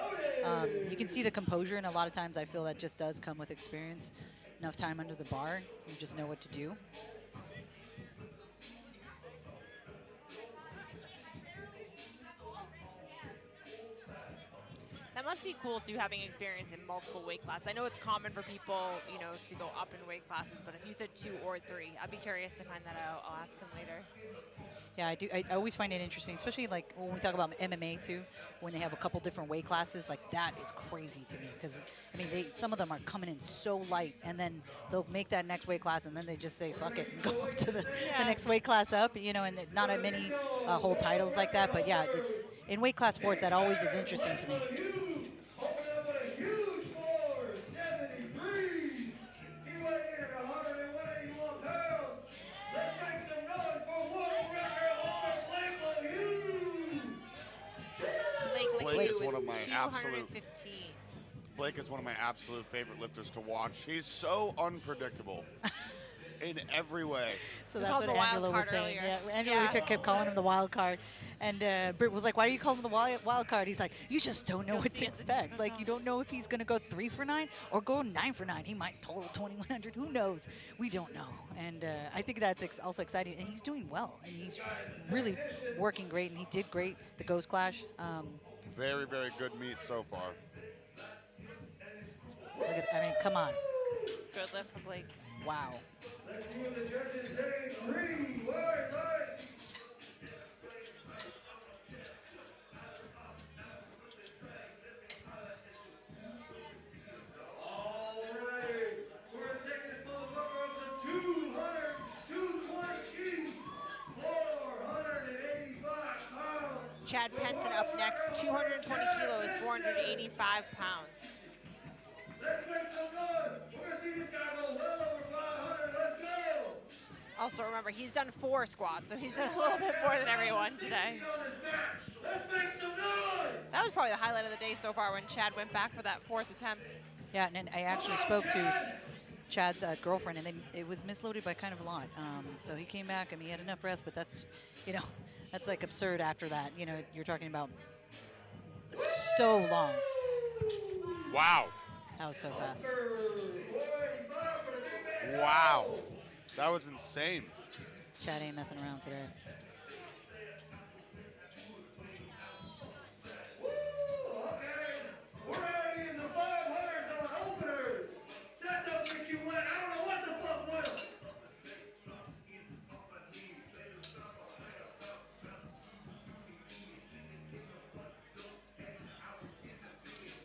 You can see the composure, and a lot of times I feel that just does come with experience. Enough time under the bar, you just know what to do. That must be cool too, having experience in multiple weight classes. I know it's common for people, you know, to go up in weight classes, but if you said 2 or 3, I'd be curious to find that out. I'll ask him later. Yeah, I do. I always find it interesting, especially like when we talk about MMA too, when they have a couple different weight classes. Like that is crazy to me because I mean, some of them are coming in so light, and then they'll make that next weight class, and then they just say fuck it and go up to the next weight class up. You know, and not as many hold titles like that. But yeah, it's in weight class sports that always is interesting to me. Blake is one of my 215. Blake is one of my absolute favorite lifters to watch. He's so unpredictable in every way. So that's what Angela was saying. Earlier. Yeah, Angela kept calling him the wild card. And Britt was like, why do you call him the wild card? He's like, you just don't know what to expect. Like, you don't know if he's going to go 3 for 9 or go 9 for 9. He might total 2,100. Who knows? We don't know. And I think that's also exciting. And he's doing well. And he's really working great. And he did great, the Ghost Clash. Very, very good meet so far. Look at, I mean, come on. Good lift from Blake. Wow. Chad Penton up next, 220 kilos, 485 pounds. Let's make some noise. We're going to see this guy go well over 500. Let's go. Also, remember, he's done 4 squats, so he's done a little bit more than everyone today. Let's make some noise. That was probably the highlight of the day so far when Chad went back for that 4th attempt. Yeah, and I actually spoke to Chad's girlfriend, and it was misloaded by kind of a lot. So he came back. I mean, he had enough rest, but that's, you know, that's like absurd after that. You know, you're talking about so long. Wow. That was so fast. Wow. That was insane. Chad ain't messing around today. We're already in the 500s on openers. That don't make you win. I don't know what the fuck will.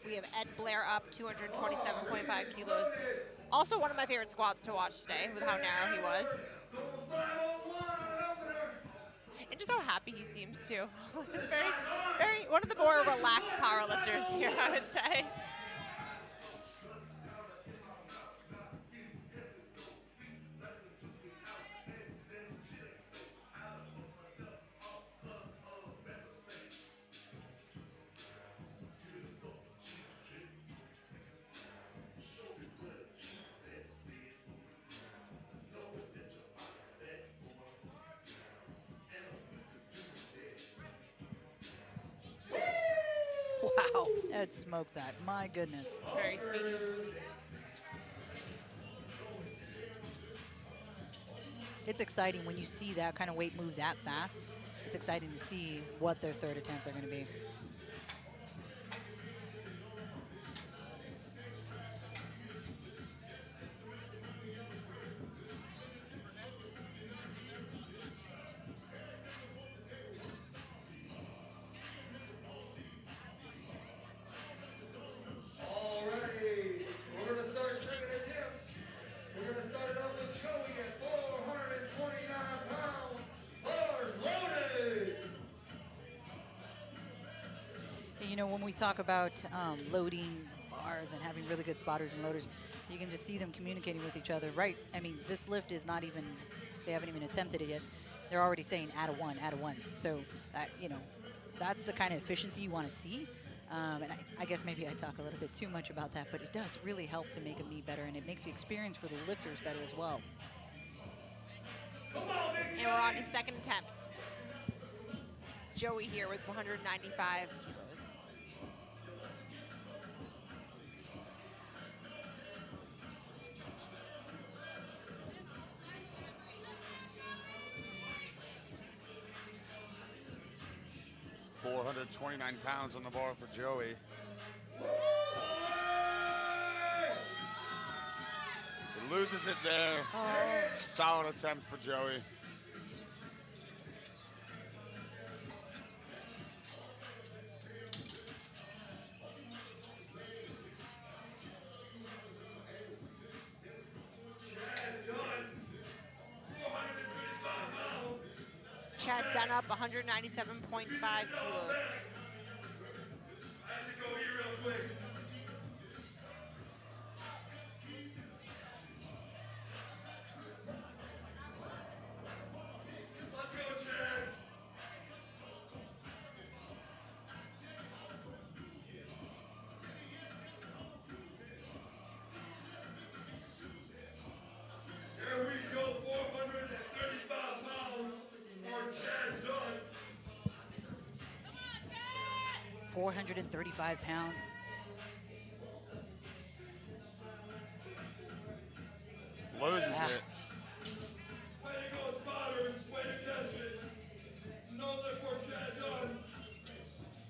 We have Ed Blair up, 227.5 kilos. Also one of my favorite squats to watch today with how narrow he was. And just how happy he seems too. very, one of the more relaxed powerlifters here, I would say. Wow, Ed smoked that. My goodness. Very speedy. it's exciting when you see that kind of weight move that fast. It's exciting to see what their third attempts are going to be. Alrighty, we're going to start second attempt. We're going to start it off with Joey at 429 pounds. Bars loaded. And, you know, when we talk about loading bars and having really good spotters and loaders, you can just see them communicating with each other, right? I mean, this lift is not even, they haven't even attempted it yet. They're already saying add a one, add a one. So, you know, that's the kind of efficiency you want to see. And I guess maybe I talk a little bit too much about that, but it does really help to make a me better, and it makes the experience for the lifters better as well. And we're on to second attempts. Joey here with 195 kilos. £429 on the bar for Joey. He loses it there. Solid attempt for Joey. Chad done up 197.5 kilos. I have to go here real quick. Let's go, Chad. Here we go, 435 pounds for Chad Dunn. 435 pounds. Loses Yeah. it. Way to go, spotters. Way to catch it. No lift for Chad Dunn.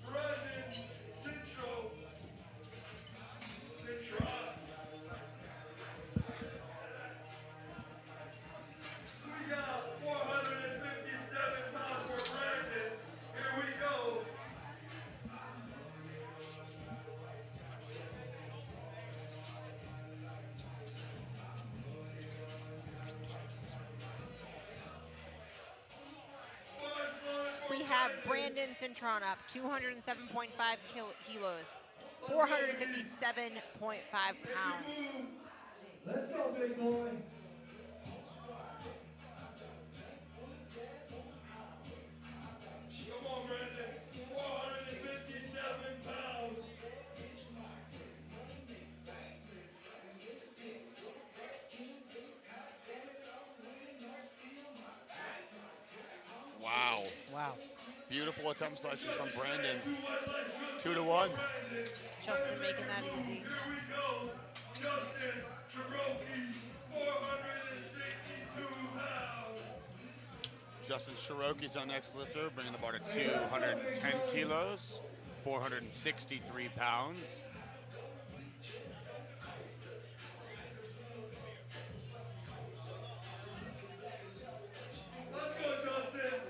Brendan Cintro. Cintra. We got 457 pounds for Brandon. Here we go. We have Brandon Cintron up 207.5 kilos, 457.5 pounds. Let's go, big boy. Come on, Brandon. 457 pounds. Wow. Wow. Beautiful attempt selection from Brandon. 2-1. Justin making that easy. Here we go. Justin Cherokee, 462 pounds. Justin Cherokee our next lifter, bringing the bar to 210 kilos, 463 pounds. Let's go, Justin.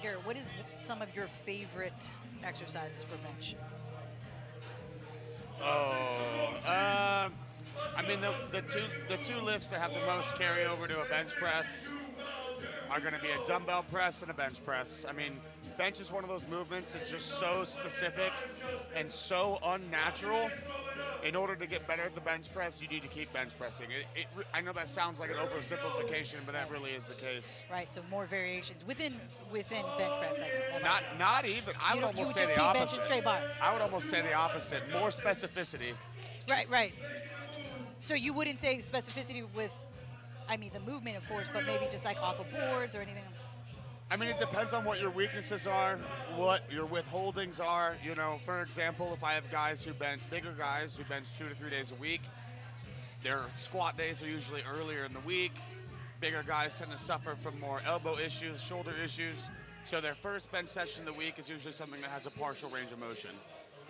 Garrett, what is some of your favorite exercises for bench? I mean, the two lifts that have the most carryover to a bench press are going to be a dumbbell press and a bench press. I mean, bench is one of those movements. It's just so specific and so unnatural. In order to get better at the bench press, you need to keep bench pressing. I know that sounds like an oversimplification, but that really is the case. Right, so more variations within bench press. Not even. I would almost say the keep opposite. benching straight bar. I would almost say the opposite. More specificity. Right. So you wouldn't say specificity with, I mean, the movement, of course, but maybe just like off of boards or anything. I mean, it depends on what your weaknesses are, what your withholdings are. You know, for example, if I have guys who bench, bigger guys who bench 2 to 3 days a week, their squat days are usually earlier in the week. Bigger guys tend to suffer from more elbow issues, shoulder issues. So their first bench session of the week is usually something that has a partial range of motion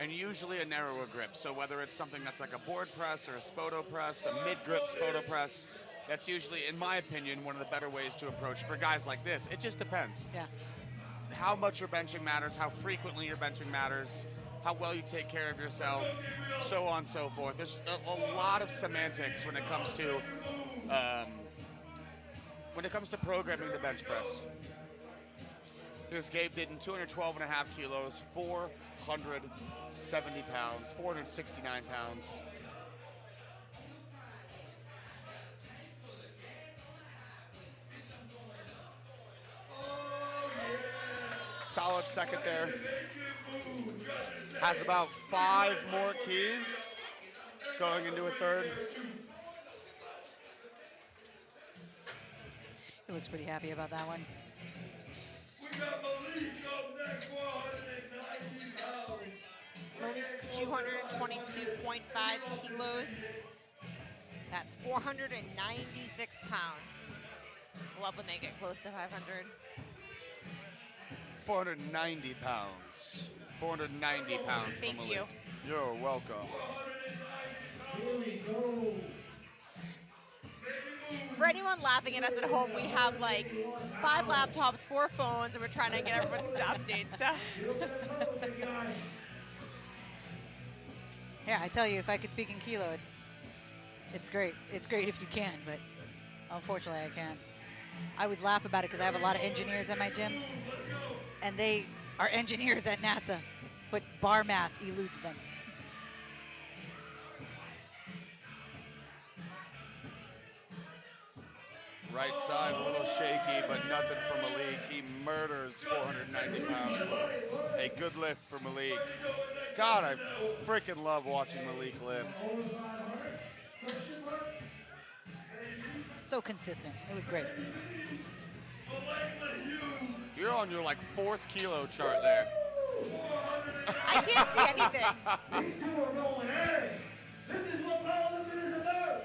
and usually a narrower grip. So whether it's something that's like a board press or a spoto press, a mid-grip spoto press, that's usually, in my opinion, one of the better ways to approach for guys like this. It just depends. Yeah. How much your benching matters, how frequently your benching matters, how well you take care of yourself, so on and so forth. There's a lot of semantics when it comes to programming the bench press. This Gabe did in 212.5 kilos, 470 pounds, 469 pounds. Solid second there. Has about 5 more keys going into a third. He looks pretty happy about that one. Malik, 222.5 kilos. That's 496 pounds. Love when they get close to 500. 490 pounds. 490 pounds. Thank from you. Malik. You're welcome. For anyone laughing at us at home, we have like 5 laptops, 4 phones, and we're trying to get everyone to update. So. Yeah, I tell you, if I could speak in kilo, it's great. It's great if you can, but unfortunately I can't. I always laugh about it because I have a lot of engineers at my gym, and they are engineers at NASA, but bar math eludes them. Right side a little shaky, but nothing for Malik. He murders 490 pounds. A good lift for Malik. God, I freaking love watching Malik lift. So consistent. It was great. You're on your like 4th kilo chart there. I can't see anything. These two are going at it. This is what powerlifting is about.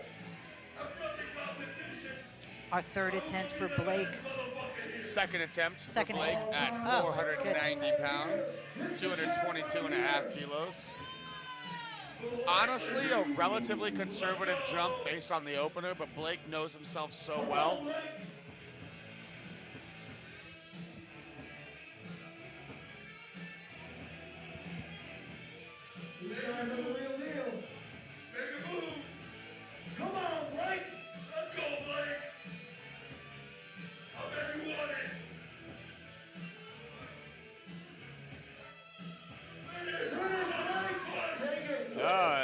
Our third attempt for Blake. Second attempt Second for Blake attempt. at Oh, 490 pounds, 222.5 kilos. Honestly, a relatively conservative jump based on the opener, but Blake knows himself so well. These guys are the real deal. Make a move. Come on, Blake. Let's go, Blake. I bet you want it.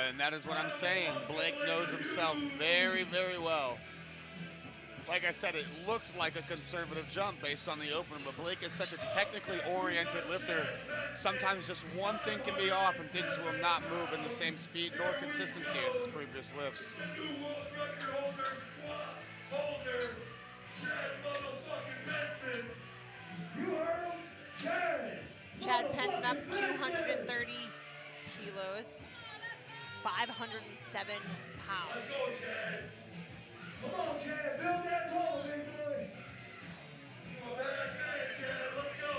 And that is what I'm saying. Blake knows himself very, very well. Like I said, it looked like a conservative jump based on the opener, but Blake is such a technically oriented lifter. Sometimes just one thing can be off and things will not move in the same speed nor consistency as his previous lifts. You heard him? Chad. Chad Penson up 230 kilos, 507 pounds. Come on, Chad. Build that total, big boy. Let's go.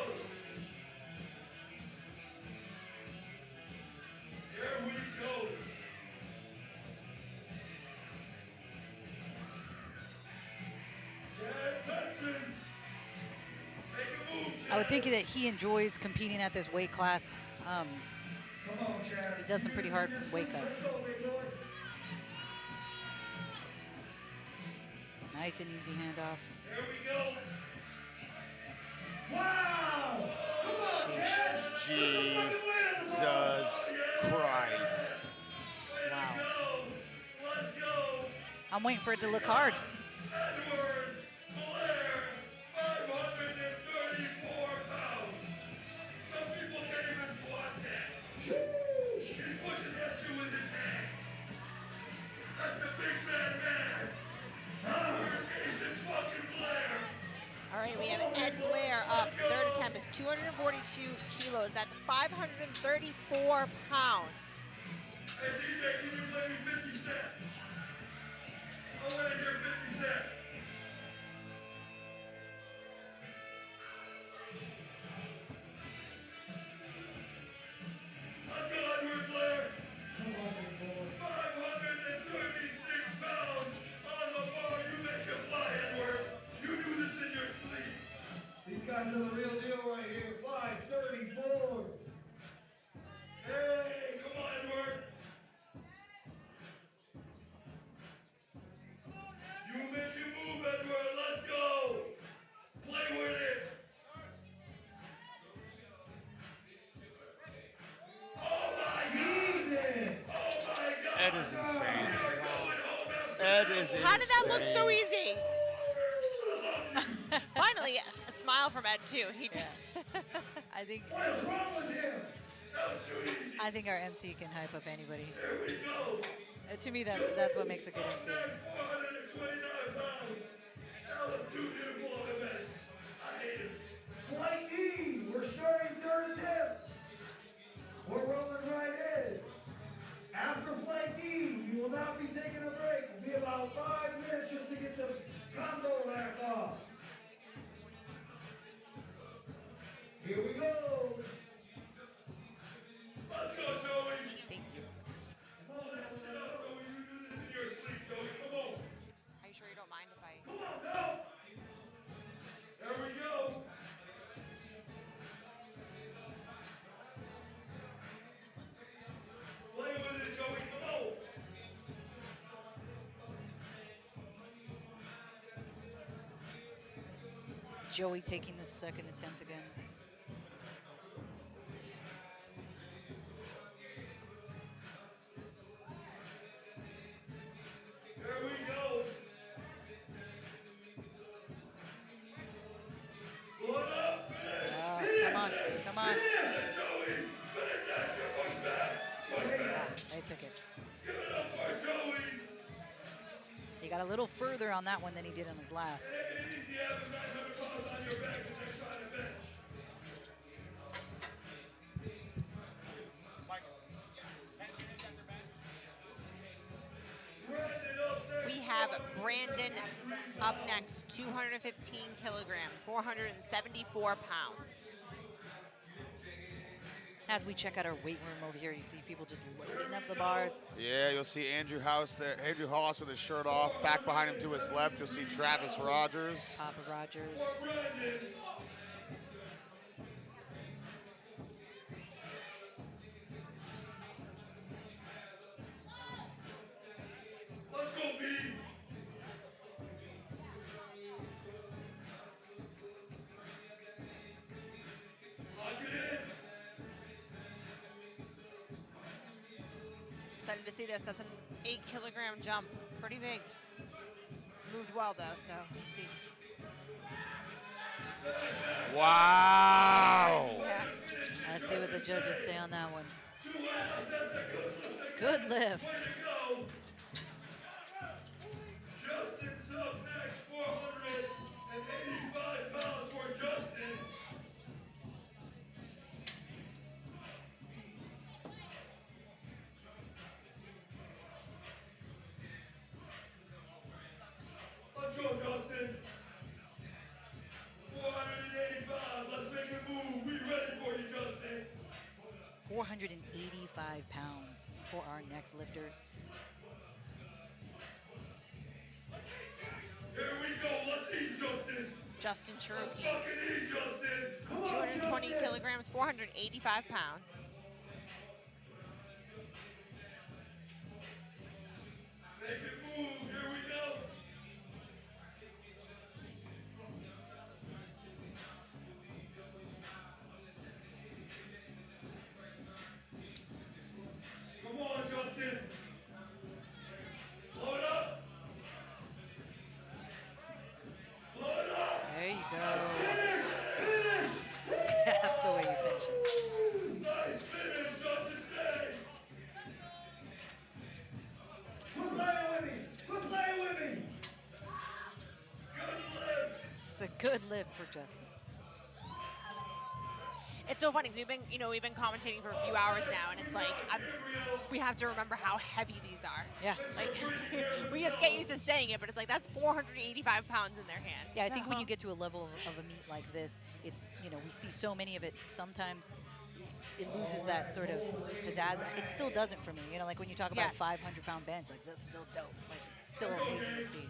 Here we go. Chad Benson. Make a move, Chad. I would think that he enjoys competing at this weight class. Come on, Chad. He does some pretty hard weight cuts. Let's go, big boy. Nice and easy handoff. Here we go. Wow! Come on, Chad. Jesus Christ. Wow. I'm waiting for it to look hard. Edward Blair, 534 pounds. Some people can't even squat that. He's pushing that shoe with his hands. That's a big man. Agent fucking Blair. All right, we have Ed Blair up kilos. That's 534 pounds. Hey, DJ, can you play me 50 Cent? I want to hear 50 Cent. Let's go, Edward Blair. 536 pounds on the bar. You make it fly, Edward. You do this in your sleep. These guys are the real deal right here. 534. Hey, come on, Edward. You make it move, Edward. Let's go. Play with it. Oh my Jesus! God. Oh my God. Ed is insane. Ed is insane. How did that look so easy? Finally, a smile from Ed too. He did. I think What is wrong with him? I think our MC can hype up anybody. Here we go. To me, that's what makes a good MC. 429 pounds. That was too beautiful of a bench. I hate it. Flight E, we're starting third attempts. We're rolling right in. After flight E, you will not be taking a break. It'll be about 5 minutes just to get the combo rack off. Here we go. Let's go, Joey. Thank you. Pull that shit up, Joey. You do this in your sleep, Joey. Come on. Are you sure you don't mind if I? Come on, go. There we go. Play with it, Joey. Come on. Joey taking the second attempt again. There we go. Load up, finish. Come on, come on. Finish it, Joey. Finish that shit. Push back. Push back. They took it. Give it up for Joey. He got a little further on that one than he did on his last. Take it easy, having 900 pounds on your back and then trying to bench. We have Brandon up next, 215 kilograms, 474 pounds. As we check out our weight room over here, you see people just loading up the bars. Yeah, you'll see Andrew House there. Andrew Hoss with his shirt off. Back behind him to his left, you'll see Travis Rogers. Papa Rogers. Let's go, B. Lock it in. Excited to see this. That's an 8-kilogram jump. Pretty big. Moved well though, so we'll see. Wow. Yeah. Let's see what the judges say on that one. Good lift. Justin's up next, 485 pounds for Justin. Let's go, Justin. 485. Let's make it move. We ready for you, Justin. 485 pounds for our next lifter. Here we go. Let's eat, Justin. Justin Let's Cherokee, fucking eat, Justin. 220 kilograms, 485 pounds. Make it move. Here we go. Come on, Justin. Blow it up. Blow it up. There you go. Finish. Finish. That's the way you finish it. Nice finish, Justin. Say. Quit playing with me. Quit playing with me. Good lift. It's a good lift for Justin. It's so funny because we've been commentating for a few hours now, and it's like we have to remember how heavy these are. Yeah. Like we just get used to saying it, but it's like that's 485 pounds in their hands. Yeah, I think when you get to a level of a meet like this, it's we see so many of it. Sometimes it loses that sort of pizzazz. It still doesn't for me. Like when you talk about a 500-pound bench, like that's still dope. Like it's still amazing to see.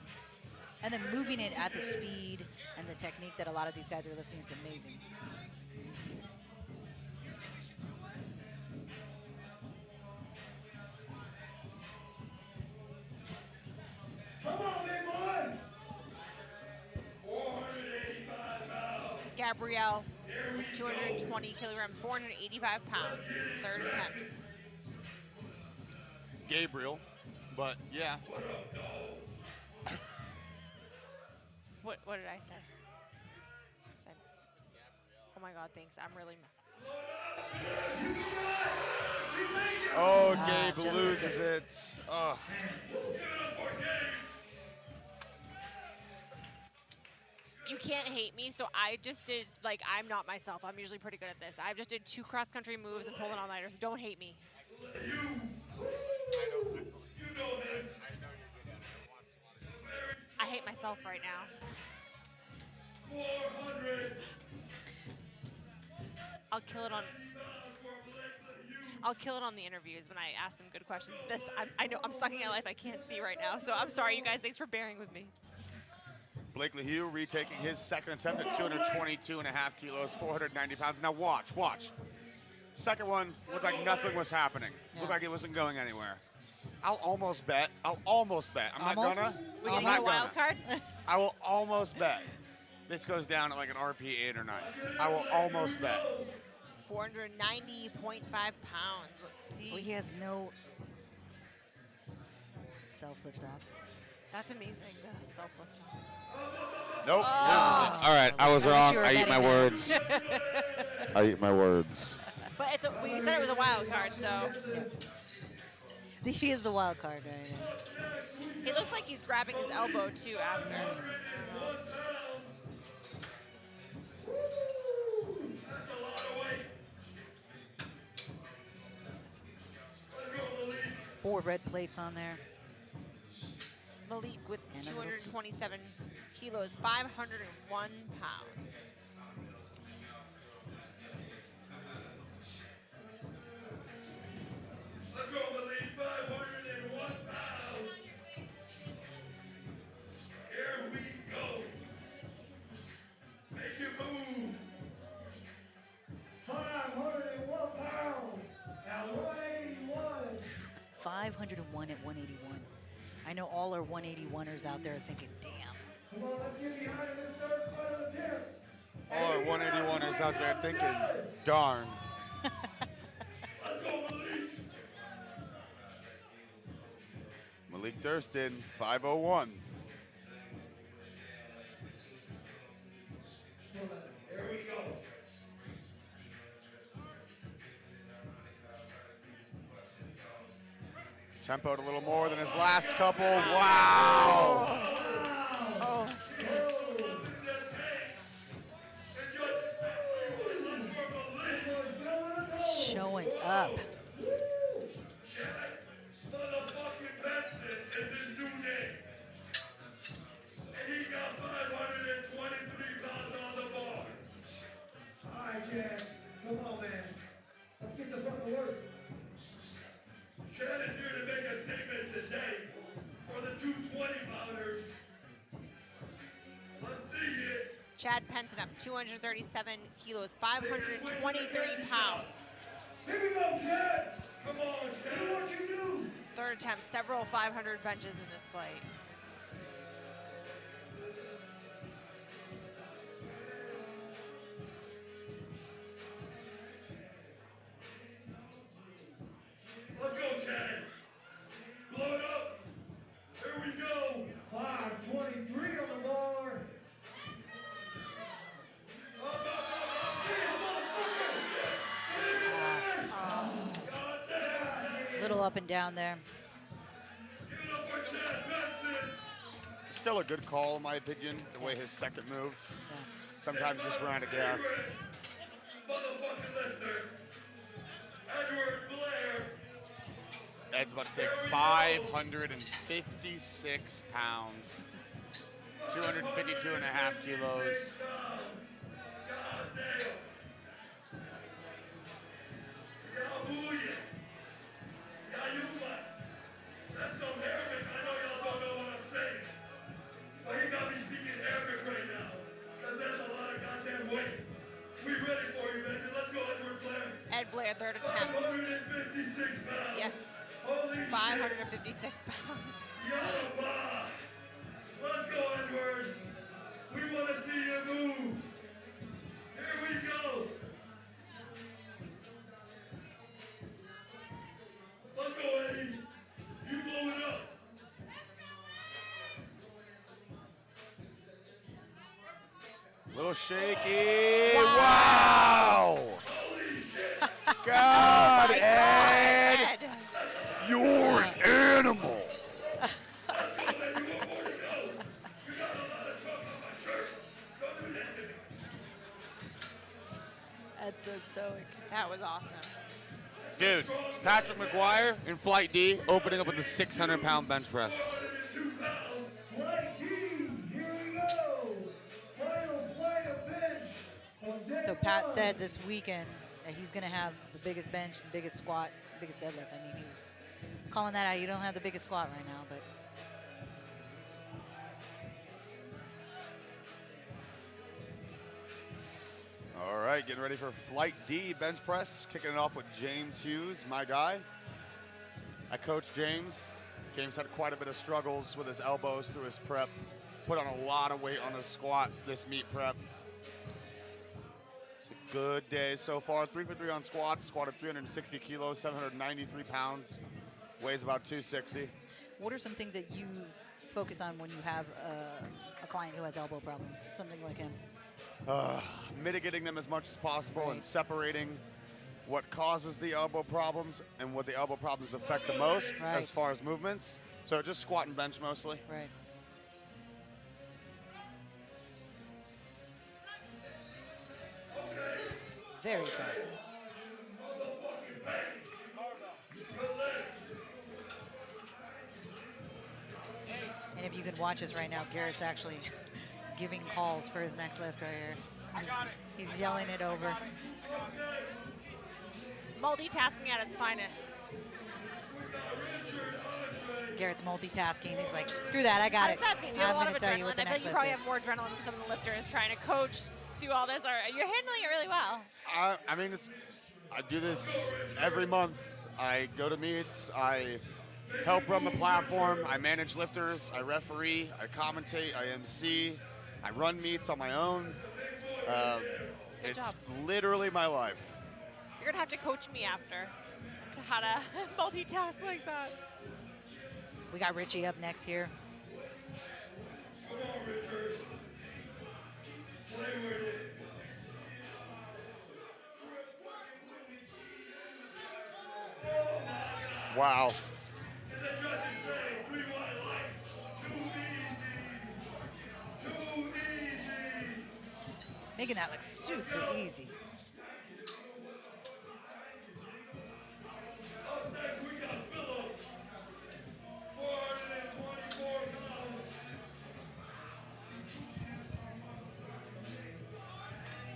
And then moving it at the speed and the technique that a lot of these guys are lifting, it's amazing. Come on, big boy! 485 pounds. Gabrielle with 220 kilograms, 485 pounds, third attempt. Gabriel, but yeah. What did I say? Oh my God, thanks. I'm really. Oh, Gabe loses it. Oh. You can't hate me, so I just did, I'm not myself. I'm usually pretty good at this. I just did 2 cross-country moves and pulled an all-nighter, so don't hate me. I hate myself right now. 400. I'll kill it on the interviews when I ask them good questions. I know I'm sucking at life. I can't see right now, so I'm sorry, you guys. Thanks for bearing with me. Blakely Hugh retaking his second attempt at 222.5 kilos, 490 pounds. Now watch. Second one looked like nothing was happening. Looked like it wasn't going anywhere. I'll almost bet. I'm not gonna. We're I'm getting a not wild card? I will almost bet this goes down at like an RP 8 or 9. I will almost bet. 490.5 pounds. Let's see. Well, he has no self-lift off. That's amazing, the self-lift off. Nope. Oh. All right, I was wrong. I eat my words. I eat my words. But we said it was a wild card, so. Yeah. He is the wild card right now. He looks like he's grabbing his elbow too after. That's a lot of weight. Let's go, Malik. 4 red plates on there. Malik with 227 kilos, 501 pounds. Let's go, Malik. 501 pounds. Here we go. Make it move. 501 pounds at 181. 501 at 181. I know all our 181ers out there are thinking, damn. Come on, let's get behind this third final attempt. All our 181ers out there thinking, darn. Let's go, Malik. Malik Thurston, 501. Here we go. Tempoed a little more than his last couple. Wow. Showing up. Motherfucking Benson is his new name. And he got 523 pounds on the bar. All right, Chad. Come on, man. Let's get the fucking work. Chad is here to make a statement today for the 220-pounders. Let's see it. Chad Penson up 237 kilos, 523 pounds. Here we go, Chad. Come on, Chad. Do what you do. Third attempt, several 500 benches in this fight. Let's go, Chad. Blow it up. Here we go. 523 on the bar. Little up and down there. Still a good call, in my opinion, the way his second moved. Sometimes just ran out of gas. motherfucking lifter, Edward Blair. Ed's about to take 556 pounds, 252.5 kilos. That's some Arabic. I know y'all don't know what I'm saying. But he got me speaking Arabic right now. Because that's a lot of goddamn weight. We ready for you, baby. Let's go, Edward Blair. Ed Blair, third attempt. 556 pounds. Yes. Holy 556 pounds. Yallah. Let's go, Edward. We want to see you move. Here we go. Let's go, Eddie. You blow it up. Little shaky. Wow! Holy shit. God, Oh Ed! You're an animal. That's so stoic. That was awesome. Dude, Patrick McGuire in Flight D opening up with a 600-pound bench press. Flight D, here we go. Final flight of bench. So Pat said this weekend that he's going to have the biggest bench, the biggest squat, the biggest deadlift. I mean, he's calling that out. You don't have the biggest squat right now, but All right, getting ready for Flight D bench press. Kicking it off with James Hughes, my guy. I coached James. James had quite a bit of struggles with his elbows through his prep. Put on a lot of weight on his squat this meet prep. It's a good day so far. 3 for 3 on squats. Squatted 360 kilos, 793 pounds. Weighs about 260. what are some things that you focus on when you have a client who has elbow problems, something like him? Mitigating them as much as possible and separating what causes the elbow problems and what the elbow problems affect the most as far as movements. So just squat and bench mostly. Right. Very fast. And if you can watch us right now, Garrett's actually giving calls for his next lift right here. He's yelling it over. Multitasking at its finest. Garrett's multitasking. He's like, screw that, I got it. How does that feel? You have a lot I'm of going to tell you what the adrenaline. I next feel like you lift probably is. have more adrenaline than some of the lifters trying to coach, do all this. Or you're handling it really well. I mean, I do this every month. I go to meets. I help run the platform. I manage lifters. I referee. I commentate. I MC. I run meets on my own. It's job. literally my life. You're going to have to coach me after to how to multitask like that. We got Richie up next here. Wow. Making that look super easy.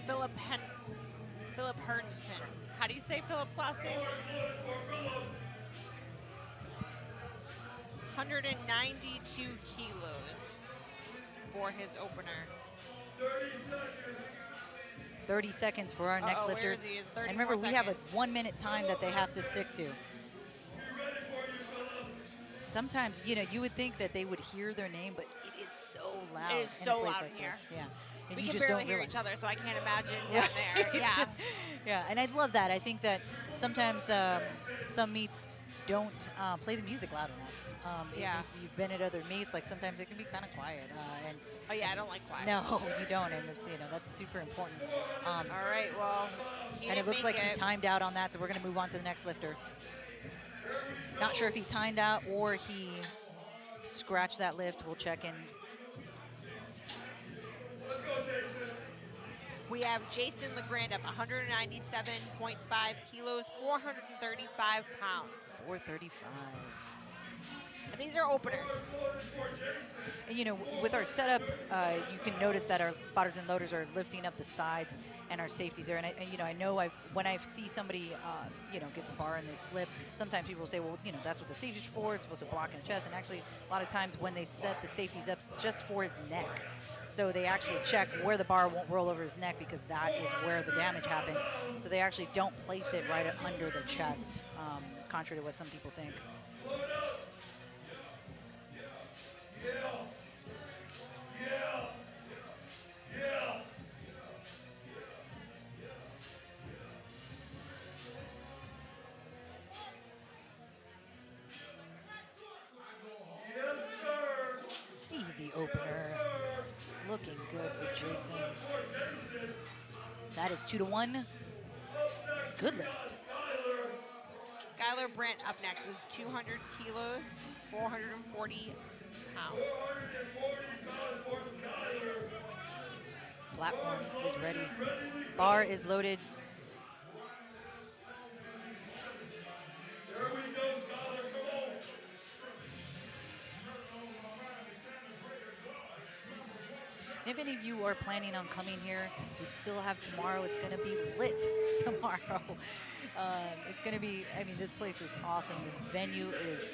Philip Herndon. How do you say Philip's last name? 192 kilos for his opener. 30 seconds for our next Where lifter. is he? It's 30 And remember, more we have a seconds. 1 minute time that they have to stick to. Sometimes, you know, you would think that they would hear their name, but it is so loud. It is in so a place loud like here. this. Yeah. And We you can just barely don't hear realize. each other, so I can't imagine down there. Yeah. Yeah, and I love that. I think that sometimes some meets don't play the music loud enough. Yeah. If you've been at other meets, like sometimes it can be kind of quiet. And Oh yeah, I don't like quiet. no, you don't, and it's, you know, that's super important. All right, well, he And it didn't looks make like he timed out on that, so we're going to move on to the next lifter. Not sure if he timed out or he scratched that lift. We'll check in. We have Jason LeGrand up 197.5 kilos, 435 pounds. 435. And these are openers. And, you know, with our setup, you can notice that our spotters and loaders are lifting up the sides, and our safeties are. And I know when I see somebody, you know, get the bar and they slip, sometimes people will say, well, you know, that's what the safety's for. It's supposed to block in the chest. And actually, a lot of times when they set the safeties up, it's just for his neck. So they actually check where the bar won't roll over his neck, because that is where the damage happens. So they actually don't place it right under the chest, contrary to what some people think. Easy opener. Looking good for Jason. That is 2-1. Good lift. Skylar Brandt up next with 200 kilos, 440 pounds. Platform is ready. Bar is loaded. If any of you are planning on coming here, we still have tomorrow. It's going to be lit tomorrow. It's going to be, I mean, this place is awesome. This venue is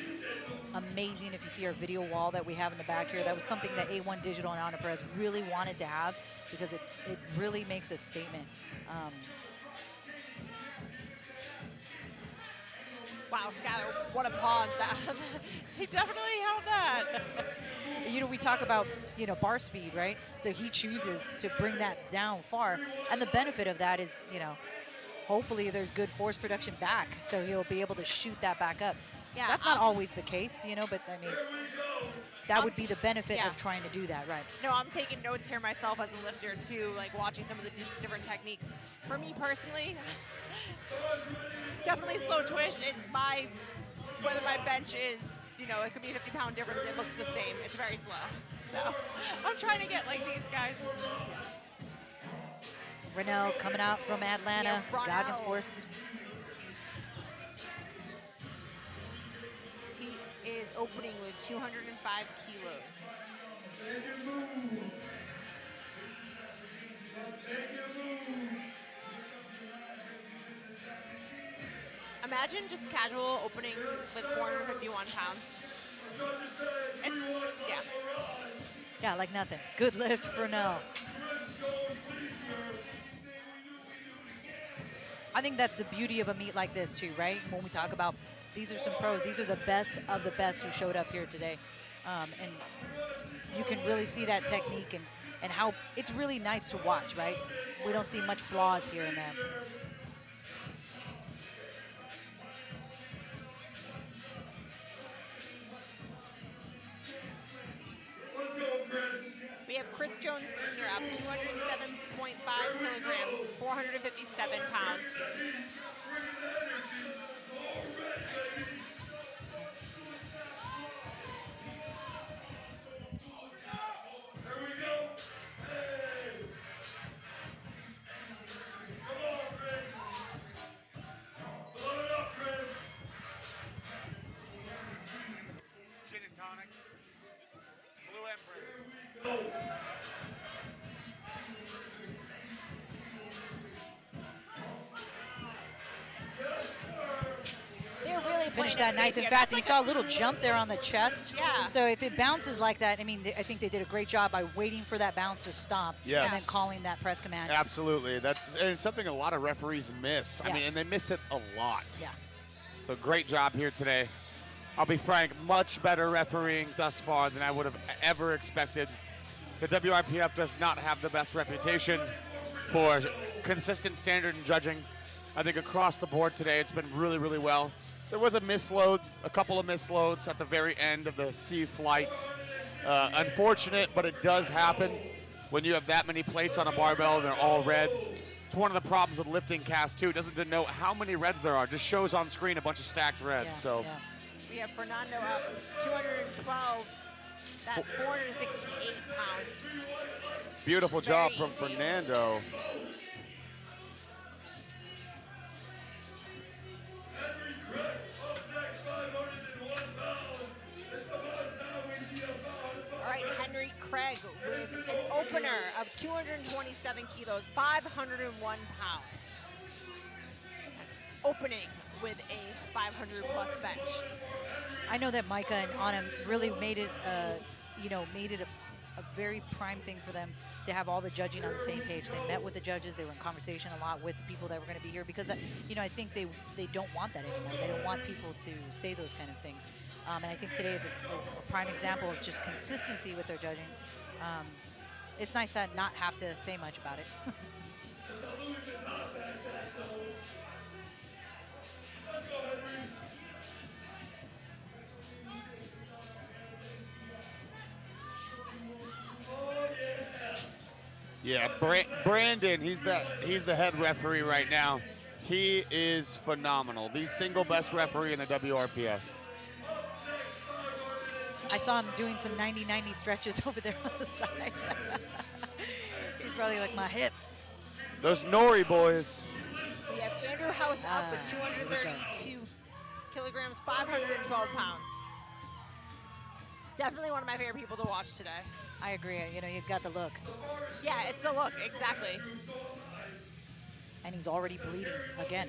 amazing. If you see our video wall that we have in the back here, that was something that A1 Digital and Ana Perez really wanted to have, because it really makes a statement. Wow, Skylar, what a pause. He definitely held that. You know, we talk about, you know, bar speed, right? So he chooses to bring that down far. And the benefit of that is, you know, hopefully there's good force production back, so he'll be able to shoot that back up. Yeah, that's not always the case, you know, but I mean, that would be the benefit of trying to do that, right? No, I'm taking notes here myself as a lifter too, like watching some of the different techniques. For me personally, definitely slow twitch. It's whether my bench is, you know, it could be a 50-pound difference. It looks the same. It's very slow. So I'm trying to get like these guys. Renell coming out from Atlanta, Goggins Force. He is opening with 205 kilos. Imagine just casual opening with 451 pounds. Yeah. Yeah, like nothing. Good lift for Renell. I think that's the beauty of a meet like this too, right? When we talk about, these are some pros. These are the best of the best who showed up here today. And you can really see that technique and how it's really nice to watch, right? We don't see much flaws here and there. We have Chris Jones Sr. up 207.5 kilograms, 457 pounds. Gin and tonic. Blue Empress. They're really Finish that nice and fast. And you saw a little jump there on the chest. Yeah. So if it bounces like that, I mean, I think they did a great job by waiting for that bounce to stop Yes. and then calling that press command. Absolutely. And it's something a lot of referees miss. Yeah. I mean, and they miss it a lot. Yeah. So great job here today. I'll be frank, much better refereeing thus far than I would have ever expected. The WRPF does not have the best reputation for consistent standard in judging. I think across the board today, it's been really, really well. There was a misload, a couple of misloads at the very end of the C flight. Unfortunate, but it does happen when you have that many plates on a barbell and they're all red. It's one of the problems with lifting cast too. It doesn't denote how many reds there are. It just shows on screen a bunch of stacked reds. We have Fernando up 212 That's 468 pounds. Beautiful job from Fernando. All right, Henry Craig with an opener of 227 kilos, 501 pounds. Opening with a 500-plus bench. I know that Micah and Anna really made it, made it a very prime thing for them to have all the judging on the same page. They met with the judges. They were in conversation a lot with the people that were going to be here because, I think they don't want that anymore. They don't want people to say those kind of things. And I think today is a prime example of just consistency with their judging. It's nice to not have to say much about it. Yeah, Brandon, he's the head referee right now. He is phenomenal. The single best referee in the WRPF. I saw him doing some 90-90 stretches over there on the side. He's probably like my hips. Those Nori boys. We have Andrew House up with 232 kilograms, 512 pounds. Definitely one of my favorite people to watch today. I agree. He's got the look. Yeah, it's the look, exactly. And he's already bleeding again.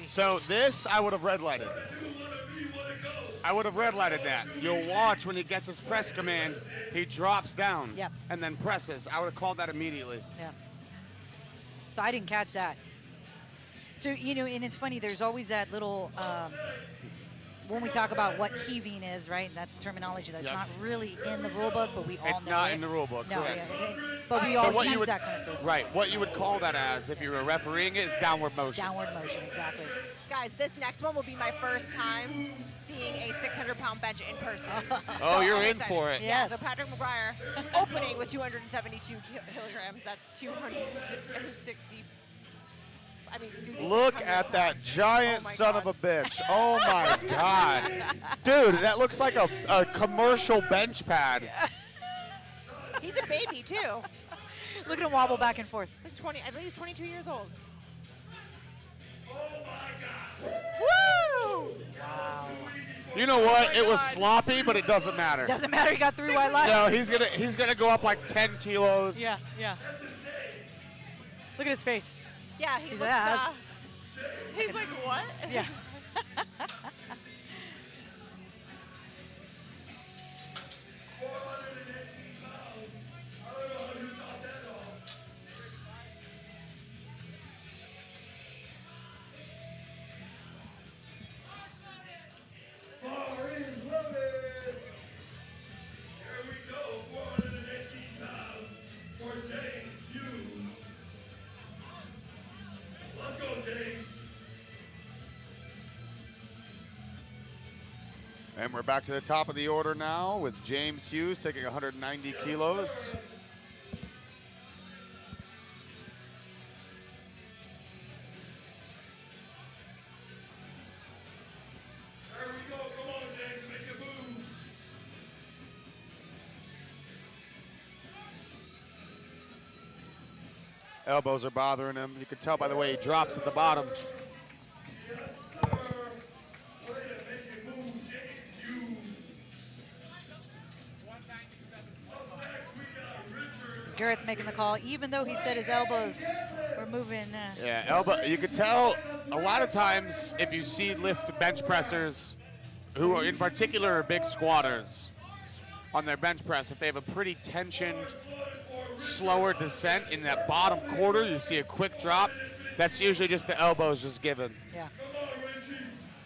So this, I would have red lighted. I would have red lighted that. You'll watch when he gets his press command, he drops down and then presses. I would have called that immediately. Yeah. So I didn't catch that. So, and it's funny, there's always that little, when we talk about what heaving is, right? That's terminology that's not really in the rule book, but we all know It's not it. in the rule book, No, correct. but we all use that kind of thing. Right, what you would call that as, if you were refereeing it, is downward motion. Downward motion, exactly. Guys, this next one will be my first time seeing a 600-pound bench in person. Oh, you're I'm in excited. for it. Yeah, so Patrick McGuire opening with 272 kilograms. That's 260. Look at that giant son of a bitch. Oh, my God. Dude, that looks like a commercial bench pad. He's a baby, too. Look at him wobble back and forth. Like 20, I believe he's 22 years old. Woo! Wow. You know what? It was sloppy, but it doesn't matter. Doesn't matter. He got 3 white lights. No, he's gonna go up like 10 kilos. Yeah. Look at his face. Yeah, he looks, he's like, what? Yeah. Bar is loaded. Here we go, 418 pounds for James Hughes. Let's go, James. And we're back to the top of the order now with James Hughes taking 190 kilos. There we go. Come on, James, make it move. Elbows are bothering him. You can tell by the way he drops at the bottom. Garrett's making the call, even though he said his elbows were moving. Yeah, elbow. You can tell a lot of times if you see lift bench pressers who are in particular are big squatters on their bench press, if they have a pretty tensioned, slower descent in that bottom quarter, you see a quick drop, that's usually just the elbows just given. Yeah.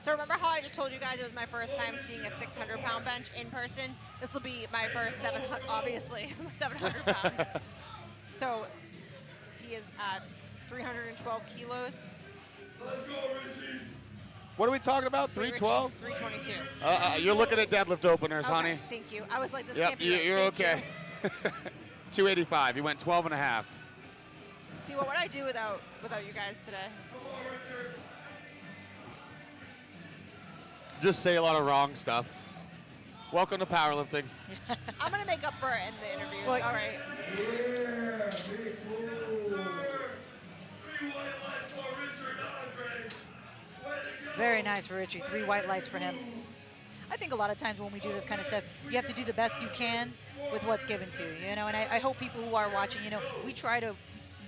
So remember how I just told you guys it was my first time seeing a 600-pound bench in person? This will be my first 700, obviously, 700 pound. So he is at 312 kilos. What are we talking about? 312? 322. You're looking at deadlift openers, Okay, honey. thank you. I was like, this Yep, can't be right. you're Thank okay. 285. He went 12 and a half. See, what would I do without you guys today? Just say a lot of wrong stuff. Welcome to powerlifting. I'm gonna make up for it in the interviews. Well, all right. Very nice for Richie. 3 white lights for him. I think a lot of times when we do this kind of stuff, you have to do the best you can with what's given to you, you know, and I hope people who are watching, you know, we try to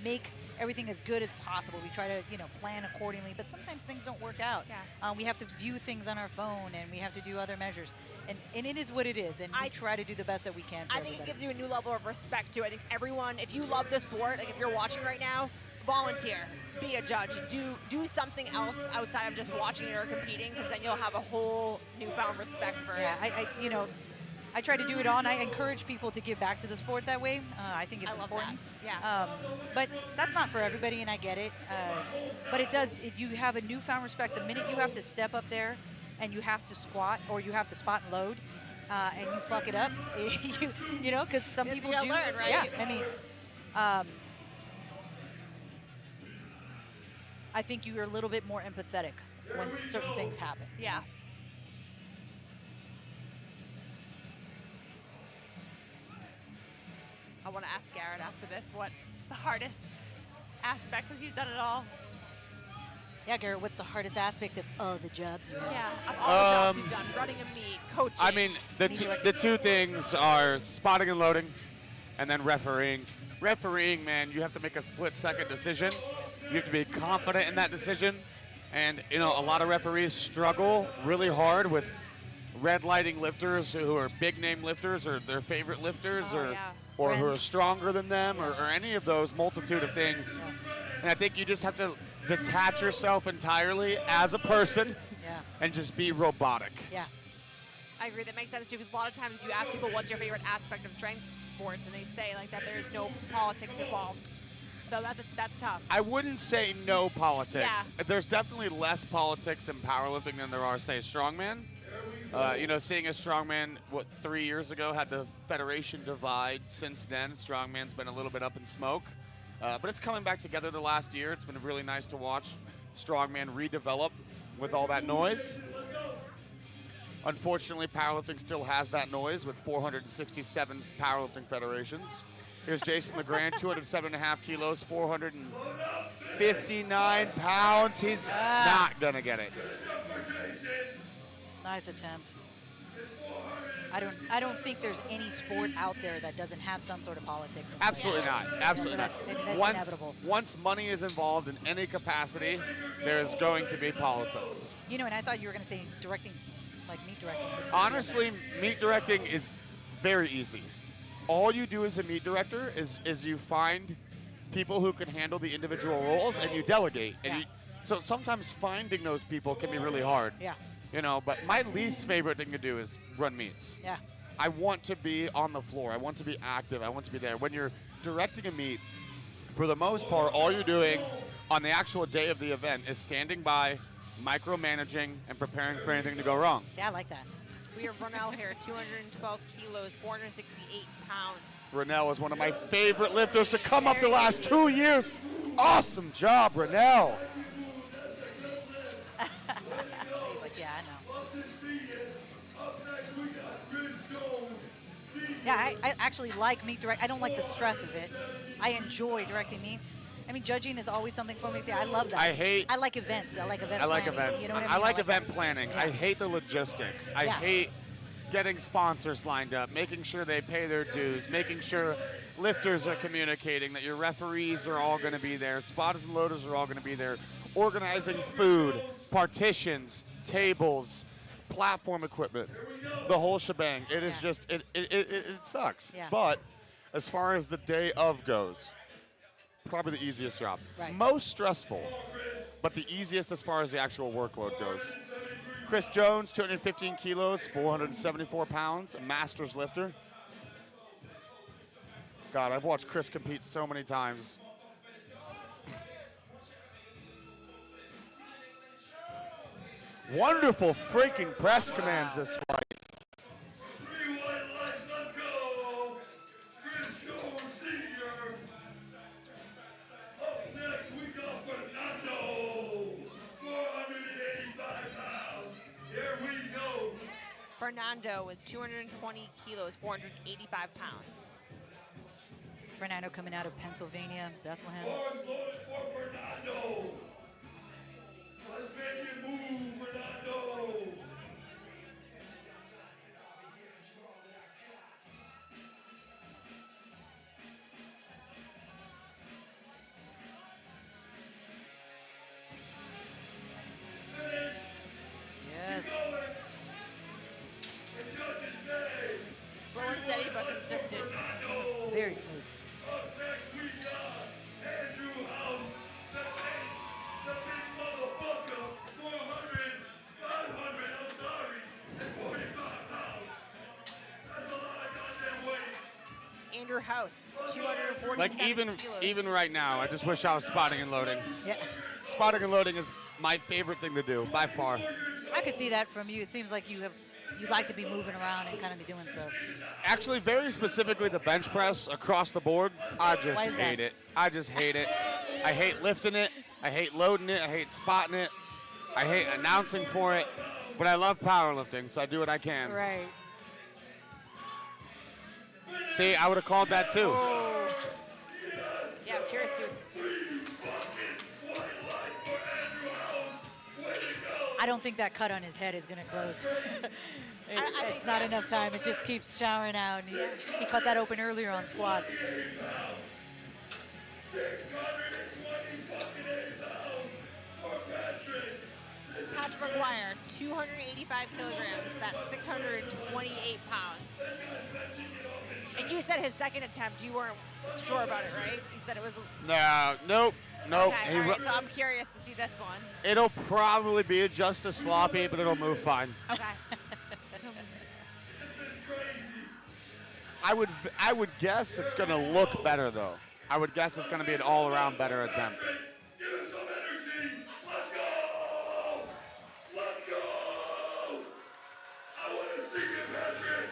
make everything as good as possible. We try to, you know, plan accordingly, but sometimes things don't work out. Yeah. We have to view things on our phone, and we have to do other measures. And it is what it is, and we try to do the best that we can for I think everybody. it gives you a new level of respect, too. I think everyone, if you love the sport, like if you're watching right now, volunteer, be a judge, do something else outside of just watching it or competing, because then you'll have a whole newfound respect for it. I you know, I try to do it all, and I encourage people to give back to the sport that way. I think it's important. Yeah. But that's not for everybody, and I get it. But it does. You have a newfound respect the minute you have to step up there, and you have to squat or you have to spot and load, and you fuck it up. you know, because some It's people gonna do. learn, right? Yeah. I mean. I think you're a little bit more empathetic when certain things happen. Yeah. I want to ask Garrett after this what the hardest aspect, because he's done it all. Yeah, Garrett, what's the hardest aspect of all the jobs you have? Yeah, of all the jobs you've done, running a meet, coaching. I mean, the two things are spotting and loading, and then refereeing. Refereeing, man, you have to make a split-second decision. You have to be confident in that decision. And, you know, a lot of referees struggle really hard with red lighting lifters who are big-name lifters or their favorite lifters or who are stronger than them or any of those multitude of things. And I think you just have to detach yourself entirely as a person and just be robotic. Yeah. I agree. That makes sense, too, because a lot of times you ask people what's your favorite aspect of strength sports, and they say like that there's no politics involved. So that's tough. I wouldn't say no politics. Yeah. There's definitely less politics in powerlifting than there are, say, strongman. You know, seeing a strongman, 3 years ago had the federation divide. Since then, strongman's been a little bit up in smoke. But it's coming back together the last year. It's been really nice to watch strongman redevelop with all that noise. Unfortunately, powerlifting still has that noise with 467 powerlifting federations. Here's Jason LeGrand, 207.5 kilos, 459 pounds. He's not going to get it. Nice attempt. I don't think there's any sport out there that doesn't have some sort of politics. Absolutely not. Absolutely not. That's inevitable. Once money is involved in any capacity, there's going to be politics. You know, and I thought you were going to say directing, like meat directing. Honestly, meat directing is very easy. All you do as a meet director is you find people who can handle the individual roles and you delegate. And so sometimes finding those people can be really hard. Yeah. You know, but my least favorite thing to do is run meets. Yeah. I want to be on the floor. I want to be active. I want to be there. When you're directing a meet, for the most part, all you're doing on the actual day of the event is standing by, micromanaging, and preparing for anything to go wrong. Yeah, I like that. We have Ronell here, 212 kilos, 468 pounds. Ronell is one of my favorite lifters to come up the last 2 years. Awesome job, Ronell. He's like, yeah, I know. Yeah, I actually like meet direct. I don't like the stress of it. I enjoy directing meets. I mean, judging is always something for me. See, I love that. I like events. I like event planning. Events. You know what I like that. event planning. Yeah. I hate the logistics. I hate getting sponsors lined up, making sure they pay their dues, making sure lifters are communicating, that your referees are all going to be there, spotters and loaders are all going to be there, organizing food, partitions, tables, platform equipment, the whole shebang. It is just, it sucks. Yeah. But as far as the day of goes, probably the easiest job. Right. Most stressful, but the easiest as far as the actual workload goes. Chris Jones, 215 kilos, 474 pounds, a master's lifter. God, I've watched Chris compete so many times. Wonderful freaking press commands this fight. Fernando with 220 kilos, 485 pounds. Fernando coming out of Pennsylvania, Bethlehem. Bars loaded for Fernando. Let's make it move, Fernando. Yes. Slow and steady, but consistent. Very smooth. Up next we got Andrew House, the big motherfucker, 400, 500, I'm sorry, and 45 pounds. That's a lot of goddamn weight. Andrew House, 247 Like kilos. even right now, I just wish I was spotting and loading. Yeah. Spotting and loading is my favorite thing to do by far. I could see that from you. It seems like you'd like to be moving around and kind of be doing stuff. Actually, very specifically the bench press across the board, I just Why is hate that? it. I just hate it. I hate lifting it. I hate loading it. I hate spotting it. I hate announcing for it. But I love powerlifting, so I do what I can. Right. See, I would have called that too. Yeah, I'm curious too. I don't think that cut on his head is going to close. It's not enough time. It just keeps showering out. And he cut that open earlier on squats. Patrick McGuire, 285 kilograms. That's 628 pounds. And you said his second attempt, you weren't sure about it, right? You said it was. Nope. Okay, all right, so I'm curious to see this one. It'll probably be just as sloppy, but it'll move fine. Okay. I would guess it's going to look better, though. I would guess it's going to be an all-around better attempt. Give him some energy. Let's go. Let's go. I want to see you, Patrick.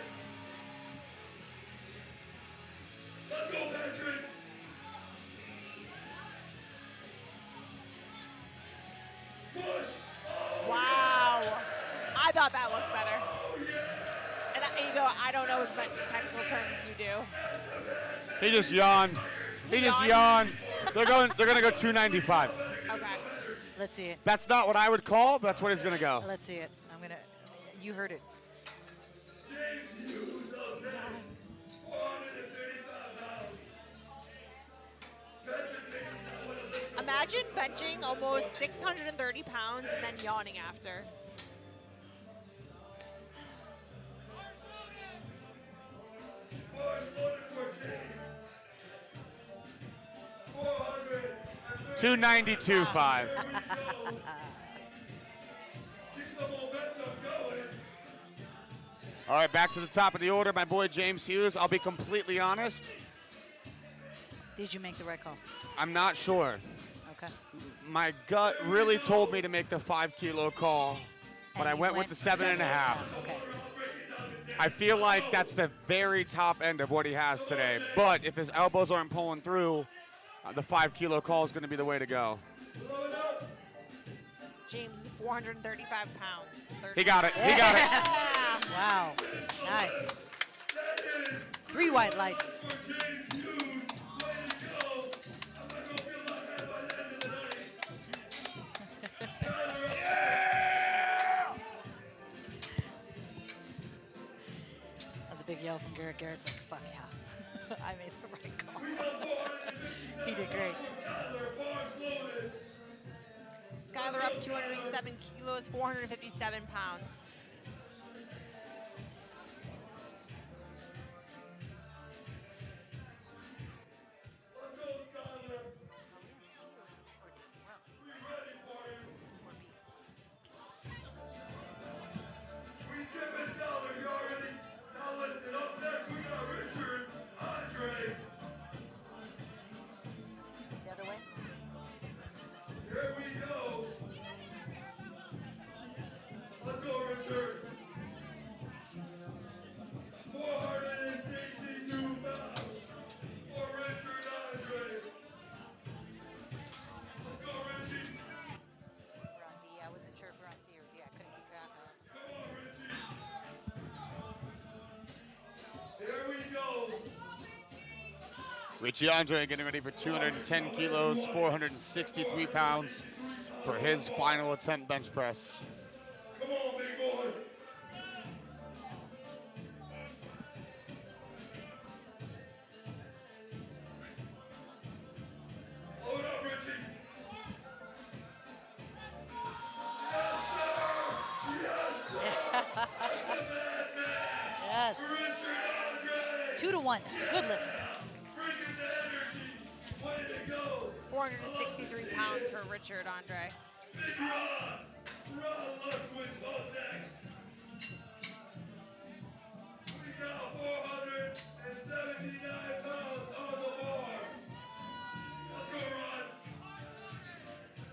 Let's go, Patrick. Push. Wow. I thought that looked better. And you go, I don't know as much technical terms as you do. He just yawned. He just yawned. They're going to go 295. Okay. Let's see it. That's not what I would call, but that's what he's going to go. Let's see it. You heard it. Imagine benching almost 630 pounds and then yawning after. $292.5. All right, back to the top of the order, my boy James Hughes. I'll be completely honest. Did you make the right call? I'm not sure. Okay. My gut really told me to make the 5 kilo call, but I went with the 7.5. Okay. I feel like that's the very top end of what he has today. But if his elbows aren't pulling through, the 5 kilo call is going to be the way to go. James, 435 pounds. He got it. He got it. Wow. Nice. 3 white lights. That's a big yell from Garrett. Garrett's like, fuck yeah. I made the right call. He did great. Skylar up 207 kilos, 457 pounds. The other way? Here we go. Let's go, Richie Andre getting ready for 210 kilos, 463 pounds for his final attempt bench press. Come on, big boy. Load up, Richie. Yes. 2-1. Good lift. 463 pounds for Richard Andre. Big Ron. Ron Lutwid's up next. We got 479 pounds on the bar. Let's go, Ron.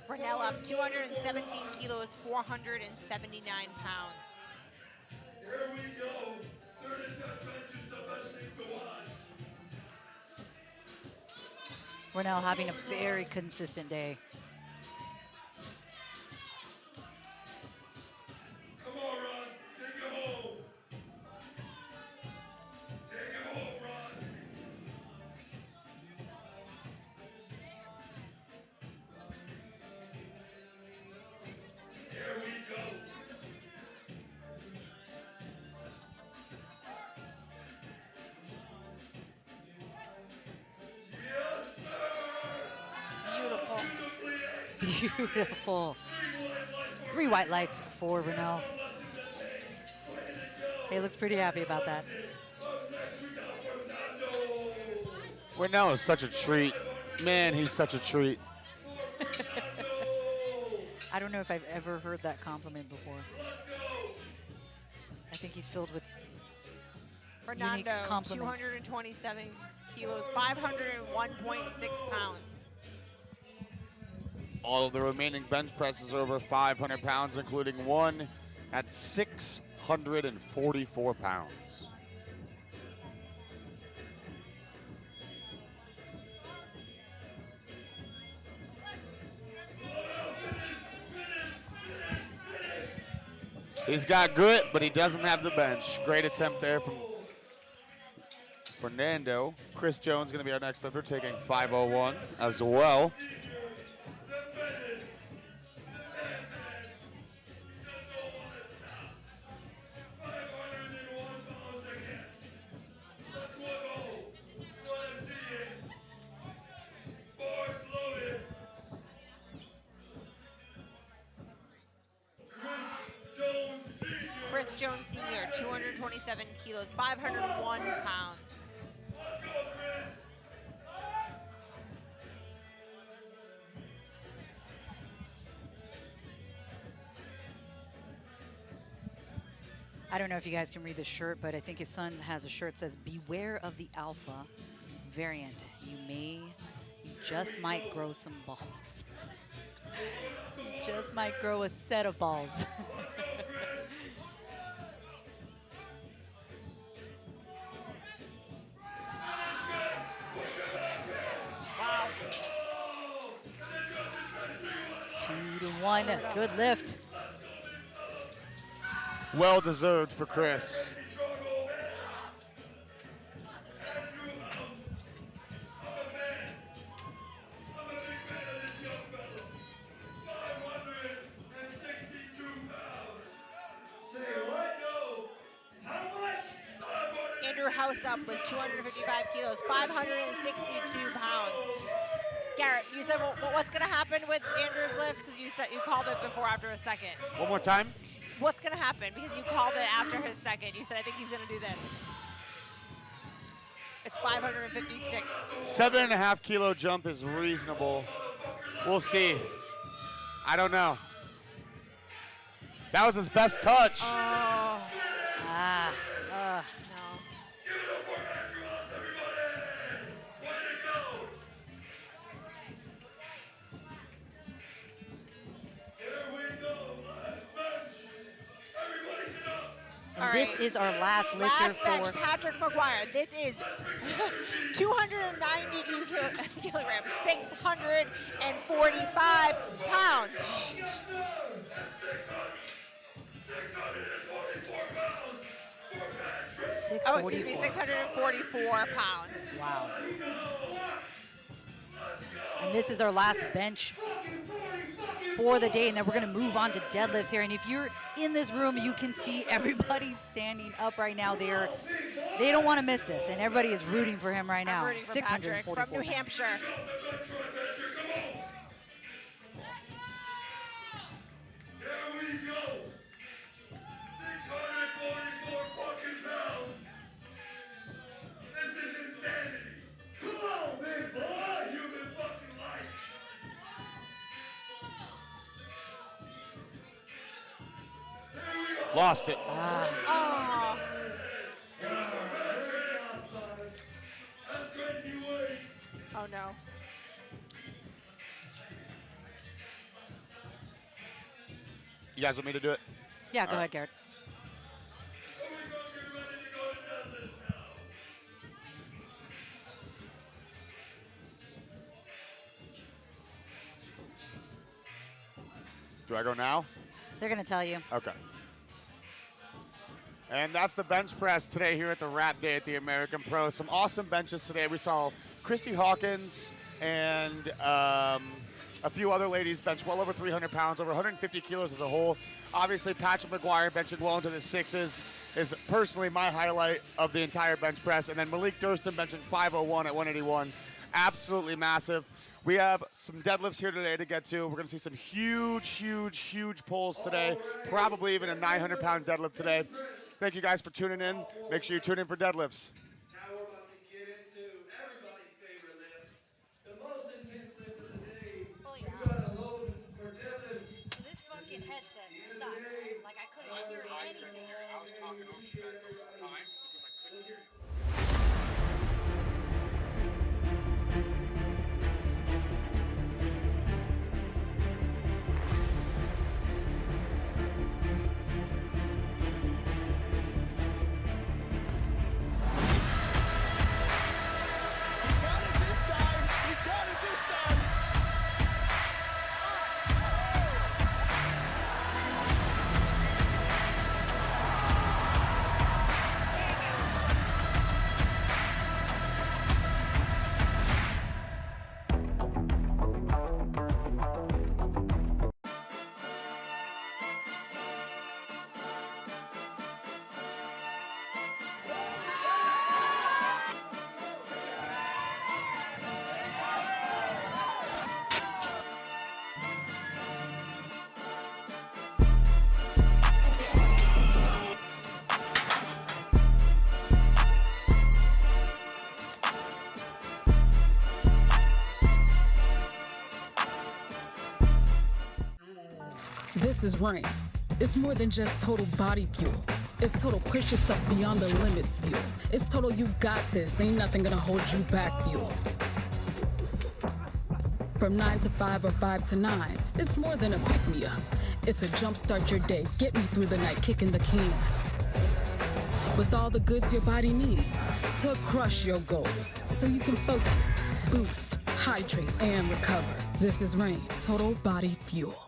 Brunel up 217 kilos, 479 pounds. Here we go. 30 set bench is the best thing to watch. We're now having a very consistent day. Come on, Ron. Take it home. Take it home, Ron. Here we go. Beautiful. 3 white lights for Renault. He looks pretty happy about that. Renell is such a treat. Man, he's such a treat. I don't know if I've ever heard that compliment before. I think he's filled with unique Fernando, compliments. 227 kilos, 501.6 pounds. All of the remaining bench presses are over 500 pounds, including one at 644 pounds. He's got grit, but he doesn't have the bench. Great attempt there from Fernando. Chris Jones going to be our next lifter, taking 501 as well. Chris Jones Sr., 227 kilos, 501 pounds. I don't know if you guys can read the shirt, but I think his son has a shirt that says, "Beware of the alpha variant. You just might grow some balls." Just might grow a set of balls. Wow. 2-1, good lift. Well deserved for Chris. Andrew House up with 255 kilos, 562 pounds. Garrett, you said, well, what's going to happen with Andrew's lift? Because you said you called it before after a second. One more time. What's going to happen? Because you called it after his second. You said, I think he's going to do this. It's 556. 7.5 kilo jump is reasonable. We'll see. I don't know. That was his best touch. Oh. No. And this is our last lifter Last bench, for Patrick McGuire. This is 292 kilograms, 645 pounds. Oh, excuse me, 644 pounds. Wow. And this is our last bench for the day, and then we're gonna move on to deadlifts here. And if you're in this room, you can see everybody standing up right now. They don't want to miss this, and everybody is rooting for him right now. I'm rooting for Patrick from New Hampshire. Lost it. Oh. Oh no. You guys want me to do it? Yeah, go ahead, Garrett. Do I go now? They're gonna tell you. Okay. And that's the bench press today here at the Wrap Day at the American Pro. Some awesome benches today. We saw Christy Hawkins and a few other ladies bench well over 300 pounds, over 150 kilos as a whole. Obviously, Patrick McGuire benching well into the sixes is personally my highlight of the entire bench press. And then Malik Durston benching 501 at 181. Absolutely massive. We have some deadlifts here today to get to. We're going to see some huge, huge, huge pulls today. Probably even a 900-pound deadlift today. Thank you guys for tuning in. Make sure you tune in for deadlifts. Now we're about to get into everybody's favorite lift, the most intense lift of the day. We got a load for deadlifts. So this fucking headset sucks. Like I couldn't hear anything. I was talking over you guys the whole time because I couldn't hear you. This is Rain. It's more than just total body fuel. It's total push yourself beyond the limits fuel. It's total you got this, ain't nothing gonna hold you back fuel. From 9 to 5 or 5 to 9, it's more than a pick-me-up. It's a jumpstart your day, get me through the night kicking the can. With all the goods your body needs to crush your goals, so you can focus, boost, hydrate, and recover. This is Rain, total body fuel.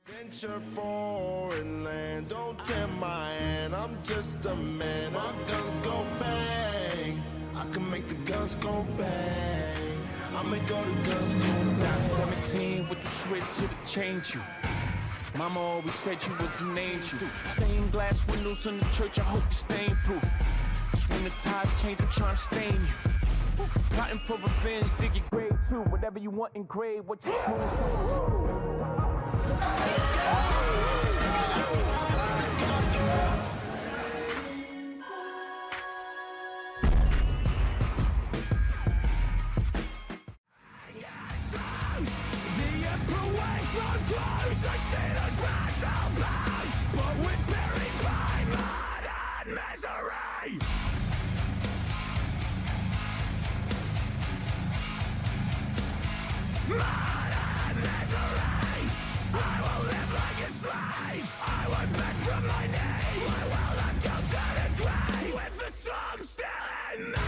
Venture foreign land, don't tempt my hand. I'm just a man. My guns go bang. I can make the guns go bang. I make all the guns go bang. Got 17 with the switch, it'll change you. Mama always said you was an angel. Stained glass windows in the church, I hope you stain proof. When the tides change, I'm trying to stain you. Plotting for revenge, dig your grave too. Whatever you want engraved, what you want. wish I see those battle bounds, but we're buried by mud and misery. Mud and misery. I will live like a slave. I won't bend from my knees. I will not go to the grave with the song still in me.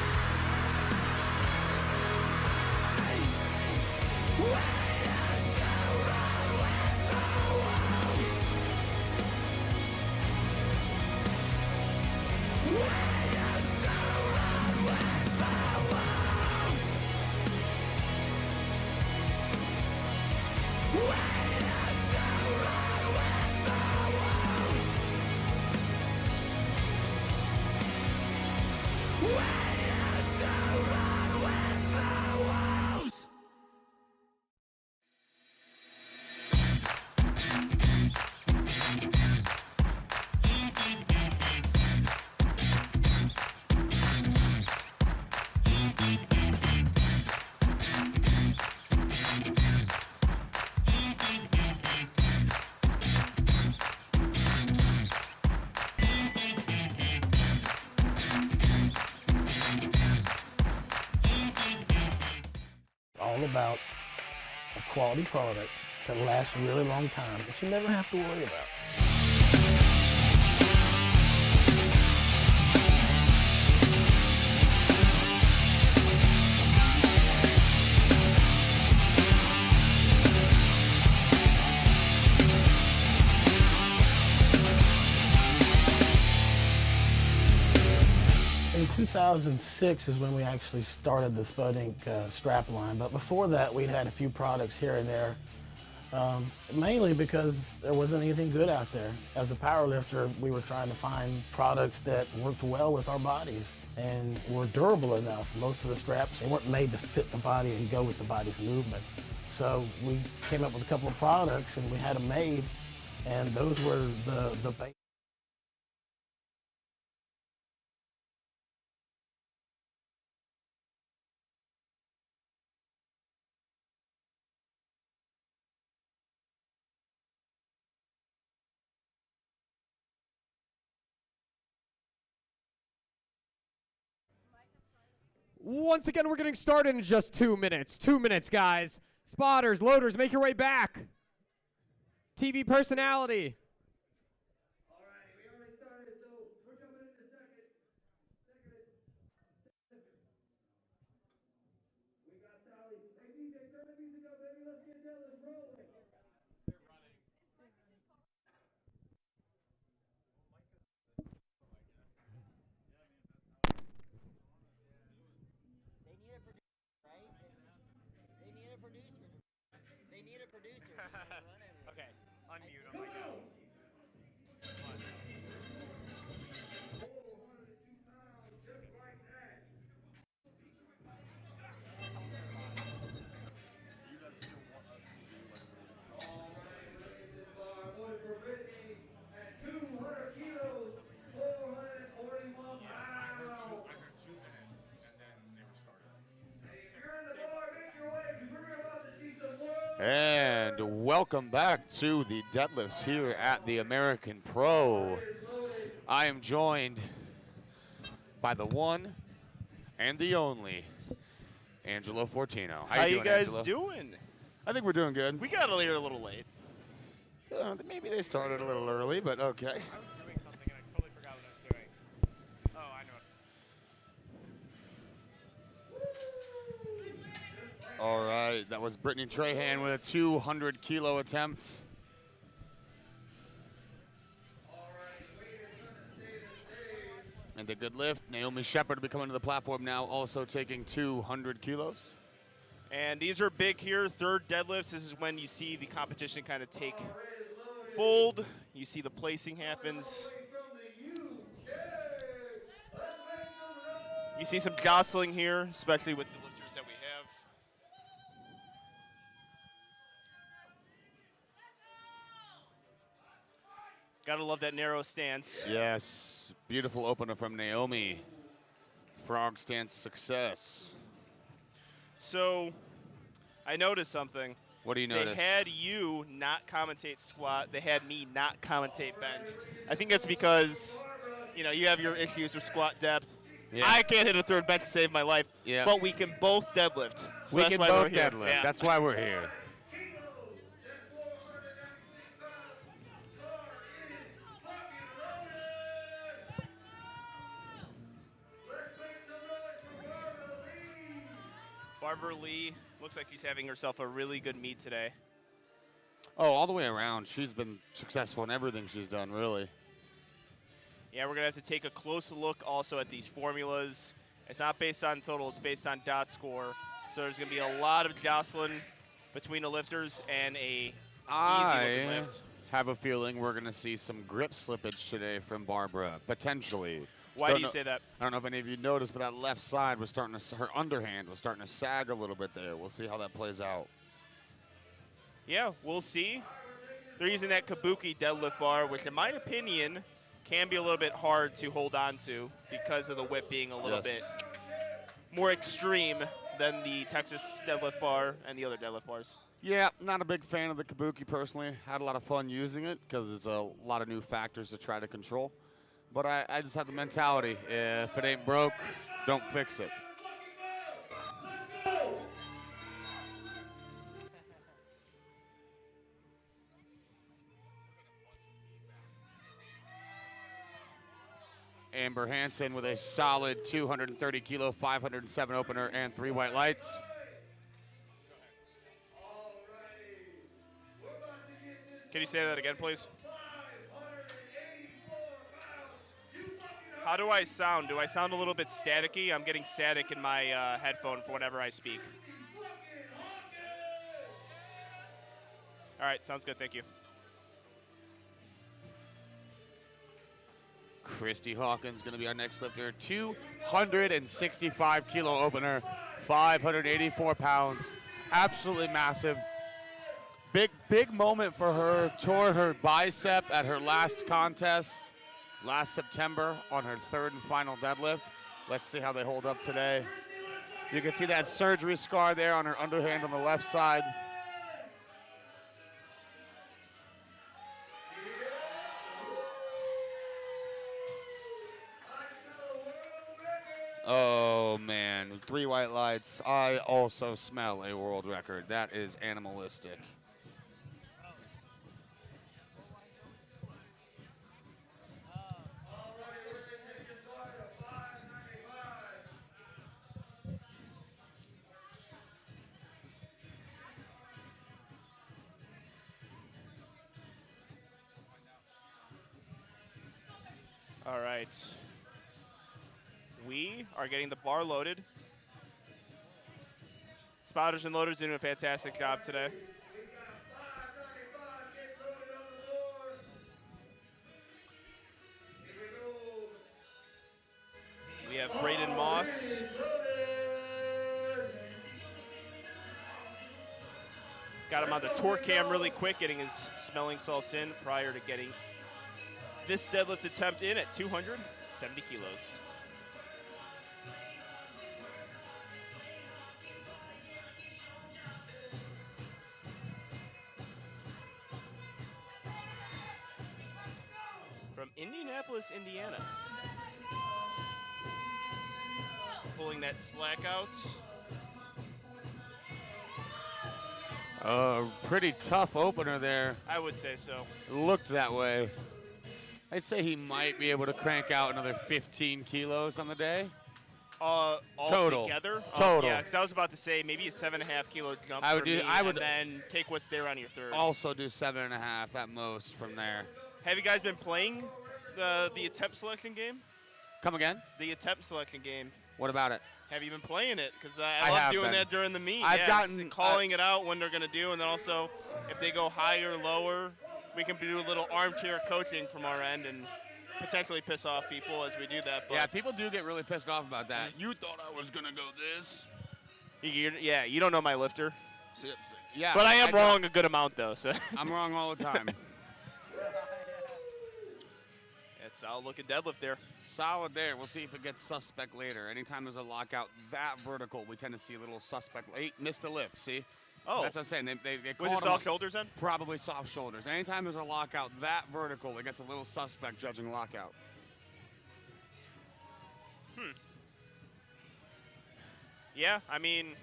All about a quality product that lasts a really long time that you never have to worry about. In 2006 is when we actually started the Spodink strap line, but before that we'd had a few products here and there, mainly because there wasn't anything good out there. As a powerlifter, we were trying to find products that worked well with our bodies and were durable enough. Most of the straps, they weren't made to fit the body and go with the body's movement. So we came up with a couple of products and we had them made, and those were the base. Once again, we're getting started in just 2 minutes. 2 minutes, guys. Spotters, loaders, make your way back. TV personality. Alrighty, we already started, so we're jumping into second. We got Sally. Hey DJ, turn the music up, baby. Let's get Deadlift rolling. Okay, unmute him, I guess. 402 pounds, just like that. Going for Brittany at 200 kilos, 441 pounds. Under 2 minutes, and then they were started. Hey, if you're in the bar, make your way, because we're about to see some world. And welcome back to the deadlifts here at the American Pro. I am joined by the one and the only Angelo Fortino. How you doing, guys Angelo? doing? I think we're doing good. We got here a little late. Maybe they started a little early, but okay. I was doing something and I totally forgot what I was doing. Oh, I know. All right, that was Brittany Trahan with a 200-kilo attempt. And a good lift. Naomi Shepard will be coming to the platform now, also taking 200 kilos. And these are big here, third deadlifts. This is when you see the competition kind of take fold. You see the placing happens. You see some jostling here, especially with the lifters that we have. Gotta love that narrow stance. Yes, beautiful opener from Naomi. Frog stance success. So, I noticed something. What do you They notice? had you not commentate squat. They had me not commentate bench. I think that's because, you know, you have your issues with squat depth. Yeah. I can't hit a third bench to save my life, Yeah. but we can both deadlift. So We that's can why both we're here. deadlift. Yeah. That's why we're here. Barbara Lee looks like she's having herself a really good meet today. Oh, all the way around. She's been successful in everything she's done, really. Yeah, we're going to have to take a close look also at these formulas. It's not based on total, it's based on dot score. So there's going to be a lot of jostling between the lifters and a easy-looking lift. Have a feeling we're going to see some grip slippage today from Barbara, potentially. Why do you say that? I don't know if any of you noticed, but that left side was starting to, her underhand was starting to sag a little bit there. We'll see how that plays out. Yeah, we'll see. They're using that kabuki deadlift bar, which in my opinion can be a little bit hard to hold on to because of the whip being a little bit more extreme than the Texas deadlift bar and the other deadlift bars. Yeah, not a big fan of the kabuki personally. Had a lot of fun using it because it's a lot of new factors to try to control. But I just have the mentality, if it ain't broke, don't fix it. Amber Hansen with a solid 230 kilo, 507 opener, and 3 white lights. Can you say that again, please? How do I sound? Do I sound a little bit staticky? I'm getting static in my headphone for whenever I speak. All right, sounds good. Thank you. Christy Hawkins going to be our next lifter. 265 kilo opener, 584 pounds. Absolutely massive. Big moment for her. Tore her bicep at her last contest last September on her 3rd and final deadlift. Let's see how they hold up today. You can see that surgery scar there on her underhand on the left side. Oh, man. 3 white lights. I also smell a world record. That is animalistic. All right. We are getting the bar loaded. Spotters and loaders doing a fantastic job today. We have Braden Moss. Got him on the torque cam really quick, getting his smelling salts in prior to getting this deadlift attempt in at 270 kilos. From Indianapolis, Indiana. Pulling that slack out. Pretty tough opener there. I would say so. Looked that way. I'd say he might be able to crank out another 15 kilos on the day. All Total. together? Total. Yeah, because I was about to say maybe a 7.5 kilo jump I would for do- me, I would- and then take what's there on your third. Also do 7.5 at most from there. Have you guys been playing the attempt selection game? Come again? The attempt selection game. What about it? Have you been playing it? Because I I love have doing been. that during the meet. I've Yes, gotten- and calling it out when they're going to do, and then also if they go higher, lower, we can do a little armchair coaching from our end and potentially piss off people as we do that. But Yeah, people do get really pissed off about that. You thought I was going to go this? yeah, you don't know my lifter. Yeah. But I am don't. wrong a good amount, though. So I'm wrong all the time. It's solid looking deadlift there. Solid there. We'll see if it gets suspect later. Anytime there's a lockout that vertical, we tend to see a little suspect. Missed a lift, see? Oh. That's what I'm saying. They Was called it soft shoulders then? Probably soft shoulders. Anytime there's a lockout that vertical, it gets a little suspect judging lockout. Yeah, I mean,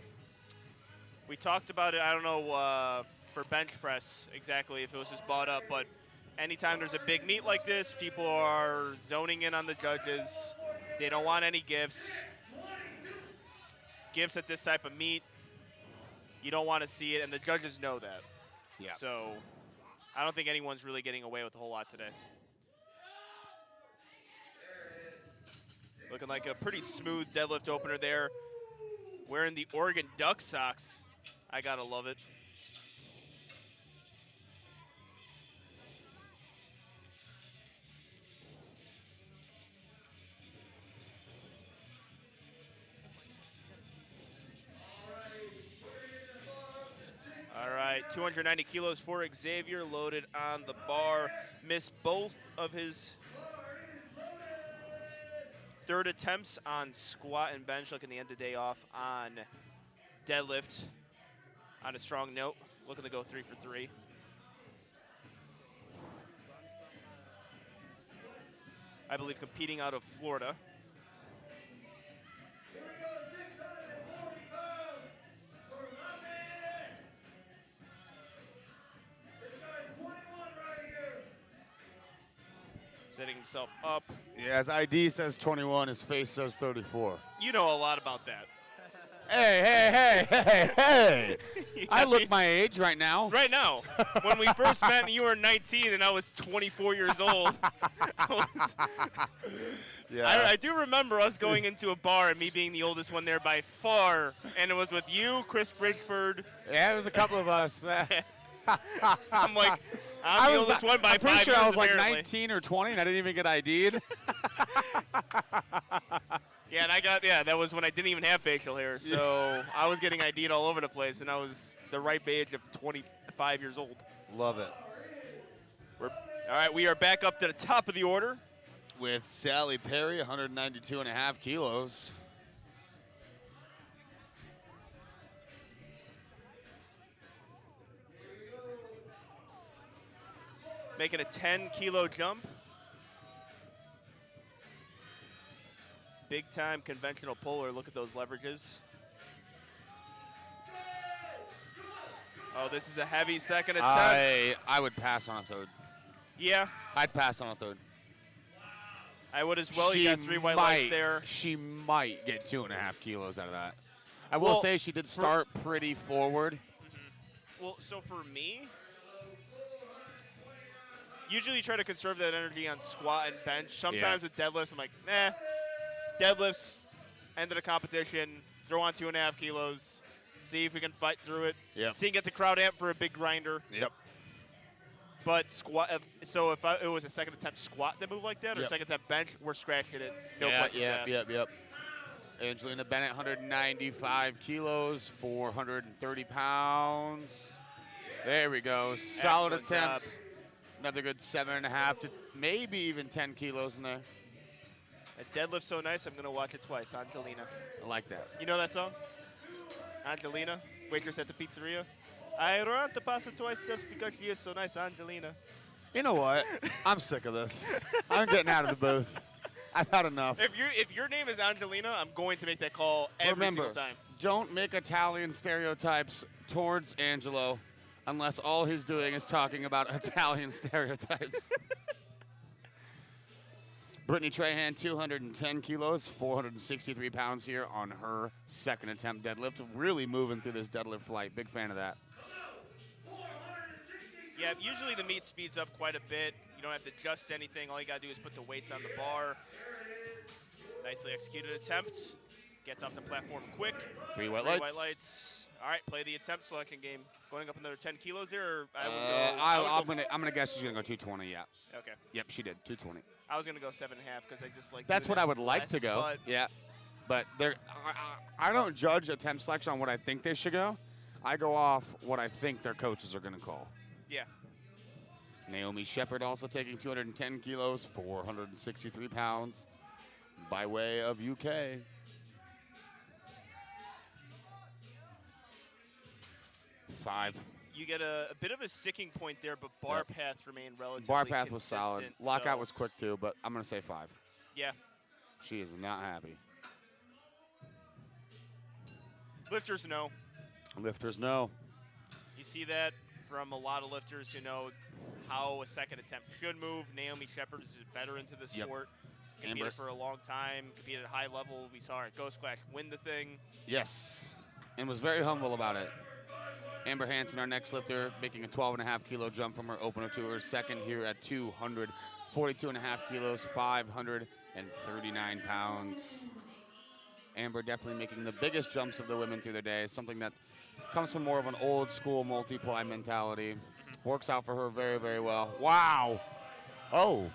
we talked about it. I don't know for bench press exactly if it was just bought up, but anytime there's a big meet like this, people are zoning in on the judges. They don't want any gifts. Gifts at this type of meet, you don't want to see it, and the judges know that. Yeah. So I don't think anyone's really getting away with a whole lot today. Looking like a pretty smooth deadlift opener there. Wearing the Oregon Duck socks. I gotta love it. All right, 290 kilos for Xavier, loaded on the bar. Missed both of his third attempts on squat and bench, looking to end the day off on deadlift on a strong note. Looking to go 3 for 3. I believe competing out of Florida. Setting himself up. Yeah, his ID says 21, his face says 34. You know a lot about that. Hey. I look my age right now. Right now. When we first met, you were 19 and I was 24 years old. Yeah. I do remember us going into a bar and me being the oldest one there by far. And it was with you, Chris Bridgeford. Yeah, it was a couple of us. I'm like, I'm the oldest one by I'm pretty 5 sure years, I was like apparently. 19 or 20 and I didn't even get ID'd. Yeah, and that was when I didn't even have facial hair. So I was getting ID'd all over the place, and I was the ripe age of 25 years old. Love it. All right, we are back up to the top of the order. With Sally Perry, 192.5 kilos. Making a 10-kilo jump. Big time conventional puller. Look at those leverages. Oh, this is a heavy second attempt. I would pass on a third. Yeah. I'd pass on a third. I would as well. You got 3 white lights there. She might get 2.5 kilos out of that. I will say she did start pretty forward. Well, so for me, usually try to conserve that energy on squat and bench. Sometimes with deadlifts, I'm like, nah. Deadlifts, end of the competition, throw on 2.5 kilos, see if we can fight through it. Yep. See and get the crowd amp for a big grinder. Yep. But squat, so if it was a second attempt squat that moved like that, or second attempt bench, we're scratching it. No questions asked. Yep. Angelina Bennett, 195 kilos, 430 pounds. There we go. Solid Excellent attempt. job. Another good 7.5 to maybe even 10 kilos in there. That deadlift's so nice, I'm going to watch it twice. Angelina. I like that. You know that song? Angelina, waitress at the pizzeria. I want to pass it twice just because she is so nice, Angelina. You know what? I'm sick of this. I'm getting out of the booth. I've had enough. If your name is Angelina, I'm going to make that call every single time. Don't make Italian stereotypes towards Angelo unless all he's doing is talking about Italian stereotypes. Brittany Trahan, 210 kilos, 463 pounds here on her second attempt deadlift. Really moving through this deadlift flight. Big fan of that. Yeah, usually the meet speeds up quite a bit. You don't have to adjust anything. All you got to do is put the weights on the bar. Nicely executed attempt. Gets off the platform quick. 3 white White lights. lights. All right, play the attempt selection game. Going up another 10 kilos there? Or I'm gonna guess she's gonna go 220. Yeah. Okay. Yep, she did 220. I was gonna go 7.5 because I just like. That's doing what I it would like to less, go. but Yeah, but I don't judge attempt selection on what I think they should go. I go off what I think their coaches are gonna call. Yeah. Naomi Shepard also taking 210 kilos, 463 pounds, by way of UK. 5. You get a bit of a sticking point there, but bar path remained relatively Bar path was solid. consistent, Lockout so- was quick too, but I'm going to say 5. Yeah. She is not happy. Lifters know. Lifters know. You see that from a lot of lifters who know how a second attempt should move. Naomi Shepard is a veteran to the Yep. sport. Amber. Competed for a long time, competed at a high level. We saw her at Ghost Clash win the thing. Yes, and was very humble about it. Amber Hansen, our next lifter, making a 12.5 kilo jump from her opener to her second here at 242.5 kilos, 539 pounds. Amber definitely making the biggest jumps of the women through their day, something that comes from more of an old school multiply mentality. Works out for her very, very well. Wow. Oh.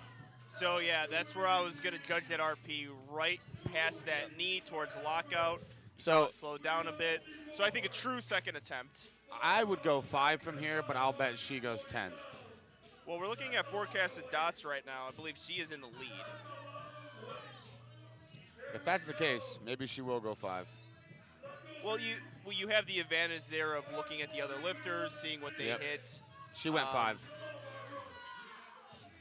So yeah, that's where I was going to judge that RP, right past that knee towards lockout. So it slowed down a bit. So I think a true second attempt. I would go 5 from here, but I'll bet she goes 10. Well, we're looking at forecasted dots right now. I believe she is in the lead. If that's the case, maybe she will go 5. Well, you have the advantage there of looking at the other lifters, seeing what they Yep. hit. She went 5.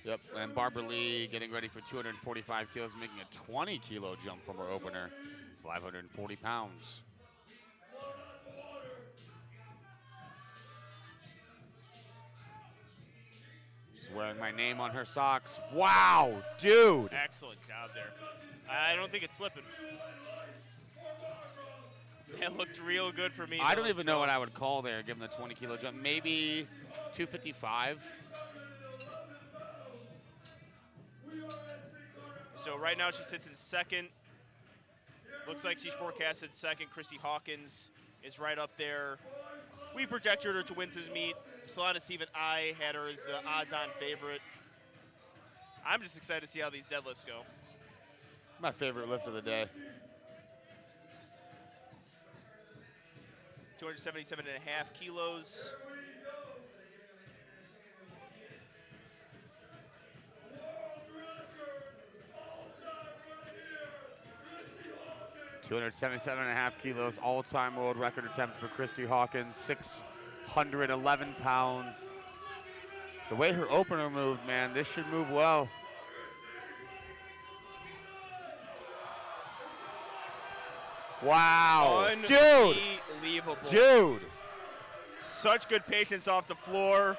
Yep, and Barbara Lee getting ready for 245 kilos, making a 20 kilo jump from her opener, 540 pounds. She's wearing my name on her socks. Wow, dude. Excellent job there. I don't think it's slipping. That looked real good for me. I don't even know what I would call there, given the 20 kilo jump. Maybe 255. So right now she sits in second. Looks like she's forecasted second. Christy Hawkins is right up there. We projected her to win this meet. Solana Steve and I had her as the odds-on favorite. I'm just excited to see how these deadlifts go. My favorite lift of the day. 277.5 kilos. $277.5 kilos, all-time world record attempt for Christy Hawkins, 611 pounds. The way her opener moved, man, this should move well. Wow, dude, Unbelievable. dude. Such good patience off the floor.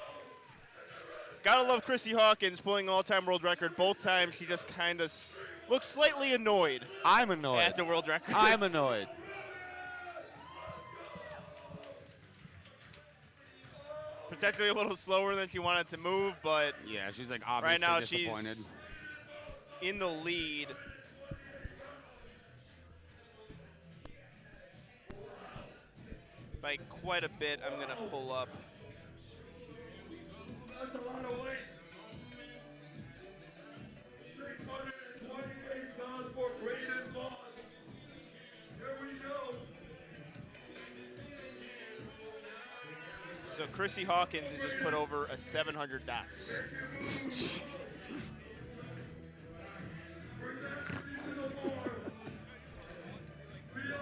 Gotta love Christy Hawkins pulling an all-time world record. Both times she just kind of looks slightly annoyed. I'm annoyed. At the world record. I'm annoyed. Potentially a little slower than she wanted to move, but yeah, she's like obviously right now disappointed. she's in the lead. By quite a bit. I'm gonna pull up. That's a lot of weight. 628 pounds for Braden Vaughn. Here we go. So Chrissy Hawkins has just put over a 700 dots.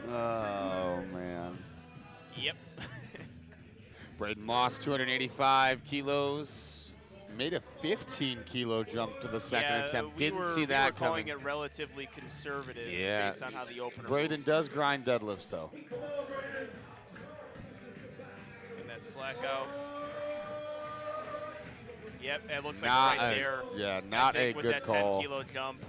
Oh, man. Yep. Braden Moss, 285 kilos. Made a 15 kilo jump to the second attempt. Didn't see that we were calling coming. it relatively conservative Yeah. based on how the opener Braden does grind deadlifts, though. and that slack out. Yep, it looks like Not right a- there. yeah, I not think a with good that call. 10 kilo jump.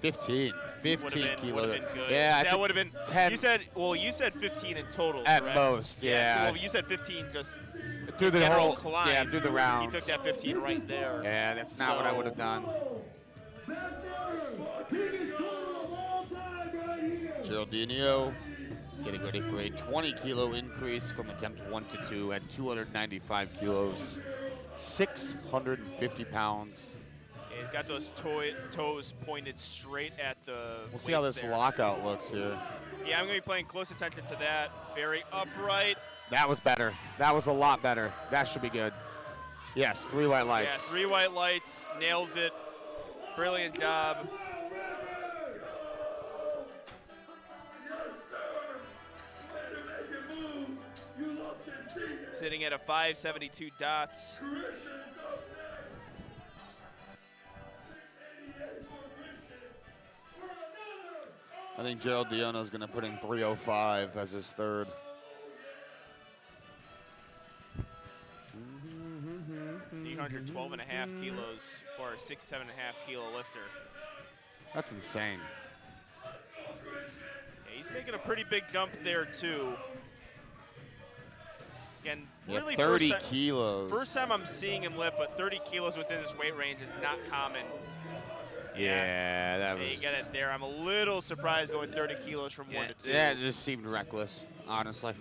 15 Would've been kilo. good. Yeah, I that think would have been 10 You said 15 in total. At correct? most, yeah. Well, you said 15 just through the general whole climb. yeah, through the rounds. He took that 15 right there. Yeah, that's not what I would have done. Geraldinho getting ready for a 20 kilo increase from attempt 1 to 2 at 295 kilos, 650 pounds. Yeah, he's got those toes pointed straight at the We'll see how this there. lockout looks here. Yeah, I'm going to be paying close attention to that. Very upright. That was better. That was a lot better. That should be good. Yes, 3 white lights. Yeah, 3 white lights. Nails it. Brilliant job. Sitting at a 572 dots. I think Gerald Diona's going to put in 305 as his third. 312.5 kilos for a 67.5 kilo lifter. That's insane. Yeah, he's making a pretty big jump there too. Again, Yeah, really 30 kilos. First time I'm seeing him lift, but 30 kilos within his weight range is not common. Yeah, that was. You get it there. I'm a little surprised going 30 kilos from 1 to 2. Yeah, it just seemed reckless, honestly.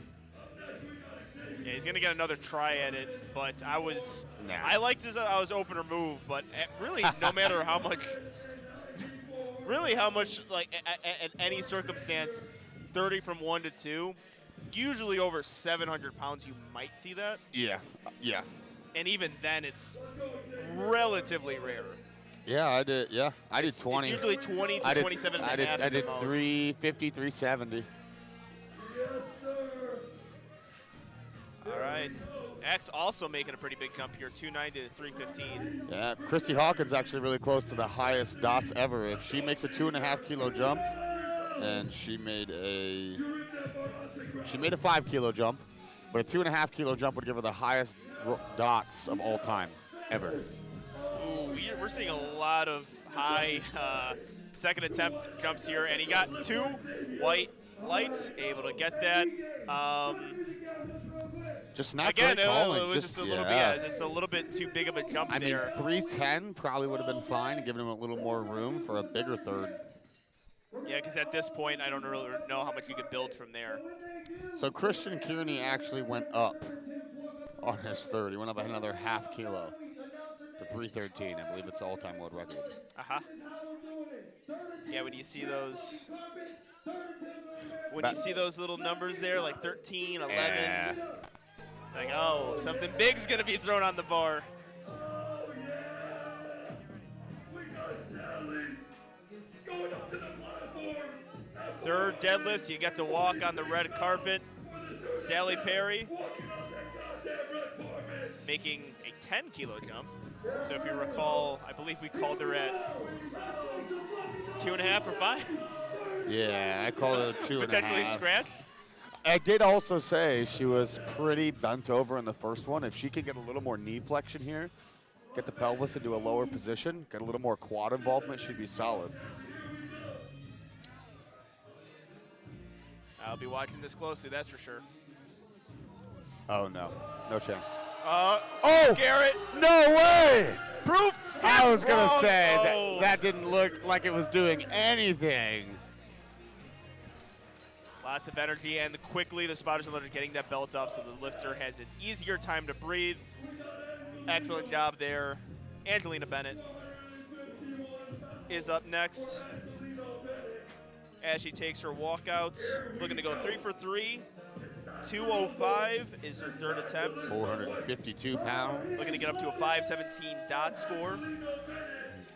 Yeah, he's gonna get another try at it, but I liked his opener move, but really, no matter how much, like at any circumstance, 30 from 1 to 2, usually over 700 pounds, you might see that. Yeah, yeah. And even then, it's relatively rare. Yeah, I did. Yeah, I did 20. It's usually 20 to 27 and a half. I did 350, 370. All right. X also making a pretty big jump here, 290 to 315. Yeah, Christy Hawkins actually really close to the highest dots ever. If she makes a 2.5 kilo jump, and she made a 5 kilo jump, but a 2.5 kilo jump would give her the highest dots of all time ever. Ooh, we're seeing a lot of high second attempt jumps here, and he got 2 white lights, able to get that. Just not again, great calling. it was just a little bit, just a little bit too big of a jump there. I mean, 310 probably would have been fine, giving him a little more room for a bigger third. Yeah, because at this point, I don't really know how much you could build from there. So Christian Kearney actually went up on his third. He went up another half kilo to 313. I believe it's all-time world record. Uh-huh. Yeah, when you see those, you see those little numbers there, like 13, 11, yeah. Like, oh, something big's gonna be thrown on the bar. Third deadlifts, you get to walk on the red carpet. Sally Perry making a 10 kilo jump. So if you recall, I believe we called her at 2.5 or 5. Yeah, I called it a 2.5. Potentially scratch. I did also say she was pretty bent over in the first one. If she could get a little more knee flexion here, get the pelvis into a lower position, get a little more quad involvement, she'd be solid. I'll be watching this closely, that's for sure. Oh, no. No chance. Oh, Garrett. No way! Proof. I was going to say that didn't look like it was doing anything. Lots of energy, and quickly the spotters are getting that belt off so the lifter has an easier time to breathe. Excellent job there. Angelina Bennett is up next as she takes her walkouts. Looking to go 3 for 3. 205 is her third attempt. 452 pounds. Looking to get up to a 517 dot score.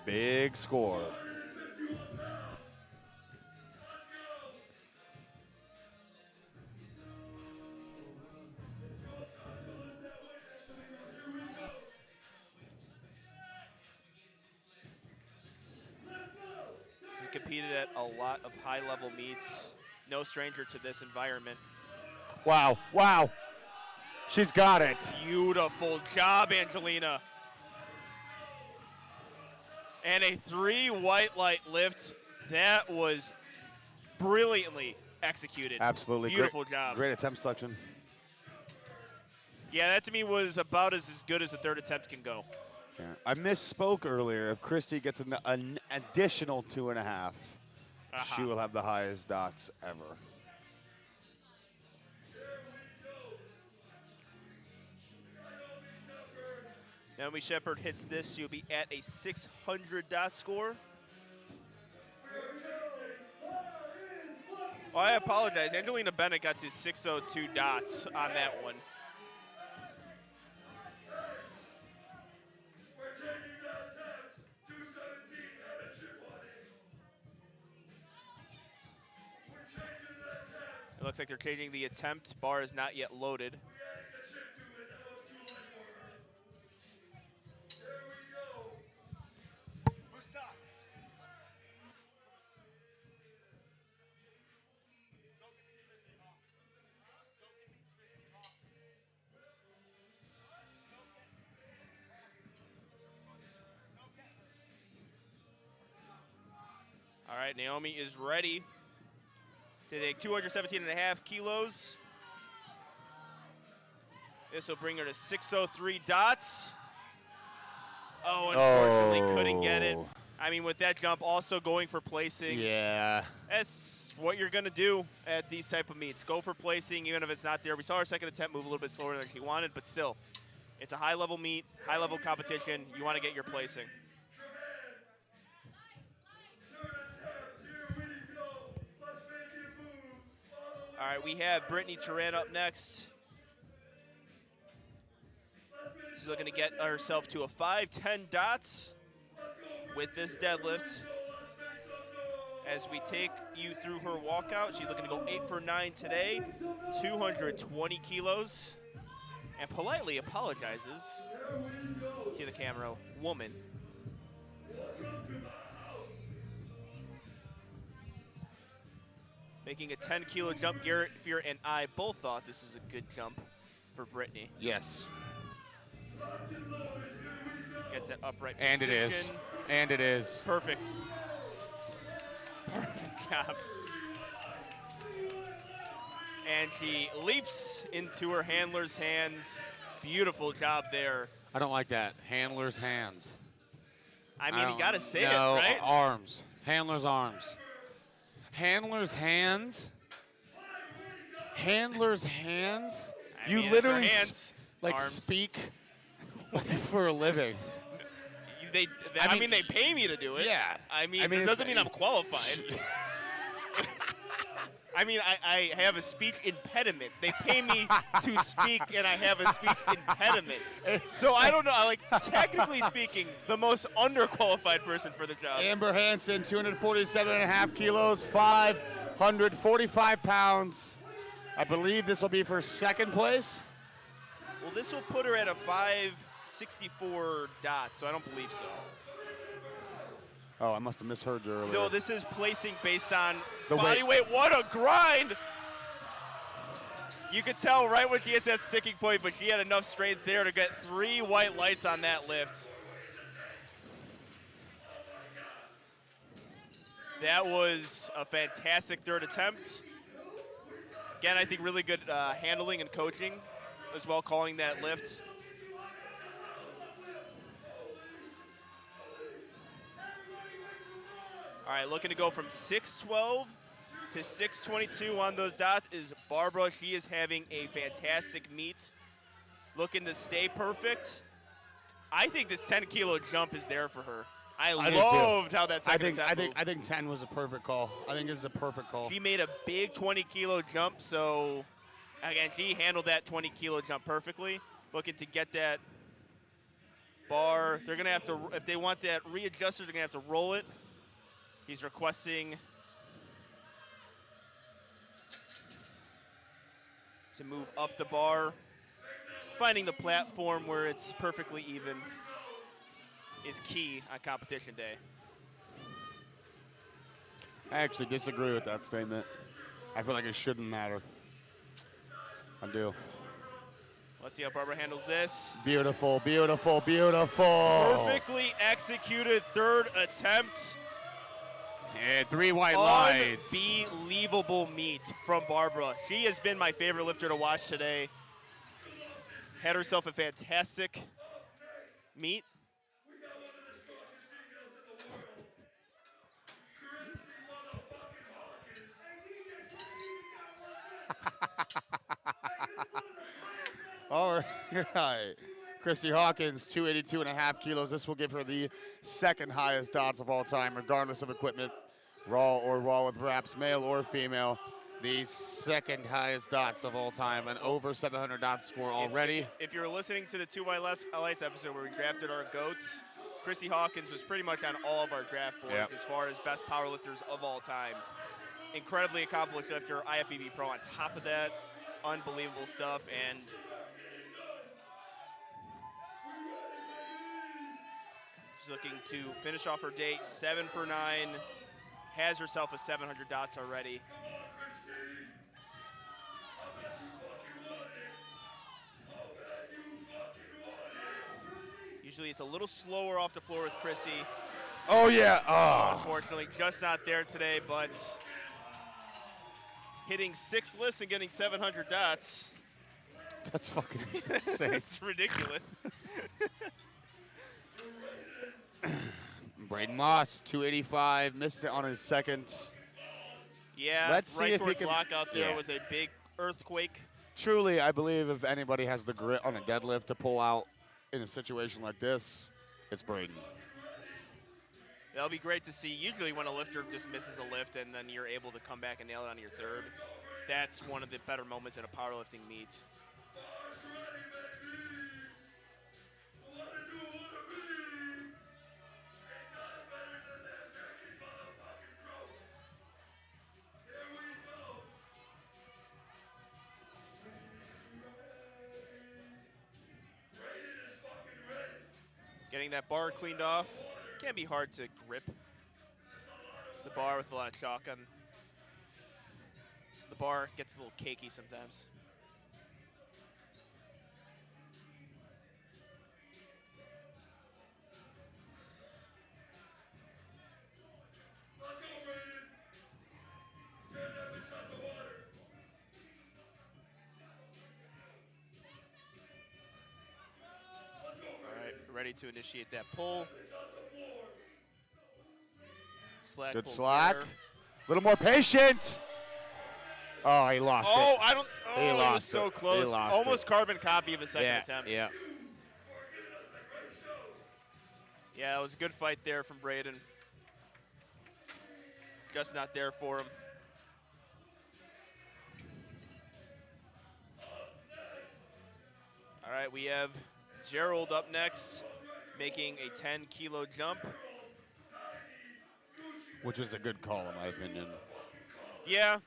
Big score. She's competed at a lot of high-level meets. No stranger to this environment. Wow, wow. She's got it. Beautiful job, Angelina. And a 3 white light lift. That was brilliantly executed. Absolutely. Beautiful job. Great attempt selection. Yeah, that to me was about as good as the third attempt can go. Yeah. I misspoke earlier. If Christy gets an additional 2.5, she will have the highest dots ever. Naomi Shepard hits this, she'll be at a 600 dot score. Oh, I apologize. Angelina Bennett got to 602 dots on that one. It looks like they're changing the attempt. Bar is not yet loaded. right, Naomi is ready to take 217.5 kilos. This will bring her to 603 dots. Oh, unfortunately couldn't get it. I mean, with that jump, also going for placing. Yeah. That's what you're going to do at these type of meets. Go for placing, even if it's not there. We saw her second attempt move a little bit slower than she wanted, but still, it's a high-level meet, high-level competition. You want to get your placing. All right, we have Brittany Turan up next. She's looking to get herself to a 510 dots with this deadlift. As we take you through her walkout, she's looking to go 8 for 9 today, 220 kilos, and politely apologizes to the camera woman. Making a 10-kilo jump. Garrett, Fear, and I both thought this was a good jump for Brittany. Yes. Gets that upright And position. it is. And it is. Perfect. Perfect job. And she leaps into her handler's hands. Beautiful job there. I don't like that. Handler's hands. I mean, you got to say no, it, right? Arms. Handler's arms. Handler's hands. Handler's hands. I You mean, it's literally her hands, arms. speak for a living. I mean, they pay me to do it. Yeah. I mean it's- it doesn't mean I'm qualified. I mean, I have a speech impediment. They pay me to speak, and I have a speech impediment. So I don't know. Like, technically speaking, the most underqualified person for the job. Amber Hansen, 247.5 kilos, 545 pounds. I believe this will be for second place. Well, this will put her at a 564 dots, so I don't believe so. Oh, I must have misheard you earlier. No, this is placing based on The body weight. What a grind! You could tell right when she hits that sticking point, but she had enough strength there to get 3 white lights on that lift. That was a fantastic third attempt. Again, I think really good handling and coaching as well, calling that lift. All right, looking to go from 612 to 622 on those dots is Barbara. She is having a fantastic meet. Looking to stay perfect. I think this 10-kilo jump is there for her. I loved how that second attempt moved. I think 10 was a perfect call. I think this is a perfect call. She made a big 20-kilo jump, so again, she handled that 20-kilo jump perfectly. Looking to get that bar. They're going to have to, if they want that readjusted, they're going to have to roll it. He's requesting to move up the bar. Finding the platform where it's perfectly even is key on competition day. I actually disagree with that statement. I feel like it shouldn't matter. I do. Let's see how Barbara handles this. Beautiful, beautiful, beautiful. Perfectly executed third attempt. Yeah, 3 white lights. Unbelievable meet from Barbara. She has been my favorite lifter to watch today. Had herself a fantastic meet. All right. Christy Hawkins, 282.5 kilos. This will give her the second highest dots of all time, regardless of equipment, raw or raw with wraps, male or female. The second highest dots of all time, an over 700 dot score already. If you're listening to the 2 White Lights episode where we drafted our GOATs, Christy Hawkins was pretty much on all of our draft boards as far as best powerlifters of all time. Incredibly accomplished lifter, IFBB Pro on top of that. Unbelievable stuff. And she's looking to finish off her day 7 for 9. Has herself a 700 dots already. Usually it's a little slower off the floor with Chrissy. Oh, yeah. Oh. Unfortunately, just not there today, but hitting 6 lifts and getting 700 dots. That's fucking insane. It's ridiculous. Braden Moss, 285, missed it on his second. Yeah, Let's see right if he towards can. lockout there Yeah. was a big earthquake. Truly, I believe if anybody has the grit on a deadlift to pull out in a situation like this, it's Braden. That'll be great to see. Usually when a lifter just misses a lift and then you're able to come back and nail it on your third, that's one of the better moments in a powerlifting meet. Getting that bar cleaned off can be hard to grip the bar with a lot of chalk on. The bar gets a little cakey sometimes. All right, ready to initiate that pull. Slack Good pulls slack. there. A little more patient. Oh, he lost it. Oh, I don't. Oh, He it lost was so it. close. He lost Almost it. carbon copy of a second attempt. Yeah. Yeah, it was a good fight there from Braden. Just not there for him. All right, we have Gerald up next, making a 10-kilo jump. Which was a good call, in my opinion. Yeah,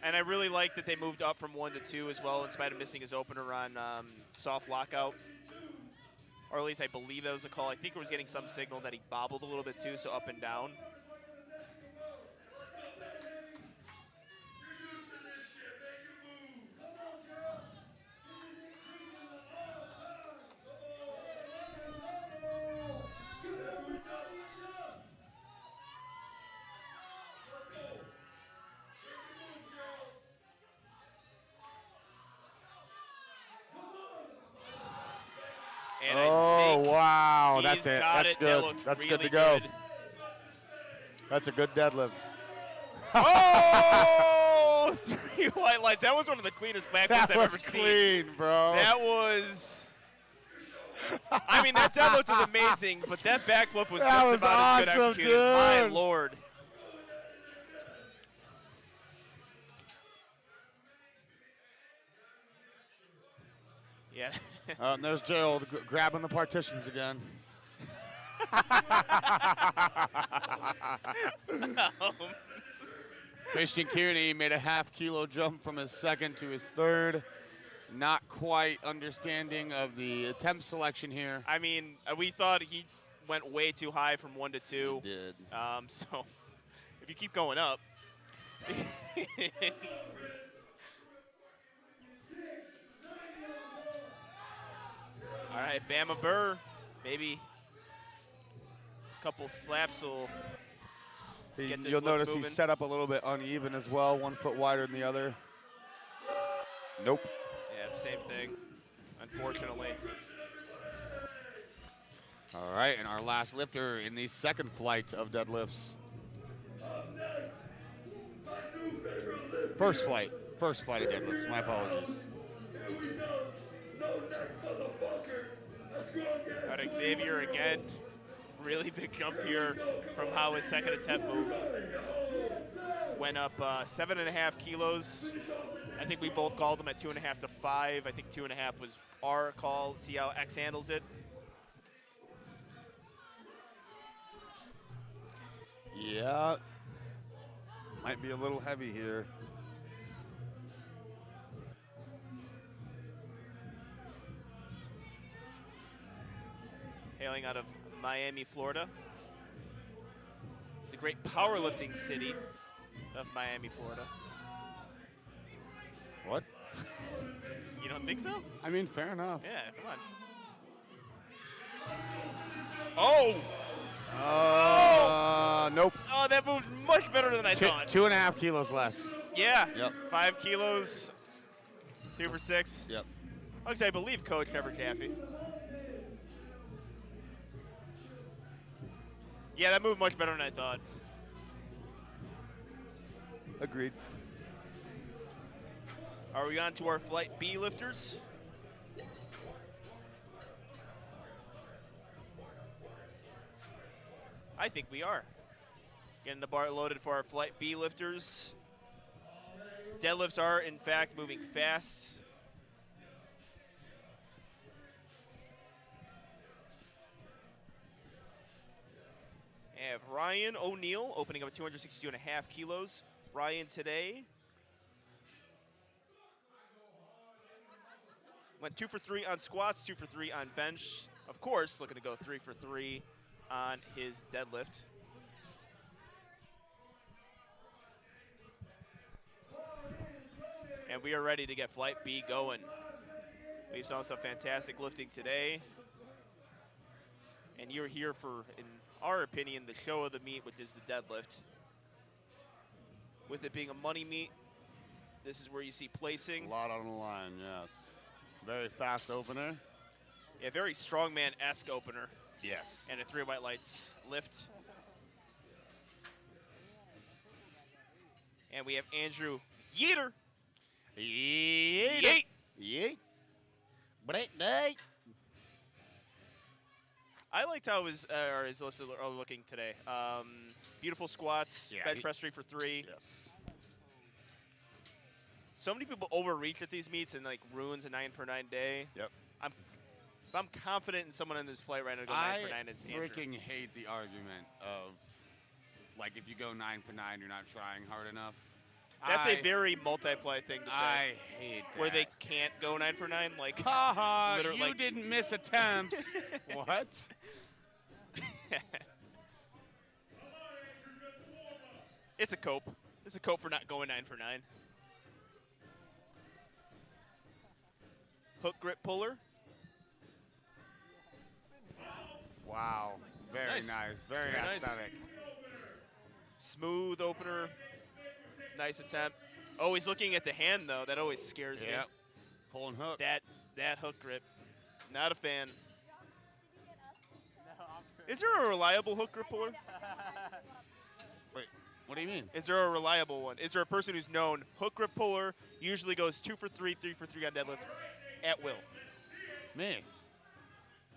and I really like that they moved up from 1 to 2 as well, in spite of missing his opener on soft lockout. Or at least I believe that was a call. I think it was getting some signal that he bobbled a little bit too, so up and down. And Oh, wow. That's he's it. got That's it. That good. looked That's good really to go. good. That's a good deadlift. Oh! 3 white lights. That was one of the cleanest backflips That I've was ever seen. clean, bro. That was. I mean, that deadlift was amazing, but that backflip was That just was about as good awesome, executed. My dude. lord. Yeah. And there's Gerald grabbing the partitions again. Christian Kearney made a half-kilo jump from his second to his third. Not quite understanding of the attempt selection here. I mean, we thought he went way too high from 1 to 2. He did. So if you keep going up. All right, Bama Burr, maybe a couple slaps will get this You'll lift notice moving. he's set up a little bit uneven as well, 1 foot wider than the other. Nope. Yeah, same thing, unfortunately. All right, and our last lifter in the second flight of deadlifts. First flight of deadlifts, my apologies. Got Xavier again. Really big jump here from how his second attempt moved. Went up 7.5 kilos. I think we both called him at 2.5 to 5. I think 2.5 was our call. See how X handles it. Yeah. Might be a little heavy here. Hailing out of Miami, Florida. The great powerlifting city of Miami, Florida. What? You don't think so? I mean, fair enough. Yeah, come on. Oh! much better than I thought. 2.5 kilos less. Yeah. Yep. 5 kilos. 2 for 6. Yep. Looks, I believe, Coach Trevor Chaffee. Yeah, that moved much better than I thought. Agreed. Are we on to our Flight B lifters? I think we are. Getting the bar loaded for our Flight B lifters. Deadlifts are, in fact, moving fast. I have Ryan O'Neill opening up at 262.5 kilos. Ryan today went 2 for 3 on squats, 2 for 3 on bench. Of course, looking to go 3 for 3 on his deadlift. And we are ready to get Flight B going. We've saw some fantastic lifting today. And you're here for, in our opinion, the show of the meet, which is the deadlift. With it being a money meet, this is where you see placing. A lot on the line, yes. Very fast opener. Yeah, very strongman-esque opener. Yes. And a 3 white lights lift. And we have Andrew Yeater. Yeet. Yeet. Break day. I liked how his lifts are looking today. Beautiful squats, Yeah, bench press 3 for 3. Yes. So many people overreach at these meets and like ruins a 9 for 9 day. Yep. If I'm confident in someone in this flight right now to go 9 for 9, it's Andrew. freaking hate the argument of, like, if you go 9 for 9, you're not trying hard enough. That's a very multiply thing to say. I hate that. Where they can't go 9 for 9. Like, haha, literally, you like, didn't miss attempts. What? It's a cope. It's a cope for not going 9 for 9. Hook grip puller. Wow. Very nice. Very aesthetic. Smooth opener. Nice attempt. Oh, he's looking at the hand, though. That always scares me. Yep. Pulling hook. That hook grip. Not a fan. Is there a reliable hook grip puller? Wait, what do you mean? Is there a reliable one? Is there a person who's known hook grip puller usually goes 2 for 3, 3 for 3 on deadlifts at will? Me.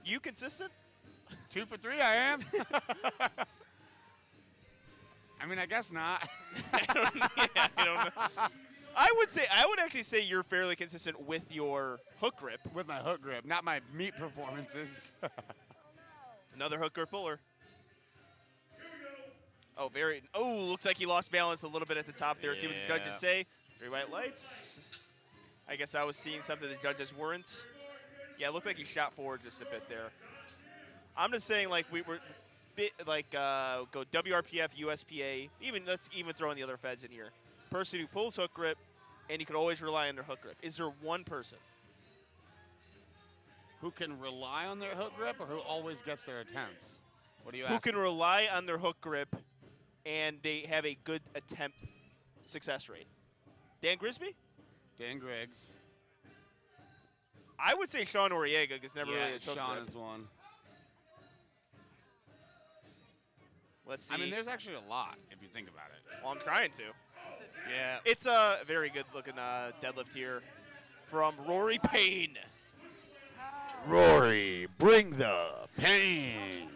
You consistent? 2 for 3, I am. I mean, I guess not. I don't know. I would actually say you're fairly consistent with your hook grip. With my hook grip, not my meet performances. Another hook grip puller. Oh, looks like he lost balance a little bit at the top there. See what the judges say. 3 white lights. I guess I was seeing something the judges weren't. Yeah, it looked like he shot forward just a bit there. I'm just saying, like, we were go WRPF, USPA, let's even throw in the other feds in here. Person who pulls hook grip, and you can always rely on their hook grip. Is there one person who can rely on their hook grip, or who always gets their attempts? What do you ask? who can rely on their hook grip, and they have a good attempt success rate? Dan Grisby? Dan Griggs. I would say Sean Noriega, because never really has hook Sean grip. is one. Let's see. I mean, there's actually a lot if you think about it. Well, I'm trying to. Yeah. It's a very good-looking deadlift here from Rory Payne. Rory, bring the pain.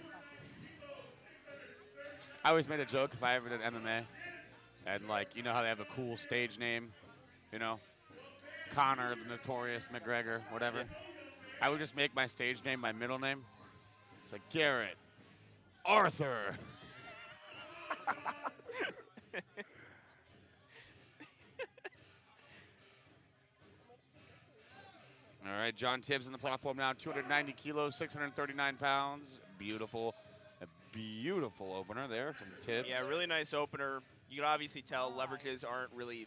I always made a joke if I ever did MMA, and like, you know how they have a cool stage name, you know, Conor, the Notorious McGregor, whatever. Yeah. I would just make my stage name my middle name. It's like Garrett, Arthur. All right, John Tibbs on the platform now, 290 kilos, 639 pounds. Beautiful, a beautiful opener there from Tibbs. Yeah, really nice opener. You can obviously tell leverages aren't really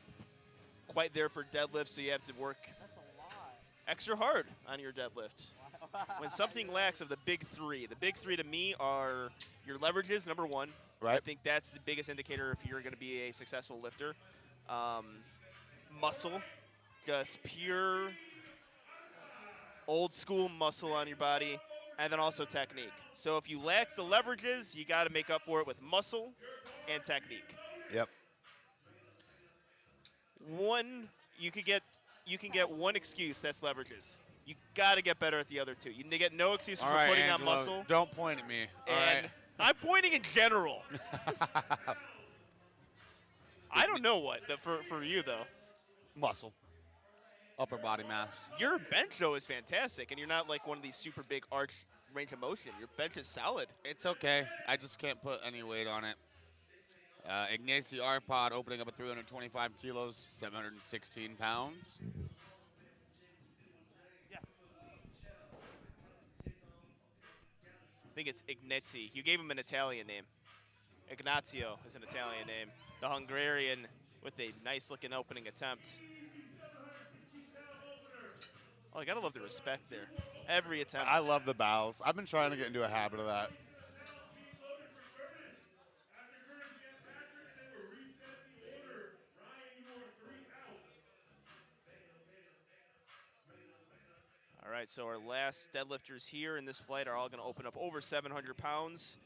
quite there for deadlifts, so you have to work extra hard on your deadlift. when something lacks of the big three to me are your leverages, number one. Right. I think that's the biggest indicator if you're going to be a successful lifter. Muscle, just pure old school muscle on your body, and then also technique. So if you lack the leverages, you got to make up for it with muscle and technique. Yep. You can get one excuse, that's leverages. You got to get better at the other two. You get no excuses All for right, putting Angelo, on muscle. Don't point at me. All And right. I'm pointing in general. I don't know what for you though. Muscle. Upper body mass. Your bench though is fantastic, and you're not like one of these super big arch range of motion. Your bench is solid. It's okay. I just can't put any weight on it. Ignacy R-Pod opening up at 325 kilos, 716 pounds. I think it's Ignazi. You gave him an Italian name. Ignazio is an Italian name. The Hungarian with a nice looking opening attempt. Oh, I gotta love the respect there. Every attempt. I love the bows. I've been trying to get into a habit of that. All right, so our last deadlifters here in this flight are all going to open up over 700 pounds.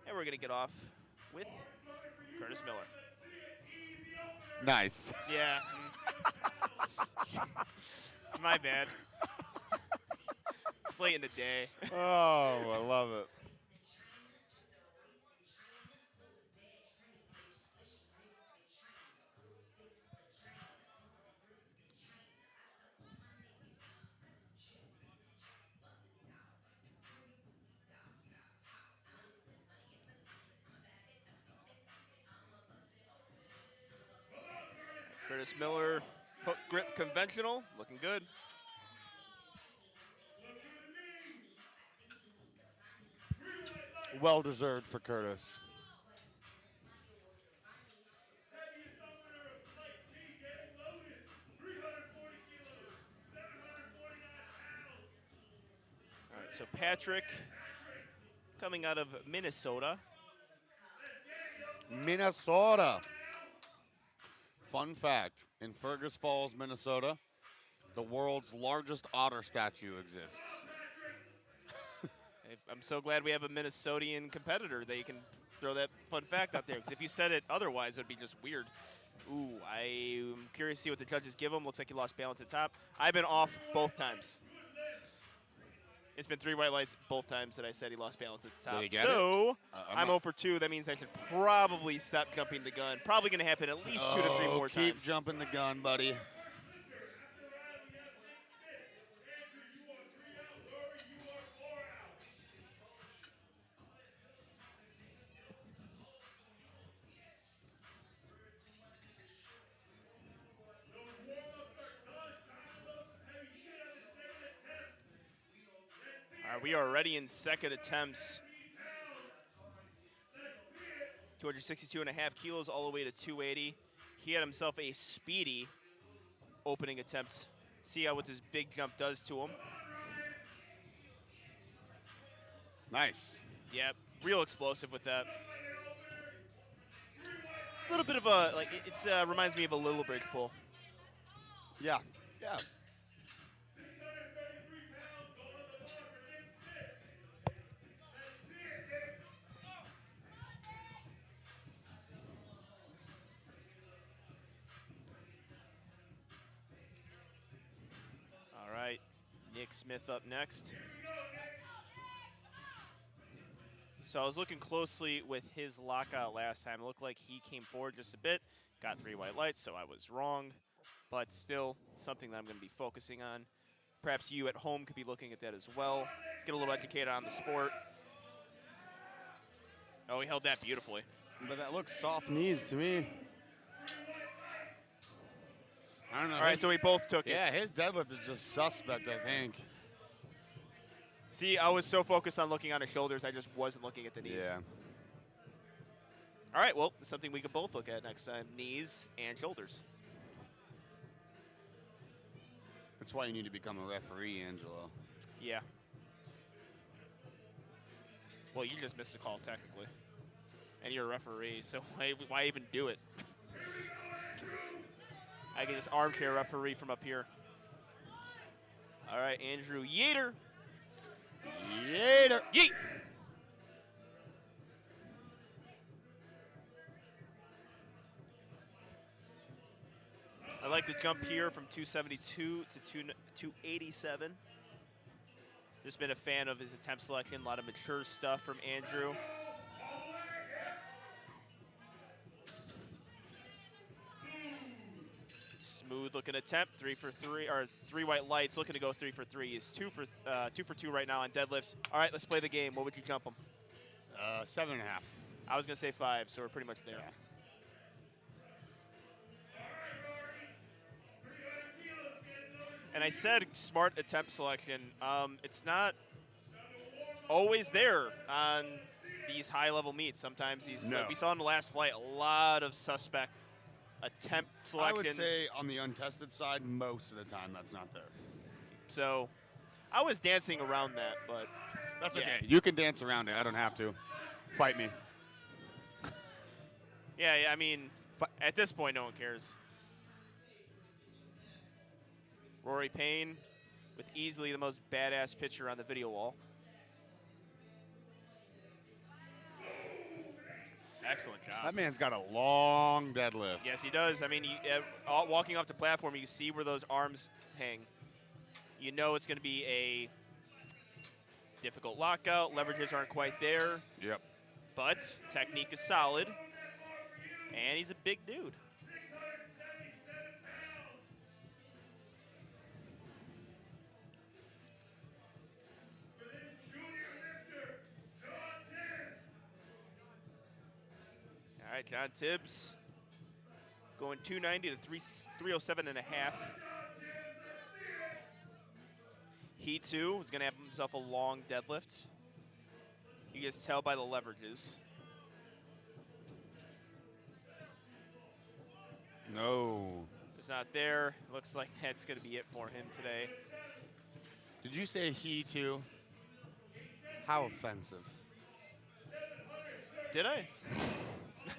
And we're going to get off with Curtis Miller. Nice. Yeah. My bad. It's late in the day. Oh, I love it. Curtis Miller, hook grip conventional, looking good. Well deserved for Curtis. All right, so Patrick coming out of Minnesota. Minnesota. Fun fact, in Fergus Falls, Minnesota, the world's largest otter statue exists. I'm so glad we have a Minnesotian competitor that you can throw that fun fact out there. Because if you said it otherwise, it would be just weird. Ooh, I'm curious to see what the judges give him. Looks like he lost balance at top. I've been off both times. It's been 3 white lights both times that I said he lost balance at the top. Did he get So I'm I'm 0 for 2. That means I should probably stop jumping the gun. Probably going to happen at least 2 to 3 more keep times. jumping the gun, buddy. All right, we are already in second attempts. 262.5 kilos all the way to 280. He had himself a speedy opening attempt. See what this big jump does to him. Nice. Yep, real explosive with that. A little bit of a, like, it's reminds me of a little bridge pull. Yeah, yeah. All right, Nick Smith up next. So I was looking closely with his lockout last time. It looked like he came forward just a bit, got 3 white lights, so I was wrong. But still, something that I'm going to be focusing on. Perhaps you at home could be looking at that as well. Get a little educated on the sport. Oh, he held that beautifully. But that looks soft knees to me. I don't know. All right, so we both took it. Yeah, his deadlift is just suspect, I think. See, I was so focused on looking on his shoulders, I just wasn't looking at the knees. Yeah. All right, well, it's something we could both look at next time, knees and shoulders. That's why you need to become a referee, Angelo. Yeah. Well, you just missed the call technically, and you're a referee, so why even do it? I can just armchair referee from up here. All right, Andrew Yeater. Yeater. Yeet. I like to jump here from 272 to 287. Just been a fan of his attempt selection, a lot of mature stuff from Andrew. Smooth looking attempt, 3 for 3, or 3 white lights, looking to go 3 for 3. He's 2 for 2 right now on deadlifts. All right, let's play the game. What would you jump him? 7.5. I was gonna say 5, so we're pretty much there. Yeah. And I said smart attempt selection. It's not always there on these high-level meets. Sometimes we saw in the last flight a lot of suspect attempt selections. I would say on the untested side, most of the time that's not there. So I was dancing around that, but that's yeah. okay. You can dance around it. I don't have to. Fight me. Yeah, I mean, at this point, no one cares. Rory Payne with easily the most badass picture on the video wall. Excellent job. That man's got a long deadlift. Yes, he does. I mean, walking off the platform, you see where those arms hang. You know it's going to be a difficult lockout. Leverages aren't quite there. Yep. But technique is solid. And he's a big dude. All right, John Tibbs going 290 to 307 and a half. He too is going to have himself a long deadlift. You can just tell by the leverages. No. It's not there. Looks like that's going to be it for him today. Did you say he too? How offensive. Did I?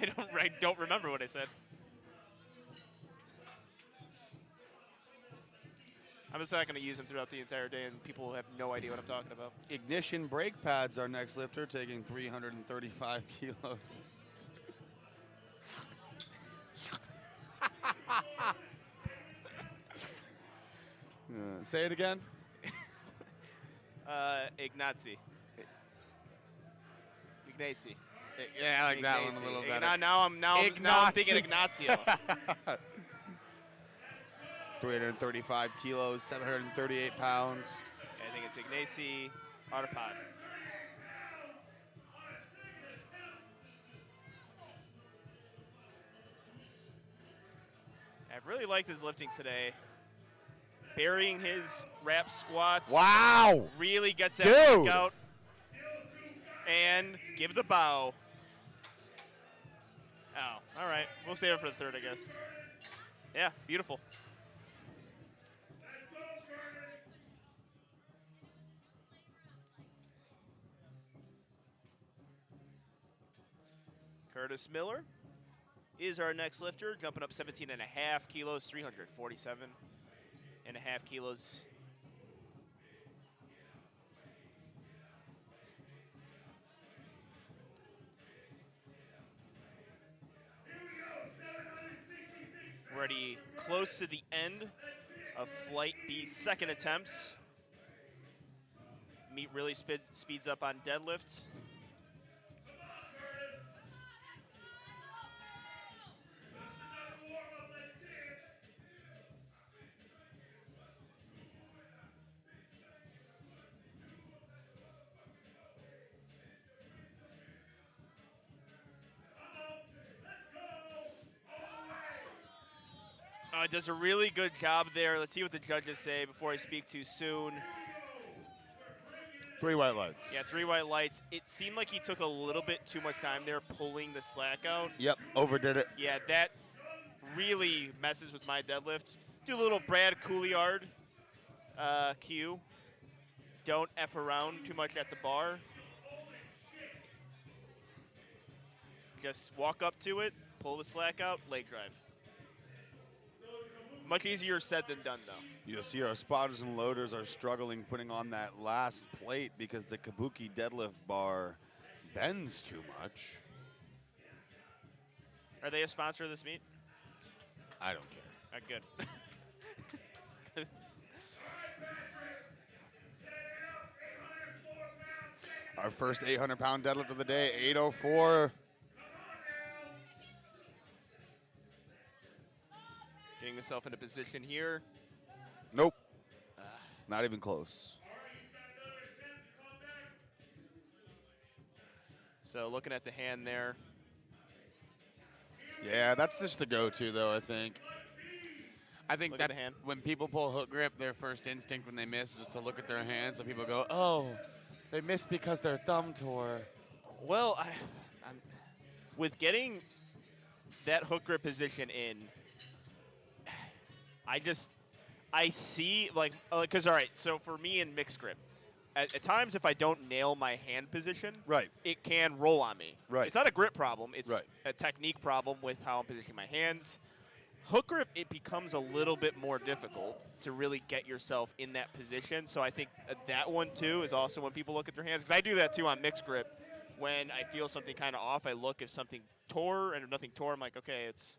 I don't remember what I said. I'm just not going to use them throughout the entire day, and people have no idea what I'm talking about. Ignition brake pads, our next lifter, taking 335 kilos. Say it again. Ignazi. Ignazi. Yeah, I like that one a little better. Now I'm thinking Ignacio. 335 kilos, 738 pounds. I think it's Ignacy Arpad. I've really liked his lifting today. Burying his wrap squats. Wow. Really gets that Dude. workout. And give the bow. Oh, all right. We'll save it for the third, I guess. Yeah, beautiful. Curtis Miller is our next lifter, jumping up 17.5 kilos, 347.5 kilos. We're already close to the end of Flight B's second attempts. Meet really speeds up on deadlifts. Does a really good job there. Let's see what the judges say before I speak too soon. 3 white lights. Yeah, 3 white lights. It seemed like he took a little bit too much time there pulling the slack out. Yep, overdid it. Yeah, that really messes with my deadlift. Do a little Brad Couliard cue. Don't F around too much at the bar. Just walk up to it, pull the slack out, leg drive. Much easier said than done, though. You'll see our spotters and loaders are struggling putting on that last plate because the Kabuki deadlift bar bends too much. Are they a sponsor of this meet? I don't care. Good. Our first 800-pound deadlift of the day, 804. Getting himself into position here. Nope. Not even close. So looking at the hand there. Yeah, that's just the go-to, though, I think. I think Look at that the hand. when people pull hook grip, their first instinct when they miss is to look at their hands. So people go, oh, they missed because their thumb tore. Well, I'm with getting that hook grip position in, I see, like, because, all right, so for me in mixed grip, at times if I don't nail my hand position, right, it can roll on me. Right. It's not a grip problem. It's right. a technique problem with how I'm positioning my hands. Hook grip, it becomes a little bit more difficult to really get yourself in that position. So I think that one, too, is also when people look at their hands. Because I do that, too, on mixed grip. When I feel something kind of off, I look if something tore, and if nothing tore, I'm like, okay, it's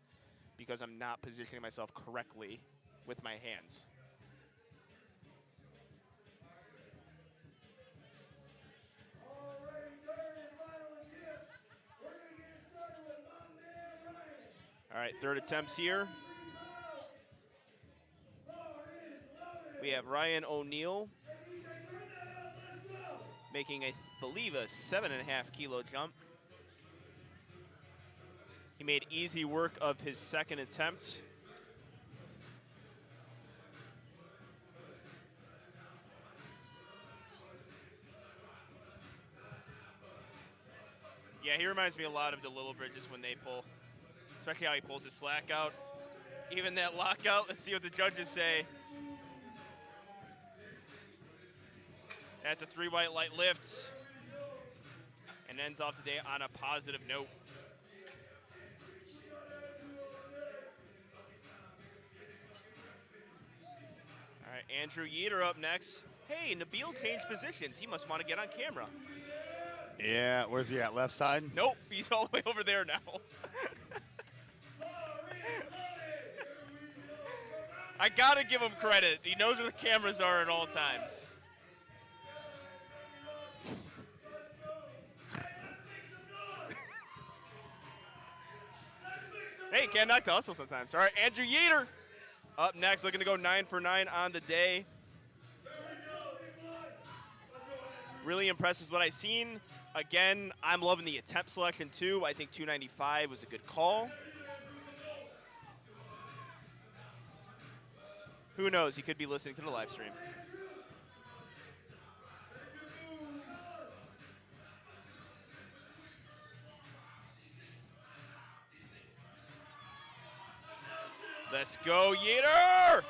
because I'm not positioning myself correctly with my hands. All right, third attempts here. We have Ryan O'Neill making, I believe, a 7.5 kilo jump. He made easy work of his second attempt. Yeah, he reminds me a lot of the Little Bridges when they pull, especially how he pulls his slack out. Even that lockout, let's see what the judges say. That's a 3 white light lift and ends off today on a positive note. All right, Andrew Yeater up next. Hey, Nabil changed positions. He must want to get on camera. Yeah, where's he at? Left side? Nope, he's all the way over there now. I gotta give him credit. He knows where the cameras are at all times. Hey, can't knock to hustle sometimes. All right, Andrew Yeater up next, looking to go 9 for 9 on the day. Really impressed with what I've seen. Again, I'm loving the attempt selection too. I think 295 was a good call. Who knows? He could be listening to the live stream. Let's go, Yeater!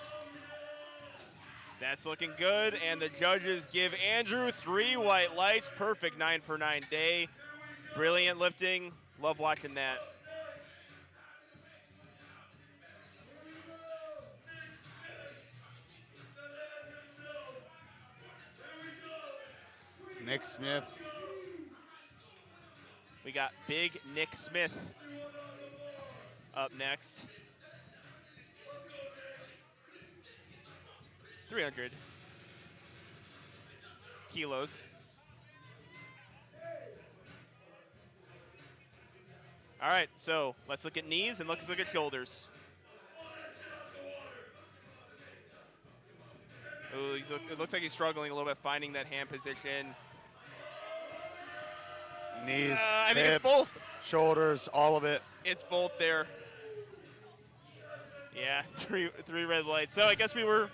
That's looking good, and the judges give Andrew 3 white lights. Perfect 9 for 9 day. Brilliant lifting. Love watching that. Nick Smith. We got big Nick Smith up next. 300 kilos. All right, so let's look at knees and let's look at shoulders. Ooh, it looks like he's struggling a little bit finding that hand position. Knees, I think hips, it's both. Shoulders, all of it. It's both there. Yeah, three red lights. So I guess we're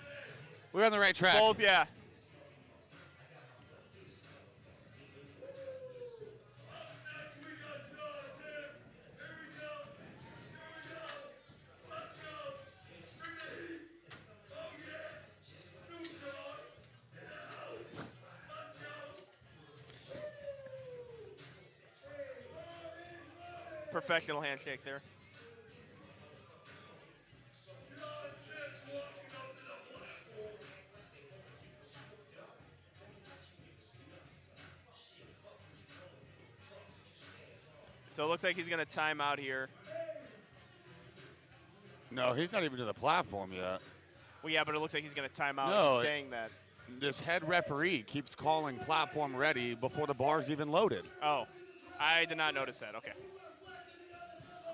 on the right track. Both, yeah. Professional handshake there. So it looks like he's going to time out here. No, he's not even to the platform yet. Well, yeah, but it looks like he's going to time out. No, He's saying that. This head referee keeps calling platform ready before the bar's even loaded. Oh, I did not notice that. Okay.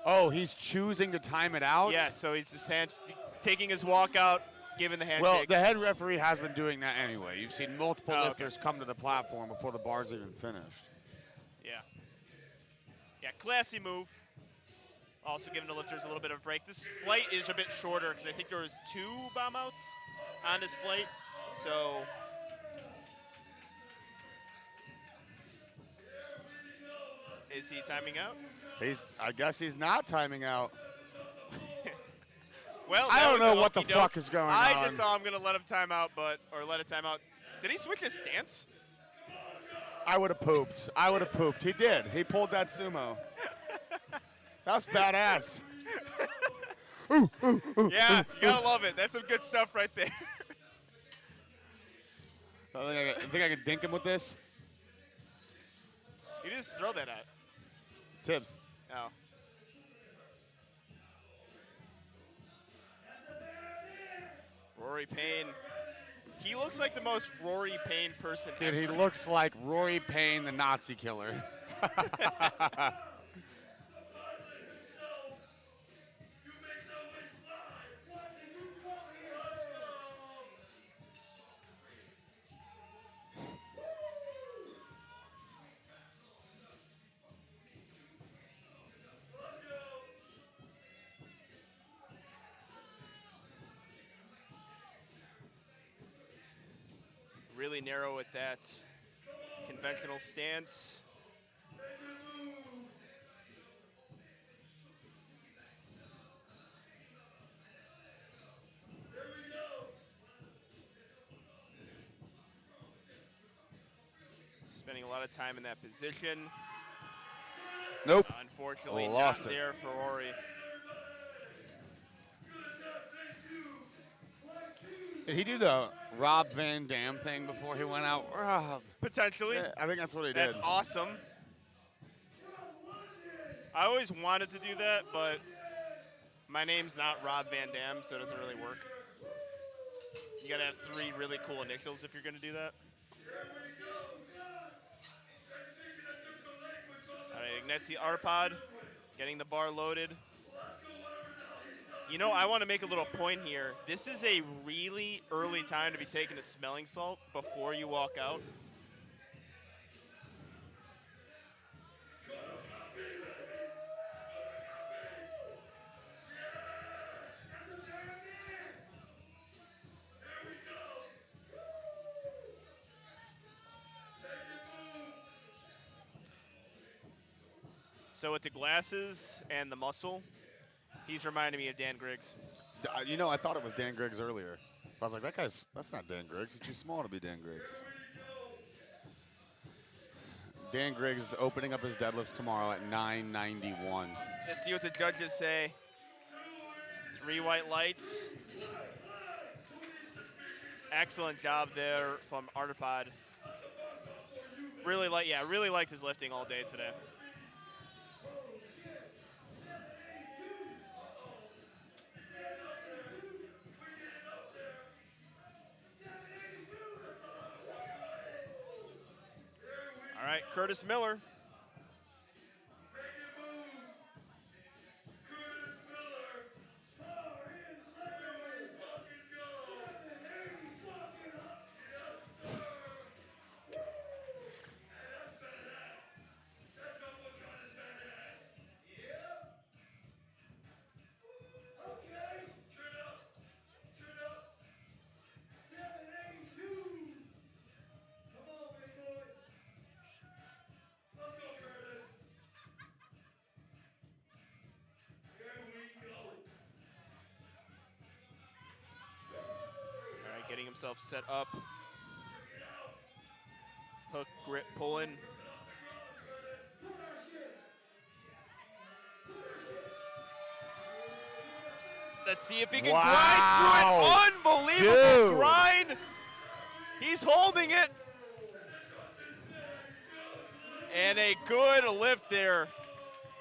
Oh, he's choosing to time it out? Yeah, so he's just taking his walkout, giving the handshake. Well, the head referee has been doing that anyway. You've seen multiple lifters come to the platform before the bar's even finished. Yeah. Yeah, classy move. Also giving the lifters a little bit of a break. This flight is a bit shorter because I think there was 2 bomb outs on this flight. So is he timing out? I guess he's not timing out. Well, I don't know what the okey-doke. fuck is going on. I just saw him going to let him time out, or let it time out. Did he switch his stance? I would have pooped. I would have pooped. He did. He pulled that sumo. That's badass. Yeah, you gotta love it. That's some good stuff right there. I think I can dink him with this. You just throw that at. Tibbs. Oh. Rory Payne. He looks like the most Rory Payne person Dude, ever. he looks like Rory Payne, the Nazi killer. Really narrow at that conventional stance. Spending a lot of time in that position. Nope. Unfortunately, Lost not it. there for Rory. Did he do the Rob Van Dam thing before he went out? Rob. Potentially. Yeah, I think that's what he did. That's awesome. I always wanted to do that, but my name's not Rob Van Dam, so it doesn't really work. You gotta have 3 really cool initials if you're gonna do that. All right, Ignatzi Arpad getting the bar loaded. You know, I want to make a little point here. This is a really early time to be taking a smelling salt before you walk out. So with the glasses and the muscle, he's reminding me of Dan Griggs. You know, I thought it was Dan Griggs earlier. I was like, that's not Dan Griggs. He's too small to be Dan Griggs. Dan Griggs is opening up his deadlifts tomorrow at 991. Let's see what the judges say. 3 white lights. Excellent job there from Artapod. Really liked his lifting all day today. All right, Curtis Miller. Getting himself set up. Hook, grip, pulling. Let's see if he can Wow. grind through it. Unbelievable Dude. grind. He's holding it. And a good lift there.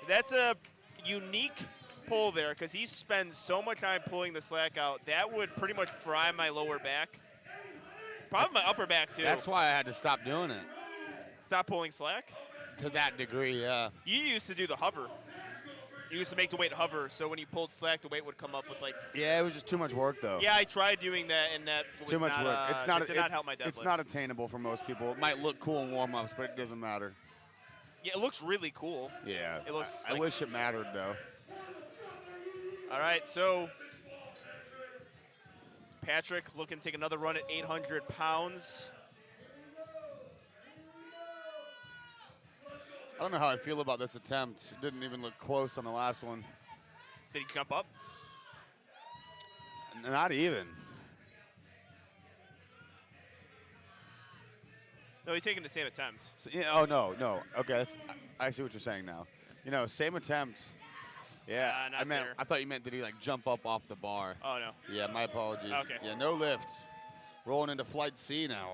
That's a unique pull there because he spends so much time pulling the slack out. That would pretty much fry my lower back. Probably my upper back, too. That's why I had to stop doing it. Stop pulling slack? To that degree, yeah. You used to do the hover. You used to make the weight hover, so when you pulled slack, the weight would come up with like. Yeah, it was just too much work, though. Yeah, I tried doing that, and that was Too much not, work. It's not. it did not help my deadlift. It's not attainable for most people. It might look cool in warm-ups, but it doesn't matter. Yeah, it looks really cool. Yeah. It looks. I wish it mattered, though. All right, so Patrick looking to take another run at 800 pounds. I don't know how I feel about this attempt. It didn't even look close on the last one. Did he jump up? Not even. No, he's taking the same attempt. So, yeah, oh, no. Okay, I see what you're saying now. You know, same attempt. Yeah, I thought you meant did he like jump up off the bar? Oh, no. Yeah, my apologies. Okay. Yeah, no lift. Rolling into flight C now.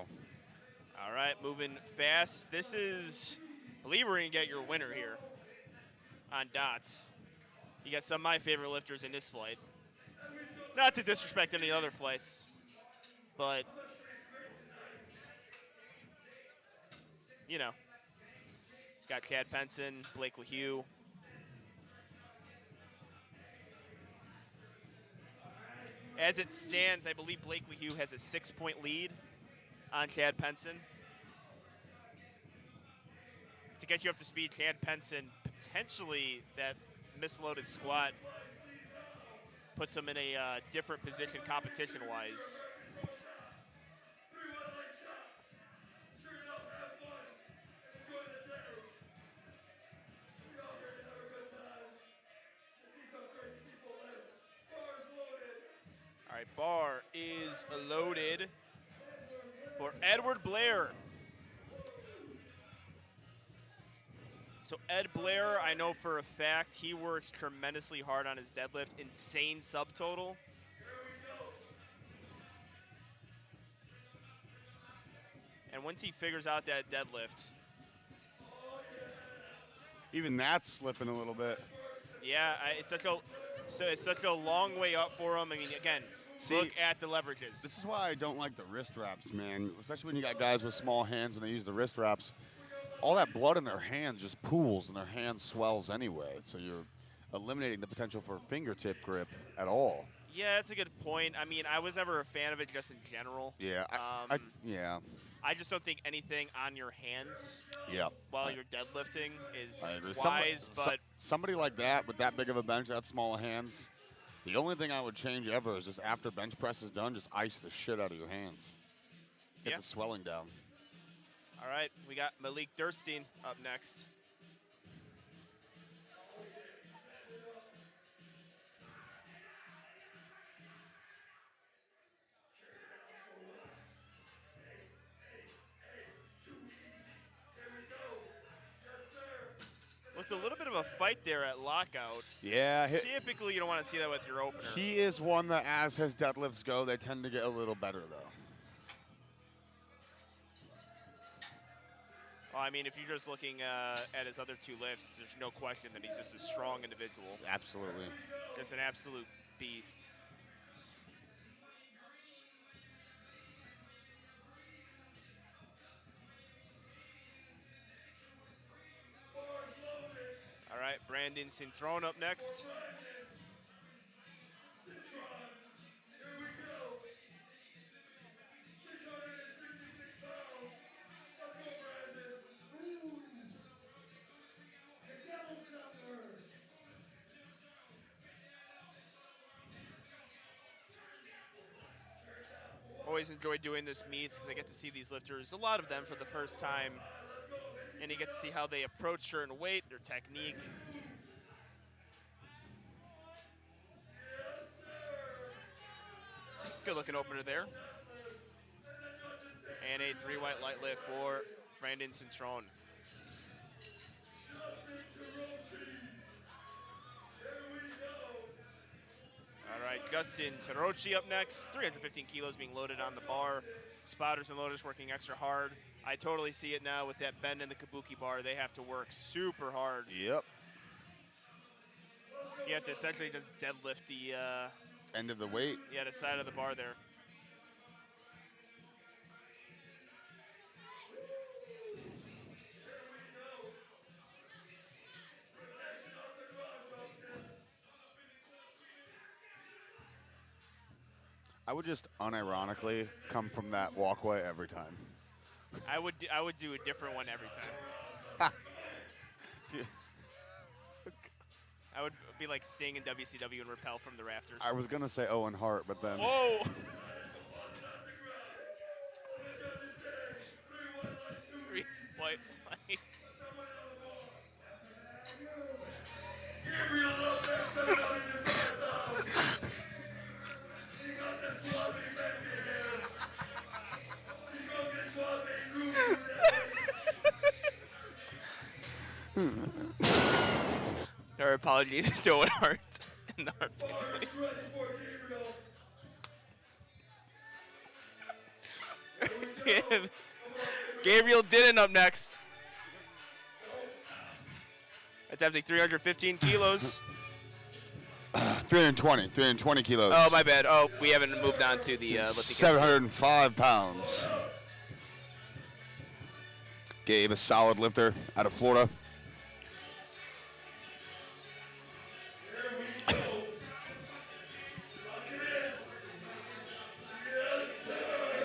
All right, moving fast. This is, I believe we're going to get your winner here on dots. You got some of my favorite lifters in this flight. Not to disrespect any other flights, but, you know, got Chad Penson, Blake LaHue. As it stands, I believe Blake LaHue has a 6-point lead on Chad Penson. To get you up to speed, Chad Penson, potentially that misloaded squat puts him in a different position competition-wise. All right, bar is loaded for Edward Blair. So Ed Blair, I know for a fact, he works tremendously hard on his deadlift. Insane subtotal. And once he figures out that deadlift, Even that's slipping a little bit. yeah, it's such a long way up for him. I mean, again, look at the leverages. This is why I don't like the wrist wraps, man. Especially when you got guys with small hands when they use the wrist wraps. All that blood in their hands just pools and their hand swells anyway. So you're eliminating the potential for fingertip grip at all. Yeah, that's a good point. I mean, I was never a fan of it just in general. Yeah, yeah. I just don't think anything on your hands Yeah. while you're deadlifting is I agree. wise, but Somebody like that with that big of a bench, that small of hands, the only thing I would change ever is just after bench press is done, just ice the shit out of your hands. Get Yeah. the swelling down. all right, we got Malik Durstein up next. Looked a little bit of a fight there at lockout. Yeah. Typically, you don't want to see that with your opener. He is one that, as his deadlifts go, they tend to get a little better, though. Well, I mean, if you're just looking at his other two lifts, there's no question that he's just a strong individual. Absolutely. Just an absolute beast. All right, Brandon Cintrone up next. Always enjoy doing this meets because I get to see these lifters, a lot of them for the first time, and you get to see how they approach certain weight, their technique. Good looking opener there. And a 3 white light lift for Brandon Cintrone. All right, Justin Tarochi up next. 315 kilos being loaded on the bar. Spotters and loaders working extra hard. I totally see it now with that bend in the kabuki bar. They have to work super hard. Yep. You have to essentially just deadlift the end of the weight. Yeah, the side of the bar there. I would just unironically come from that walkway every time. I would do a different one every time. I would be like Sting in WCW and repel from the rafters. I was gonna say Owen Hart, but then. Oh! Three white lights. Our apologies to Owen Hart and our family. Gabriel Didden up next. Attempting 315 kilos. 320 kilos. Oh, my bad. Oh, we haven't moved on to the lifting. 705 pounds. Gabe, a solid lifter out of Florida.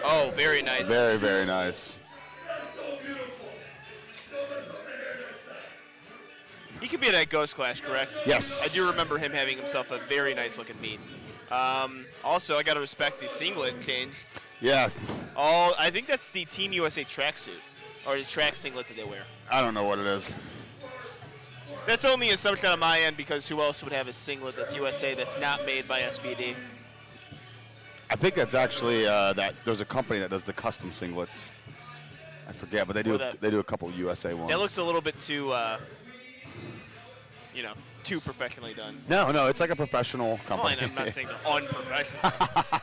Oh, very nice. Very, very nice. He could be at that Ghost Clash, correct? Yes. I do remember him having himself a very nice looking meet. Also, I got to respect the singlet change. Yeah. Oh, I think that's the Team USA tracksuit, or the track singlet that they wear. I don't know what it is. That's only assumption on my end because who else would have a singlet that's USA that's not made by SBD? I think that's actually there's a company that does the custom singlets. I forget, but they do a couple USA ones. That looks a little bit too, too professionally done. No, it's like a professional company. Well, I'm not saying they're unprofessional.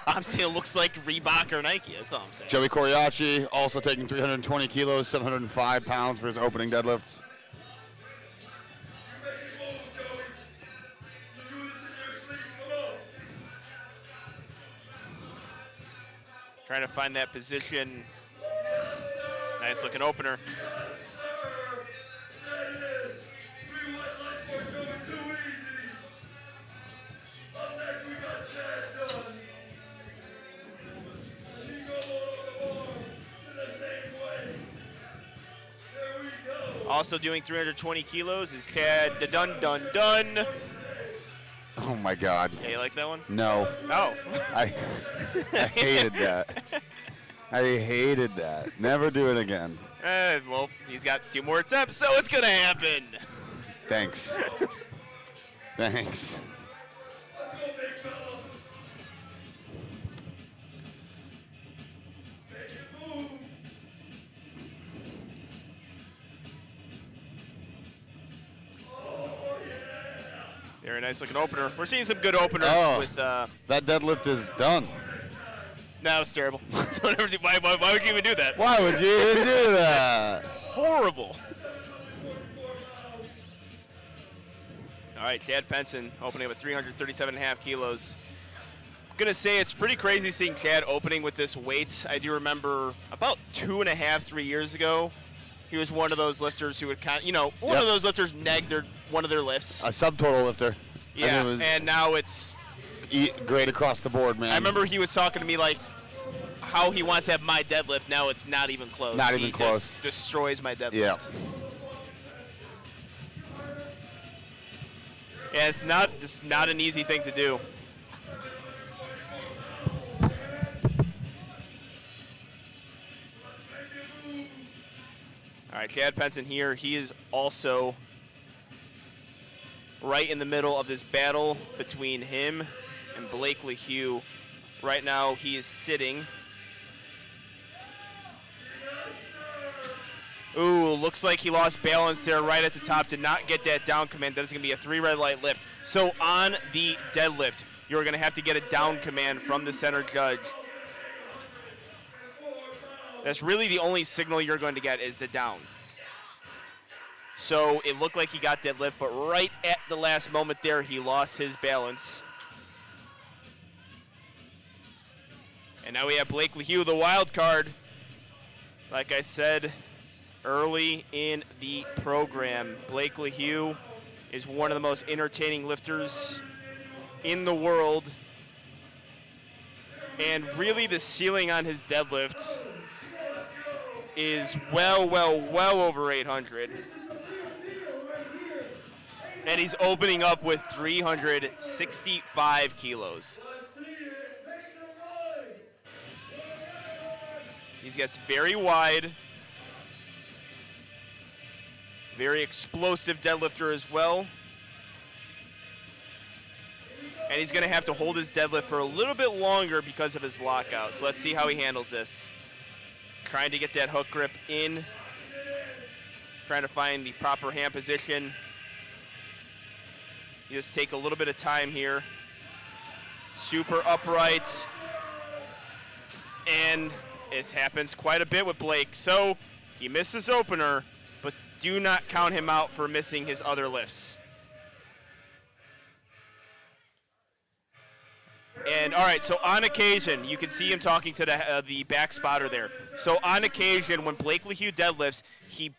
I'm saying it looks like Reebok or Nike. That's all I'm saying. Joey Coriaci also taking 320 kilos, 705 pounds for his opening deadlifts. Trying to find that position. Nice looking opener. Also doing 320 kilos is Chad Dun Dun Dun. Oh my God. Yeah, you like that one? No. Oh. I hated that. I hated that. Never do it again. Well, he's got 2 more attempts, so it's gonna happen. Thanks. Thanks. Very nice looking opener. We're seeing some good openers with. That deadlift is done. No, it's terrible. Why would you even do that? Why would you even do that? Horrible. All right, Chad Penson opening with 337.5 kilos. I'm going to say it's pretty crazy seeing Chad opening with this weight. I do remember about 2.5, 3 years ago, he was one of those lifters who would one of those lifters negged one of their lifts. A subtotal lifter. Yeah, and now it's great across the board, man. I remember he was talking to me like how he wants to have my deadlift. Now it's not even close. Not even close. Just destroys my deadlift. Yeah. Yeah, it's not an easy thing to do. All right, Chad Penson here. He is also right in the middle of this battle between him and Blake LeHue. Right now, he is sitting. Ooh, looks like he lost balance there right at the top. Did not get that down command. That is going to be a 3 red light lift. So on the deadlift, you're going to have to get a down command from the center judge. That's really the only signal you're going to get is the down. So it looked like he got deadlift, but right at the last moment there, he lost his balance. And now we have Blake LeHue, the wild card. Like I said early in the program, Blake LeHue is one of the most entertaining lifters in the world. And really the ceiling on his deadlift is well over 800. And he's opening up with 365 kilos. He gets very wide, very explosive deadlifter as well. And he's going to have to hold his deadlift for a little bit longer because of his lockout. So let's see how he handles this. Trying to get that hook grip in, trying to find the proper hand position. You just take a little bit of time here. Super upright. And it happens quite a bit with Blake. So he missed his opener, but do not count him out for missing his other lifts. And all right, so on occasion, you can see him talking to the back spotter there. So on occasion, when Blake LeHue deadlifts, he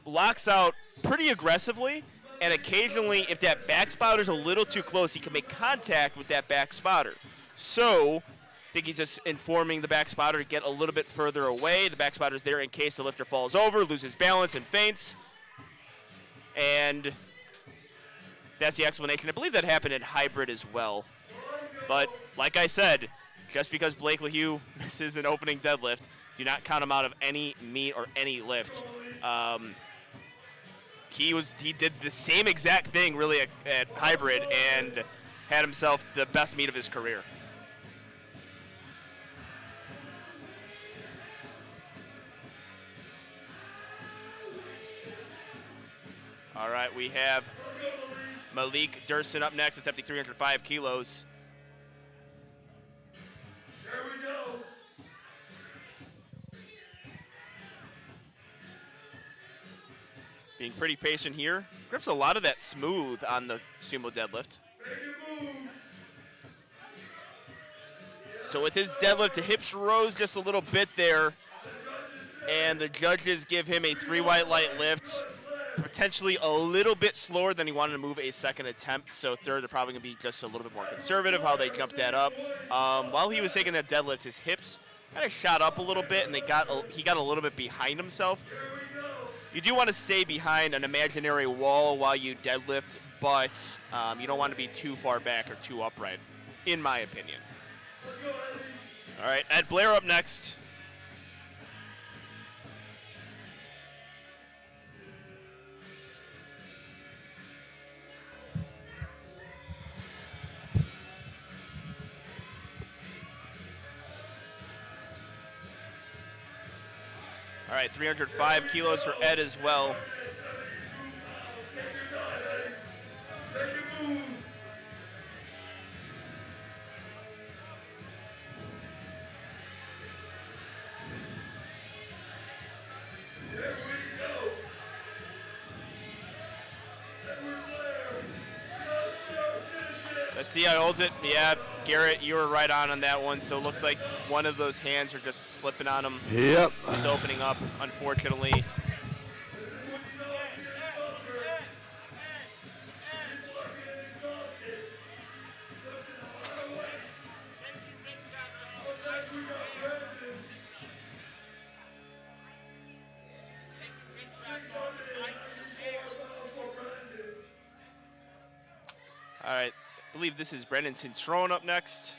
locks out pretty aggressively, and occasionally, if that back spotter's a little too close, he can make contact with that back spotter. So I think he's just informing the back spotter to get a little bit further away. The back spotter's there in case the lifter falls over, loses balance, and faints. And that's the explanation. I believe that happened in hybrid as well. But like I said, just because Blake LeHue misses an opening deadlift, do not count him out of any meet or any lift. He did the same exact thing really at hybrid and had himself the best meet of his career. All right, we have Malik Durson up next, attempting 305 kilos. There we go. Being pretty patient here. Grips a lot of that smooth on the sumo deadlift. So with his deadlift, the hips rose just a little bit there, and the judges give him a 3 white light lift, potentially a little bit slower than he wanted to move a second attempt. So third, they're probably going to be just a little bit more conservative how they jumped that up. While he was taking that deadlift, his hips kind of shot up a little bit, and he got a little bit behind himself. You do want to stay behind an imaginary wall while you deadlift, but you don't want to be too far back or too upright, in my opinion. All right, Ed Blair up next. All right, 305 kilos for Ed as well. Let's see how he holds it. Yeah, Garrett, you were right on that one. So it looks like one of those hands are just slipping on him. Yep. He's opening up, unfortunately. All right, I believe this is Brendan Cintrone up next.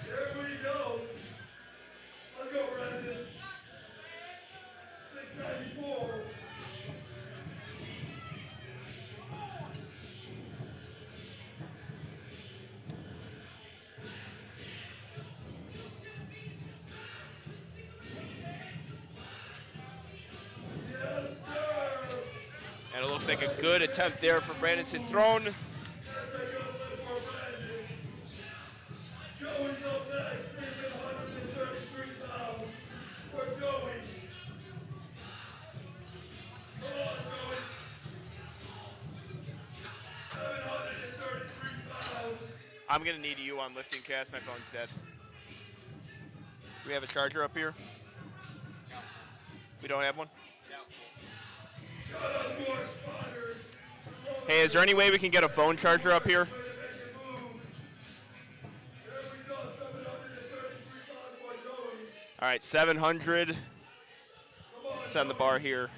Here we go. Let's go, Brandon. 694. And Looks like a good attempt there for Brandon Cintrone. I'm gonna need you on lifting cast. My phone's dead. Do we have a charger up here? We don't have one? Hey, is there any way we can get a phone charger up here? All right, 700. It's on the bar here.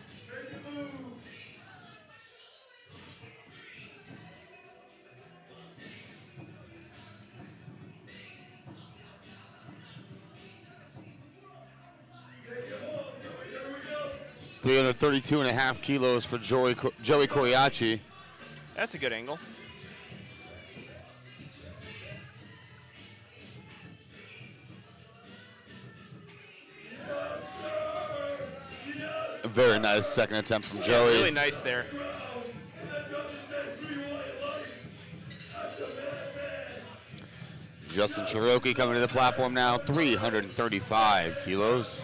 $332.5 kilos for Joey Koyachi. That's a good angle. A very nice second attempt from Joey. Really nice there. Justin Cherokee coming to the platform now, 335 kilos.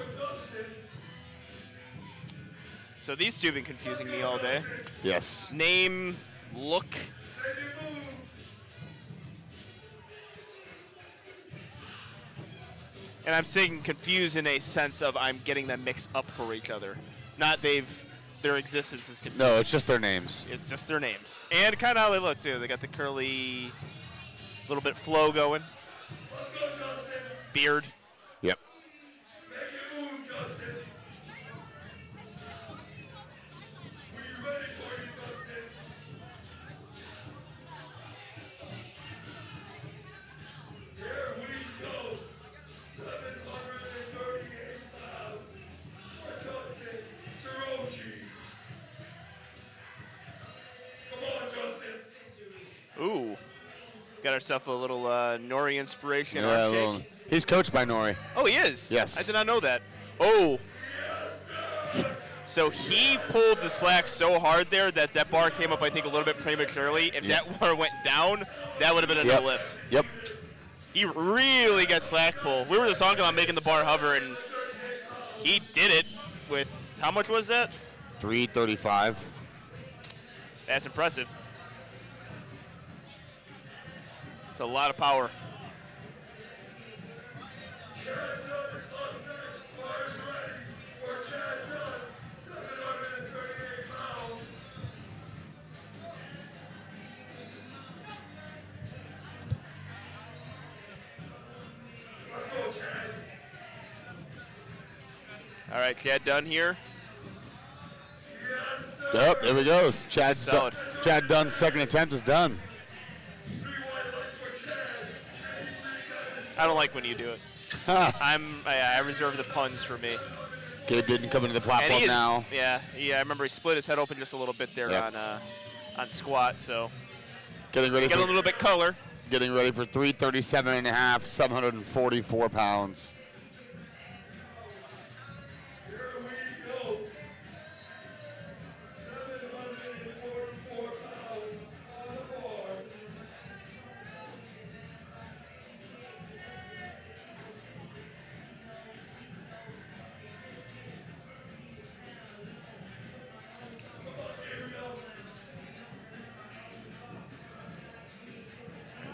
So these two have been confusing me all day. Yes. Name, look. And I'm saying confused in a sense of I'm getting them mixed up for each other. Not their existence is confusing. No, it's just their names. It's just their names. And kind of how they look, too. They got the curly, little bit flow going. Beard. Yep. Ooh. Got ourselves a little Nori inspiration Yeah, arm kick. he's coached by Nori. Oh, he is? Yes. I did not know that. Oh. So he pulled the slack so hard there that that bar came up, I think, a little bit prematurely. If that bar went down, that would have been a no lift. Yep. He really got slack pull. We were just talking about making the bar hover, and he did it with, how much was that? 335. That's impressive. It's a lot of power. All right, Chad Dunn here. Yep, there we go. Chad Dunn's second attempt is done. I don't like when you do it. I reserve the puns for me. Gabe didn't come into the platform now. Yeah, I remember he split his head open just a little bit there on squat, so Getting ready get for a little bit color. Getting ready for 337.5, 744 pounds.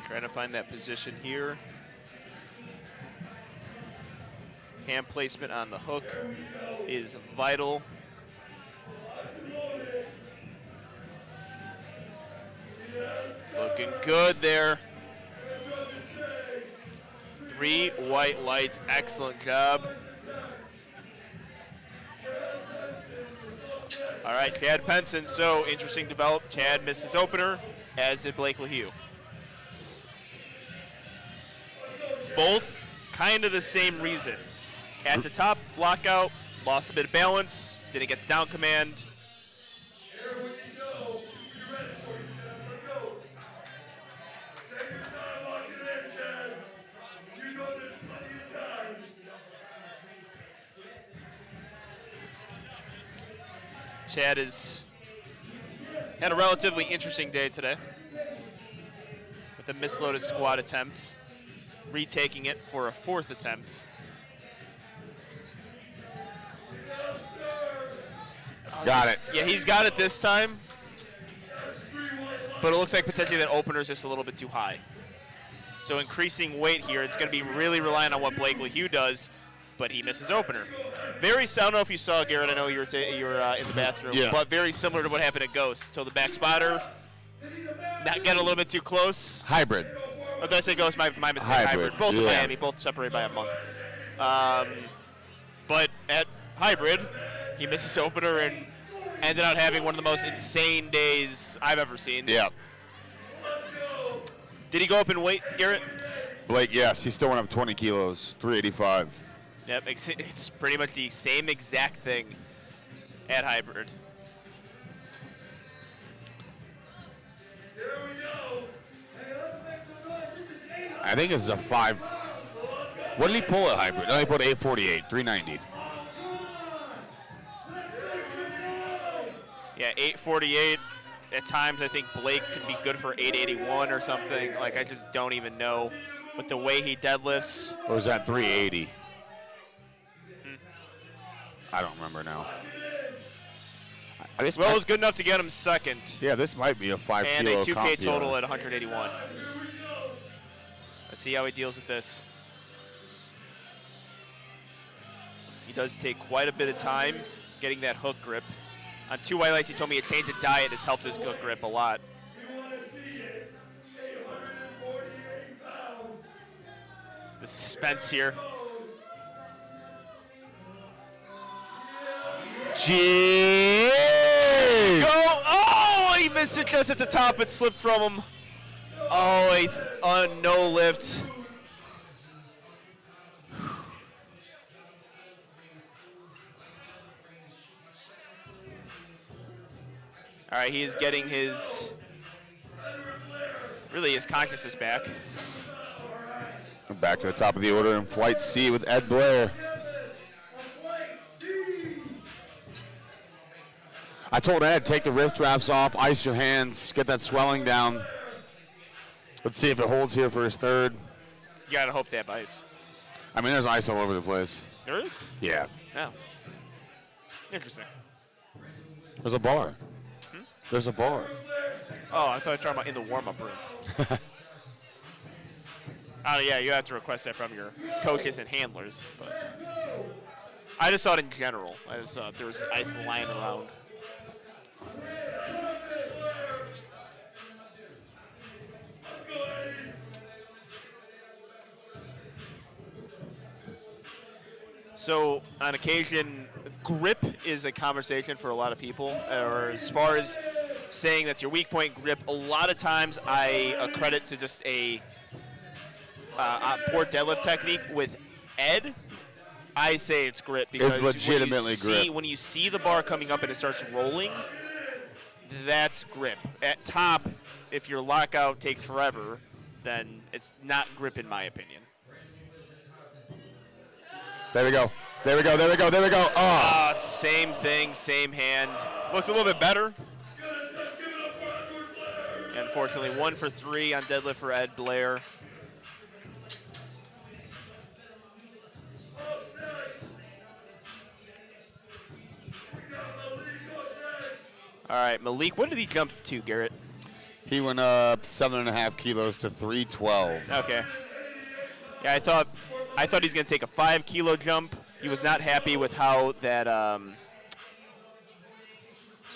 Trying to find that position here. Hand placement on the hook is vital. Looking good there. 3 white lights, excellent job. All right, Chad Penson, so interesting develop. Chad missed his opener, as did Blake LaHue. Both kind of the same reason. At the top, lockout, lost a bit of balance, didn't get down command. Chad is Had a relatively interesting day today with a misloaded squat attempt, retaking it for a 4th attempt. Got it. Yeah, he's got it this time, but it looks like potentially that opener is just a little bit too high. So increasing weight here, it's going to be really relying on what Blake LaHue does, but he misses opener. Very, I don't know if you saw, Garrett, I know you were in the bathroom, Yeah. but very similar to what happened at Ghost. So the back spotter, not get a little bit too close. Hybrid. Oh, did I say Ghost? My mistake. Hybrid. Both in yeah. Miami, both separated by a month. But at Hybrid, he misses opener and ended up having one of the most insane days I've ever seen. Yeah. Did he go up in weight, Garrett? Blake, yes, he still went up 20 kilos, 385. Yep, it's pretty much the same exact thing at Hybrid. I think it's a 5. What did he pull at Hybrid? No, he pulled 848, 390. Yeah, 848. At times, I think Blake can be good for 881 or something. Like, I just don't even know. With the way he deadlifts. Or was that 380? I don't remember now. Well, it was good enough to get him second. Yeah, this might be a 5 And kilo a 2K comp total deal. at 181. Let's see how he deals with this. He does take quite a bit of time getting that hook grip. On 2 white lights, he told me a change of diet has helped his hook grip a lot. The suspense here. Jeez! Go! Oh, he missed it just at the top. It slipped from him. Oh, a no lift. All right, he is getting his consciousness back. Back to the top of the order in Flight C with Ed Blair. I told Ed, take the wrist wraps off, ice your hands, get that swelling down. Let's see if it holds here for his 3rd. You gotta hope they have ice. I mean, there's ice all over the place. There is? Yeah. Oh. Interesting. There's a bar. There's a bar. Oh, I thought you were talking about in the warm-up room. Oh, yeah, you have to request that from your coaches and handlers. But I just saw it in general. I just thought there was ice lying around. So, on occasion, grip is a conversation for a lot of people, or as far as saying that's your weak point grip, a lot of times I accredit to just a poor deadlift technique. With Ed, I say it's grip because It's legitimately grip. when you see the bar coming up and it starts rolling, that's grip. At top, if your lockout takes forever, then it's not grip in my opinion. There we go. There we go. There we go. There we go. Oh. Same thing, same hand. Looked a little bit better. Unfortunately, 1 for 3 on deadlift for Ed Blair. All right, Malik, what did he jump to, Garrett? He went up 7.5 kilos to 312. Okay. Yeah, I thought he was going to take a 5 kilo jump. He was not happy with how that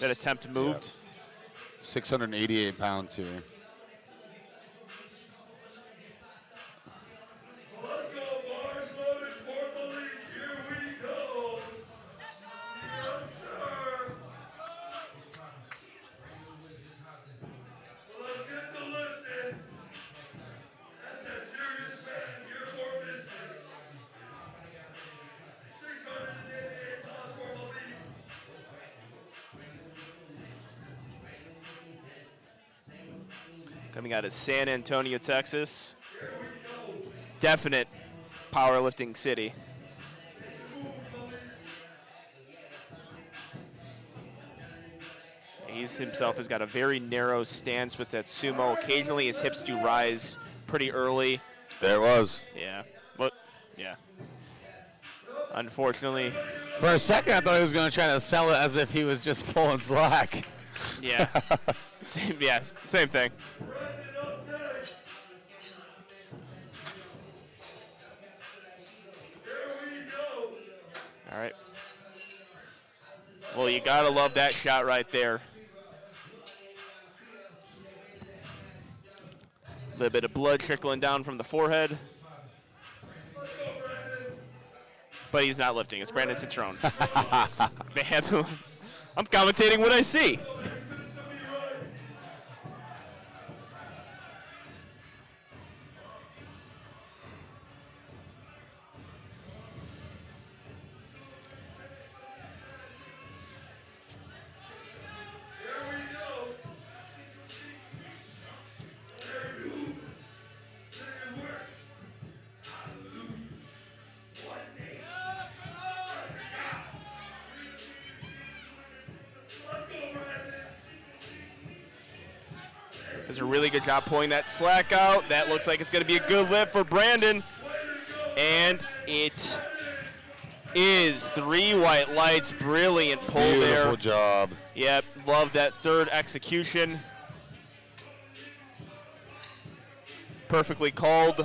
that attempt moved. 688 pounds here. Coming out of San Antonio, Texas. Definite powerlifting city. He's himself has got a very narrow stance with that sumo. Occasionally his hips do rise pretty early. There it was. Yeah, but yeah. Unfortunately. For a second, I thought he was going to try to sell it as if he was just pulling slack. Yeah. Same thing. All right. Well, you gotta love that shot right there. A little bit of blood trickling down from the forehead. But he's not lifting. It's Brandon Citrone. Man, I'm commentating what I see. Does a really good job pulling that slack out. That looks like it's going to be a good lift for Brandon. And it is 3 white lights. Brilliant pull there. Beautiful job. Yep, love that third execution. Perfectly called.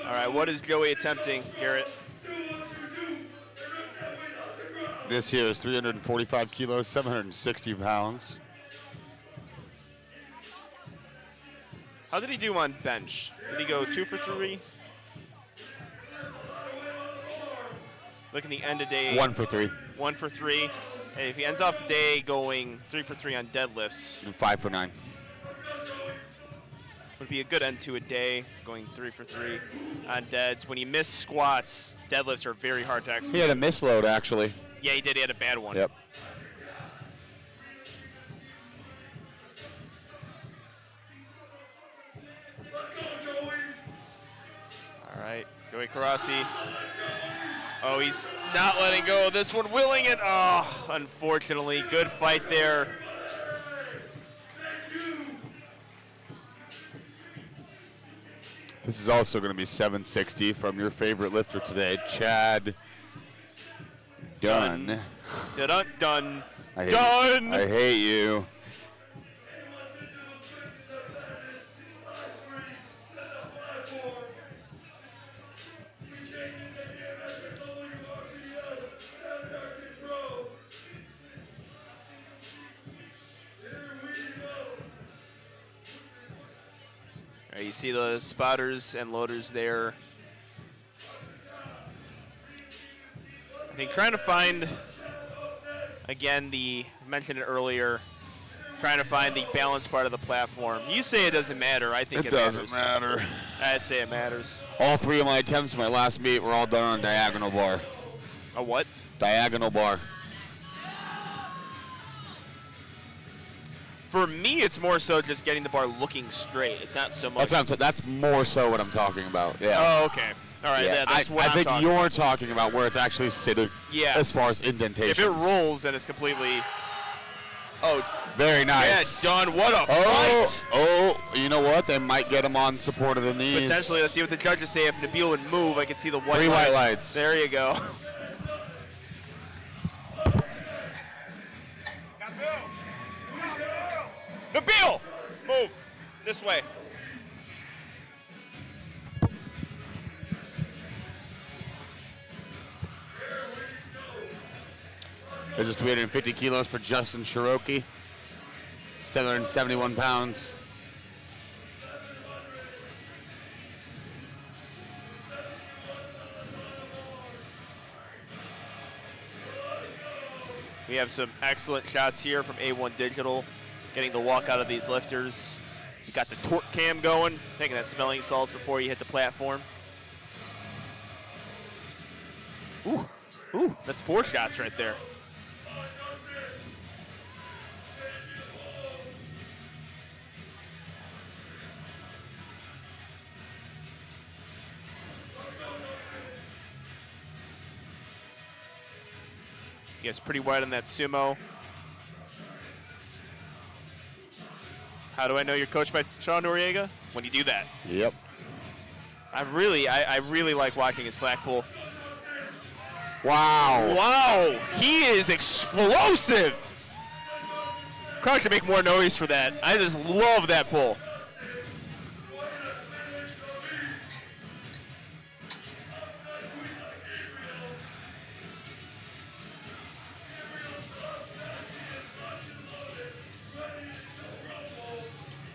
All right, what is Joey attempting, Garrett? This here is 345 kilos, 760 pounds. How did he do on bench? Did he go 2 for 3? Look at the end of day. 1 for 3. 1 for 3. And if he ends off the day going 3 for 3 on deadlifts. 5 for 9. Would be a good end to a day, going 3 for 3 on deads. When you miss squats, deadlifts are very hard to execute. He had a misload, actually. Yeah, he did. He had a bad one. Yep. All right, Joey Karasi. Oh, he's not letting go of this one, willing it. Oh, unfortunately, good fight there. This is also going to be 760 from your favorite lifter today, Chad Dunn. Dun dun. Done. I hate you. You see the spotters and loaders there. I think trying to find, again, I mentioned it earlier, trying to find the balanced part of the platform. You say it doesn't matter. I think it doesn't matters. matter. I'd say it matters. All 3 of my attempts in my last meet were all done on diagonal bar. A what? Diagonal bar. For me, it's more so just getting the bar looking straight. It's not so much. That's more so what I'm talking about. Yeah. Oh, okay. All right. Yeah, that's what I think talking you're about. talking about where it's actually sitting. Yeah. As far as indentation. If it rolls, then it's completely. Oh. Very nice. Yeah, done. What a fight. Oh, you know what? They might get him on support of the knees. Potentially. Let's see what the judges say. If Nabil would move, I could see the white 3 white lights. There you go. Nabil, move this way. This is 350 kilos for Justin Cherokee. 771 pounds. We have some excellent shots here from A1 Digital, getting the walk out of these lifters. You got the torque cam going, taking that smelling salts before you hit the platform. Ooh. Ooh, that's 4 shots right there. He gets pretty wide on that sumo. How do I know you're coached by Sean Noriega? When you do that. Yep. I really like watching his slack pull. Wow. Wow, he is explosive. Crowd should make more noise for that. I just love that pull.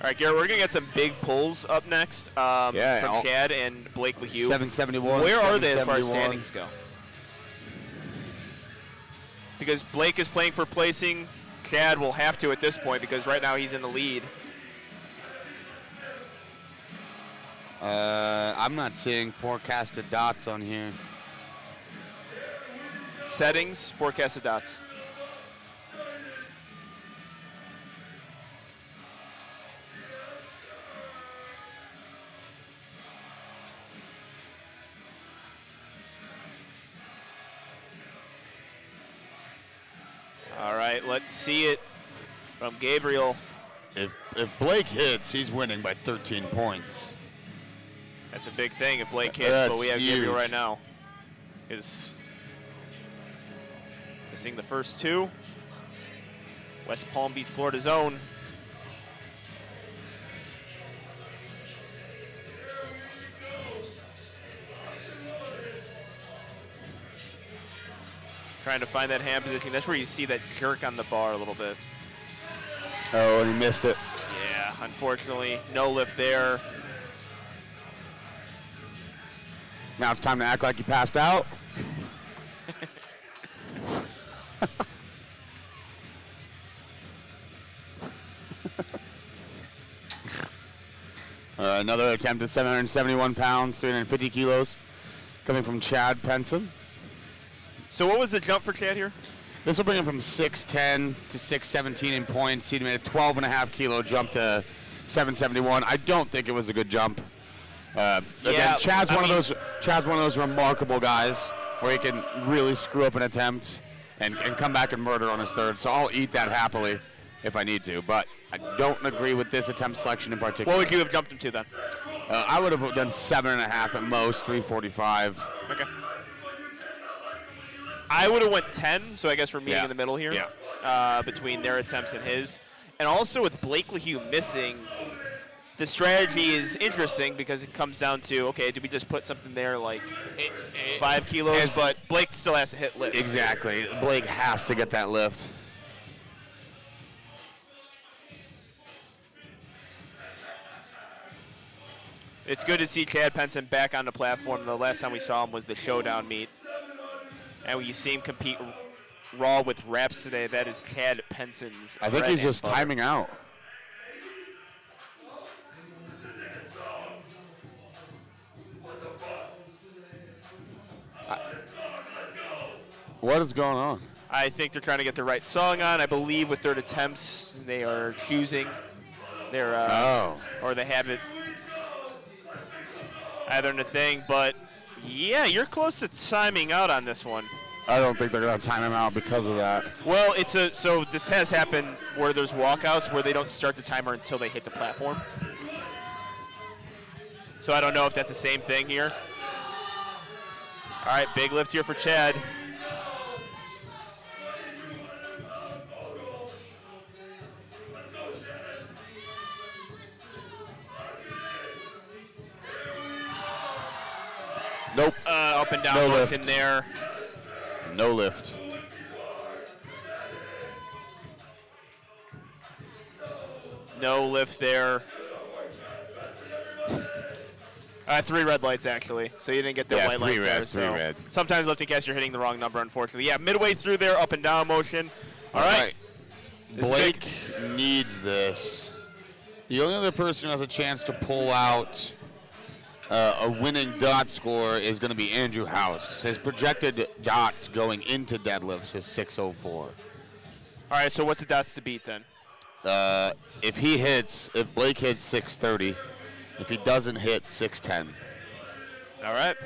All right, Garrett, we're going to get some big pulls up next from Chad and Blake LeHue. 771. Where are they as far as standings go? Because Blake is playing for placing. Chad will have to at this point because right now he's in the lead. I'm not seeing forecasted dots on here. Settings, forecasted dots. All right, let's see it from Gabriel. If Blake hits, he's winning by 13 points. That's a big thing if Blake hits, That's but we have huge. Gabriel right now. Is missing the first 2. West Palm Beach, Florida zone. Trying to find that hand position. That's where you see that jerk on the bar a little bit. Oh, and he missed it. Yeah, unfortunately, no lift there. Now it's time to act like he passed out. Another attempt at 771 pounds, 350 kilos, coming from Chad Penson. So what was the jump for Chad here? This will bring him from 6'10 to 6'17 in points. He made a 12.5 kilo jump to 771. I don't think it was a good jump. Again, Chad's one of those remarkable guys where he can really screw up an attempt and come back and murder on his third. So I'll eat that happily if I need to. But I don't agree with this attempt selection in particular. What would you have jumped him to then? I would have done 7.5 at most, 345. Okay. I would have went 10, so I guess we're meeting in the middle here. Yeah. Between their attempts and his. And also with Blake LeHue missing, the strategy is interesting because it comes down to, okay, do we just put something there like 5 kilos? But Blake still has to hit lifts. Exactly. Blake has to get that lift. It's good to see Chad Penson back on the platform. The last time we saw him was the showdown meet. And when you see him compete raw with reps today, that is Chad Penson's I think he's just timing out. What is going on? I think they're trying to get the right song on. I believe with third attempts, they are choosing their, or they have it either in the thing. But yeah, you're close to timing out on this one. I don't think they're going to time him out because of that. Well, so this has happened where there's walkouts where they don't start the timer until they hit the platform. So I don't know if that's the same thing here. All right, big lift here for Chad. Nope. Up and down No motion lift. there. No lift. No lift there. 3 red lights, actually. So you didn't get the white light there. So red. sometimes lifting cast, you're hitting the wrong number, unfortunately. Yeah, midway through there, up and down motion. All right. Blake needs this. The only other person who has a chance to pull out a winning dot score is going to be Andrew House. His projected dots going into deadlifts is 604. All right, so what's the dots to beat then? If Blake hits 630, if he doesn't hit 610. All right.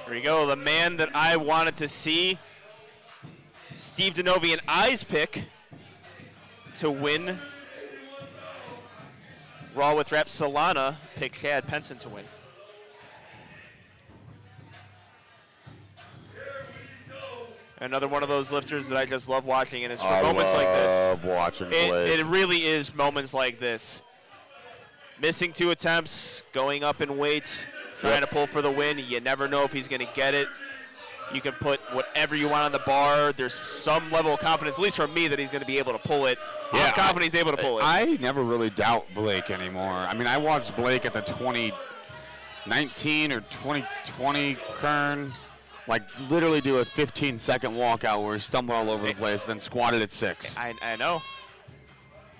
Here we go. The man that I wanted to see, Steve Denovian I's pick to win Raw with Rep Solana, pick Chad Penson to win. Another one of those lifters that I just love watching, and it's for moments like this. I love watching Blake. It really is moments like this. Missing 2 attempts, going up in weight, trying to pull for the win. You never know if he's going to get it. You can put whatever you want on the bar. There's some level of confidence, at least from me, that he's going to be able to pull it. Yeah, I'm confident he's able to pull it. I never really doubt Blake anymore. I mean, I watched Blake at the 2019 or 2020 Kern, like literally do a 15-second walkout where he stumbled all over the place, then squatted at 6. I know.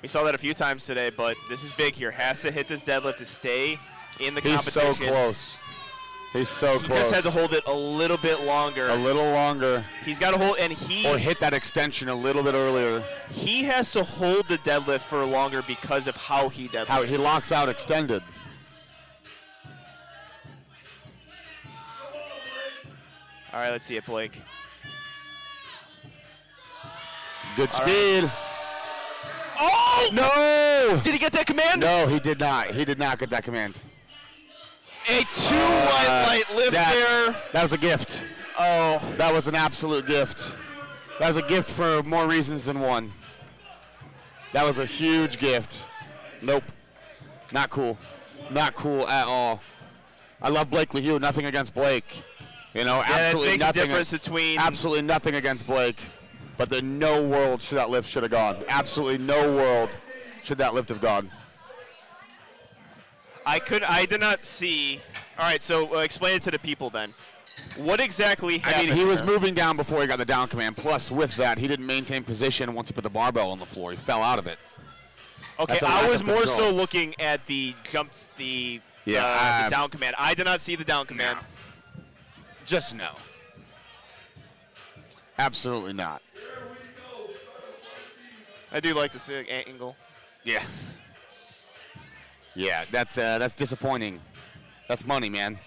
We saw that a few times today, but this is big here. Has to hit this deadlift to stay in the competition. He's so close. He's so close. He just had to hold it a little bit longer. A little longer. He's got to hold, or hit that extension a little bit earlier. He has to hold the deadlift for longer because of how he deadlifts. How he locks out extended. All right, let's see it, Blake. Good speed. Oh! No! Did he get that command? No, he did not. He did not get that command. A 2 white light lift there. That was a gift. Oh. That was an absolute gift. That was a gift for more reasons than one. That was a huge gift. Nope. Not cool. Not cool at all. I love Blake LeHue. Nothing against Blake. You know, absolutely makes nothing. A difference between absolutely nothing against Blake. But in no world should that lift should have gone. Absolutely no world should that lift have gone. I did not see. All right, so explain it to the people then. What exactly happened? I mean, he was there? moving down before he got the down command. Plus, with that, he didn't maintain position once he put the barbell on the floor. He fell out of it. Okay, I was more so looking at the jumps, the down command. I did not see the down command. No. Just no. Absolutely not. I do like to see an angle. Yeah. Yeah, that's disappointing. That's money, man.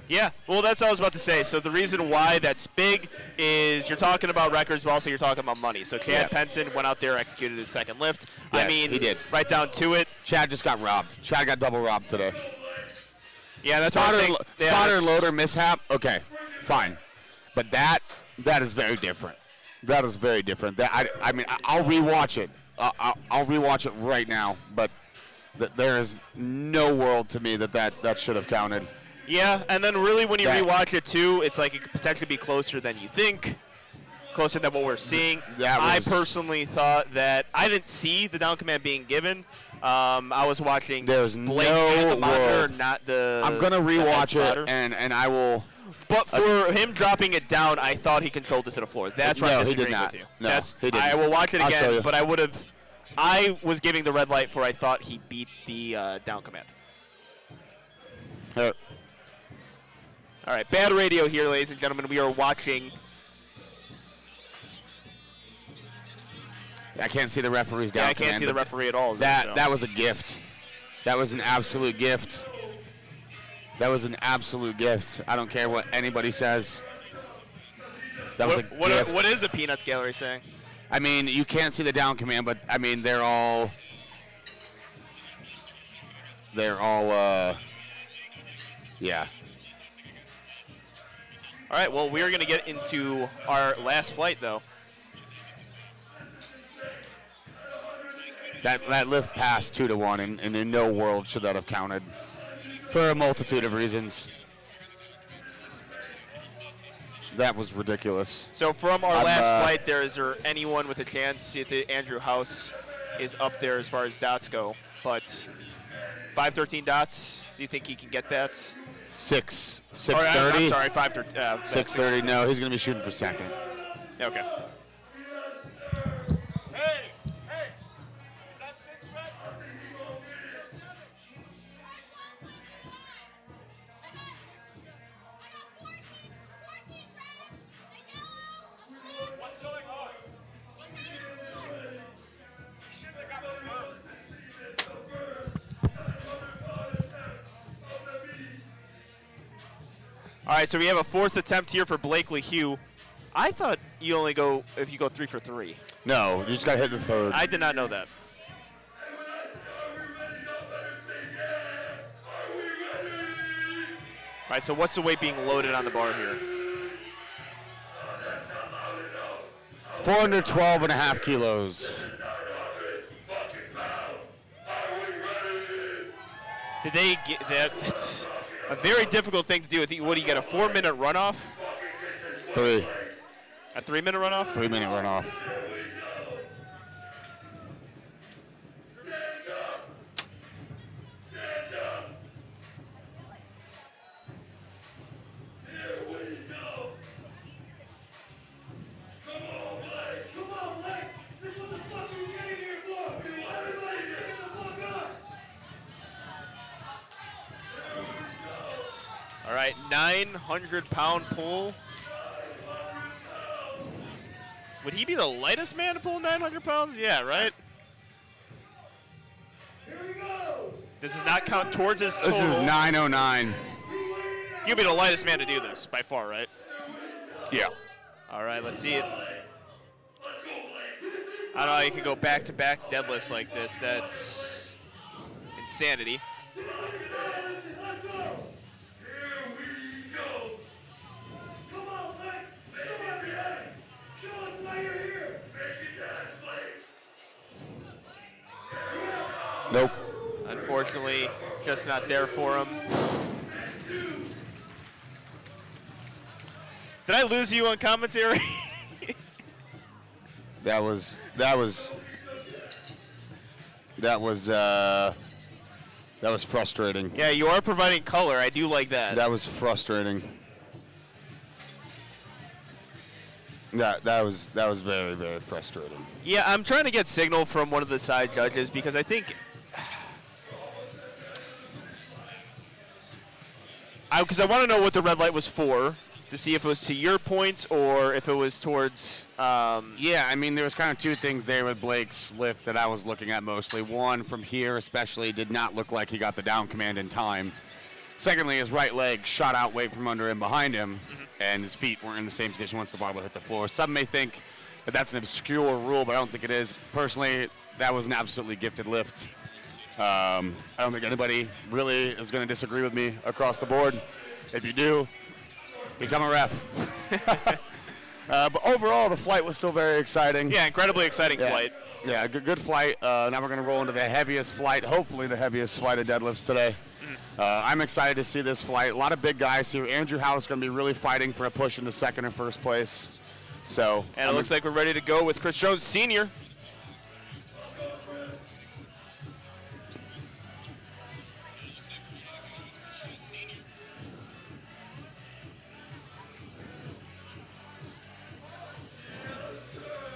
Yeah, well, that's what I was about to say. So the reason why that's big is you're talking about records, but also you're talking about money. So Chad Penson went out there, executed his second lift. Yeah, I mean, he did. Right down to it. Chad just got robbed. Chad got double robbed today. Yeah, that's spotter loader mishap. Okay, fine, but that is very different. That is very different. I mean, I'll rewatch it. I'll rewatch it right now, but there is no world to me that should have counted. Yeah, and then really when you rewatch it too, it's like it could potentially be closer than you think, closer than what we're seeing. I personally thought that I didn't see the down command being given. I was watching There's Blake no and the monitor, world. not the. I'm gonna rewatch it, and I will. But for him dropping it down, I thought he controlled it to the floor. That's where I'm disagreeing with you. No, he didn't. I will watch it I'll show again, you. but I was giving the red light for I thought he beat the down command. All right, bad radio here, ladies and gentlemen. We are watching. I can't see the referee's down. I can't see the referee at all. That was a gift. That was an absolute gift. That was an absolute gift. I don't care what anybody says. That was a gift. What is the Peanuts gallery saying? I mean, you can't see the down command, but I mean, they're all, yeah. All right, well, we're going to get into our last flight, though. That lift passed 2-1, and in no world should that have counted for a multitude of reasons. That was ridiculous. So from our last flight, is there anyone with a chance? See if Andrew House is up there as far as dots go. But 513 dots, do you think he can get that? 630. I'm sorry, 530. 630. No, he's going to be shooting for second. Okay. All right, so we have a 4th attempt here for Blakely Hugh. I thought you only go if you go 3 for 3. No, you just got to hit the third. I did not know that. All right, so what's the weight being loaded on the bar here? 412.5 kilos. Did they get that? It's a very difficult thing to do. What do you get, a 4-minute runoff? 3. A 3-minute runoff? 3-minute runoff. All right, 900-pound pull. Would he be the lightest man to pull 900 pounds? Yeah, right? This does not count towards his total. This is 909. He'll be the lightest man to do this, by far, right? Yeah. All right, let's see it. I don't know how you can go back-to-back deadlifts like this. That's insanity. Nope. Unfortunately, just not there for him. Did I lose you on commentary? That was frustrating. Yeah, you are providing color. I do like that. That was frustrating. That was very, very frustrating. Yeah, I'm trying to get signal from one of the side judges because I think because I want to know what the red light was for, to see if it was to your points or if it was towards. Yeah, I mean, there was kind of two things there with Blake's lift that I was looking at mostly. One, from here especially, did not look like he got the down command in time. Secondly, his right leg shot out way from under him behind him, and his feet weren't in the same position once the barbell hit the floor. Some may think that that's an obscure rule, but I don't think it is. Personally, that was an absolutely gifted lift. I don't think anybody really is going to disagree with me across the board. If you do, become a ref. But overall, the flight was still very exciting. Yeah, incredibly exciting flight. Yeah, good flight. Now we're going to roll into the heaviest flight, hopefully the heaviest flight of deadlifts today. I'm excited to see this flight. A lot of big guys here. Andrew House is going to be really fighting for a push into second or first place. So, and it looks like we're ready to go with Chris Jones Sr.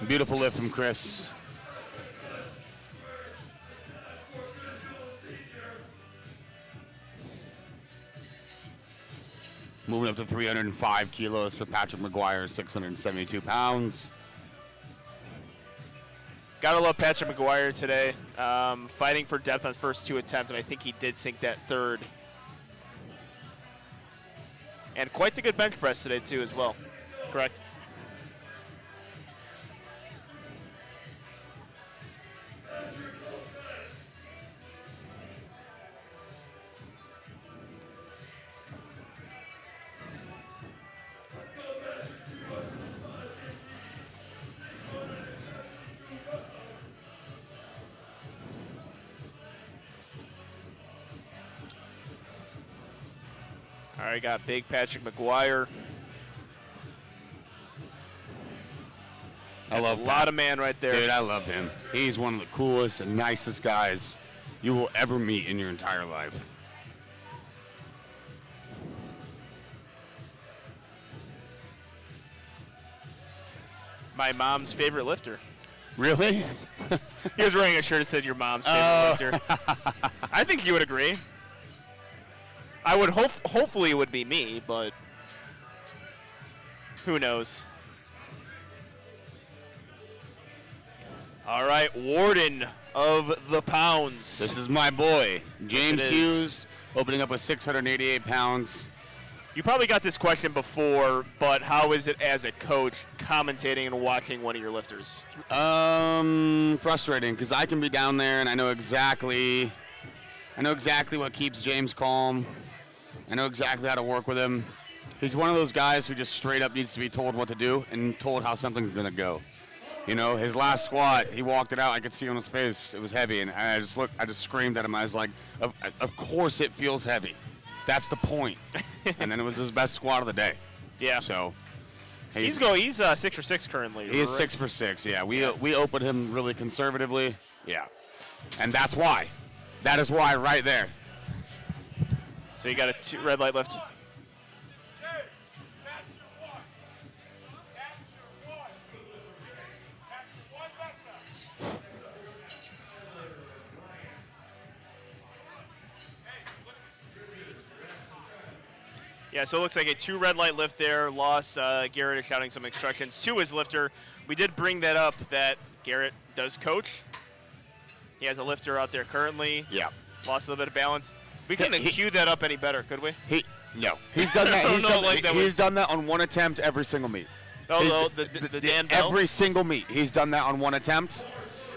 Beautiful lift from Chris. Moving up to 305 kilos for Patrick McGuire, 672 pounds. Gotta love Patrick McGuire today. Fighting for depth on first two attempts, and I think he did sink that third. And quite the good bench press today, too, as well. Correct? All right, got big Patrick McGuire. I love a lot of man right there. Dude, I love him. He's one of the coolest and nicest guys you will ever meet in your entire life. My mom's favorite lifter. Really? He was wearing a shirt that said your mom's favorite lifter. I think you would agree. I would hopefully it would be me, but who knows? All right, Warden of the Pounds. This is my boy, James Hughes, opening up with 688 pounds. You probably got this question before, but how is it as a coach commentating and watching one of your lifters? Frustrating, because I can be down there and I know exactly what keeps James calm. I know exactly how to work with him. He's one of those guys who just straight up needs to be told what to do and told how something's gonna go. You know, his last squat, he walked it out. I could see on his face it was heavy, and I just screamed at him. I was like, "Of course it feels heavy. That's the point." And then it was his best squat of the day. Yeah. So He's 6 for 6 currently. he is right? 6 for 6. Yeah. We opened him really conservatively. Yeah. And that's why. That is why right there. So you got a red light lift. Yeah, so it looks like a 2 red light lift there. Loss, Garrett is shouting some instructions to his lifter. We did bring that up that Garrett does coach. He has a lifter out there currently. Yeah. Lost a little bit of balance. We couldn't have queued that up any better, could we? No. He's done that. He's done that on one attempt every single meet. Oh, the Dan Bell? Every single meet. He's done that on one attempt.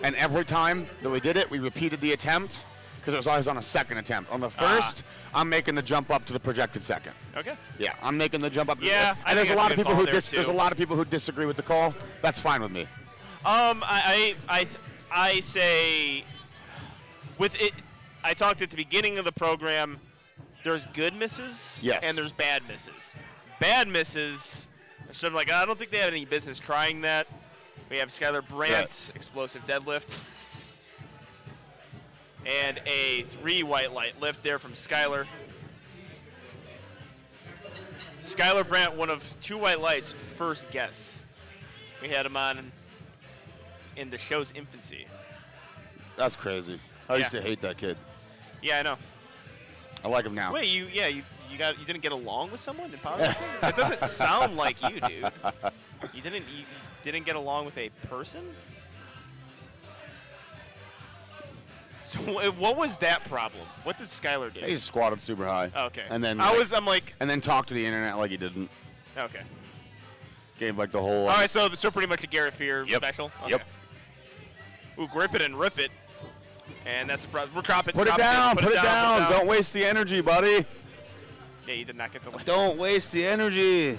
And every time that we did it, we repeated the attempt because it was always on a second attempt. On the first, I'm making the jump up to the projected second. Okay. Yeah, I'm making the jump up. Yeah, and there's a lot of people who there's a lot of people who disagree with the call. That's fine with me. I say with it. I talked at the beginning of the program. There's good misses. Yes. And there's bad misses. Bad misses. So I'm like, I don't think they had any business trying that. We have Skylar Brandt's explosive deadlift. And a 3 white light lift there from Skylar. Skylar Brandt, one of 2 white lights' first guests. We had him on in the show's infancy. That's crazy. I used to hate that kid. Yeah, I know. I like him now. Wait, you didn't get along with someone in powerlifting? That doesn't sound like you, dude. You didn't get along with a person? So what was that problem? What did Skylar do? He squatted super high. Okay. And then and then talked to the internet like he didn't. Okay. Gave like the whole. All right, so pretty much a Garrett Fear special. Okay. Yep. Ooh, grip it and rip it. And that's a problem. We're dropping. Put it down. Put it down. Don't waste the energy, buddy. Yeah, you did not get the lift. Don't waste the energy.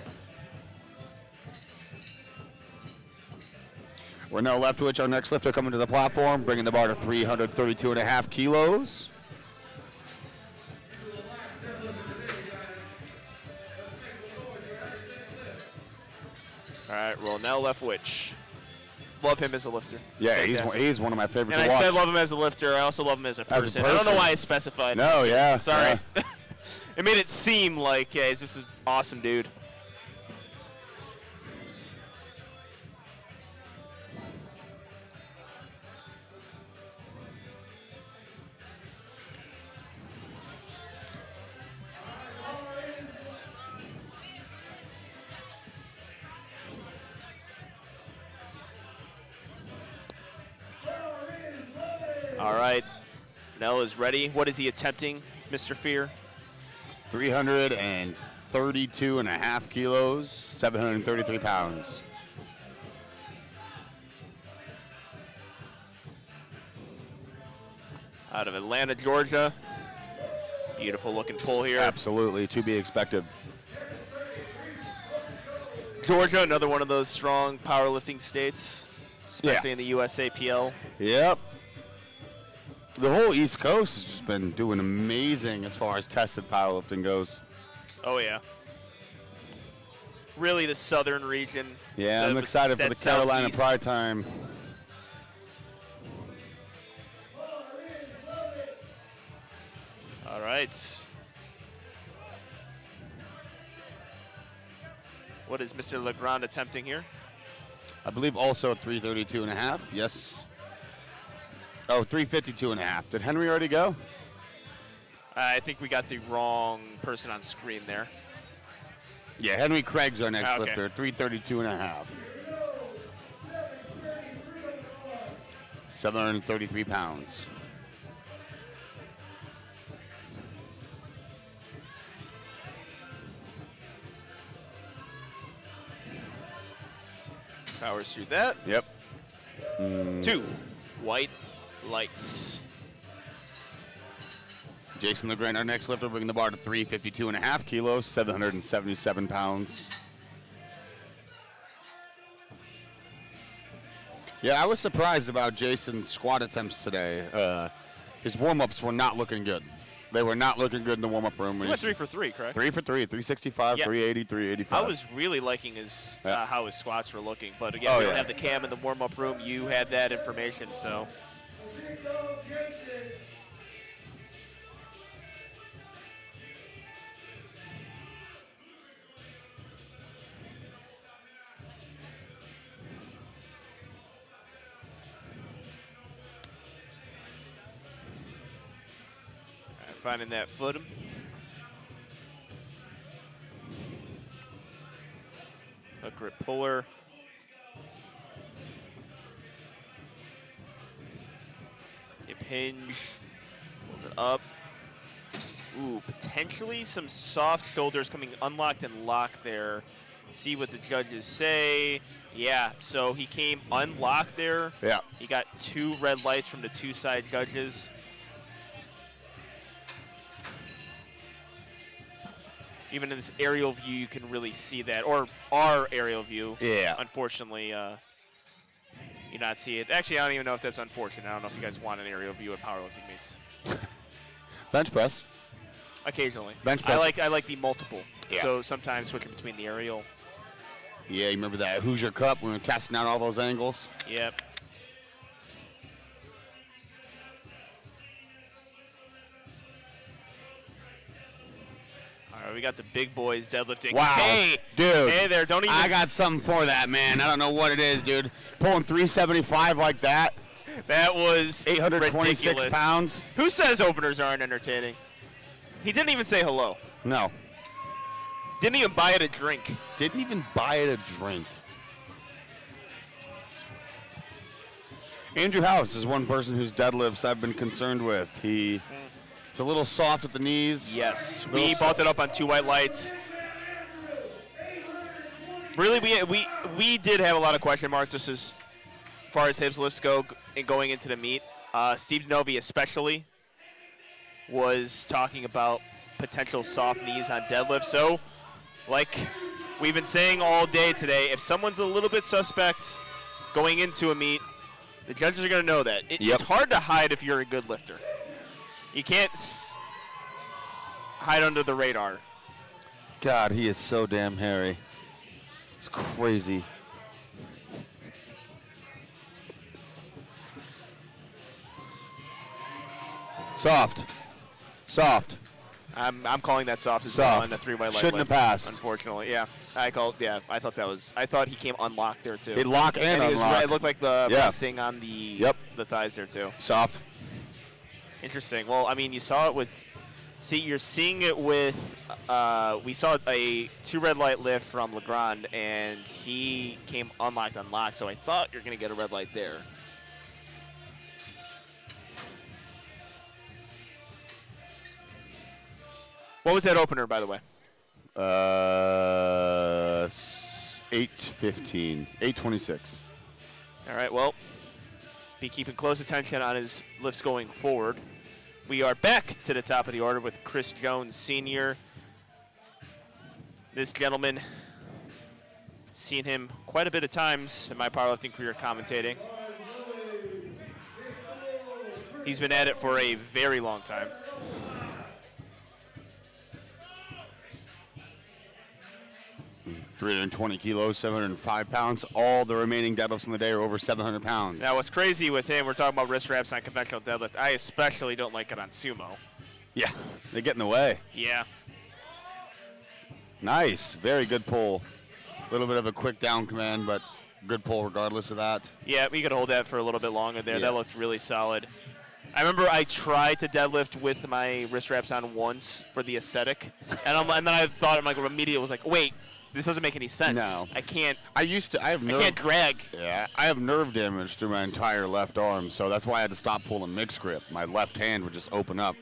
We're now left to our next lifter coming to the platform, bringing the bar to 332.5 kilos. All right, well, now Leftwich. Love him as a lifter. Yeah, Fantastic. he's one of my favorites And to watch. I said love him as a lifter. I also love him as a person. I don't know why I specified. No, yeah. Sorry. Yeah. It made it seem like, yeah, this is an awesome dude. All right. Nell is ready. What is he attempting, Mr. Fear? 332.5 kilos, 733 pounds. Out of Atlanta, Georgia. Beautiful looking pull here. Absolutely, to be expected. Georgia, another one of those strong powerlifting states, especially in the USAPL. Yep. The whole East Coast has just been doing amazing as far as tested powerlifting goes. Oh, yeah. Really the southern region. Yeah, So I'm excited for the Carolina southeast. Pride Time. All right. What is Mr. Legrand attempting here? I believe also 332.5. Yes. Oh, 352.5. Did Henry already go? I think we got the wrong person on screen there. Yeah, Henry Craig's our next Okay. lifter, 332.5. 733 pounds. Powers through that. Yep. 2 white lights. Jason LeGrand, our next lifter, bringing the bar to 352.5 kilos, 777 pounds. Yeah, I was surprised about Jason's squat attempts today. His warm-ups were not looking good. They were not looking good in the warm-up room. He went 3 for 3, correct? 3 for 3, 365, Yep. 380, 385. I was really liking his how his squats were looking, but again, Oh, we don't yeah. have the cam in the warm-up room. You had that information, so. All right, finding that footing. Hook grip puller. Hip hinge. Pulls it up. Ooh, potentially some soft shoulders coming unlocked and locked there. See what the judges say. Yeah, so he came unlocked there. Yeah. He got 2 red lights from the 2 side judges. Even in this aerial view, you can really see that, or our aerial view. Yeah. Unfortunately, you not see it. Actually, I don't even know if that's unfortunate. I don't know if you guys want an aerial view at powerlifting meets. Bench press. Occasionally. Bench press. I like the multiple. Yeah. So sometimes switching between the aerial. Yeah, you remember that Hoosier Cup when we were testing out all those angles? Yep. All right, we got the big boys deadlifting. Wow. Hey, dude. Hey there, don't even. I got something for that, man. I don't know what it is, dude. Pulling 375 like that. That was 826 ridiculous. pounds. Who says openers aren't entertaining? He didn't even say hello. No. Didn't even buy it a drink. Didn't even buy it a drink. Andrew House is one person whose deadlifts I've been concerned with. He's a little soft at the knees. Yes, we bought it up on 2 white lights. Really, we did have a lot of question marks just as far as his lifts go and going into the meet. Steve Novi especially was talking about potential soft knees on deadlift. So, like we've been saying all day today, if someone's a little bit suspect going into a meet, the judges are going to know that. It's hard to hide if you're a good lifter. You can't hide under the radar. God, he is so damn hairy. It's crazy. Soft. Soft. I'm calling that soft as well Soft. on the 3 white light. Shouldn't have passed. Unfortunately, yeah. I thought he came unlocked there too. He locked and he was unlocked. right. It looked like the resting on the thighs there too. Soft. Interesting. Well, I mean, you saw it with. See, you're seeing it with. We saw a 2 red light lift from Legrand, and he came unlocked, unlocked. So I thought you're going to get a red light there. What was that opener, by the way? 8:15, 8:26. All right, well, be keeping close attention on his lifts going forward. We are back to the top of the order with Chris Jones, Sr. This gentleman, seen him quite a bit of times in my powerlifting career commentating. He's been at it for a very long time. $320 kilos, 705 pounds. All the remaining deadlifts in the day are over 700 pounds. Now, what's crazy with him, we're talking about wrist wraps on conventional deadlift. I especially don't like it on sumo. Yeah, they get in the way. Yeah. Nice, very good pull. A little bit of a quick down command, but good pull regardless of that. Yeah, we could hold that for a little bit longer there. Yeah. That looked really solid. I remember I tried to deadlift with my wrist wraps on once for the aesthetic, and then I thought, immediately was like, wait, this doesn't make any sense. No. I can't. I can't drag. Yeah, I have nerve damage through my entire left arm, so that's why I had to stop pulling mixed grip. My left hand would just open up.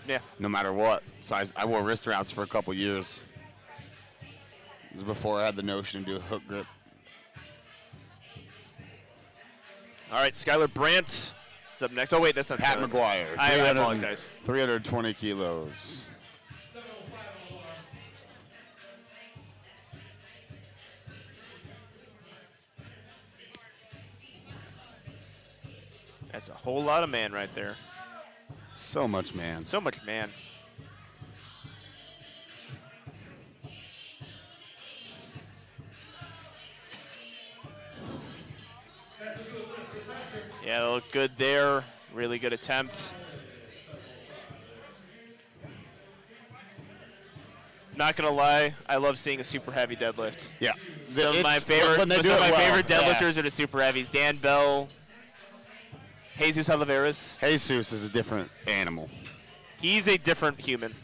Yeah. No matter what. So I wore wrist wraps for a couple years. This was before I had the notion to do a hook grip. All right, Skylar Brandt is up next. Oh, wait, that's not Pat Skylar. McGuire. I apologize. 320 kilos. That's a whole lot of man right there. So much man. So much man. Yeah, they look good there. Really good attempt. Not gonna lie, I love seeing a super heavy deadlift. Yeah. Some of my It's- favorite, when they some do of it my well, favorite deadlifters yeah. are the super heavies. Dan Bell, Jesus Oliveras. Jesus is a different animal. He's a different human.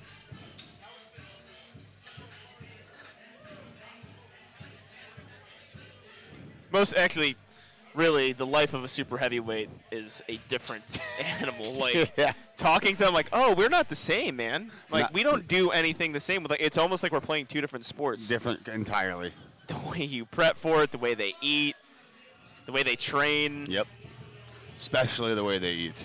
Actually, really, the life of a super heavyweight is a different animal. Like, Yeah. talking to them, like, oh, we're not the same, man. Like, Not- we don't do anything the same. Like, it's almost like we're playing two different sports. Different entirely. The way you prep for it, the way they eat, the way they train. Yep. Especially the way they eat.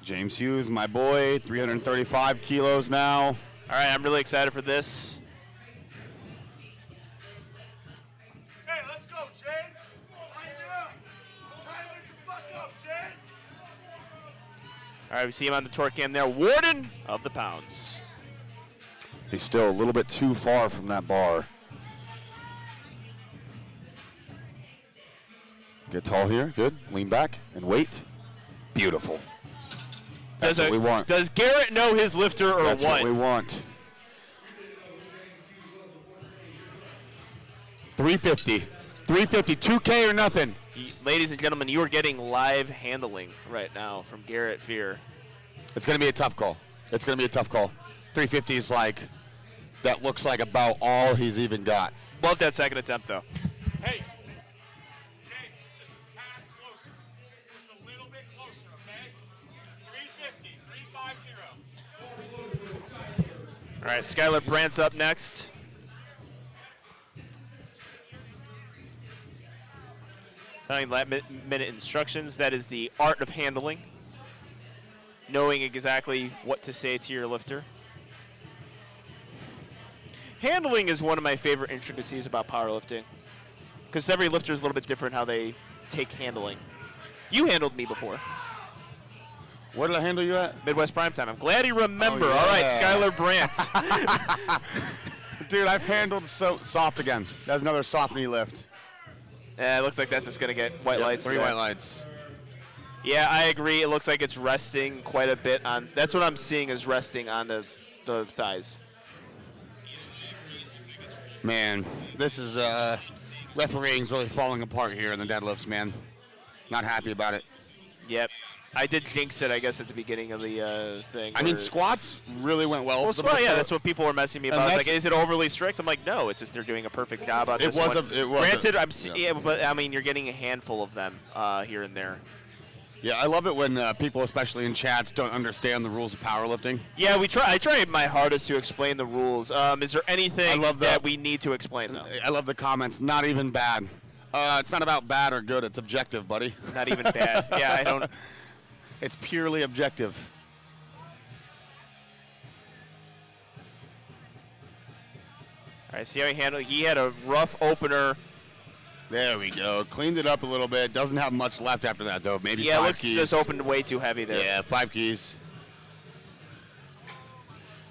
James Hughes, my boy, 335 kilos now. All right, I'm really excited for this. Hey, let's go, James. Tighten it up. Tighten it the fuck up, James. All right, we see him on the torque cam there. Warden of the pounds. He's still a little bit too far from that bar. Get tall here, good. Lean back and wait. Beautiful. That's what we want. Does Garrett know his lifter or That's what we want. 350. 350, 2K or nothing. Ladies and gentlemen, you are getting live handling right now from Garrett Fear. It's going to be a tough call. It's going to be a tough call. 350 is like, that looks like about all he's even got. Love that second attempt, though. Hey, James, just a tad closer. Just a little bit closer, okay? 350, 350. All right, Skylar Brandt's up next. Telling minute instructions. That is the art of handling. Knowing exactly what to say to your lifter. Handling is one of my favorite intricacies about powerlifting. Because every lifter is a little bit different how they take handling. You handled me before. Where did I handle you at? Midwest Primetime. I'm glad you remember. Oh, yeah. All right, Skylar Brandt. Dude, I've handled so soft again. That's another soft knee lift. It looks like that's just going to get white lights. 3 there. white lights. Yeah, I agree. It looks like it's resting quite a bit on. That's what I'm seeing is resting on the thighs. Man, this is refereeing's really falling apart here in the deadlifts, man. Not happy about it. Yep. I did jinx it, I guess, at the beginning of the thing. I mean, squats really went well. Well, squat, yeah, that's what people were messing me And about. Like, that's- is it overly strict? I'm like, no, it's just they're doing a perfect job on It this was one. a- it was a- Granted, yeah. but I mean, you're getting a handful of them here and there. Yeah, I love it when people, especially in chats, don't understand the rules of powerlifting. Yeah, I try my hardest to explain the rules. Is there anything that we need to explain, though? I love the comments. Not even bad. It's not about bad or good. It's objective, buddy. Not even bad. Yeah, I don't. It's purely objective. All right, see how he handled it? He had a rough opener. There we go. Cleaned it up a little bit. Doesn't have much left after that, though. Maybe Yeah, 5 looks keys. just opened way too heavy there. Yeah, 5 keys.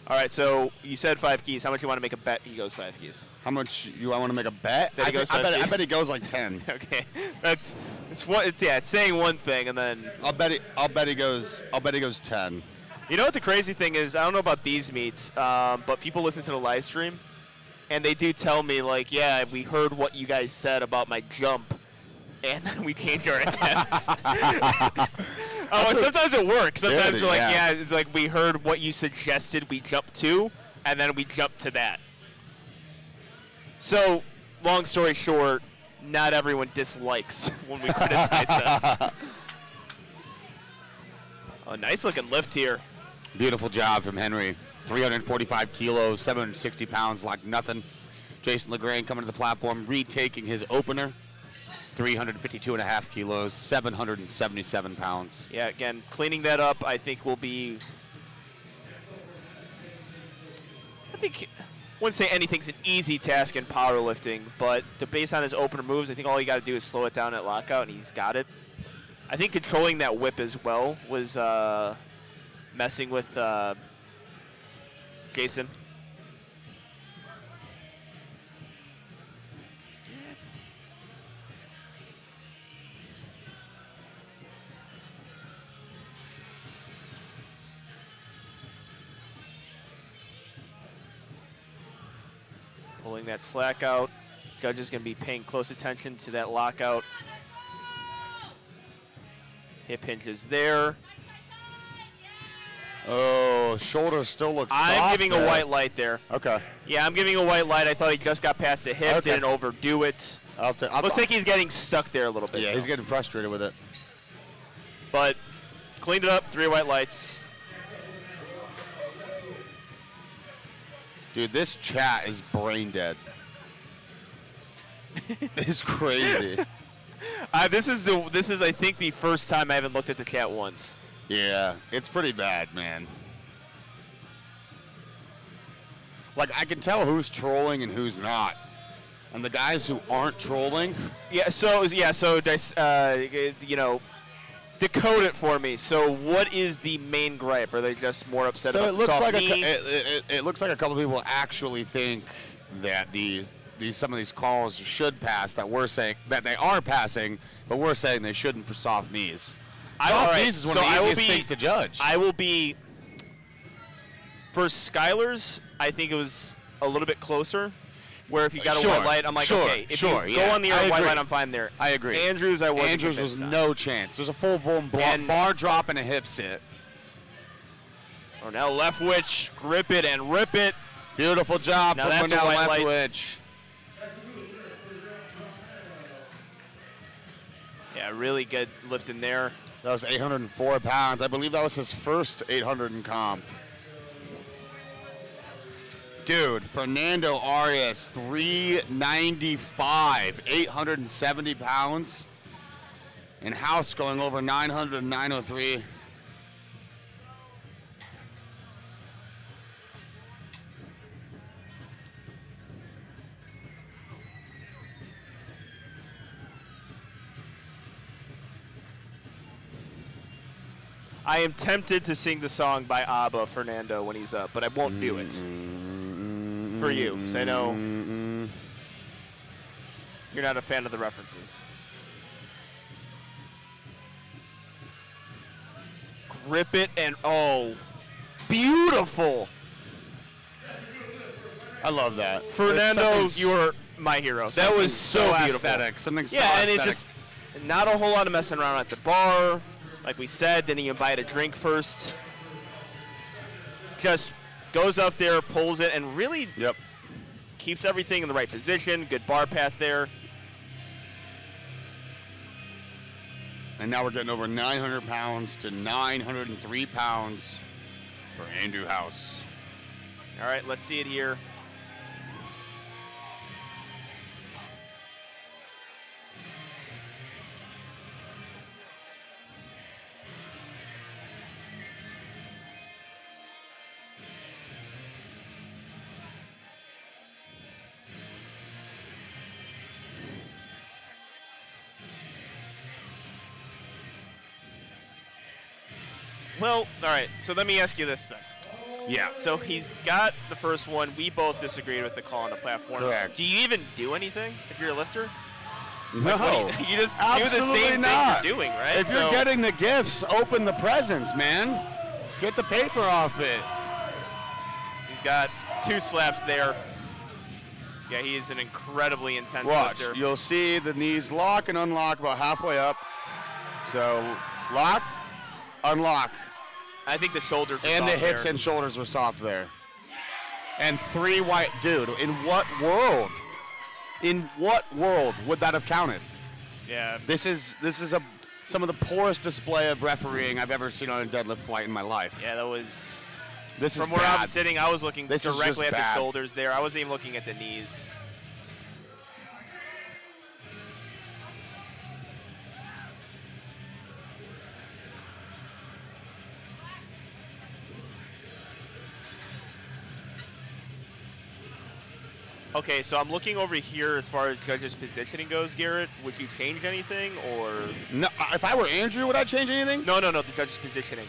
All right, so you said 5 keys. How much you want to make a bet he goes 5 keys? How much you want to make a bet? That he goes 5 I keys? bet he goes like 10. Okay, it's saying one thing and then I'll bet he goes 10. You know what the crazy thing is? I don't know about these meets, but people listen to the live stream, and they do tell me like, yeah, we heard what you guys said about my jump, and then we changed our attempts. Sometimes it works. Sometimes we're like, yeah, it's like we heard what you suggested we jump to, and then we jump to that. So, long story short, not everyone dislikes when we criticize them. A nice looking lift here. Beautiful job from Henry. 345 kilos, 760 pounds, like nothing. Jason LeGrand coming to the platform, retaking his opener. 352.5 kilos, 777 pounds. Yeah, again, cleaning that up, I think will be. I wouldn't say anything's an easy task in powerlifting, but based on his opener moves, I think all you got to do is slow it down at lockout, and he's got it. I think controlling that whip as well was messing with Jason. Pulling that slack out. Judge is going to be paying close attention to that lockout. Hip hinge is there. Oh, shoulder still looks I'm soft giving there. a white light there. Okay. Yeah, I'm giving a white light. I thought he just got past the hip, didn't overdo it. Looks like he's getting stuck there a little bit. Yeah, he's though. getting frustrated with it. But cleaned it up, 3 white lights. Dude, this chat is brain dead. It's crazy. This is I think the first time I haven't looked at the chat once. Yeah, it's pretty bad, man. Like, I can tell who's trolling and who's not. And the guys who aren't trolling. Decode it for me. So what is the main gripe? Are they just more upset So about it the looks soft like knee? it looks like a couple people actually think that some of these calls should pass, that we're saying that they are passing, but we're saying they shouldn't for soft knees. Soft knees is one of the easiest things to judge. I will be for Skylar's. I think it was a little bit closer. Where if you got a white light, I'm like, okay. If you go on the white light, I'm fine there. I agree. Andrews, I wasn't Andrews was no chance. There's a full-blown bar drop and a hip sit. Oh, now left witch, grip it and rip it. Beautiful job now from that's a Cornell white left light. witch. Yeah, really good lifting there. That was 804 pounds. I believe that was his first 800 in comp. Dude, Fernando Arias, 395, 870 pounds. And House going over 900 and 903. I am tempted to sing the song by ABBA, Fernando, when he's up, but I won't do it. For you, because I know you're not a fan of the references. Grip it and beautiful. I love that. Fernando, you are my hero. That was so beautiful. Aesthetic. Something so and aesthetic. it just not a whole lot of messing around at the bar. Like we said, didn't even buy it a drink first. Just goes up there, pulls it, and really keeps everything in the right position. Good bar path there. And now we're getting over 900 pounds to 903 pounds for Andrew House. All right, let's see it here. Well, all right, so let me ask you this then. Yeah. So he's got the first one. We both disagreed with the call on the platform. Correct. Do you even do anything if you're a lifter? No. Like, what do you just do the Absolutely same not. thing you're doing, right? If you're getting the gifts, open the presents, man. Get the paper off it. He's got 2 slaps there. Yeah, he is an incredibly intense Watch. lifter. You'll see the knees lock and unlock about halfway up. So lock, unlock. I think the shoulders were and the soft hips there. and shoulders were soft there. And 3 white. Dude, in what world? In what world would that have counted? Yeah. This is some of the poorest display of refereeing I've ever seen on a deadlift flight in my life. Yeah, that was. This is From where bad. I'm sitting, I was looking This is directly just at bad. the shoulders there. I wasn't even looking at the knees. Okay, so I'm looking over here as far as judges' positioning goes, Garrett. Would you change anything, or? No, if I were Andrew, would I change anything? No, the judges' positioning.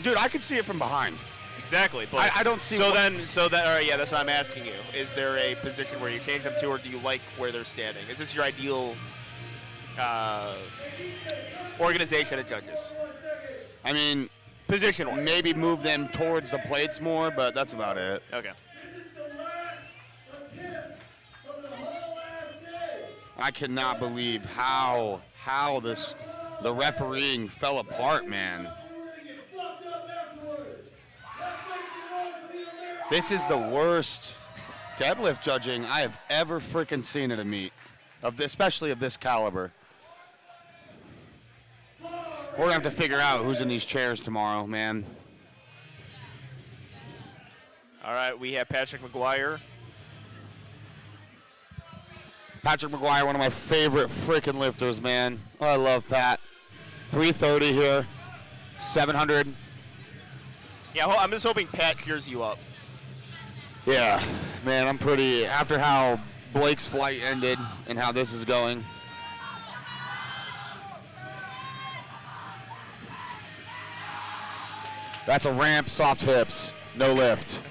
Dude, I could see it from behind. Exactly, but I don't see. So then, all right, yeah, that's what I'm asking you. Is there a position where you change them to, or do you like where they're standing? Is this your ideal organization of judges? I mean, position-wise. Maybe move them towards the plates more, but that's about it. Okay. I cannot believe how the refereeing fell apart, man. This is the worst deadlift judging I have ever freaking seen at a meet, especially of this caliber. We're gonna have to figure out who's in these chairs tomorrow, man. All right, we have Patrick McGuire. Patrick McGuire, one of my favorite freaking lifters, man. Oh, I love Pat. 330 here, 700. Yeah, I'm just hoping Pat clears you up. Yeah, man, I'm pretty, after how Blake's flight ended and how this is going. That's a ramp, soft hips, no lift.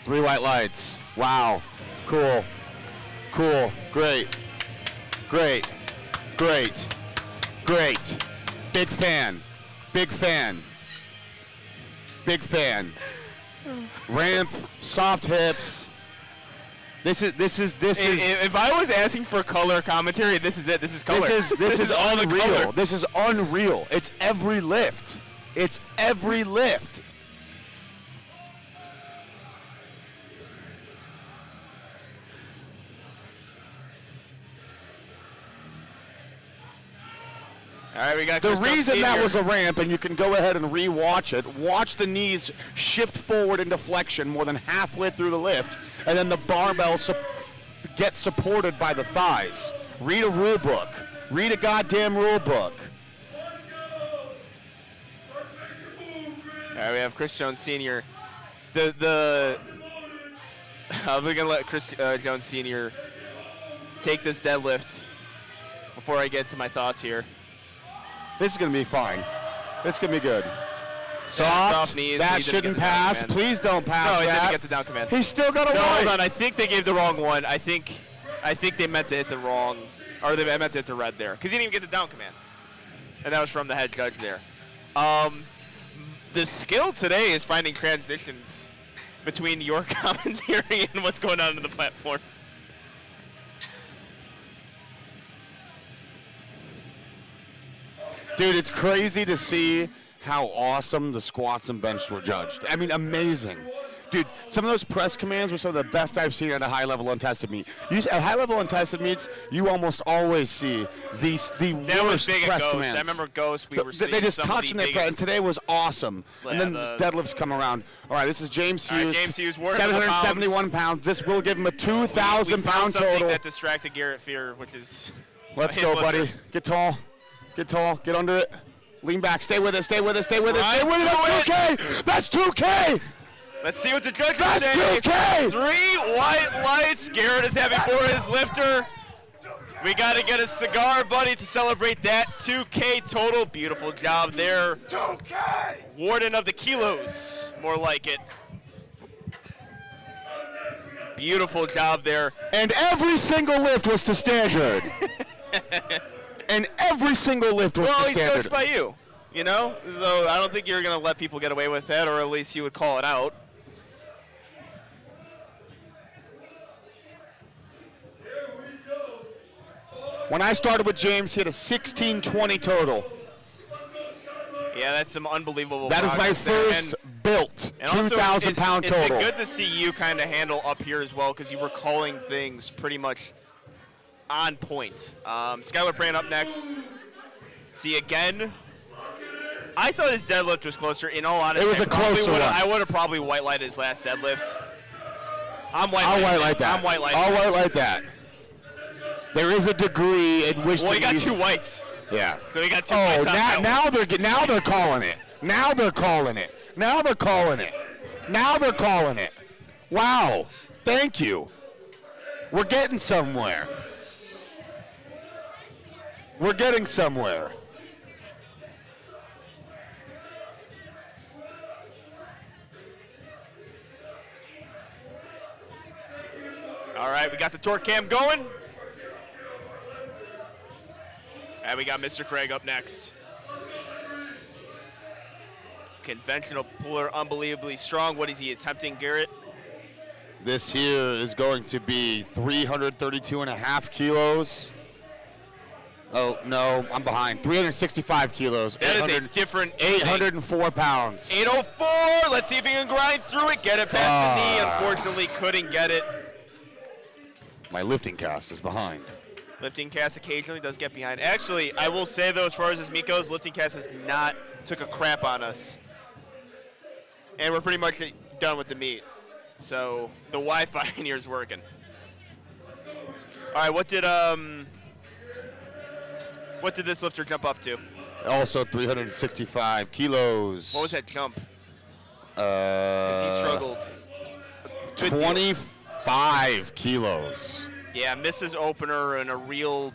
3 white lights. Wow, cool, cool, great, great, great, great. Big fan, big fan, big fan. Ramp, soft hips. This is. If I was asking for color commentary, this is it. This is color. This is all the unreal. color. This is unreal. It's every lift. It's every lift. All right, we got the Chris reason Senior. that was a ramp, and you can go ahead and re-watch it, watch the knees shift forward into flexion more than halfway through the lift, and then the barbell gets supported by the thighs. Read a rule book. Read a goddamn rule book. All right, we have Chris Jones Sr. We're gonna let Chris Jones Sr. take this deadlift before I get to my thoughts here. This is going to be fine. This is going to be good. Soft knees. That shouldn't pass. Please don't pass No, he that. didn't get the down command. He's still got a No, white. hold on. I think they gave the wrong one. I think they meant to hit the wrong, or they meant to hit the red there, because he didn't even get the down command. And that was from the head judge there. The skill today is finding transitions between your commentary and what's going on in the platform. Dude, it's crazy to see how awesome the squats and bench were judged. I mean, amazing. Dude, some of those press commands were some of the best I've seen at a high-level untested meet. At high-level untested meets, you almost always see the That was worst big at press Ghost. commands. I remember Ghost. We were seeing They just some of touched the on their press, and today was awesome. Yeah, and then the deadlifts come around. All right, this is James Hughes. All right, James Hughes, word of the 771 pounds. This will give him a 2,000-pound something total. that distracted Garrett Fear, which is. Let's go, buddy. Get tall. Get tall. Get under it. Lean back. Stay with it. Stay with it. Stay with it. Stay with it. That's 2K. That's 2K. Let's see what the judges That's say. 2K. 3 white lights. Garrett is having for his lifter. We got to get a cigar, buddy, to celebrate that 2K total. Beautiful job there. 2K. Warden of the kilos. More like it. Beautiful job there. And every single lift was to standard. And every single lift was Well, to he's standard. coached by you, you know? So I don't think you're going to let people get away with that, or at least you would call it out. When I started with James, he had a 1620 total. Yeah, that's some unbelievable That is my progress there. first built And also, 2,000-pound It's total. been good to see you kind of handle up here as well, because you were calling things pretty much on point. Skylar Pran up next. See, again, I thought his deadlift was closer. In all honesty, It was a closer one. I would have probably white lighted his last deadlift. I'll white light that. I'm white lighting. I'll white light that. There is a degree in which Well, he got these- 2 whites. Yeah. So he got 2 whites on that one. now they're calling it. Now they're calling it. Now they're calling it. Now they're calling it. Wow. Thank you. We're getting somewhere. We're getting somewhere. All right, we got the torque cam going. And we got Mr. Craig up next. Conventional puller, unbelievably strong. What is he attempting, Garrett? This here is going to be 332.5 kilos. Oh, no, I'm behind. 365 kilos. That is a different 804 pounds. 804. Let's see if he can grind through it. Get it past the knee. Unfortunately, couldn't get it. My lifting cast is behind. Lifting cast occasionally does get behind. Actually, I will say, though, as far as this meet goes, lifting cast has not took a crap on us. And we're pretty much done with the meet. So the Wi-Fi in here is working. All right, what did this lifter jump up to? Also 365 kilos. What was that jump? Because he struggled. 25 kilos. Yeah, misses opener and a real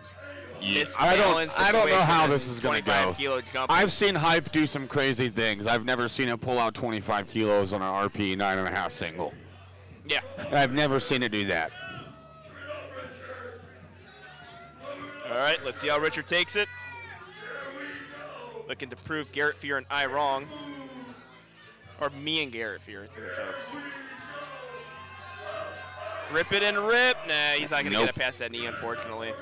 I don't know how this is going to go. 25-kilo jump. I've seen Hype do some crazy things. I've never seen him pull out 25 kilos on an RP 9.5 single. Yeah. I've never seen it do that. All right, let's see how Richard takes it. Looking to prove Garrett Fear and I wrong. Or me and Garrett Fear, I think it says. Rip it and rip. Nah, he's not going to get it past that knee, unfortunately.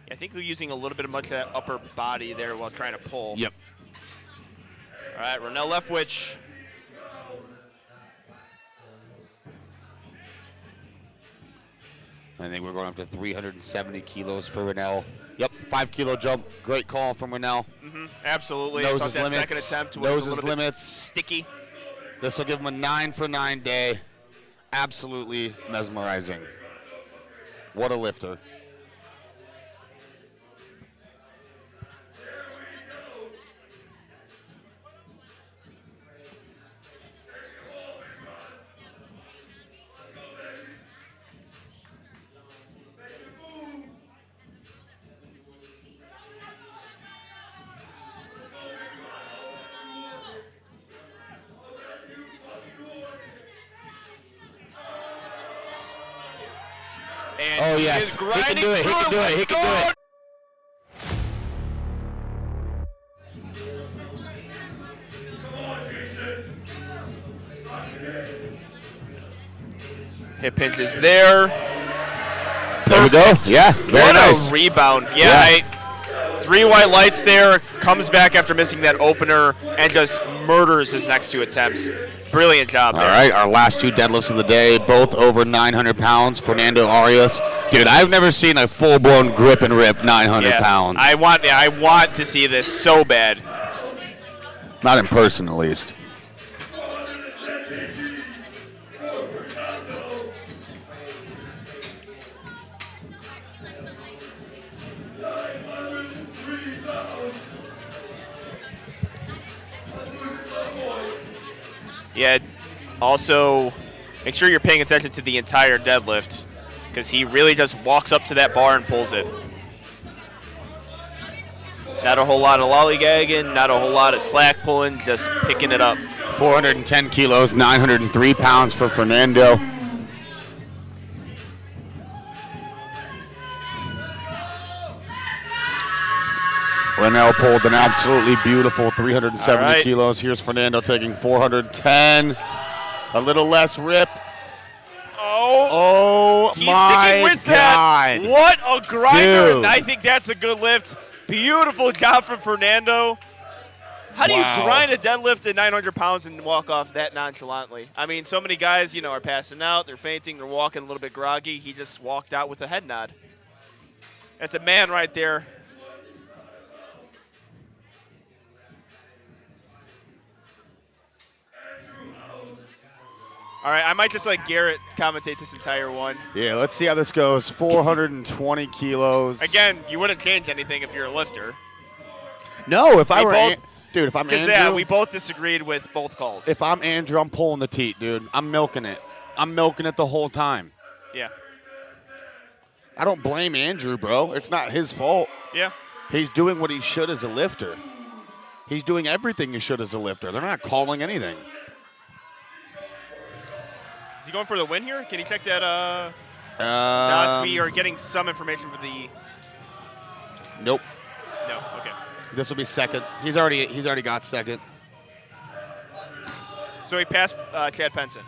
Yeah, I think they're using a little bit of much of that upper body there while trying to pull. Yep. All right, Ronell Leftwich. I think we're going up to 370 kilos for Ronell. Yep, 5 kilo jump. Great call from Ronell. Absolutely. Knows I his thought that limits. second attempt was Knows a his little bit limits. sticky. This will give him a 9 for 9 day. Absolutely mesmerizing. What a lifter. And Oh, yes. He He can do it. He can do it. He can do it. Hip hinge is there. There we go. Yeah, very What nice. a rebound. Yeah. 3 white lights there. Comes back after missing that opener and just murders his next 2 attempts. Brilliant job there. All right, our last 2 deadlifts of the day, both over 900 pounds. Fernando Arias. Dude, I've never seen a full-blown grip and rip 900 pounds. I want to see this so bad. Not in person, at least. Yeah, also make sure you're paying attention to the entire deadlift because he really just walks up to that bar and pulls it. Not a whole lot of lollygagging, not a whole lot of slack pulling, just picking it up. 410 kilos, 903 pounds for Fernando. Ronell pulled an absolutely beautiful 370 kilos. Here's Fernando taking 410. A little less rip. Oh, he's my sticking with God. that. What a grinder. Dude. And I think that's a good lift. Beautiful job from Fernando. How do you grind a deadlift at 900 pounds and walk off that nonchalantly? I mean, so many guys, you know, are passing out, they're fainting, they're walking a little bit groggy. He just walked out with a head nod. That's a man right there. All right, I might just let Garrett commentate this entire one. Yeah, let's see how this goes. 420 kilos. Again, you wouldn't change anything if you're a lifter. No, if I were Dude, if I'm Because, Andrew. yeah, we both disagreed with both calls. If I'm Andrew, I'm pulling the teat, dude. I'm milking it. I'm milking it the whole time. Yeah. I don't blame Andrew, bro. It's not his fault. Yeah. He's doing what he should as a lifter. He's doing everything he should as a lifter. They're not calling anything. Is he going for the win here? Can he check that dots? We are getting some information for the... Nope. No, okay. This will be second. He's already got second. So he passed Chad Penson.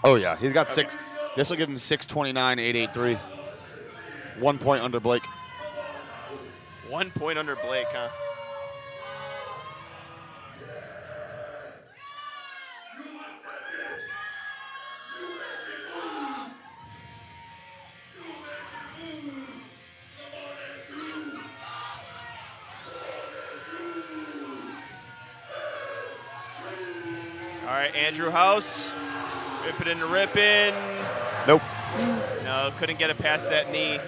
Oh, yeah. He's got Okay. 6. This will give him 6:29.883. 1 point under Blake. 1 point under Blake, huh? All right, Andrew House. Rip it into Rippin. Nope. No, couldn't get it past that knee.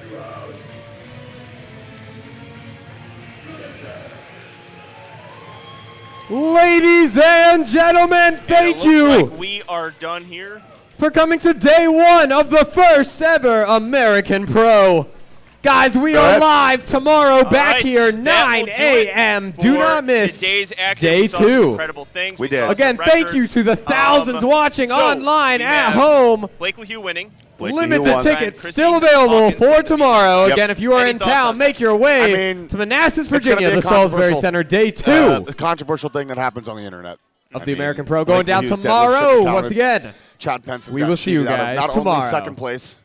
Ladies and gentlemen, thank you Like we are done here. for coming to day 1 of the first ever American Pro. Guys, we are live tomorrow back right, here, that 9 will do it a.m. Do for not miss today's action. day We saw some 2. incredible things. We saw did. some Again, thank you records. to the thousands watching so online we at have home. Blake LeHue winning. Limited tickets still available for tomorrow. Yep. Again, if you are Any in thoughts town, on make your way I mean, to Manassas, it's gonna Virginia, be a the Salisbury controversial- Center, day 2 The controversial thing that happens on the internet. of I the mean, American Pro going Blake down LeHue's deadlift tomorrow. should be Once counted. again, Chad Penson we got will see you cheated out of guys not tomorrow. only second place,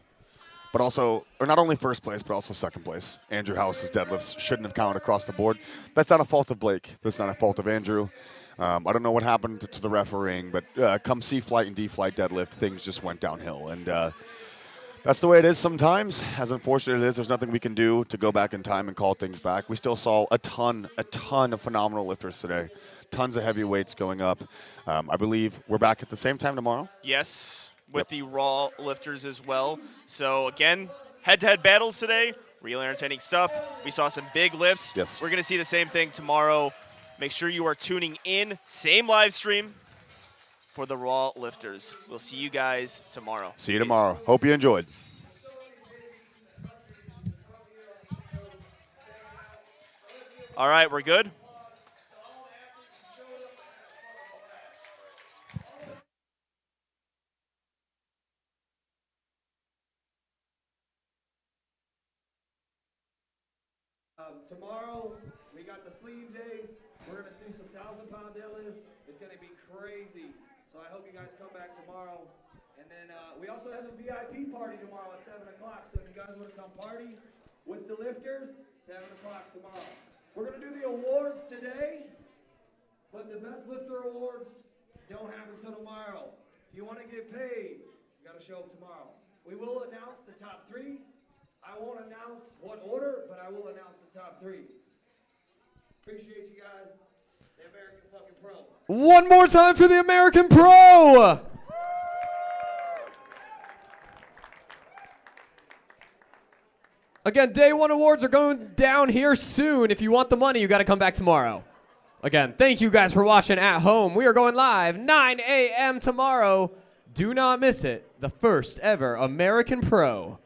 but also, or not only first place, but also second place. Andrew House's deadlifts shouldn't have counted across the board. That's not a fault of Blake. That's not a fault of Andrew. I don't know what happened to the refereeing, but come C-flight and D-flight deadlift, things just went downhill. And that's the way it is sometimes. As unfortunate it is, there's nothing we can do to go back in time and call things back. We still saw a ton of phenomenal lifters today. Tons of heavyweights going up. I believe we're back at the same time tomorrow. Yes, with the Raw lifters as well. So again, head-to-head battles today. Real entertaining stuff. We saw some big lifts. Yes. We're going to see the same thing tomorrow. Make sure you are tuning in. Same live stream for the Raw lifters. We'll see you guys tomorrow. See you tomorrow. Hope you enjoyed. All right, we're good. Tomorrow, we got the sleeve days. We're going to see some 1,000-pound deadlifts. It's going to be crazy. So I hope you guys come back tomorrow. And then we also have a VIP party tomorrow at 7 o'clock. So if you guys want to come party with the lifters, 7 o'clock tomorrow. We're going to do the awards today, but the best lifter awards don't happen until tomorrow. If you want to get paid, you got to show up tomorrow. We will announce the top 3. I won't announce what order, but I will announce the top 3. Appreciate you guys. The American fucking Pro. one more time for the American Pro. Again, day 1 awards are going down here soon. If you want the money, you got to come back tomorrow. Again, thank you guys for watching at home. We are going live 9 a.m. tomorrow. Do not miss it. The first ever American Pro.